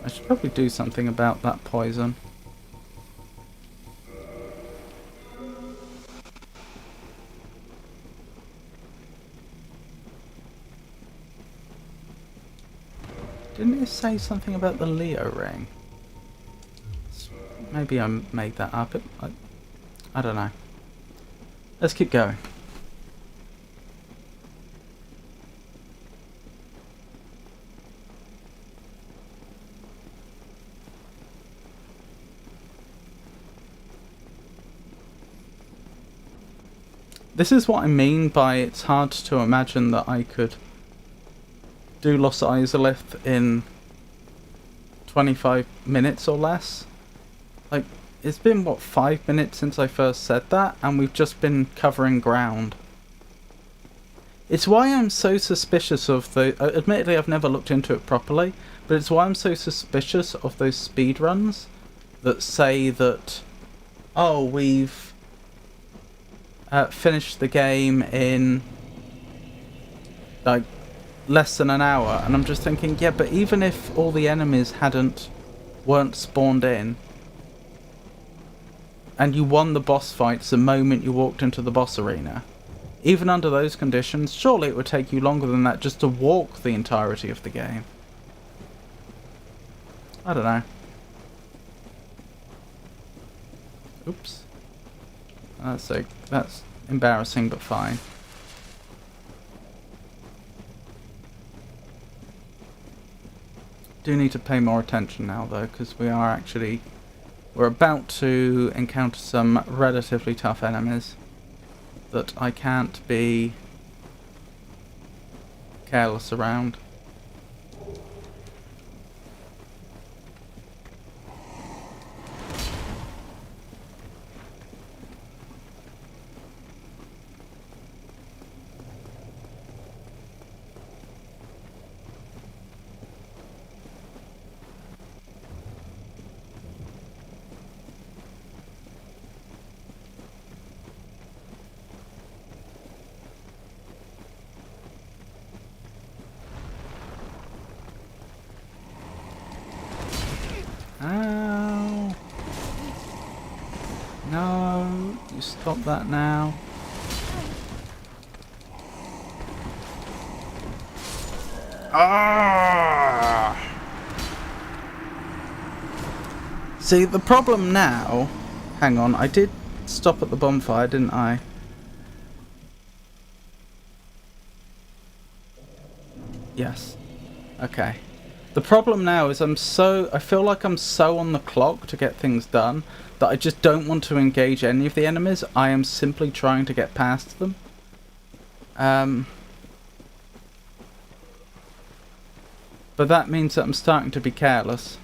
I should probably do something about that poison. Didn't it say something about the Leo ring? Maybe I made that up. I don't know. Let's keep going. This is what I mean by it's hard to imagine that I could do Los Izalith in 25 minutes or less. Like, it's been, what, 5 minutes since I first said that, and we've just been covering ground. It's why I'm so suspicious of the... admittedly, I've never looked into it properly, but it's why I'm so suspicious of those speedruns that say that, oh, we've finished the game in, like, less than an hour. And I'm just thinking, yeah, but even if all the enemies weren't spawned in, and you won the boss fights the moment you walked into the boss arena, even under those conditions, surely it would take you longer than that just to walk the entirety of the game. I don't know. Oops. That's embarrassing, but fine. Do need to pay more attention now, though, because we're about to encounter some relatively tough enemies that I can't be careless around. Ow! No, you stop that now. Ah! See, the problem now... Hang on, I did stop at the bonfire, didn't I? Yes. Okay. The problem now is I feel like I'm so on the clock to get things done that I just don't want to engage any of the enemies. I am simply trying to get past them. But that means that I'm starting to be careless.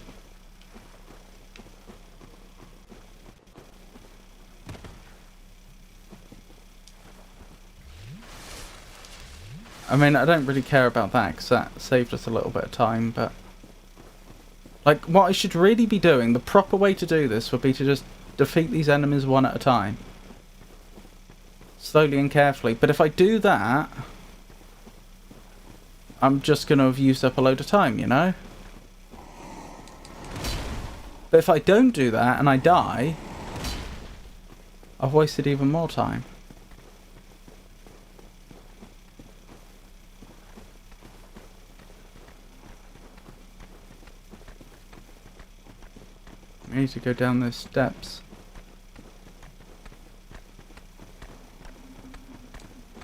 I mean, I don't really care about that because that saved us a little bit of time, but... Like, what I should really be doing, the proper way to do this would be to just defeat these enemies one at a time. Slowly and carefully. But if I do that, I'm just going to have used up a load of time, you know? But if I don't do that and I die, I've wasted even more time. I need to go down those steps.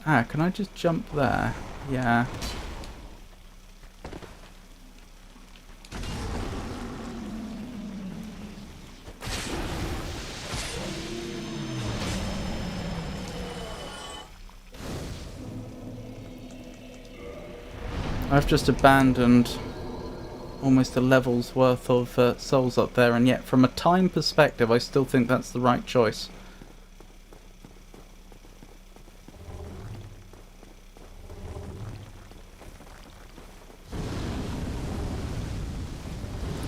Ah, can I just jump there? Yeah. I've just abandoned almost a level's worth of souls up there, and yet from a time perspective I still think that's the right choice.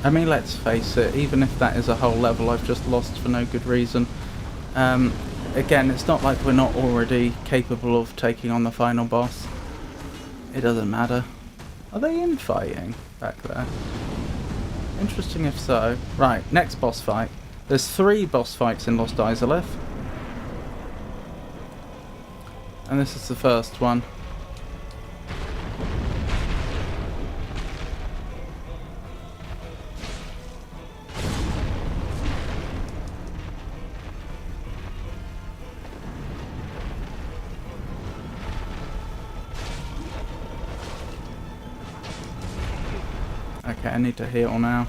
I mean, let's face it, even if that is a whole level I've just lost for no good reason, again, it's not like we're not already capable of taking on the final boss. It doesn't matter. Are they infighting back there? Interesting if so. Right, next boss fight. There's 3 boss fights in Lost Izalith. And this is the first one. Okay, I need to heal now.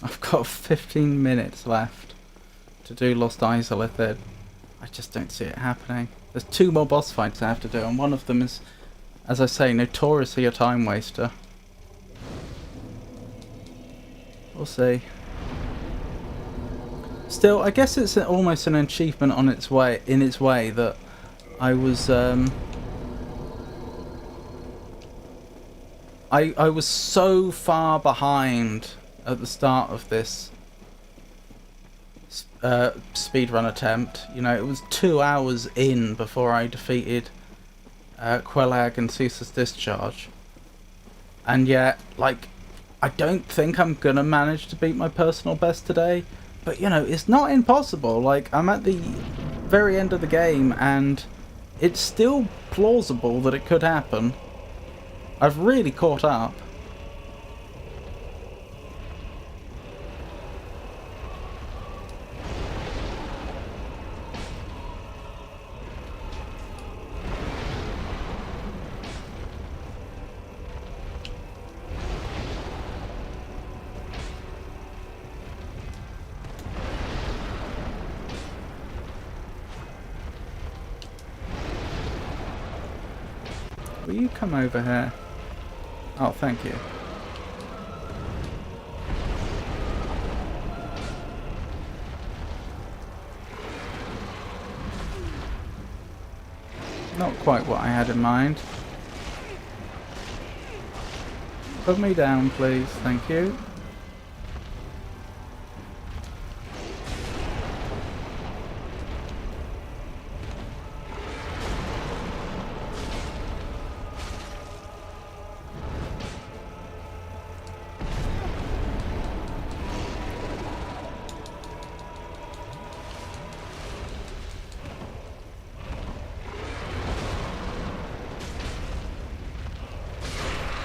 I've got 15 minutes left to do Lost Izalith. I just don't see it happening. There's 2 more boss fights I have to do, and one of them is, as I say, notoriously a time waster. We'll see. Still, I guess it's almost an achievement on its way, in its way, that I was I was so far behind at the start of this speedrun attempt. You know, it was 2 hours in before I defeated Quelag and Caesar's Discharge, and yet, like, I don't think I'm gonna manage to beat my personal best today, but you know, it's not impossible. Like, I'm at the very end of the game and it's still plausible that it could happen. I've really caught up. Will you come over here? Oh, thank you. Not quite what I had in mind. Put me down, please. Thank you.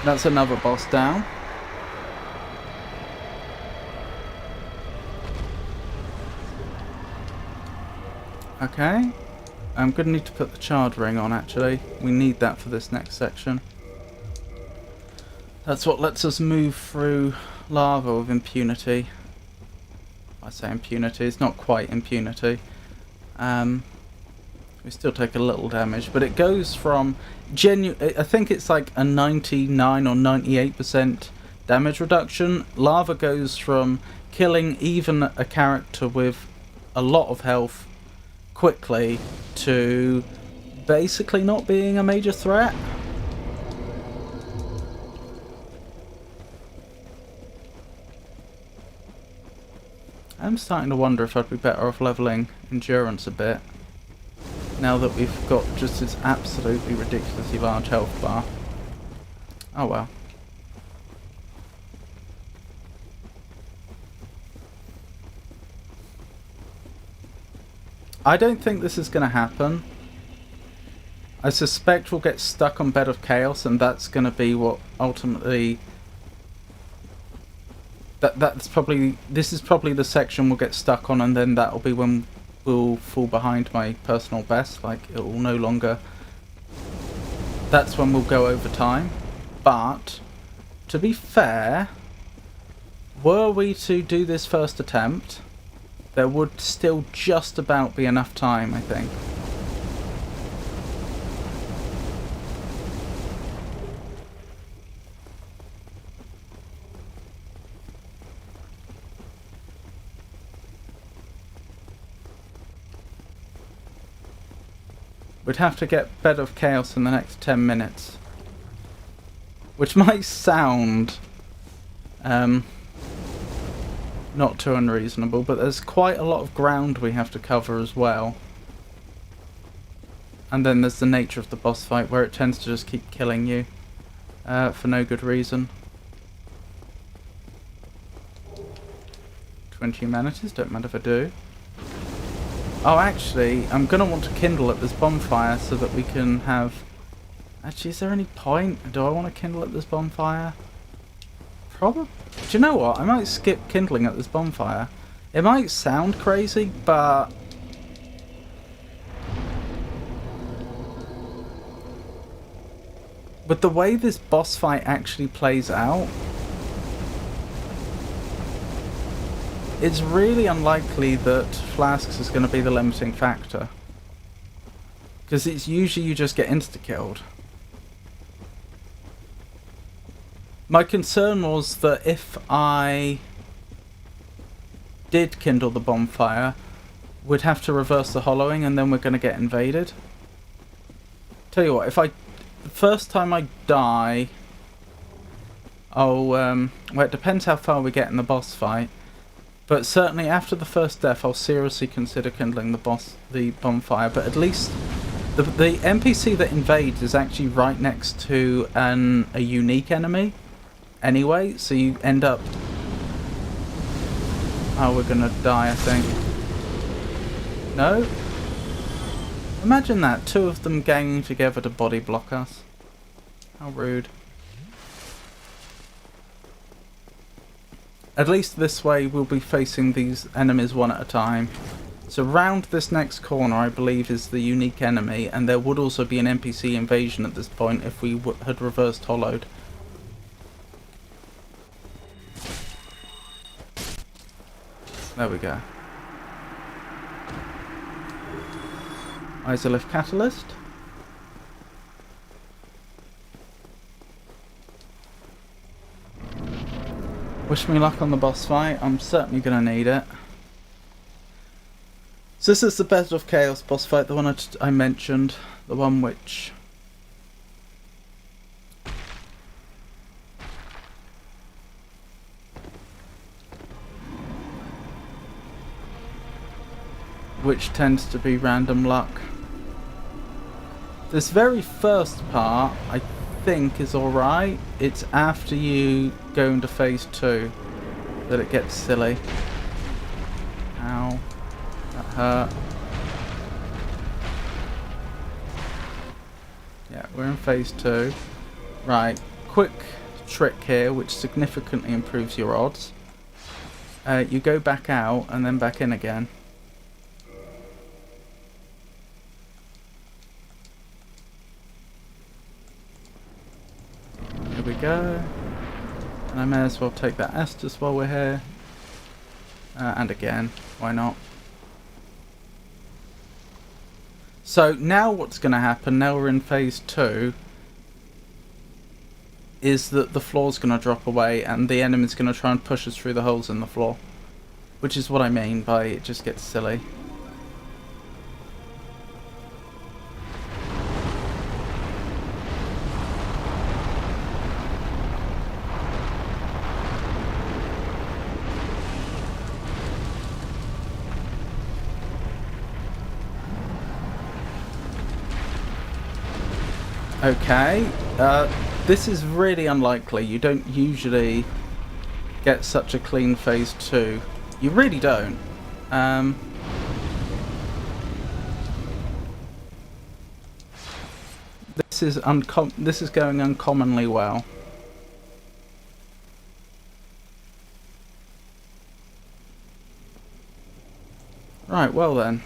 That's another boss down. Okay. I'm going to need to put the charred ring on, actually. We need that for this next section. That's what lets us move through lava with impunity. I say impunity, it's not quite impunity. We still take a little damage, but it goes from I think it's like a 99 or 98% damage reduction. Lava goes from killing even a character with a lot of health quickly to basically not being a major threat. I'm starting to wonder if I'd be better off leveling endurance a bit, now that we've got just this absolutely ridiculously large health bar. Oh well. I don't think this is going to happen. I suspect we'll get stuck on Bed of Chaos, and that's going to be what ultimately... This is probably the section we'll get stuck on, and then that'll be when we'll fall behind my personal best. Like, it will no longer... That's when we'll go over time. But, to be fair, were we to do this first attempt, there would still just about be enough time, I think. We'd have to get Bed of Chaos in the next 10 minutes. Which might sound not too unreasonable, but there's quite a lot of ground we have to cover as well. And then there's the nature of the boss fight, where it tends to just keep killing you for no good reason. 20 humanities, don't mind if I do. Oh, actually, I'm going to want to kindle at this bonfire so that we can have... Actually, is there any point? Do I want to kindle at this bonfire? Probably. Do you know what? I might skip kindling at this bonfire. It might sound crazy, but... with the way this boss fight actually plays out, it's really unlikely that flasks is going to be the limiting factor. Because it's usually you just get insta-killed. My concern was that if I did kindle the bonfire, we'd have to reverse the hollowing and then we're going to get invaded. Tell you what, if the first time I die, well, it depends how far we get in the boss fight. But certainly after the first death, I'll seriously consider kindling the bonfire. But at least the NPC that invades is actually right next to a unique enemy. Anyway, so you end up... Oh, we're gonna die, I think. No? Imagine that, two of them ganging together to body block us. How rude. At least this way we'll be facing these enemies one at a time. So round this next corner I believe is the unique enemy, and there would also be an NPC invasion at this point if we had reversed hollowed. There we go. Isolith Catalyst. Wish me luck on the boss fight. I'm certainly going to need it. So this is the Bed of Chaos boss fight, the one I mentioned. The one which... tends to be random luck. This very first part, I think, is alright. It's after you go into phase 2 that it gets silly. Ow. That hurt. Yeah, we're in phase 2. Right, quick trick here which significantly improves your odds. You go back out and then back in again. Here we go. And I may as well take that Estus while we're here. And again, why not? So now what's going to happen, now we're in phase 2, is that the floor's going to drop away and the enemy's going to try and push us through the holes in the floor. Which is what I mean by it just gets silly. Okay, this is really unlikely. You don't usually get such a clean phase 2. You really don't. This is going uncommonly well. Right, well then.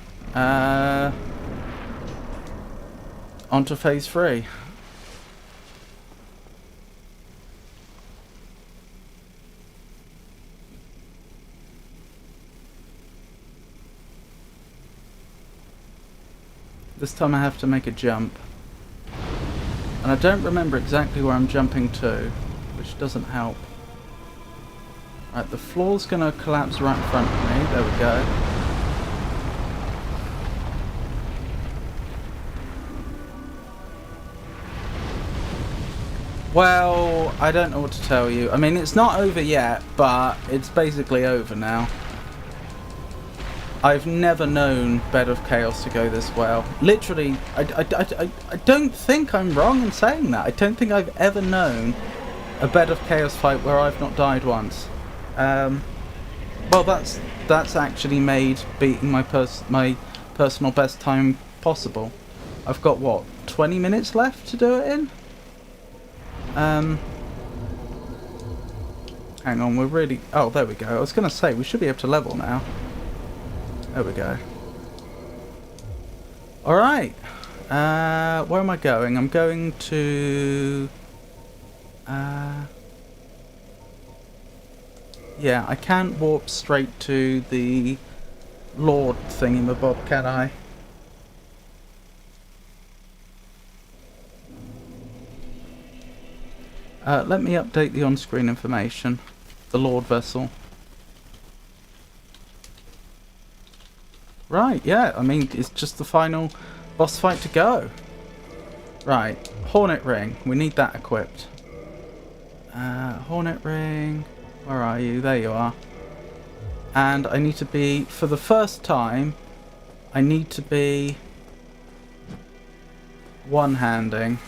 On to phase 3. This time I have to make a jump. And I don't remember exactly where I'm jumping to, which doesn't help. Right, the floor's gonna collapse right in front of me. There we go. Well, I don't know what to tell you. I mean, it's not over yet, but it's basically over now. I've never known Bed of Chaos to go this well. Literally, I don't think I'm wrong in saying that. I don't think I've ever known a Bed of Chaos fight where I've not died once. Well, that's actually made beating my personal best time possible. I've got, what, 20 minutes left to do it in? Hang on, we're really... Oh, there we go. I was going to say, we should be able to level now. There we go. Alright. Where am I going? I'm going to... yeah, I can't warp straight to the Lord thingamabob, can I? Let me update the on-screen information. The Lord vessel. Right, yeah, I mean, it's just the final boss fight to go. Right, Hornet Ring. We need that equipped. Hornet Ring. Where are you? There you are. And I need to be, for the first time, I need to be one-handing.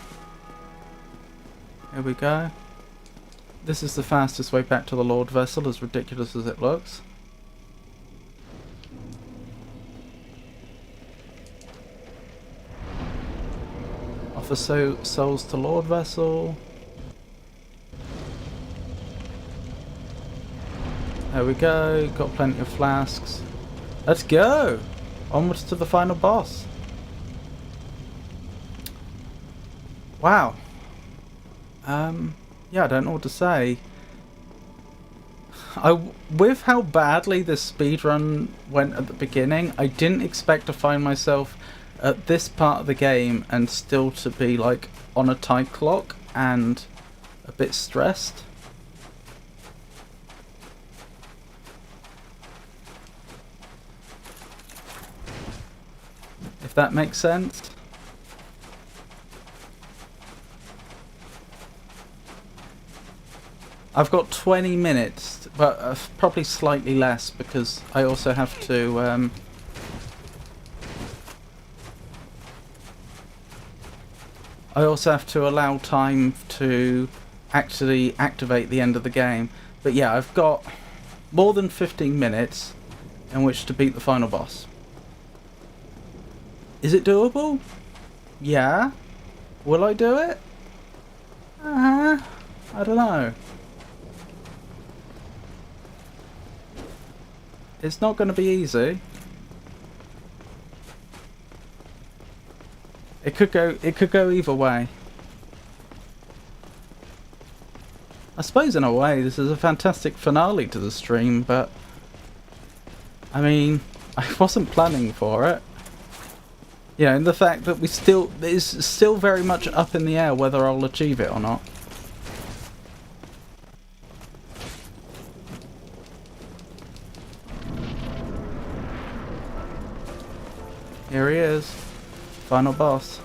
Here we go. This is the fastest way back to the Lord vessel, as ridiculous as it looks. Offer souls to Lord vessel. There we go. Got plenty of flasks. Let's go! Onwards to the final boss. Wow. Yeah, I don't know what to say. With how badly this speedrun went at the beginning, I didn't expect to find myself at this part of the game and still to be like on a tight clock and a bit stressed. If that makes sense. I've got 20 minutes, but probably slightly less because I also have to allow time to actually activate the end of the game. But yeah, I've got more than 15 minutes in which to beat the final boss. Is it doable? Yeah. Will I do it? I don't know. It's not going to be easy. It could go either way. I suppose in a way this is a fantastic finale to the stream, but I mean, I wasn't planning for it. You know, and the fact that it's still very much up in the air whether I'll achieve it or not. Here he is. Final boss.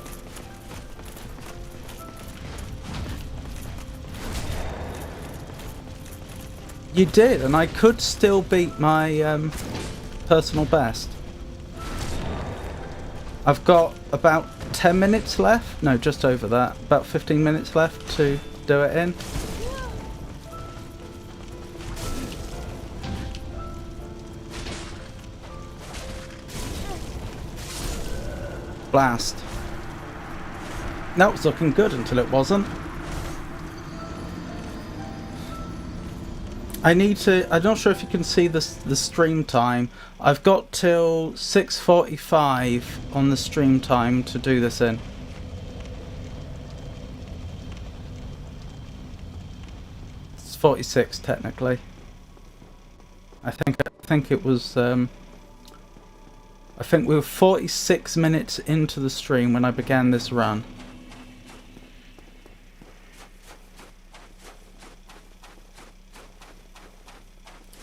You did, and I could still beat my personal best. I've got about 10 minutes left. No, just over that. About 15 minutes left to do it in. Blast. That was looking good until it wasn't. I'm not sure if you can see the stream time. I've got till 6:45 on the stream time to do this in. It's 46 technically. I think it was I think we were 46 minutes into the stream when I began this run.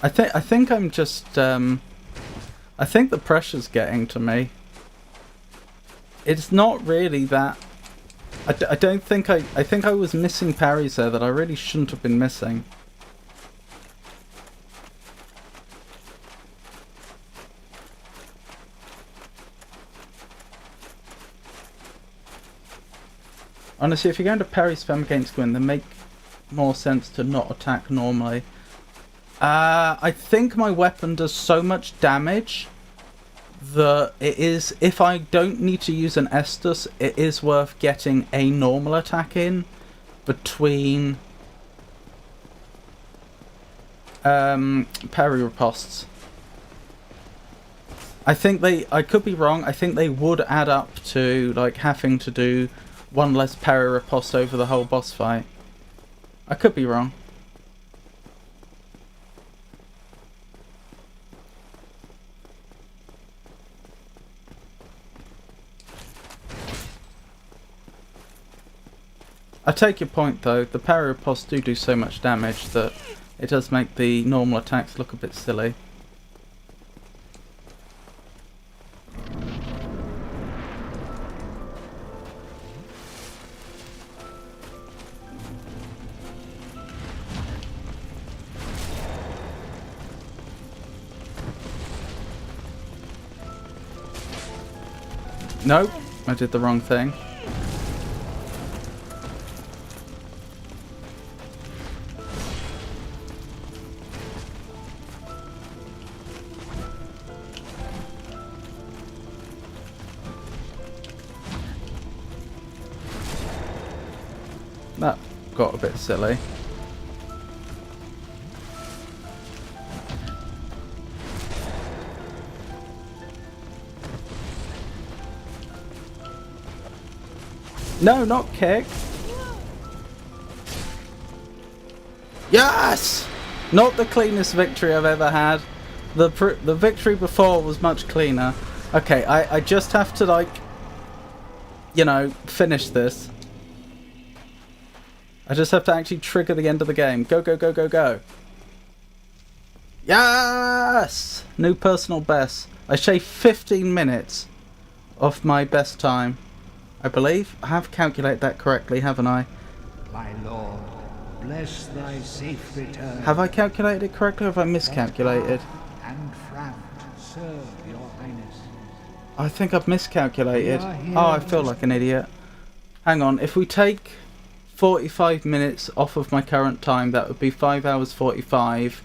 I think I'm just I think the pressure's getting to me. It's not really that. I don't think I think I was missing parries there that I really shouldn't have been missing. Honestly, if you're going to parry spam against Gwyn, then make more sense to not attack normally. I think my weapon does so much damage that it is, if I don't need to use an Estus, it is worth getting a normal attack in between parry riposts. I think I could be wrong, I think they would add up to like having to do one less parry riposte over the whole boss fight. I could be wrong. I take your point though, the parry riposte do so much damage that it does make the normal attacks look a bit silly. Nope, I did the wrong thing. That got a bit silly. No, not kick. Yes! Not the cleanest victory I've ever had. The victory before was much cleaner. Okay, I just have to, like, you know, finish this. I just have to actually trigger the end of the game. Go, go, go, go, go. Yes! New personal best. I shaved 15 minutes off my best time. I believe I have calculated that correctly, haven't I? My lord, bless thy safe return. Have I calculated it correctly or have I miscalculated? And Framt serve your highness. I think I've miscalculated. Oh, I feel like an idiot. Hang on, if we take 45 minutes off of my current time, that would be 5 hours 45.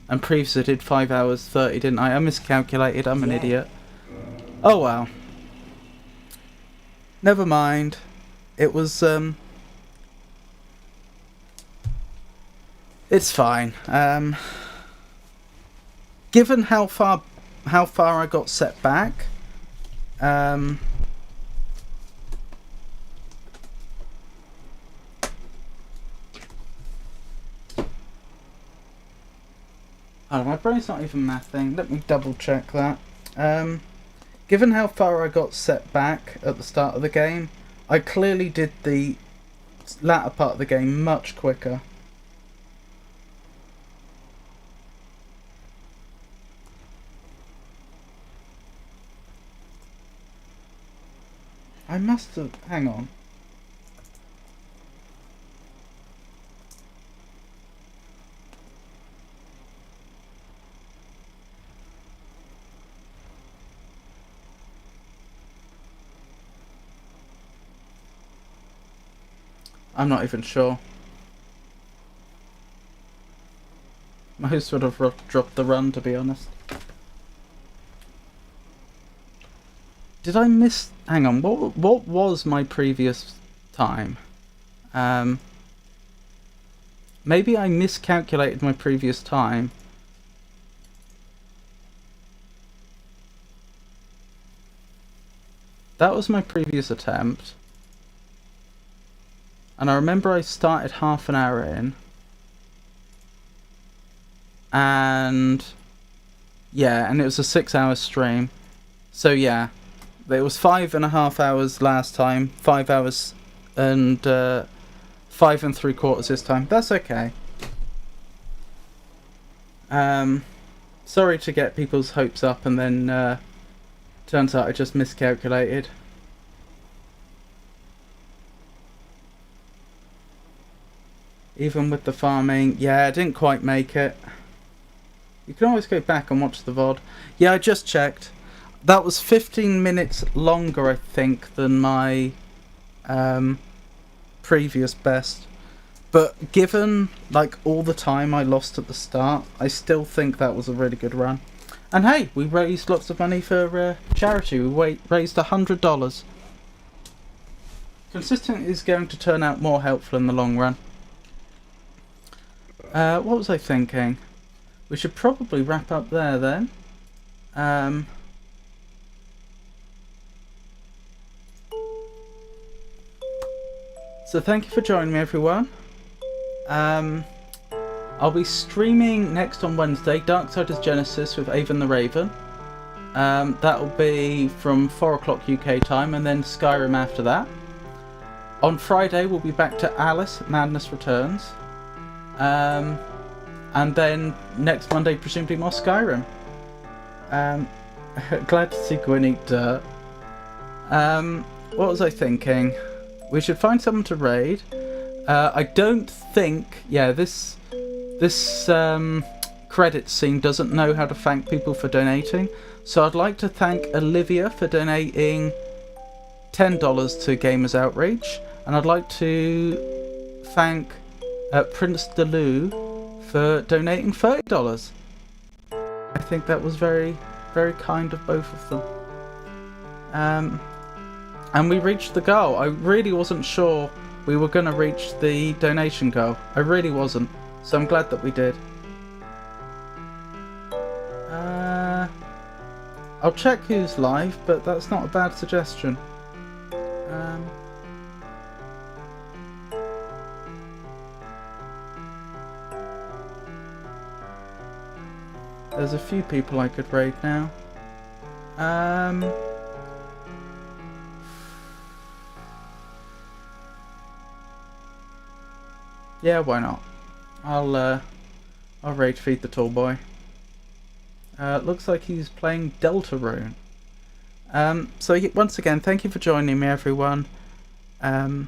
And previously I did 5 hours 30, didn't I? I miscalculated, I'm an idiot. Oh well. Never mind. It was, it's fine. Given how far I got set back, oh, my brain's not even mathing. Let me double check that. Given how far I got set back at the start of the game, I clearly did the latter part of the game much quicker. I must have... hang on. I'm not even sure. Most would have dropped the run, to be honest. Did I miss... hang on, what was my previous time. Maybe I miscalculated my previous time. That was my previous attempt. And I remember I started half an hour in. And yeah, and it was a 6-hour stream. So yeah, it was 5.5 hours last time, 5 hours and 5 3/4 this time. That's okay. Sorry to get people's hopes up, and then turns out I just miscalculated. Even with the farming, yeah, I didn't quite make it. You can always go back and watch the VOD. Yeah, I just checked. That was 15 minutes longer, I think, than my previous best. But given like all the time I lost at the start, I still think that was a really good run. And hey, we raised lots of money for charity. We raised $100. Consistent is going to turn out more helpful in the long run. What was I thinking? We should probably wrap up there then. So thank you for joining me, everyone. I'll be streaming next on Wednesday, Darksiders Genesis with Avon the Raven. That'll be from 4 o'clock UK time, and then Skyrim after that. On Friday we'll be back to Alice, Madness Returns. And then next Monday presumably more Skyrim. Glad to see Gwyn eat dirt. What was I thinking? We should find someone to raid. I don't think... Yeah, this credit scene doesn't know how to thank people for donating. So I'd like to thank Olivia for donating $10 to Gamers Outreach. And I'd like to thank Prince Delou for donating $30. I think that was very, very kind of both of them. And we reached the goal. I really wasn't sure we were going to reach the donation goal. I really wasn't. So I'm glad that we did. I'll check who's live, but that's not a bad suggestion. There's a few people I could raid now. Yeah, why not? I'll raid feed the tall boy. Looks like he's playing Deltarune. So once again, thank you for joining me, everyone. Thank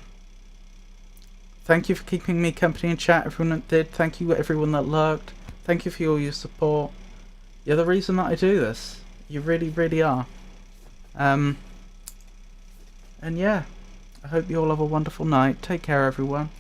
you for keeping me company in chat, everyone that did. Thank you everyone that lurked. Thank you for all your support. You're the reason that I do this. You really, really are. And yeah, I hope you all have a wonderful night. Take care, everyone.